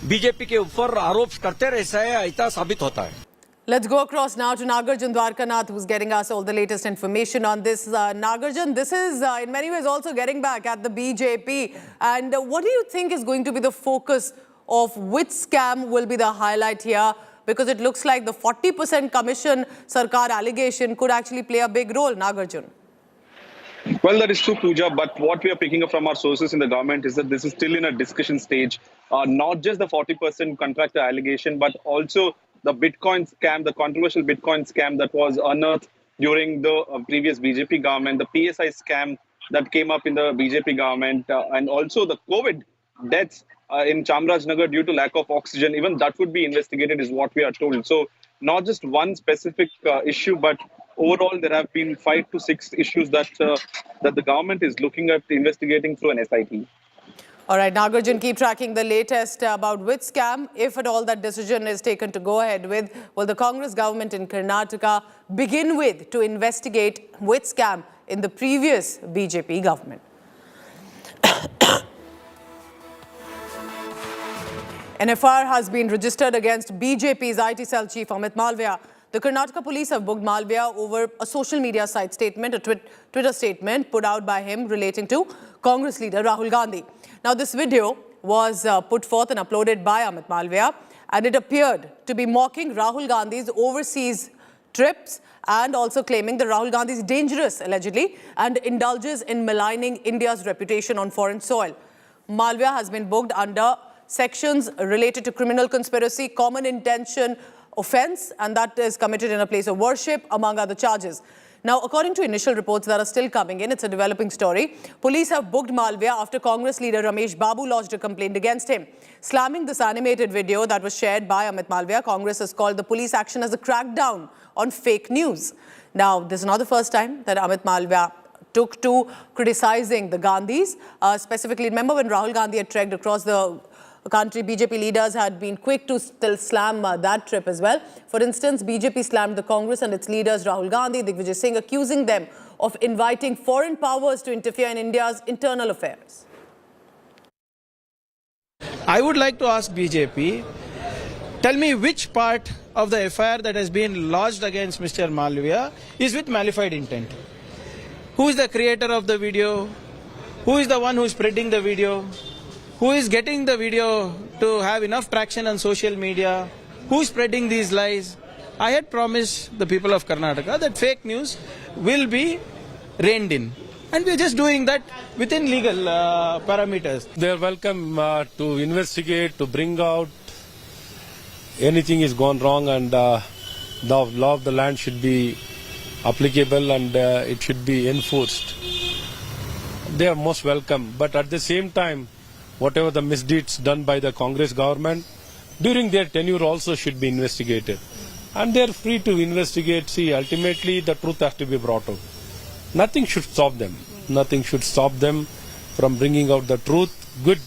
[SPEAKER 27] बीजेपी के ऊपर आरोप करते रहता है, ऐसा साबित होता है।
[SPEAKER 14] Let's go across now to Nagarjun Dwarkanath, who's getting us all the latest information on this. Nagarjun, this is in many ways also getting back at the BJP. And what do you think is going to be the focus of which scam will be the highlight here? Because it looks like the 40% commission Sarkar allegation could actually play a big role, Nagarjun.
[SPEAKER 10] Well, that is true, Pooja, but what we are picking up from our sources in the government is that this is still in a discussion stage. Not just the 40% contractor allegation, but also the Bitcoin scam, the controversial Bitcoin scam that was unearthed during the previous BJP government, the PSI scam that came up in the BJP government, and also the COVID deaths in Chamrajnagar due to lack of oxygen. Even that would be investigated is what we are told. So not just one specific issue, but overall there have been 5 to 6 issues that the government is looking at investigating through an SIT.
[SPEAKER 14] All right, Nagarjun, keep tracking the latest about which scam, if at all that decision is taken to go ahead with, will the Congress government in Karnataka begin with to investigate which scam in the previous BJP government. An FIR has been registered against BJP's IT cell chief Amit Malviya. The Karnataka police have booked Malviya over a social media site statement, a Twitter statement put out by him relating to Congress leader Rahul Gandhi. Now, this video was put forth and uploaded by Amit Malviya, and it appeared to be mocking Rahul Gandhi's overseas trips and also claiming that Rahul Gandhi is dangerous, allegedly, and indulges in maligning India's reputation on foreign soil. Malviya has been booked under sections related to criminal conspiracy, common intention offence, and that is committed in a place of worship, among other charges. Now, according to initial reports that are still coming in, it's a developing story. Police have booked Malviya after Congress leader Ramesh Babu lodged a complaint against him. Slamming this animated video that was shared by Amit Malviya, Congress has called the police action as a crackdown on fake news. Now, this is not the first time that Amit Malviya took to criticizing the Gandhis. Specifically, remember when Rahul Gandhi had trekked across the country, BJP leaders had been quick to still slam that trip as well. For instance, BJP slammed the Congress and its leaders Rahul Gandhi, Digvijay Singh, accusing them of inviting foreign powers to interfere in India's internal affairs.
[SPEAKER 3] I would like to ask BJP, tell me which part of the FIR that has been lodged against Mr. Malviya is with malified intent. Who is the creator of the video? Who is the one who is spreading the video? Who is getting the video to have enough traction on social media? Who is spreading these lies? I had promised the people of Karnataka that fake news will be reined in. And we are just doing that within legal parameters.
[SPEAKER 21] They are welcome to investigate, to bring out anything is gone wrong, and the law of the land should be applicable and it should be enforced. They are most welcome. But at the same time, whatever the misdeeds done by the Congress government during their tenure also should be investigated. And they are free to investigate. See, ultimately the truth has to be brought out. Nothing should stop them. Nothing should stop them from bringing out the truth. Good.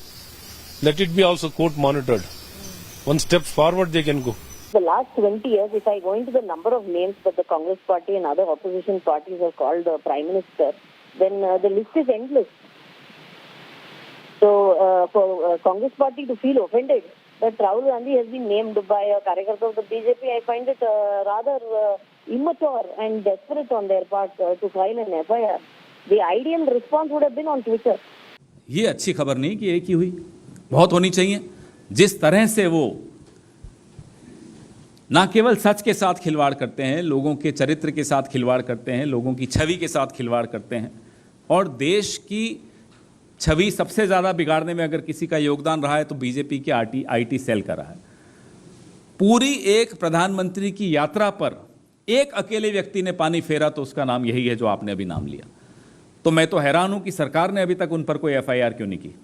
[SPEAKER 21] Let it be also court monitored. One step forward they can go.
[SPEAKER 5] The last 20 years, if I go into the number of names that the Congress party and other opposition parties have called the Prime Minister, then the list is endless. So, for Congress party to feel offended that Rahul Gandhi has been named by a Karyakarta of the BJP, I find it rather immature and desperate on their part to file an FIR. The ideal response would have been on Twitter.
[SPEAKER 9] ये अच्छी खबर नहीं कि एक ही हुई, बहुत होनी चाहिए. जिस तरह से वो ना केवल सच के साथ खिलवाड़ करते हैं, लोगों के चरित्र के साथ खिलवाड़ करते हैं, लोगों की छवि के साथ खिलवाड़ करते हैं, और देश की छवि सबसे ज़्यादा बिगाड़ने में अगर किसी का योगदान रहा है तो बीजेपी के आईटी सेल का रहा है. पूरी एक प्रधानमंत्री की यात्रा पर एक अकेले व्यक्ति ने पानी फेरा तो उसका नाम यही है जो आपने अभी नाम लिया. तो मैं तो हैरान हूं कि सरकार ने अभी तक उन पर कोई एफआईआर क्यों नहीं की.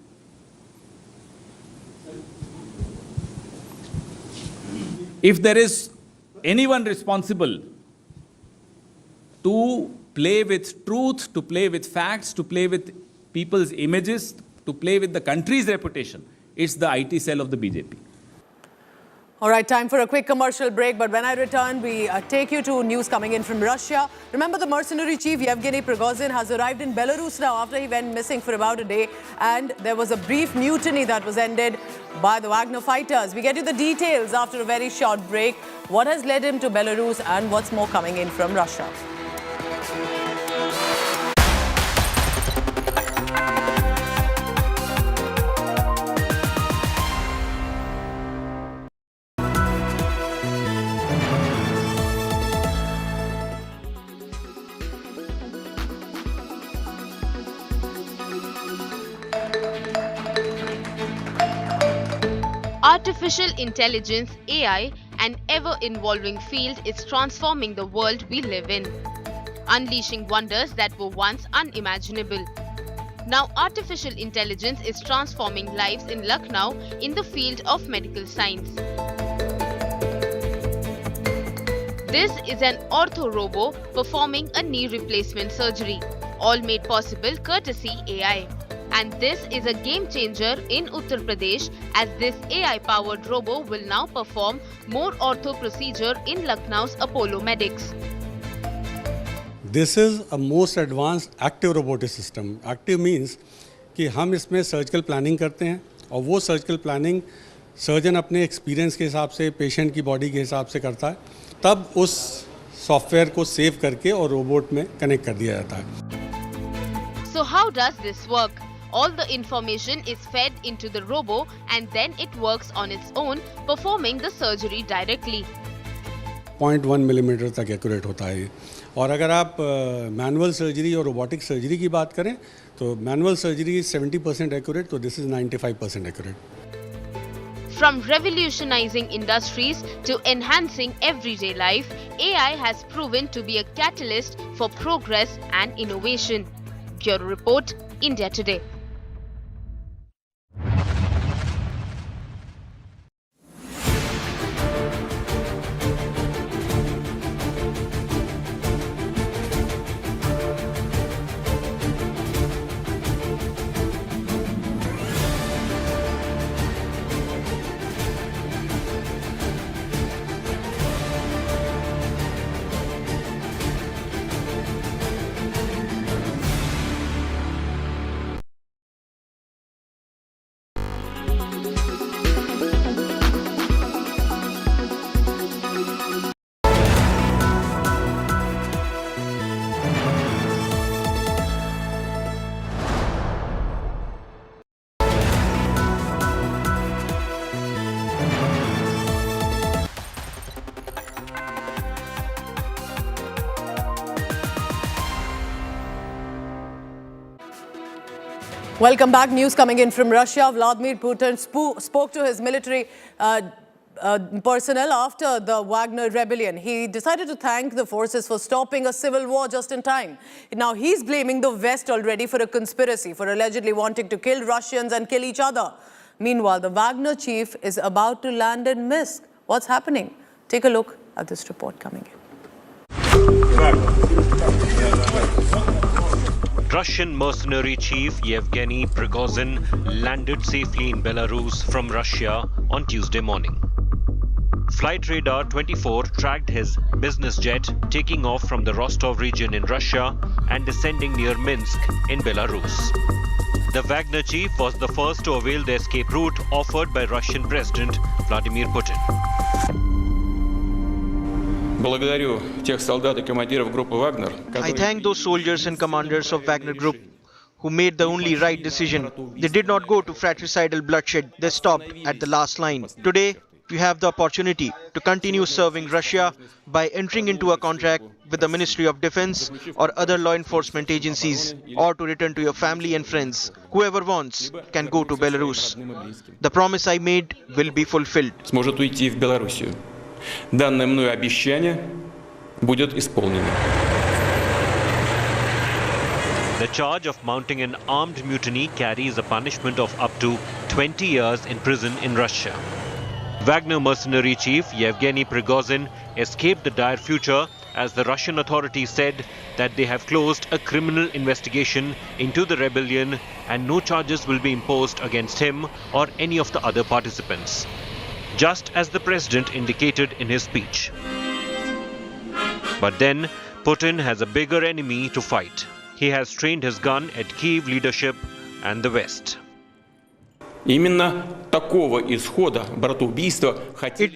[SPEAKER 9] If there is anyone responsible to play with truth, to play with facts, to play with people's images, to play with the country's reputation, it's the IT cell of the BJP.
[SPEAKER 14] All right, time for a quick commercial break. But when I return, we take you to news coming in from Russia. Remember, the mercenary chief Yevgeny Prigozhin has arrived in Belarus now after he went missing for about a day. And there was a brief mutiny that was ended by the Wagner fighters. We get you the details after a very short break. What has led him to Belarus and what's more coming in from Russia.
[SPEAKER 1] Artificial intelligence, AI, an ever-evolving field is transforming the world we live in, unleashing wonders that were once unimaginable. Now, artificial intelligence is transforming lives in Lucknow in the field of medical science. This is an ortho-robo performing a knee replacement surgery, all made possible courtesy AI. And this is a game changer in Uttar Pradesh, as this AI-powered robo will now perform more ortho procedure in Lucknow's Apollo Medics.
[SPEAKER 2] This is a most advanced active robotic system. Active means कि हम इसमें surgical planning करते हैं और वो surgical planning surgeon अपने experience के हिसाब से पेशेंट की बॉडी के हिसाब से करता है, तब उस सॉफ्टवेयर को सेव करके और रोबोट में कनेक्ट कर दिया जाता है.
[SPEAKER 1] So how does this work? All the information is fed into the robo and then it works on its own, performing the surgery directly.
[SPEAKER 2] 0.1 millimetre तक एक्यूरेट होता है. और अगर आप मैनुअल सर्जरी और रोबोटिक सर्जरी की बात करें तो मैनुअल सर्जरी 70% एक्यूरेट, तो this is 95% accurate.
[SPEAKER 1] From revolutionizing industries to enhancing everyday life, AI has proven to be a catalyst for progress and innovation. Bureau Report, India Today.
[SPEAKER 14] Welcome back. News coming in from Russia. Vladimir Putin spoke to his military personnel after the Wagner rebellion. He decided to thank the forces for stopping a civil war just in time. Now he's blaming the West already for a conspiracy, for allegedly wanting to kill Russians and kill each other. Meanwhile, the Wagner chief is about to land in Minsk. What's happening? Take a look at this report coming in.
[SPEAKER 12] Russian mercenary chief Yevgeny Prigozhin landed safely in Belarus from Russia on Tuesday morning. Flight Radar 24 tracked his business jet taking off from the Rostov region in Russia and descending near Minsk in Belarus. The Wagner chief was the first to avail the escape route offered by Russian President Vladimir Putin.
[SPEAKER 13] I thank those soldiers and commanders of Wagner Group who made the only right decision. They did not go to fratricidal bloodshed. They stopped at the last line. Today, you have the opportunity to continue serving Russia by entering into a contract with the Ministry of Defense or other law enforcement agencies, or to return to your family and friends. Whoever wants can go to Belarus. The promise I made will be fulfilled.
[SPEAKER 12] Данное мною обещание будет исполнено. The charge of mounting an armed mutiny carries a punishment of up to 20 years in prison in Russia. Wagner mercenary chief Yevgeny Prigozhin escaped the dire future as the Russian authorities said that they have closed a criminal investigation into the rebellion and no charges will be imposed against him or any of the other participants, just as the president indicated in his speech. But then, Putin has a bigger enemy to fight. He has trained his gun at Kyiv leadership and the West.
[SPEAKER 13] It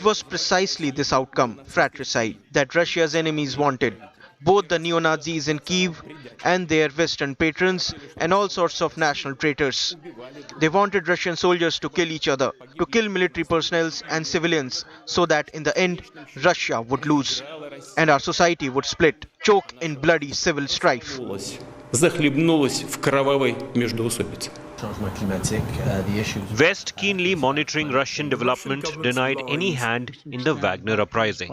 [SPEAKER 13] was precisely this outcome, fratricide, that Russia's enemies wanted. Both the neo-Nazis in Kyiv and their Western patrons and all sorts of national traitors. They wanted Russian soldiers to kill each other, to kill military personnel and civilians, so that in the end, Russia would lose and our society would split, choke in bloody civil strife.
[SPEAKER 12] West, keenly monitoring Russian development, denied any hand in the Wagner uprising.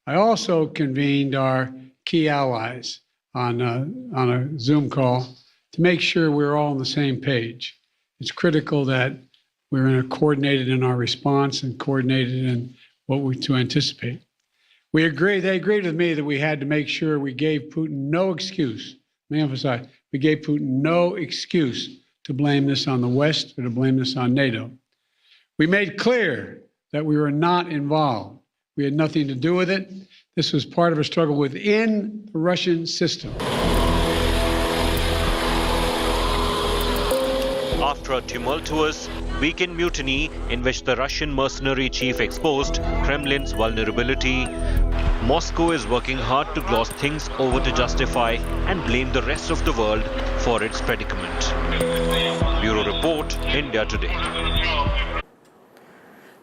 [SPEAKER 4] I also convened our key allies on a Zoom call to make sure we're all on the same page. It's critical that we're coordinated in our response and coordinated in what we to anticipate. They agreed with me that we had to make sure we gave Putin no excuse. Let me emphasize, we gave Putin no excuse to blame this on the West or to blame this on NATO. We made clear that we were not involved. We had nothing to do with it. This was part of a struggle within the Russian system.
[SPEAKER 12] After a tumultuous weekend mutiny in which the Russian mercenary chief exposed Kremlin's vulnerability, Moscow is working hard to gloss things over to justify and blame the rest of the world for its predicament. Bureau Report, India Today.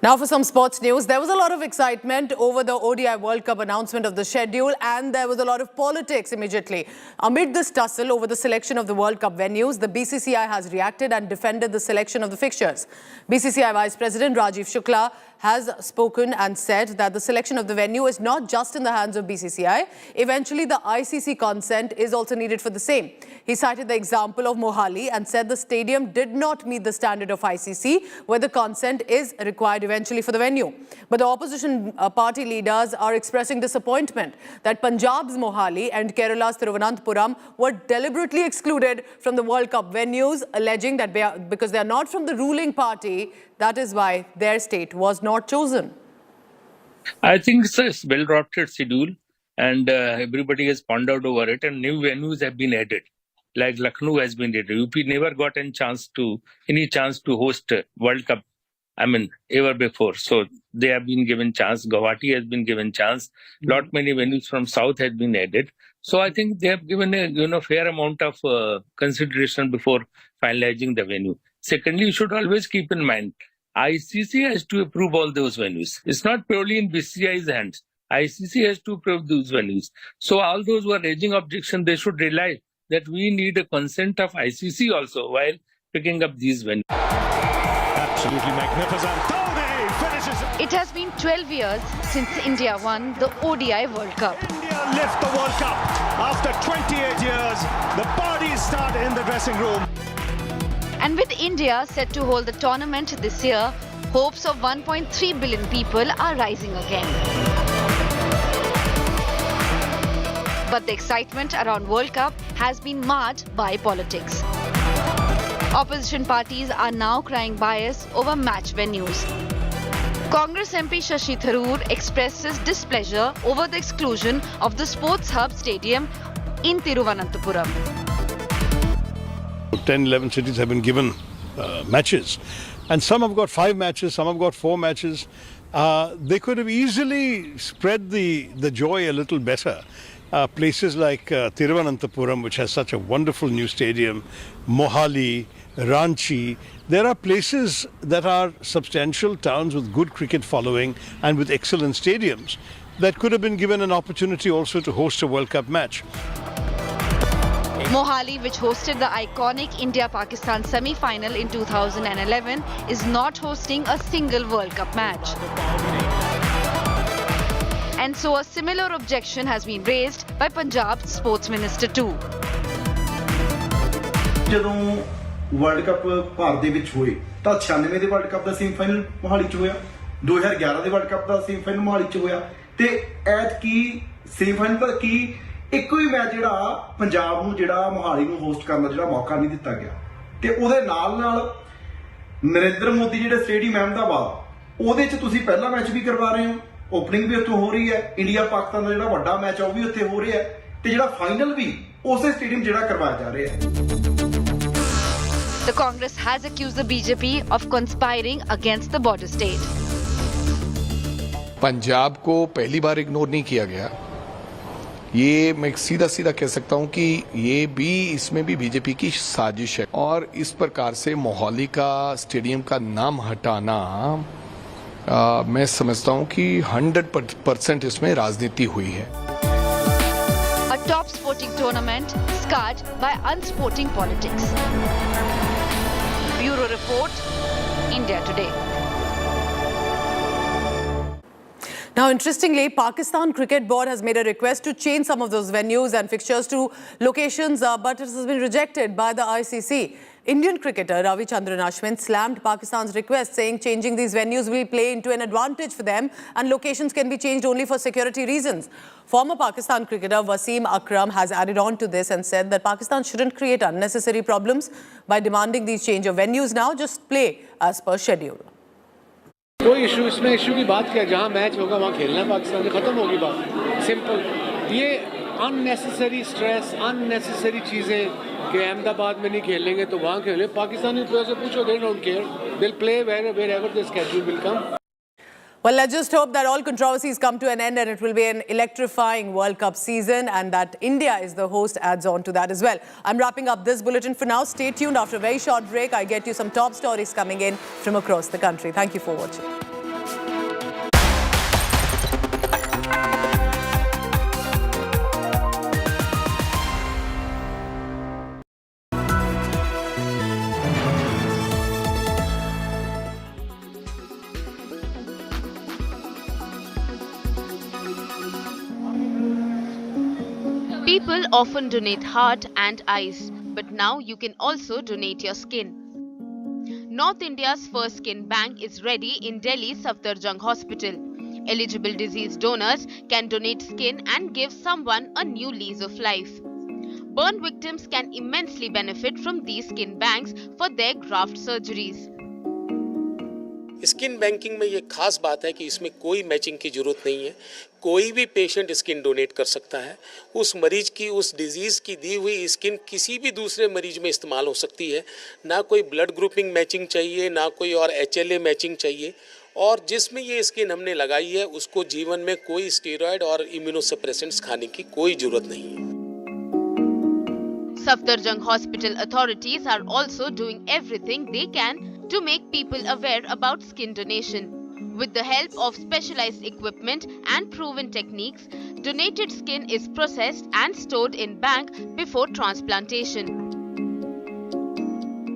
[SPEAKER 14] Now for some sports news. There was a lot of excitement over the ODI World Cup announcement of the schedule, and there was a lot of politics immediately. Amid this tussle over the selection of the World Cup venues, the BCCI has reacted and defended the selection of the fixtures. BCCI Vice President Rajiv Shukla has spoken and said that the selection of the venue is not just in the hands of BCCI. Eventually, the ICC consent is also needed for the same. He cited the example of Mohali and said the stadium did not meet the standard of ICC, where the consent is required eventually for the venue. But the opposition party leaders are expressing disappointment that Punjab's Mohali and Kerala's Thiruvananthapuram were deliberately excluded from the World Cup venues, alleging that because they are not from the ruling party, that is why their state was not chosen.
[SPEAKER 7] I think it's a well-drafted schedule, and everybody has pondered over it, and new venues have been added. Like Lucknow has been added. UP never got any chance to host World Cup, ever before. So they have been given chance. Guwahati has been given chance. Lot many venues from South has been added. So I think they have given a fair amount of consideration before finalizing the venue. Secondly, you should always keep in mind, ICC has to approve all those venues. It's not purely in BCCI's hands. ICC has to approve those venues. So all those who are raising objection, they should realize that we need a consent of ICC also while picking up these venues.
[SPEAKER 8] Absolutely magnificent.
[SPEAKER 1] It has been 12 years since India won the ODI World Cup.
[SPEAKER 8] India lift the World Cup. After 28 years, the parties start in the dressing room.
[SPEAKER 1] And with India set to hold the tournament this year, hopes of 1.3 billion people are rising again. But the excitement around World Cup has been marred by politics. Opposition parties are now crying bias over match venues. Congress MP Shashi Tharoor expresses displeasure over the exclusion of the Sports Hub Stadium in Thiruvananthapuram.
[SPEAKER 15] 10-11 cities have been given matches, and some have got 5 matches, some have got 4 matches. They could have easily spread the joy a little better. Places like Thiruvananthapuram, which has such a wonderful new stadium, Mohali, Ranchi, there are places that are substantial towns with good cricket following and with excellent stadiums that could have been given an opportunity also to host a World Cup match.
[SPEAKER 1] Mohali, which hosted the iconic India-Pakistan semi-final in 2011, is not hosting a single World Cup match. And so a similar objection has been raised by Punjab's Sports Minister too.
[SPEAKER 17] ਜਦੋਂ world cup Bharat ਦੇ ਵਿੱਚ ਹੋਏ ਤਾਂ 96 ਦੇ world cup ਦਾ semifinal Mohali 'ਚ ਹੋਇਆ 2011 ਦੇ world cup ਦਾ semifinal Mohali 'ਚ ਹੋਇਆ ਤੇ ਐਤਕੀ ਸੈਮੀਫਾਈਨਲ ਦਾ ਕੀ ਇੱਕੋ ਹੀ ਮੈਚ ਜਿਹੜਾ ਪੰਜਾਬ ਨੂੰ ਜਿਹੜਾ ਮੋਹਾਲੀ ਨੂੰ ਹੋਸਟ ਕਰਨ ਦਾ ਜਿਹੜਾ ਮੌਕਾ ਨਹੀਂ ਦਿੱਤਾ ਗਿਆ ਤੇ ਉਹਦੇ ਨਾਲ ਨਰਿੰਦਰ ਮੋਦੀ ਜਿਹੜੇ ਸਟੇਡੀਅਮ ਅਹਿਮਦਾਬਾਦ ਉਹਦੇ 'ਚ ਤੁਸੀਂ ਪਹਿਲਾ ਮੈਚ ਵੀ ਕਰਵਾ ਰਹੇ ਹੋ ਓਪਨਿੰਗ ਵੀ ਉੱਥੋਂ ਹੋ ਰਹੀ ਹੈ ਇੰਡੀਆ ਪਾਕਿਸਤਾਨ ਦਾ ਜਿਹੜਾ ਵੱਡਾ ਮੈਚ ਆ ਉਹ ਵੀ ਉੱਥੇ ਹੋ ਰਿਹਾ ਤੇ ਜਿਹੜਾ ਫਾਈਨਲ ਵੀ ਉਸੇ ਸਟੇਡੀਅਮ ਜਿਹੜਾ ਕਰਵਾਇਆ ਜਾ ਰਿਹਾ ਹੈ
[SPEAKER 19] The Congress has accused the BJP of conspiring against the border state.
[SPEAKER 20] Punjab को पहली बार इग्नोर नहीं किया गया ये मैं सीधा सीधा कह सकता हूं कि ये भी इसमें भी बीजेपी की साजिश है और इस प्रकार से मोहाली का स्टेडियम का नाम हटाना मैं समझता हूं कि 100% इसमें राजनीति हुई है
[SPEAKER 19] A top sporting tournament scarred by unsporting politics. Bureau Report, India Today.
[SPEAKER 14] Now, interestingly, Pakistan Cricket Board has made a request to change some of those venues and fixtures to locations, but it has been rejected by the ICC. Indian cricketer Ravichandran Ashwin slammed Pakistan's request, saying changing these venues will play into an advantage for them and locations can be changed only for security reasons. Former Pakistan cricketer Wasim Akram has added on to this and said that Pakistan shouldn't create unnecessary problems by demanding these change of venues now, just play as per schedule.
[SPEAKER 22] कोई issue इसमें issue की बात क्या जहाँ match होगा वहाँ खेलना है पाकिस्तान से ख़त्म होगी बात सिंपल ये अननेसेसरी स्ट्रेस अननेसेसरी चीज़ें कि अहमदाबाद में नहीं खेलेंगे तो वहाँ खेलें पाकिस्तानी प्लेयर से पूछो they don't care they will play wherever the schedule will come.
[SPEAKER 14] Well, let's just hope that all controversies come to an end and it will be an electrifying World Cup season and that India is the host adds on to that as well. I'm wrapping up this bulletin for now. Stay tuned. After a very short break, I get you some top stories coming in from across the country. Thank you for watching.
[SPEAKER 1] People often donate heart and eyes, but now you can also donate your skin. North India's first skin bank is ready in Delhi's Safdarjung Hospital. Eligible deceased donors can donate skin and give someone a new lease of life. Burn victims can immensely benefit from these skin banks for their graft surgeries.
[SPEAKER 23] Skin banking में ये खास बात है कि इसमें कोई matching की ज़रूरत नहीं है कोई भी पेशेंट स्किन डोनेट कर सकता है उस मरीज की उस डिजीज़ की दी हुई स्किन किसी भी दूसरे मरीज में इस्तेमाल हो सकती है ना कोई ब्लड ग्रुपिंग मैचिंग चाहिए ना कोई और HLA मैचिंग चाहिए और जिसमें ये स्किन हमने लगाई है उसको जीवन में कोई स्टेरॉयड और इम्यूनोसप्रेसेंट्स खाने की कोई ज़रूरत नहीं है
[SPEAKER 1] Safdarjung Hospital authorities are also doing everything they can to make people aware about skin donation. With the help of specialized equipment and proven techniques, donated skin is processed and stored in bank before transplantation.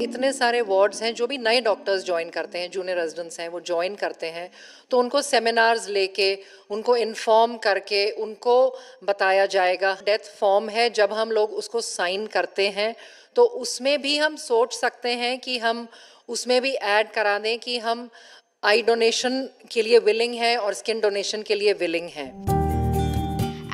[SPEAKER 25] इतने सारे wards हैं जो भी नए doctors join करते हैं junior residents हैं वो ज्वाइन करते हैं तो उनको सेमिनार्स लेके उनको इन्फॉर्म करके उनको बताया जाएगा डेथ फॉर्म है जब हम लोग उसको साइन करते हैं तो उसमें भी हम सोच सकते हैं कि हम उसमें भी ऐड करा दें कि हम आई डोनेशन के लिए विलिंग हैं और स्किन डोनेशन के लिए विलिंग हैं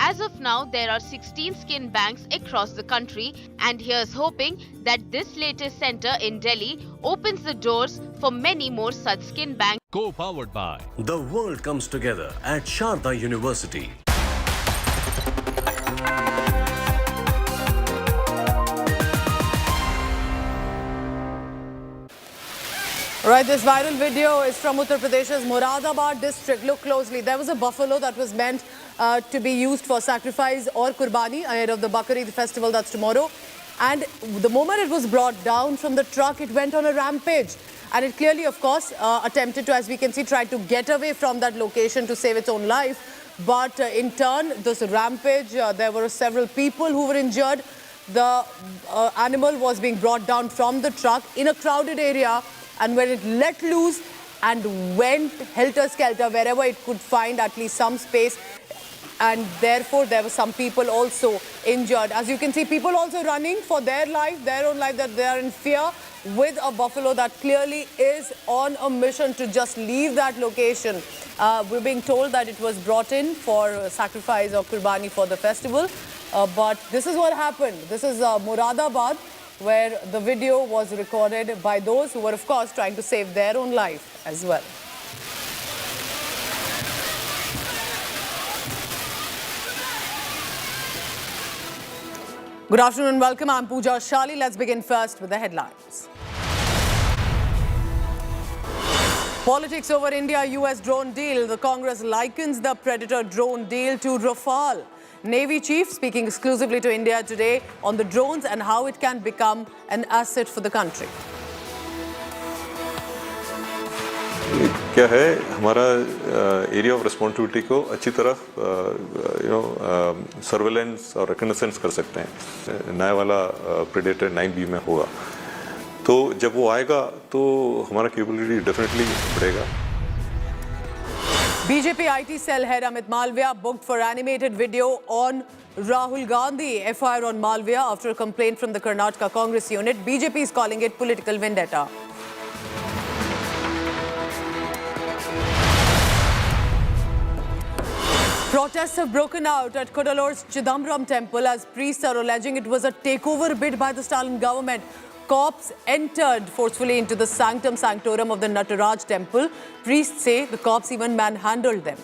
[SPEAKER 1] As of now, there are 16 skin banks across the country, and here's hoping that this latest center in Delhi opens the doors for many more such skin banks.
[SPEAKER 26] Co-powered by The World Comes Together at Sharda University.
[SPEAKER 14] Right, this viral video is from Uttar Pradesh's Moradabad district. Look closely. There was a buffalo that was meant to be used for sacrifice or qurbani ahead of the Bakri festival that's tomorrow. And the moment it was brought down from the truck, it went on a rampage. And it clearly, of course, attempted to, as we can see, try to get away from that location to save its own life. But in turn, this rampage, there were several people who were injured. The animal was being brought down from the truck in a crowded area. And when it let loose and went helter-skelter wherever it could find at least some space, and therefore there were some people also injured. As you can see, people also running for their life, their own life, that they are in fear, with a buffalo that clearly is on a mission to just leave that location. We're being told that it was brought in for sacrifice or qurbani for the festival. But this is what happened. This is Moradabad, where the video was recorded by those who were, of course, trying to save their own life as well. Good afternoon and welcome. I'm Pooja Shali. Let's begin first with the headlines. Politics over India-US drone deal. The Congress likens the Predator drone deal to Rafale. Navy chief speaking exclusively to India today on the drones and how it can become an asset for the country.
[SPEAKER 6] क्या है हमारा area of responsibility को अच्छी तरह surveillance और recognitions कर सकते हैं. नया वाला प्रेडेटर 9B में होगा, तो जब वो आएगा तो हमारा कैपेबिलिटी डेफिनेटली बढ़ेगा.
[SPEAKER 14] BJP IT cell head Amit Malviya booked for animated video on Rahul Gandhi. FIR on Malviya after a complaint from the Karnataka Congress unit. BJP is calling it political vendetta. Protests have broken out at Cuddalore's Chidambaram temple as priests are alleging it was a takeover bid by the Stalin government. Cops entered forcefully into the sanctum sanctorum of the Nataraj temple. Priests say the cops even manhandled them.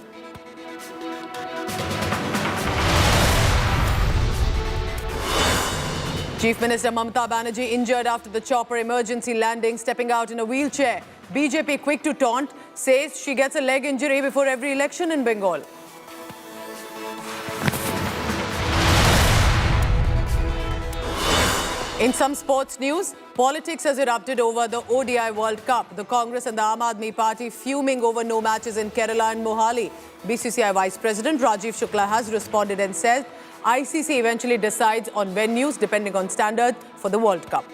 [SPEAKER 14] Chief Minister Mamata Banerjee injured after the chopper emergency landing, stepping out in a wheelchair. BJP quick to taunt, says she gets a leg injury before every election in Bengal. In some sports news, politics has erupted over the ODI World Cup. The Congress and the Aam Aadmi Party fuming over no matches in Kerala and Mohali. BCCI Vice President Rajiv Shukla has responded and said ICC eventually decides on venues depending on standards for the World Cup.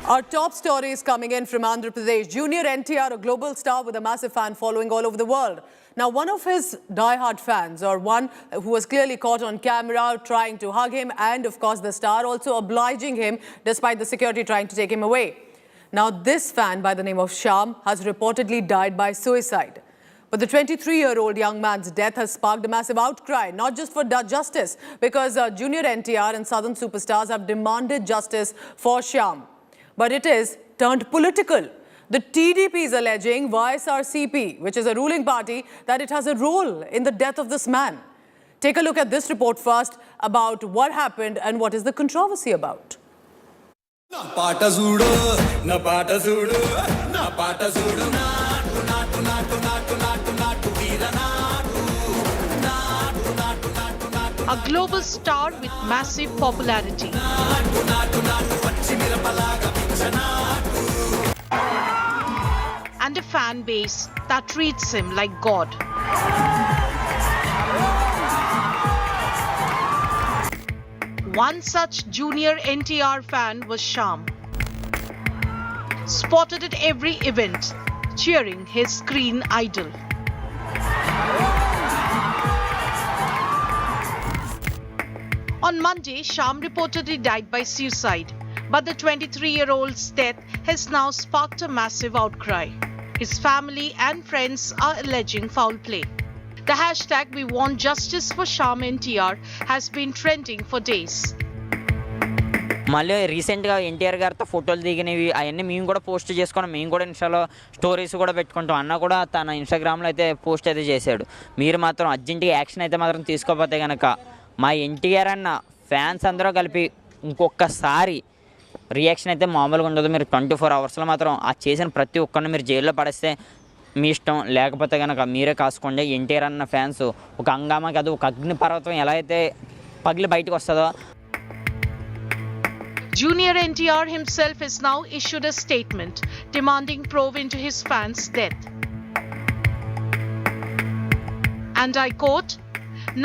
[SPEAKER 14] Our top story is coming in from Andhra Pradesh. Junior NTR, a global star with a massive fan following all over the world. Now, one of his diehard fans, or one who was clearly caught on camera trying to hug him, and of course the star also obliging him despite the security trying to take him away. Now, this fan by the name of Shyam has reportedly died by suicide. But the 23-year-old young man's death has sparked a massive outcry, not just for justice, because Junior NTR and Southern superstars have demanded justice for Shyam. But it is turned political. The TDP is alleging YSRCP, which is a ruling party, that it has a role in the death of this man. Take a look at this report first about what happened and what is the controversy about.
[SPEAKER 10] A global star with massive popularity. And a fan base that treats him like God. One such junior NTR fan was Shyam. Spotted at every event, cheering his screen idol. On Monday, Shyam reportedly died by suicide, but the 23-year-old's death has now sparked a massive outcry. His family and friends are alleging foul play. The hashtag We Want Justice for Shyam NTR has been trending for days.
[SPEAKER 11] మళ్ళీ రీసెంట్గా ఎన్టీఆర్ గారితో ఫోటోలు దిగినవి అవన్నీ మేము కూడా post చేసుకున్నాం. మేము కూడా ఇన్స్టాలో స్టోరీస్ కూడా పెట్టుకుంటాం. అన్న కూడా తన ఇన్స్టాగ్రామ్లో అయితే పోస్ట్ అయితే చేశాడు. మీరు మాత్రం అర్జెంటుగా యాక్షన్ అయితే మాత్రం తీసుకోకపోతే కనుక మా ఎన్టీఆర్ అన్న ఫ్యాన్స్ అందరూ కలిపి ఇంకొకసారి రియాక్షన్ అయితే మామూలుగా ఉండదు. మీరు 24 అవర్స్లో మాత్రం ఆ చేసిన ప్రతి ఒక్కరిని మీరు జైల్లో పడేస్తే మీ ఇష్టం, లేకపోతే కనుక మీరే కాసుకోండి. ఎన్టీఆర్ అన్న ఫ్యాన్స్ ఒక హంగామా కాదు, ఒక అగ్ని పర్వతం ఎలా అయితే పగిలి బయటకు వస్తుందో.
[SPEAKER 10] Junior NTR himself has now issued a statement demanding probe into his fans' death. And I quote,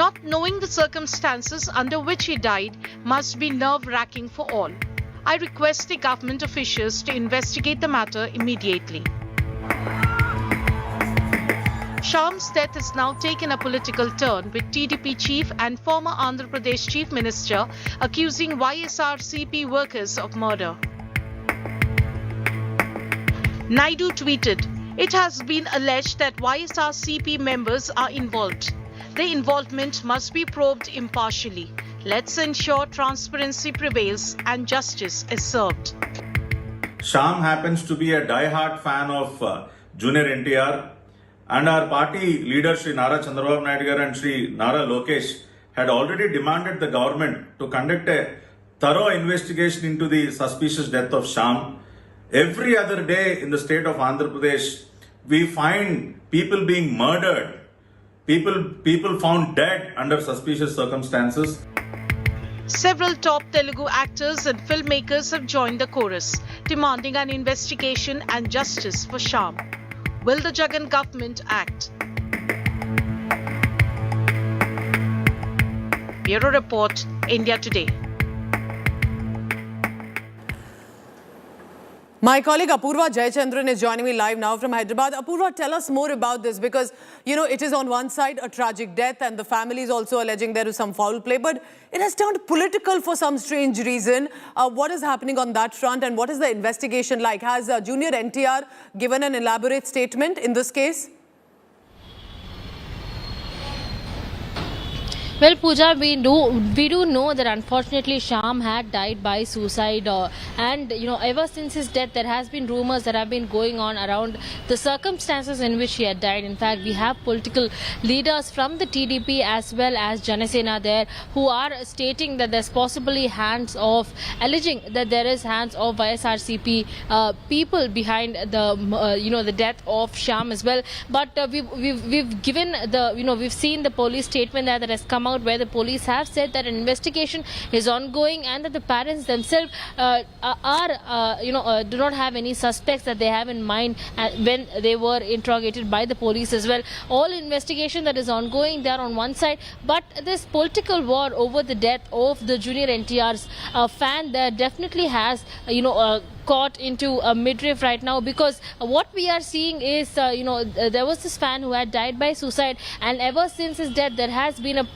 [SPEAKER 10] "Not knowing the circumstances under which he died must be nerve-wracking for all. I request the government officials to investigate the matter immediately. Shyam's death has now taken a political turn, with TDP chief and former Andhra Pradesh chief minister accusing YSRCP workers of murder. Naidu tweeted, "It has been alleged that YSRCP members are involved. The involvement must be probed impartially. Let's ensure transparency prevails and justice is served."
[SPEAKER 3] Shyam happens to be a die-hard fan of Junior NTR, and our party leaders Sri Nara Chandrababu Naidu Garu and Sri Nara Lokesh had already demanded the government to conduct a thorough investigation into the suspicious death of Shyam. Every other day in the state of Andhra Pradesh, we find people being murdered, people found dead under suspicious circumstances.
[SPEAKER 10] Several top Telugu actors and filmmakers have joined the chorus, demanding an investigation and justice for Shyam. Will the Jagan government act? Bureau Report, India Today.
[SPEAKER 14] My colleague Apurva Jayachandran is joining me live now from Hyderabad. Apurva, tell us more about this, because, you know, it is on one side a tragic death and the family is also alleging there is some foul play, but it has turned political for some strange reason. What is happening on that front, and what is the investigation like? Has Junior NTR given an elaborate statement in this case?
[SPEAKER 5] Well, Pooja, we do know that unfortunately Shyam had died by suicide, and you know, ever since his death there has been rumors that have been going on around the circumstances in which he had died. In fact, we have political leaders from the TDP as well as Janasena there who are stating that there's possibly hands of, alleging that there is hands of YSRCP people behind the the death of Shyam as well. But we've given the we've seen the police statement that has come out, where the police have said that an investigation is ongoing and that the parents themselves do not have any suspects that they have in mind when they were interrogated by the police as well. All investigation that is ongoing there on one side, but this political war over the death of the Junior NTR's fan there definitely has caught into a midriff right now, because what we are seeing is there was this fan who had died by suicide, and ever since his death there has been a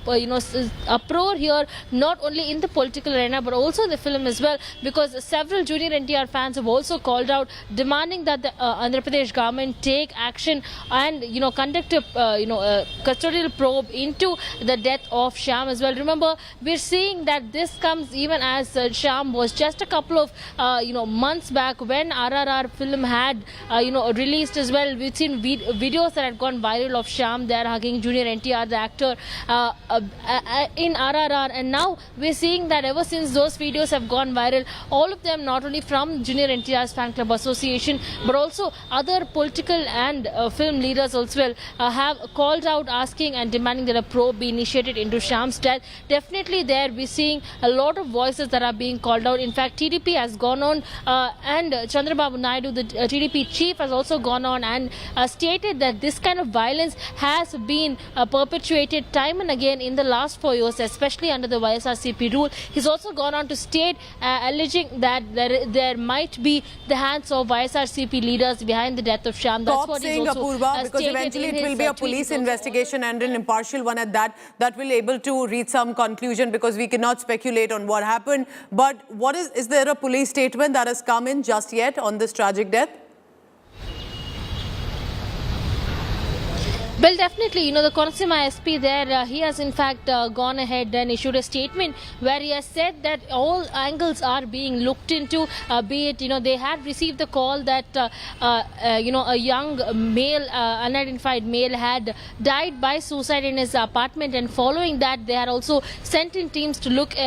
[SPEAKER 5] uproar here, not only in the political arena but also in the film as well, because several Junior NTR fans have also called out demanding that the Andhra Pradesh government take action and conduct a custodial probe into the death of Shyam as well. Remember, we're seeing that this comes even as Shyam was just a couple of months back when RRR film had released as well. We've seen videos that had gone viral of Shyam there hugging Junior NTR, the actor, in RRR, and now we're seeing that ever since those videos have gone viral, all of them, not only from Junior NTR's Fan Club Association but also other political and film leaders also have called out, asking and demanding that a probe be initiated into Shyam's death. Definitely there we're seeing a lot of voices that are being called out. In fact, TDP has gone on and Chandrababu Naidu, the TDP chief, has also gone on and stated that this kind of violence has been perpetuated time and again in the last 4 years, especially under the YSRCP rule. He's also gone on to state, alleging that there might be the hands of YSRCP leaders behind the death of Shyam. That's what he's also
[SPEAKER 14] Apurva, because eventually it will be a police investigation and an impartial one at that will able to reach some conclusion, because we cannot speculate on what happened. But what is there a police statement that has come in just yet on this tragic death?
[SPEAKER 5] Well, definitely, the Konaseema SP there, he has in fact gone ahead and issued a statement where he has said that all angles are being looked into, be it, they had received the call that, a young male, unidentified male had died by suicide in his apartment, and following that they had also sent in teams to look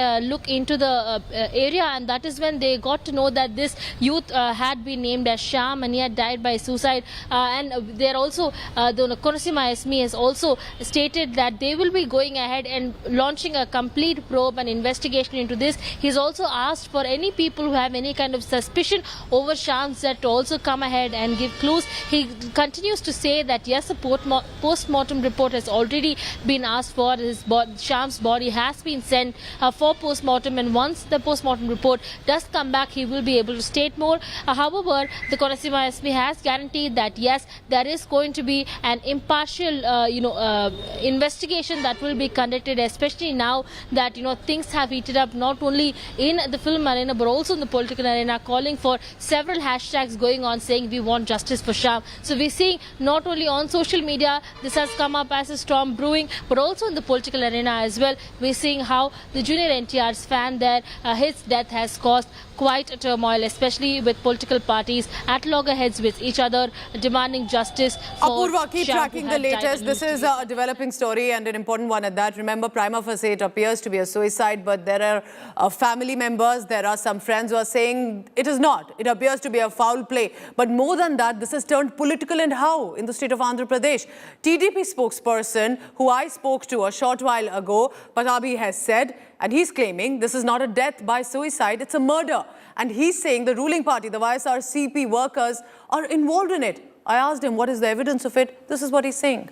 [SPEAKER 5] into the area, and that is when they got to know that this youth had been named as Shyam and he had died by suicide. And they are also, the Konaseema Esmi has also stated that they will be going ahead and launching a complete probe and investigation into this. He's also asked for any people who have any kind of suspicion over Sham's death to also come ahead and give clues. He continues to say that yes, a post-mortem report has already been asked for. Sham's body has been sent for post-mortem, and once the post-mortem report does come back, he will be able to state more. However, the Konaseema SP has guaranteed that yes, there is going to be an impartial investigation that will be conducted, especially now that things have heated up not only in the film arena but also in the political arena, calling for several hashtags going on saying we want justice for Sham. So we're seeing not only on social media this has come up as a storm brewing, but also in the political arena as well. We're seeing how the junior NTR's fan there, his death has caused quite a turmoil, especially with political parties at loggerheads with each other, demanding justice for
[SPEAKER 14] Apurva, keep tracking the latest. This is a developing story and an important one at that. Remember, prima facie, it appears to be a suicide, but there are family members, there are some friends who are saying it is not. It appears to be a foul play. But more than that, this has turned political, and how? In the state of Andhra Pradesh. TDP spokesperson, who I spoke to a short while ago, Patabi, has said, and he's claiming this is not a death by suicide, it's a murder. And he's saying the ruling party, the YSRCP workers, are involved in it. I asked him, what is the evidence of it? This is what he's saying.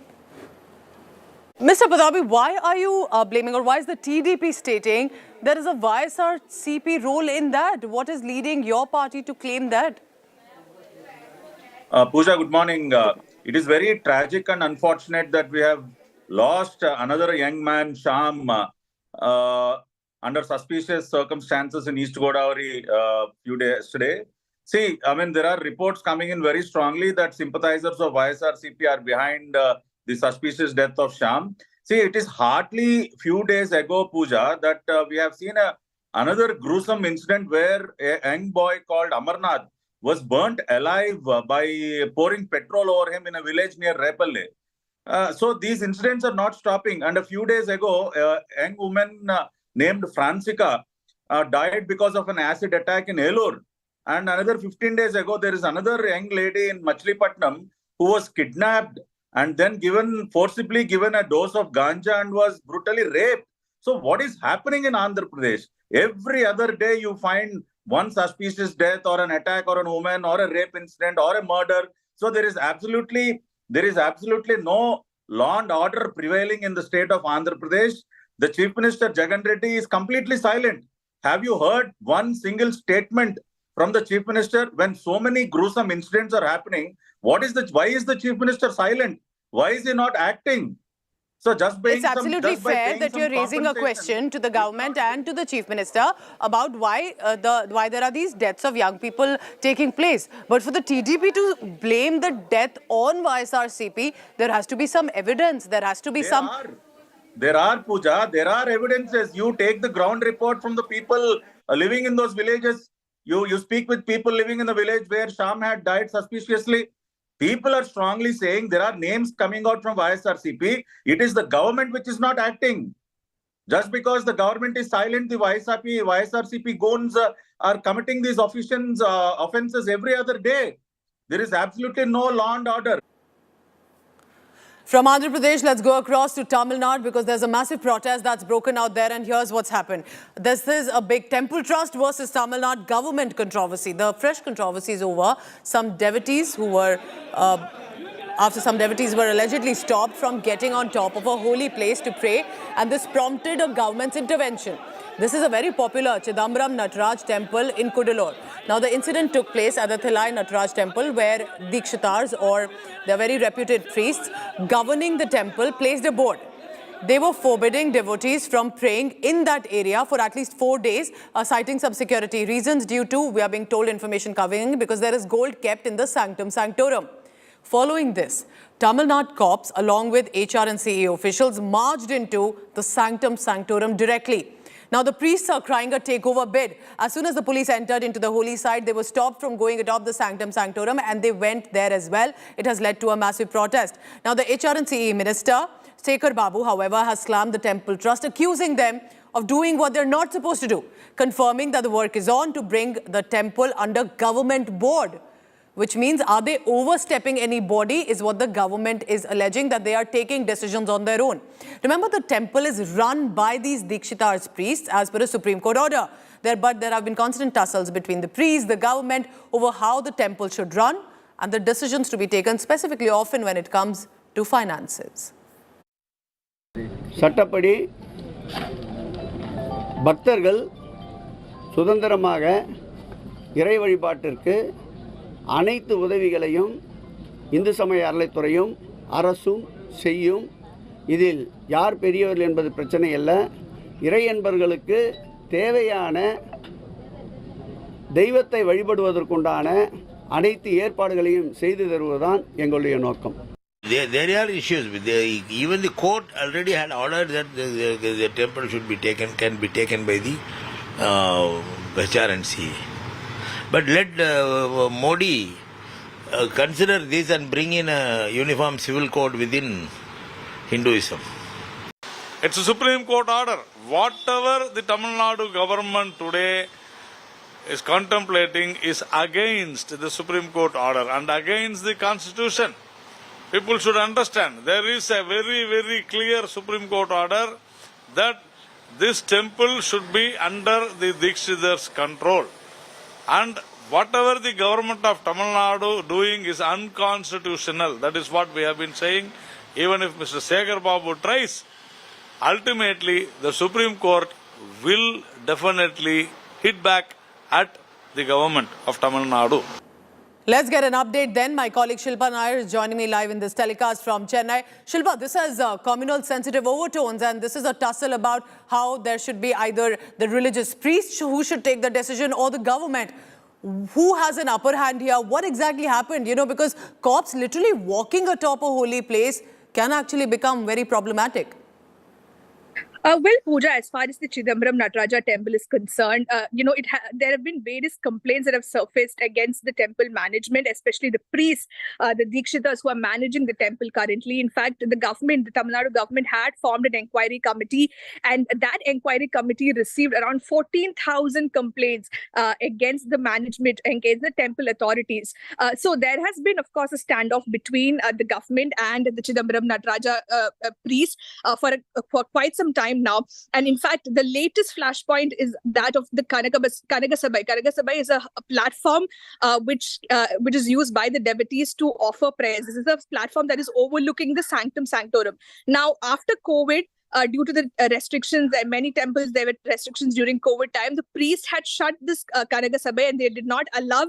[SPEAKER 14] Mr. Patabi, why are you blaming, or why is the TDP stating there is a YSRCP role in that? What is leading your party to claim that?
[SPEAKER 3] Pooja, good morning. It is very tragic and unfortunate that we have lost another young man, Sham, under suspicious circumstances in East Godavari few days today. See, I mean, there are reports coming in very strongly that sympathizers of YSRCP are behind the suspicious death of Sham. See, it is hardly few days ago, Pooja, that we have seen another gruesome incident where a young boy called Amarnath was burnt alive by pouring petrol over him in a village near Repalle. So these incidents are not stopping. And a few days ago, a young woman named Francica died because of an acid attack in Elur. And another 15 days ago, there is another young lady in Machilipatnam who was kidnapped and then forcibly given a dose of ganja and was brutally raped. So what is happening in Andhra Pradesh? Every other day you find one suspicious death or an attack or a woman or a rape incident or a murder. So there is absolutely no law and order prevailing in the state of Andhra Pradesh. The Chief Minister Jagan Reddy is completely silent. Have you heard one single statement from the Chief Minister when so many gruesome incidents are happening? Why is the Chief Minister silent? Why is he not acting? So it's
[SPEAKER 14] absolutely fair that you're raising a question to the government and to the Chief Minister about why there are these deaths of young people taking place. But for the TDP to blame the death on YSRCP, there has to be some evidence. There has to be
[SPEAKER 3] There are, Pooja. There are evidences. You take the ground report from the people living in those villages. You speak with people living in the village where Sham had died suspiciously. People are strongly saying there are names coming out from YSRCP. It is the government which is not acting. Just because the government is silent, the YSRCP goons are committing these offences every other day. There is absolutely no law and order.
[SPEAKER 14] From Andhra Pradesh, let's go across to Tamil Nadu because there's a massive protest that's broken out there, and here's what's happened. This is a big temple trust versus Tamil Nadu government controversy. The fresh controversy is over. Some devotees who were, after some devotees were allegedly stopped from getting on top of a holy place to pray, and this prompted a government's intervention. This is a very popular Chidambaram Nataraj temple in Kudalur. Now, the incident took place at the Thilai Nataraj temple where Dikshitars, or the very reputed priests governing the temple, placed a board. They were forbidding devotees from praying in that area for at least 4 days, citing some security reasons due to, we are being told, information covering, because there is gold kept in the Sanctum Sanctorum. Following this, Tamil Nadu cops, along with HR and CE officials, marched into the Sanctum Sanctorum directly. Now, the priests are crying a takeover bid. As soon as the police entered into the holy site, they were stopped from going atop the Sanctum Sanctorum, and they went there as well. It has led to a massive protest. Now, the HR and CE Minister, Sekhar Babu, however, has slammed the temple trust, accusing them of doing what they're not supposed to do, confirming that the work is on to bring the temple under government board. which means are they overstepping any body is what the government is alleging, that they are taking decisions on their own. Remember, the temple is run by these Dikshitar's priests as per a Supreme Court order. But there have been constant tussles between the priests, the government, over how the temple should run and the decisions to be taken, specifically often when it comes to finances.
[SPEAKER 2] சட்டப்படி பக்தர்கள் சுதந்திரமாக இறை வழிபாட்டிற்கு அனைத்து உதவிகளையும் இந்து சமய அறநிலைத்துறையும் அரசும் செய்யும். இதில் யார் பெரியவர்கள் என்பது பிரச்சனை அல்ல. இறை என்பர்களுக்கு தேவையான தெய்வத்தை வழிபடுவதற்குண்டான அனைத்து ஏற்பாடுகளையும் செய்து தருவதுதான் எங்களுடைய நோக்கம்.
[SPEAKER 9] There are issues. Even the court already had ordered that the temple should be taken, can be taken by the HRNC. But let Modi consider this and bring in a uniform civil code within Hinduism.
[SPEAKER 16] It's a Supreme Court order. Whatever the Tamil Nadu government today is contemplating is against the Supreme Court order and against the Constitution. People should understand there is a very, very clear Supreme Court order that this temple should be under the Dikshitars' control. And whatever the government of Tamil Nadu doing is unconstitutional. That is what we have been saying. Even if Mr. Sekhar Babu tries, ultimately the Supreme Court will definitely hit back at the government of Tamil Nadu.
[SPEAKER 14] Let's get an update then. My colleague Shilpa Nair is joining me live in this telecast from Chennai. Shilpa, this has communal sensitive overtones, and this is a tussle about how there should be either the religious priest who should take the decision or the government. Who has an upper hand here? What exactly happened? You know, because cops literally walking atop a holy place can actually become very problematic.
[SPEAKER 18] Well, Pooja, as far as the Chidambaram Nataraja temple is concerned, there have been various complaints that have surfaced against the temple management, especially the priests, the Dikshitars who are managing the temple currently. In fact, the government, the Tamil Nadu government had formed an inquiry committee, and that inquiry committee received around 14,000 complaints against the management, against the temple authorities. So there has been, of course, a standoff between the government and the Chidambaram Nataraja priest for quite some time now. And in fact, the latest flashpoint is that of the Kanaga Sabai. Kanaga Sabai is a platform which is used by the devotees to offer prayers. This is a platform that is overlooking the Sanctum Sanctorum. Now, after COVID, due to the restrictions, and many temples, there were restrictions during COVID time, the priest had shut this Kanaga Sabai, and they did not allow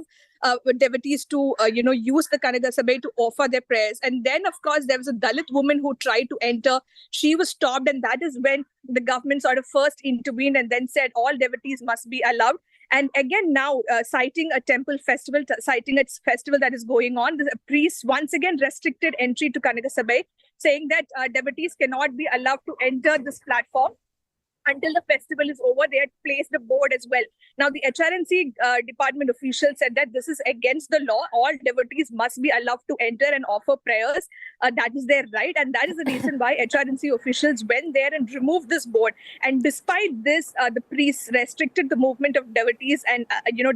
[SPEAKER 18] devotees to use the Kanaga Sabai to offer their prayers. And then, of course, there was a Dalit woman who tried to enter. She was stopped, and that is when the government sort of first intervened and then said all devotees must be allowed. And again now, citing a temple festival, citing its festival that is going on, the priests once again restricted entry to Kanaga Sabai, saying that devotees cannot be allowed to enter this platform until the festival is over. They had placed a board as well. Now, the HRNC department officials said that this is against the law. All devotees must be allowed to enter and offer prayers. That is their right. And that is the reason why HRNC officials went there and removed this board. And despite this, the priests restricted the movement of devotees, and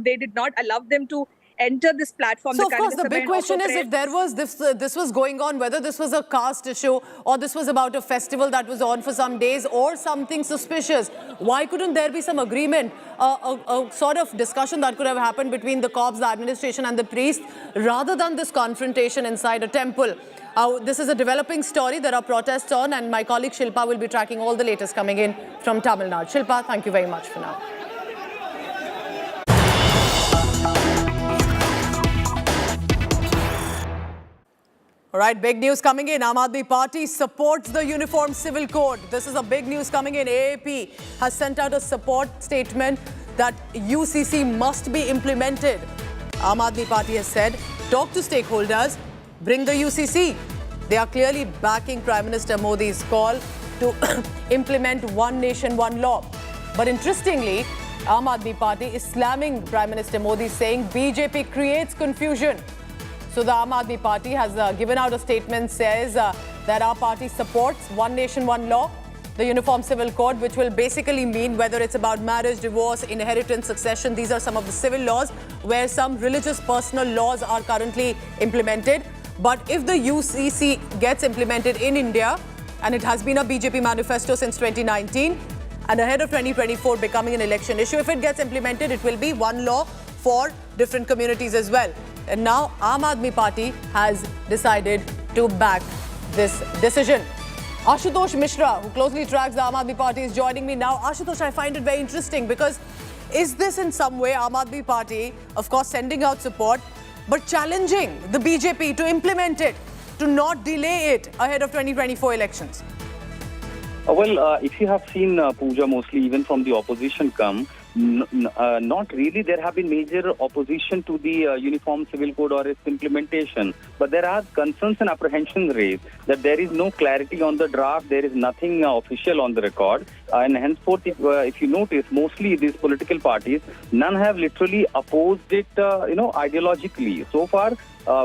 [SPEAKER 18] they did not allow them to enter this platform.
[SPEAKER 14] So, of course, the big question is, if there was this was going on, whether this was a caste issue or this was about a festival that was on for some days or something suspicious, why couldn't there be some agreement, a sort of discussion that could have happened between the cops, the administration and the priest, rather than this confrontation inside a temple? This is a developing story. There are protests on, and my colleague Shilpa will be tracking all the latest coming in from Tamil Nadu. Shilpa, thank you very much for now. All right, big news coming in. Aam Aadmi Party supports the Uniform Civil Code. This is a big news coming in. AAP has sent out a support statement that UCC must be implemented. Aam Aadmi Party has said, talk to stakeholders, bring the UCC. They are clearly backing Prime Minister Modi's call to implement one nation, one law. But interestingly, Aam Aadmi Party is slamming Prime Minister Modi, saying BJP creates confusion. So the Aam Aadmi Party has given out a statement, says that our party supports one nation, one law. the Uniform Civil Code, which will basically mean whether it's about marriage, divorce, inheritance, succession. These are some of the civil laws where some religious personal laws are currently implemented. But if the UCC gets implemented in India, and it has been a BJP manifesto since 2019, and ahead of 2024 becoming an election issue, if it gets implemented, it will be one law for different communities as well. And now Aam Aadmi Party has decided to back this decision. Ashutosh Mishra, who closely tracks the Aam Aadmi Party, is joining me now. Ashutosh, I find it very interesting because is this in some way Aam Aadmi Party, of course, sending out support, but challenging the BJP to implement it, to not delay it ahead of 2024 elections?
[SPEAKER 4] If you have seen Pooja, mostly even from the opposition come, not really. There have been major opposition to the Uniform Civil Code or its implementation. But there are concerns and apprehensions raised that there is no clarity on the draft. There is nothing official on the record. And henceforth, if you notice, mostly these political parties, none have literally opposed it, ideologically. So far,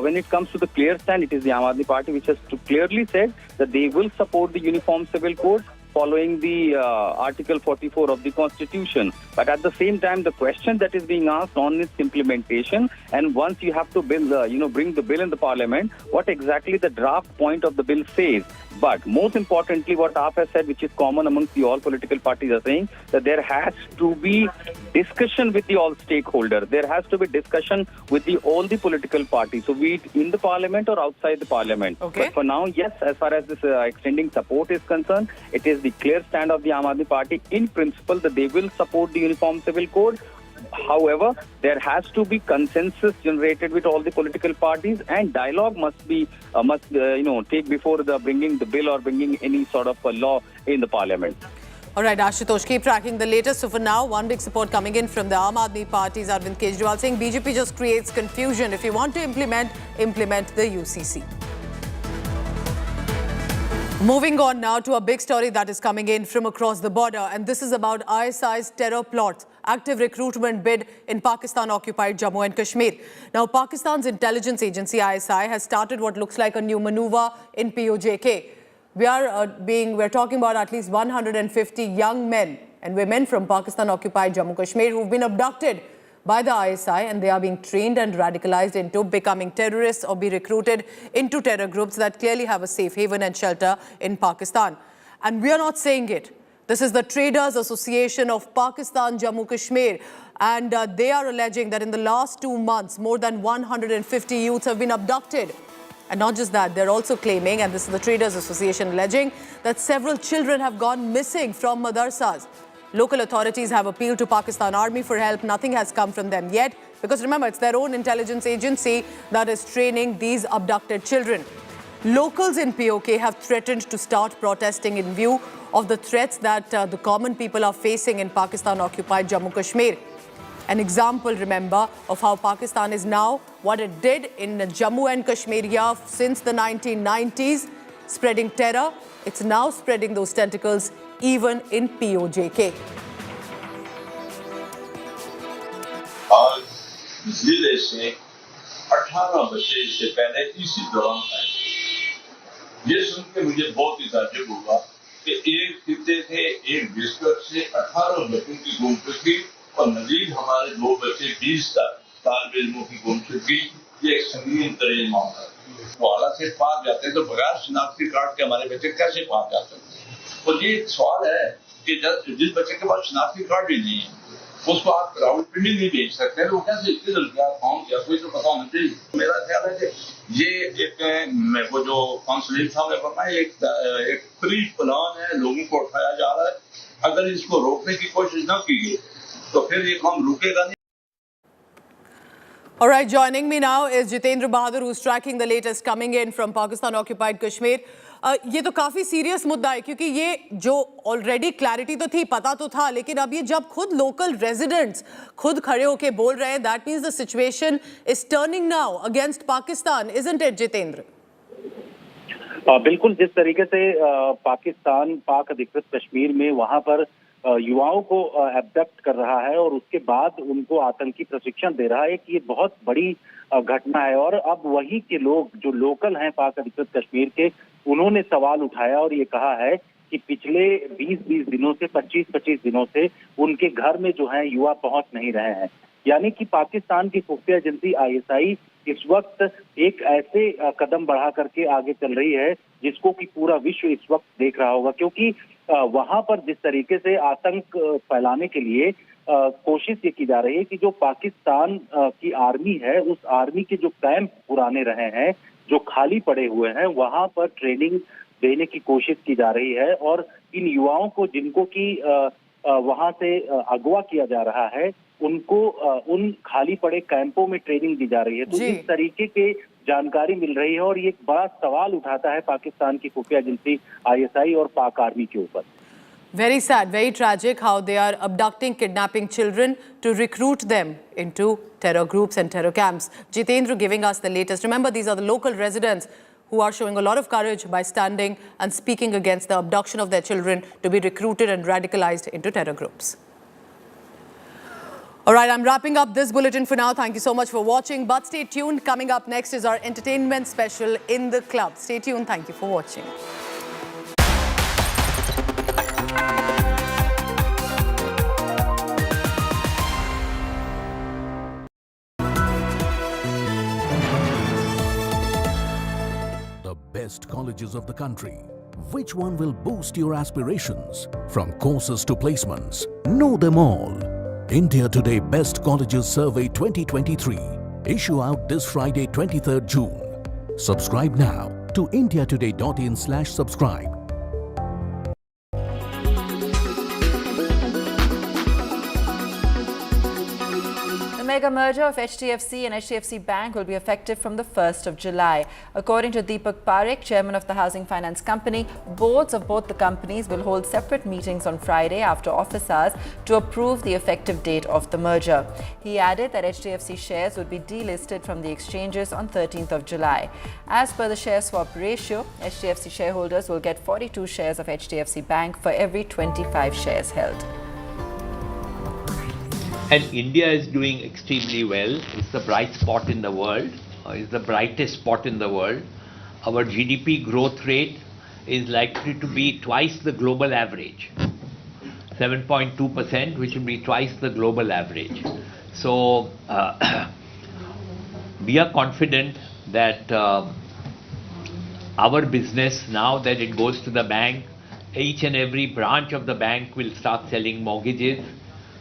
[SPEAKER 4] when it comes to the clear stand, it is the Aam Aadmi Party which has clearly said that they will support the Uniform Civil Code following the Article 44 of the Constitution. But at the same time, the question that is being asked on its implementation, and once you have to bring the bill in the Parliament, what exactly the draft point of the bill says. But most importantly, what AAP has said, which is common amongst the all political parties, are saying that there has to be discussion with the all stakeholders. There has to be discussion with all the political parties. So be it in the Parliament or outside the Parliament.
[SPEAKER 14] Okay.
[SPEAKER 4] But for now, yes, as far as this extending support is concerned, it is the clear stand of the Aam Aadmi Party in principle that they will support the Uniform Civil Code. However, there has to be consensus generated with all the political parties, and dialogue must take before bringing the bill or bringing any sort of a law in the Parliament.
[SPEAKER 14] All right, Ashutosh, keep tracking the latest. So for now, one big support coming in from the Aam Aadmi Party's Arvind Kejriwal saying BJP just creates confusion. If you want to implement the UCC. Moving on now to a big story that is coming in from across the border, and this is about ISI's terror plot, active recruitment bid in Pakistan-occupied Jammu and Kashmir. Now, Pakistan's intelligence agency ISI has started what looks like a new maneuver in POJK. We're talking about at least 150 young men and women from Pakistan-occupied Jammu and Kashmir who've been abducted by the ISI, and they are being trained and radicalized into becoming terrorists or be recruited into terror groups that clearly have a safe haven and shelter in Pakistan. And we are not saying it. This is the Traders Association of Pakistan Jammu Kashmir, and they are alleging that in the last 2 months, more than 150 youths have been abducted. And not just that, they're also claiming, and this is the Traders Association alleging, that several children have gone missing from madrasas. Local authorities have appealed to Pakistan Army for help. Nothing has come from them yet, because remember, it's their own intelligence agency that is training these abducted children. Locals in POK have threatened to start protesting in view of the threats that the common people are facing in Pakistan-occupied Jammu Kashmir. An example, remember, of how Pakistan is now what it did in Jammu and Kashmir since the 1990s, spreading terror. It's now spreading those tentacles even in POJK.
[SPEAKER 7] आज जिले से 18 बच्चे इससे पहले इसी दौरान आए। ये सुन के मुझे बहुत ही ताज्जुब हुआ कि एक खिते से एक डिस्ट्रिक्ट से 18 बच्चों की गुमशुदगी और मजीद हमारे 2 बच्चे 20 तालिब इल्मों की गुमशुदगी, ये एक संगीन तरीन मामला है। वो आला से पार जाते हैं तो बगैर शनाख्ती कार्ड के हमारे बच्चे कैसे पार जा सकते हैं? और ये सवाल है कि जिस बच्चे के पास शनाख्ती कार्ड भी नहीं है, उसको आप क्राउड पे भी नहीं भेज सकते हैं, वो कैसे किधर गया, कौन गया, कोई तो पता होना चाहिए। मेरा ख्याल है कि ये एक वो जो काउंसलिंग था मैं बताया एक प्री प्लान है, लोगों को उठाया जा रहा है। अगर इसको रोकने की कोशिश न की गई तो फिर ये काम रुकेगा नहीं।
[SPEAKER 14] All right, joining me now is Jitendra Bahadur, who's tracking the latest coming in from Pakistan-occupied Kashmir. ये तो काफ़ी सीरियस मुद्दा है, क्योंकि ये जो ऑलरेडी क्लैरिटी तो थी, पता तो था, लेकिन अब ये जब खुद लोकल रेजिडेंट्स खुद खड़े होके बोल रहे हैं, that means the situation is turning now against Pakistan, isn't it Jitendra?
[SPEAKER 4] बिल्कुल, जिस तरीके से पाकिस्तान पाक अधिकृत कश्मीर में वहां पर युवाओं को एब्डक्ट कर रहा है और उसके बाद उनको आतंकी प्रशिक्षण दे रहा है, कि ये बहुत बड़ी घटना है। और अब वही के लोग जो लोकल हैं पाक अधिकृत कश्मीर के, उन्होंने सवाल उठाया और ये कहा है
[SPEAKER 8] कि पिछले 20-20 दिनों से 25-25 दिनों से उनके घर में जो है युवा पहुंच नहीं रहे हैं। यानी कि पाकिस्तान की खुफिया एजेंसी ISI इस वक्त एक ऐसे कदम बढ़ा करके आगे चल रही है जिसको कि पूरा विश्व इस वक्त देख रहा होगा, क्योंकि वहां पर जिस तरीके से आतंक फैलाने के लिए कोशिश ये की जा रही है कि जो पाकिस्तान की आर्मी है, उस आर्मी के जो कैंप पुराने रहे हैं, जो खाली पड़े हुए हैं, वहां पर ट्रेनिंग देने की कोशिश की जा रही है और इन युवाओं को जिनको कि वहां से अगवा किया जा रहा है, उनको उन खाली पड़े कैंपों में ट्रेनिंग दी जा रही है। तो इस तरीके के जानकारी मिल रही है और ये एक बड़ा सवाल उठाता है पाकिस्तान की खुफिया एजेंसी ISI और पाक आर्मी के ऊपर।
[SPEAKER 14] Very sad, very tragic how they are abducting, kidnapping children to recruit them into terror groups and terror camps. Jitendra giving us the latest. Remember, these are the local residents who are showing a lot of courage by standing and speaking against the abduction of their children to be recruited and radicalized into terror groups. All right, I'm wrapping up this bulletin for now. Thank you so much for watching. But stay tuned. Coming up next is our entertainment special in the club. Stay tuned. Thank you for watching.
[SPEAKER 12] Best colleges of the country. Which one will boost your aspirations? From courses to placements, know them all. India Today Best Colleges Survey 2023. Issue out this Friday, 23rd June. Subscribe now to indiatoday.in/subscribe.
[SPEAKER 13] The mega merger of HDFC and HDFC Bank will be effective from the 1st of July. According to Deepak Parekh, chairman of the Housing Finance Company, boards of both the companies will hold separate meetings on Friday after office hours to approve the effective date of the merger. He added that HDFC shares would be delisted from the exchanges on 13th of July. As per the share swap ratio, HDFC shareholders will get 42 shares of HDFC Bank for every 25 shares held.
[SPEAKER 15] And India is doing extremely well. It's the bright spot in the world. It's the brightest spot in the world. Our GDP growth rate is likely to be twice the global average. 7.2%, which will be twice the global average. So we are confident that our business, now that it goes to the bank, each and every branch of the bank will start selling mortgages,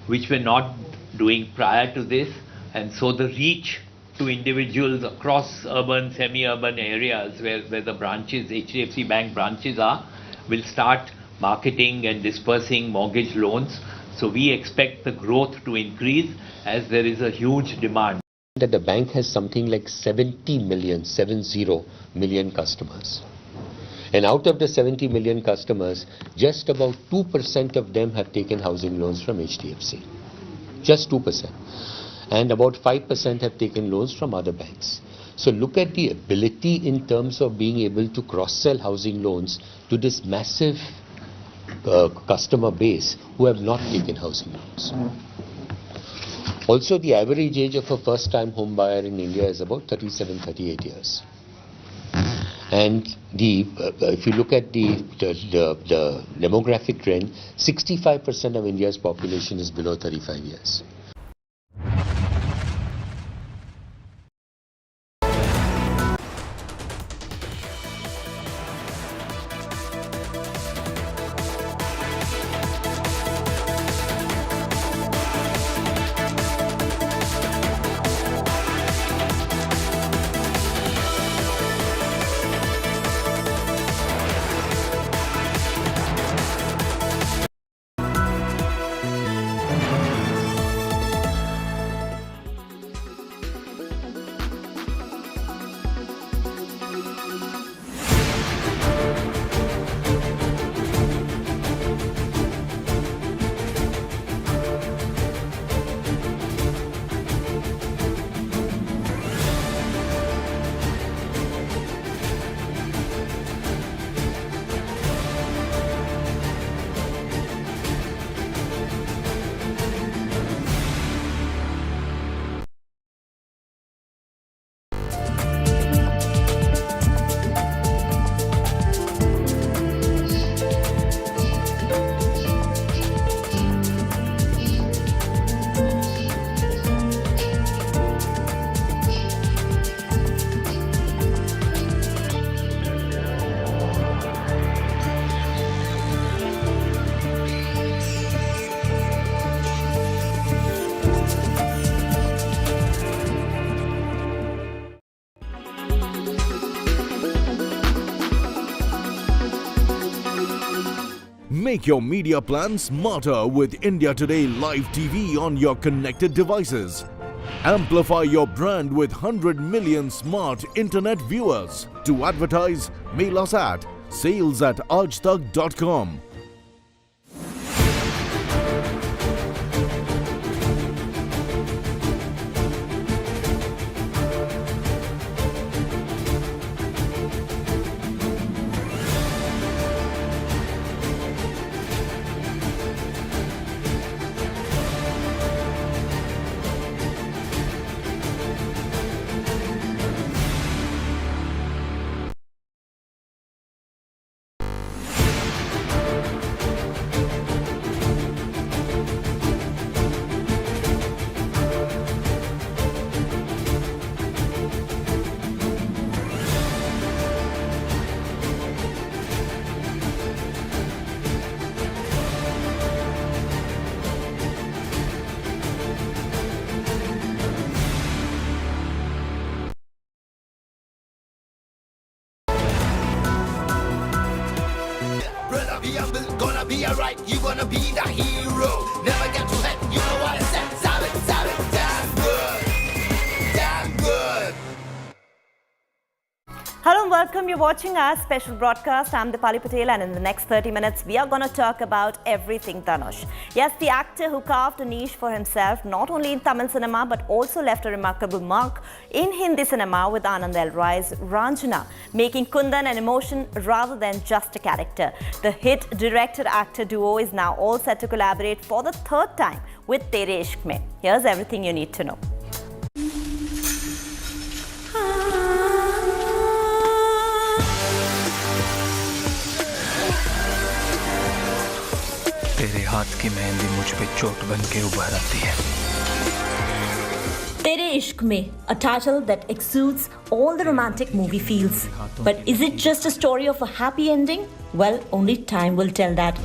[SPEAKER 15] which were not doing prior to this, and so the reach to individuals across urban, semi-urban areas where the branches, HDFC Bank branches are, will start marketing and dispersing mortgage loans. So we expect the growth to increase as there is a huge demand.
[SPEAKER 21] That the bank has something like 70 million customers. And out of the 70 million customers, just about 2% of them have taken housing loans from HDFC. Just 2%. And about 5% have taken loans from other banks. So look at the ability in terms of being able to cross-sell housing loans to this massive customer base who have not taken housing loans. Also, the average age of a first-time home buyer in India is about 37-38 years. And if you look at the demographic trend, 65% of India's population is below 35 years.
[SPEAKER 12] Make your media plan smarter with India Today Live TV on your connected devices. Amplify your brand with 100 million smart internet viewers. To advertise, mail us at sales@aajtak.com.
[SPEAKER 17] Gonna be alright, you gonna be the hero. Never get too late, you know what I said. Savage, damn good, damn good.
[SPEAKER 19] Hello and welcome. You're watching our special broadcast. I'm Dipali Patel, and in the next 30 minutes, we are going to talk about everything Dhanush. Yes, the actor who carved a niche for himself not only in Tamil cinema but also left a remarkable mark in Hindi cinema with Anand L. Rai's Ranjana, making Kundan an emotion rather than just a character. The hit director-actor duo is now all set to collaborate for the third time with Tere Ishq Mein. Here's everything you need to know.
[SPEAKER 20] तेरे हाथ की मेहंदी मुझ पे चोट बन के उभर आती है.
[SPEAKER 19] Tere Ishq Mein, a title that exudes all the romantic movie feels. But is it just a story of a happy ending? Well, only time will tell that.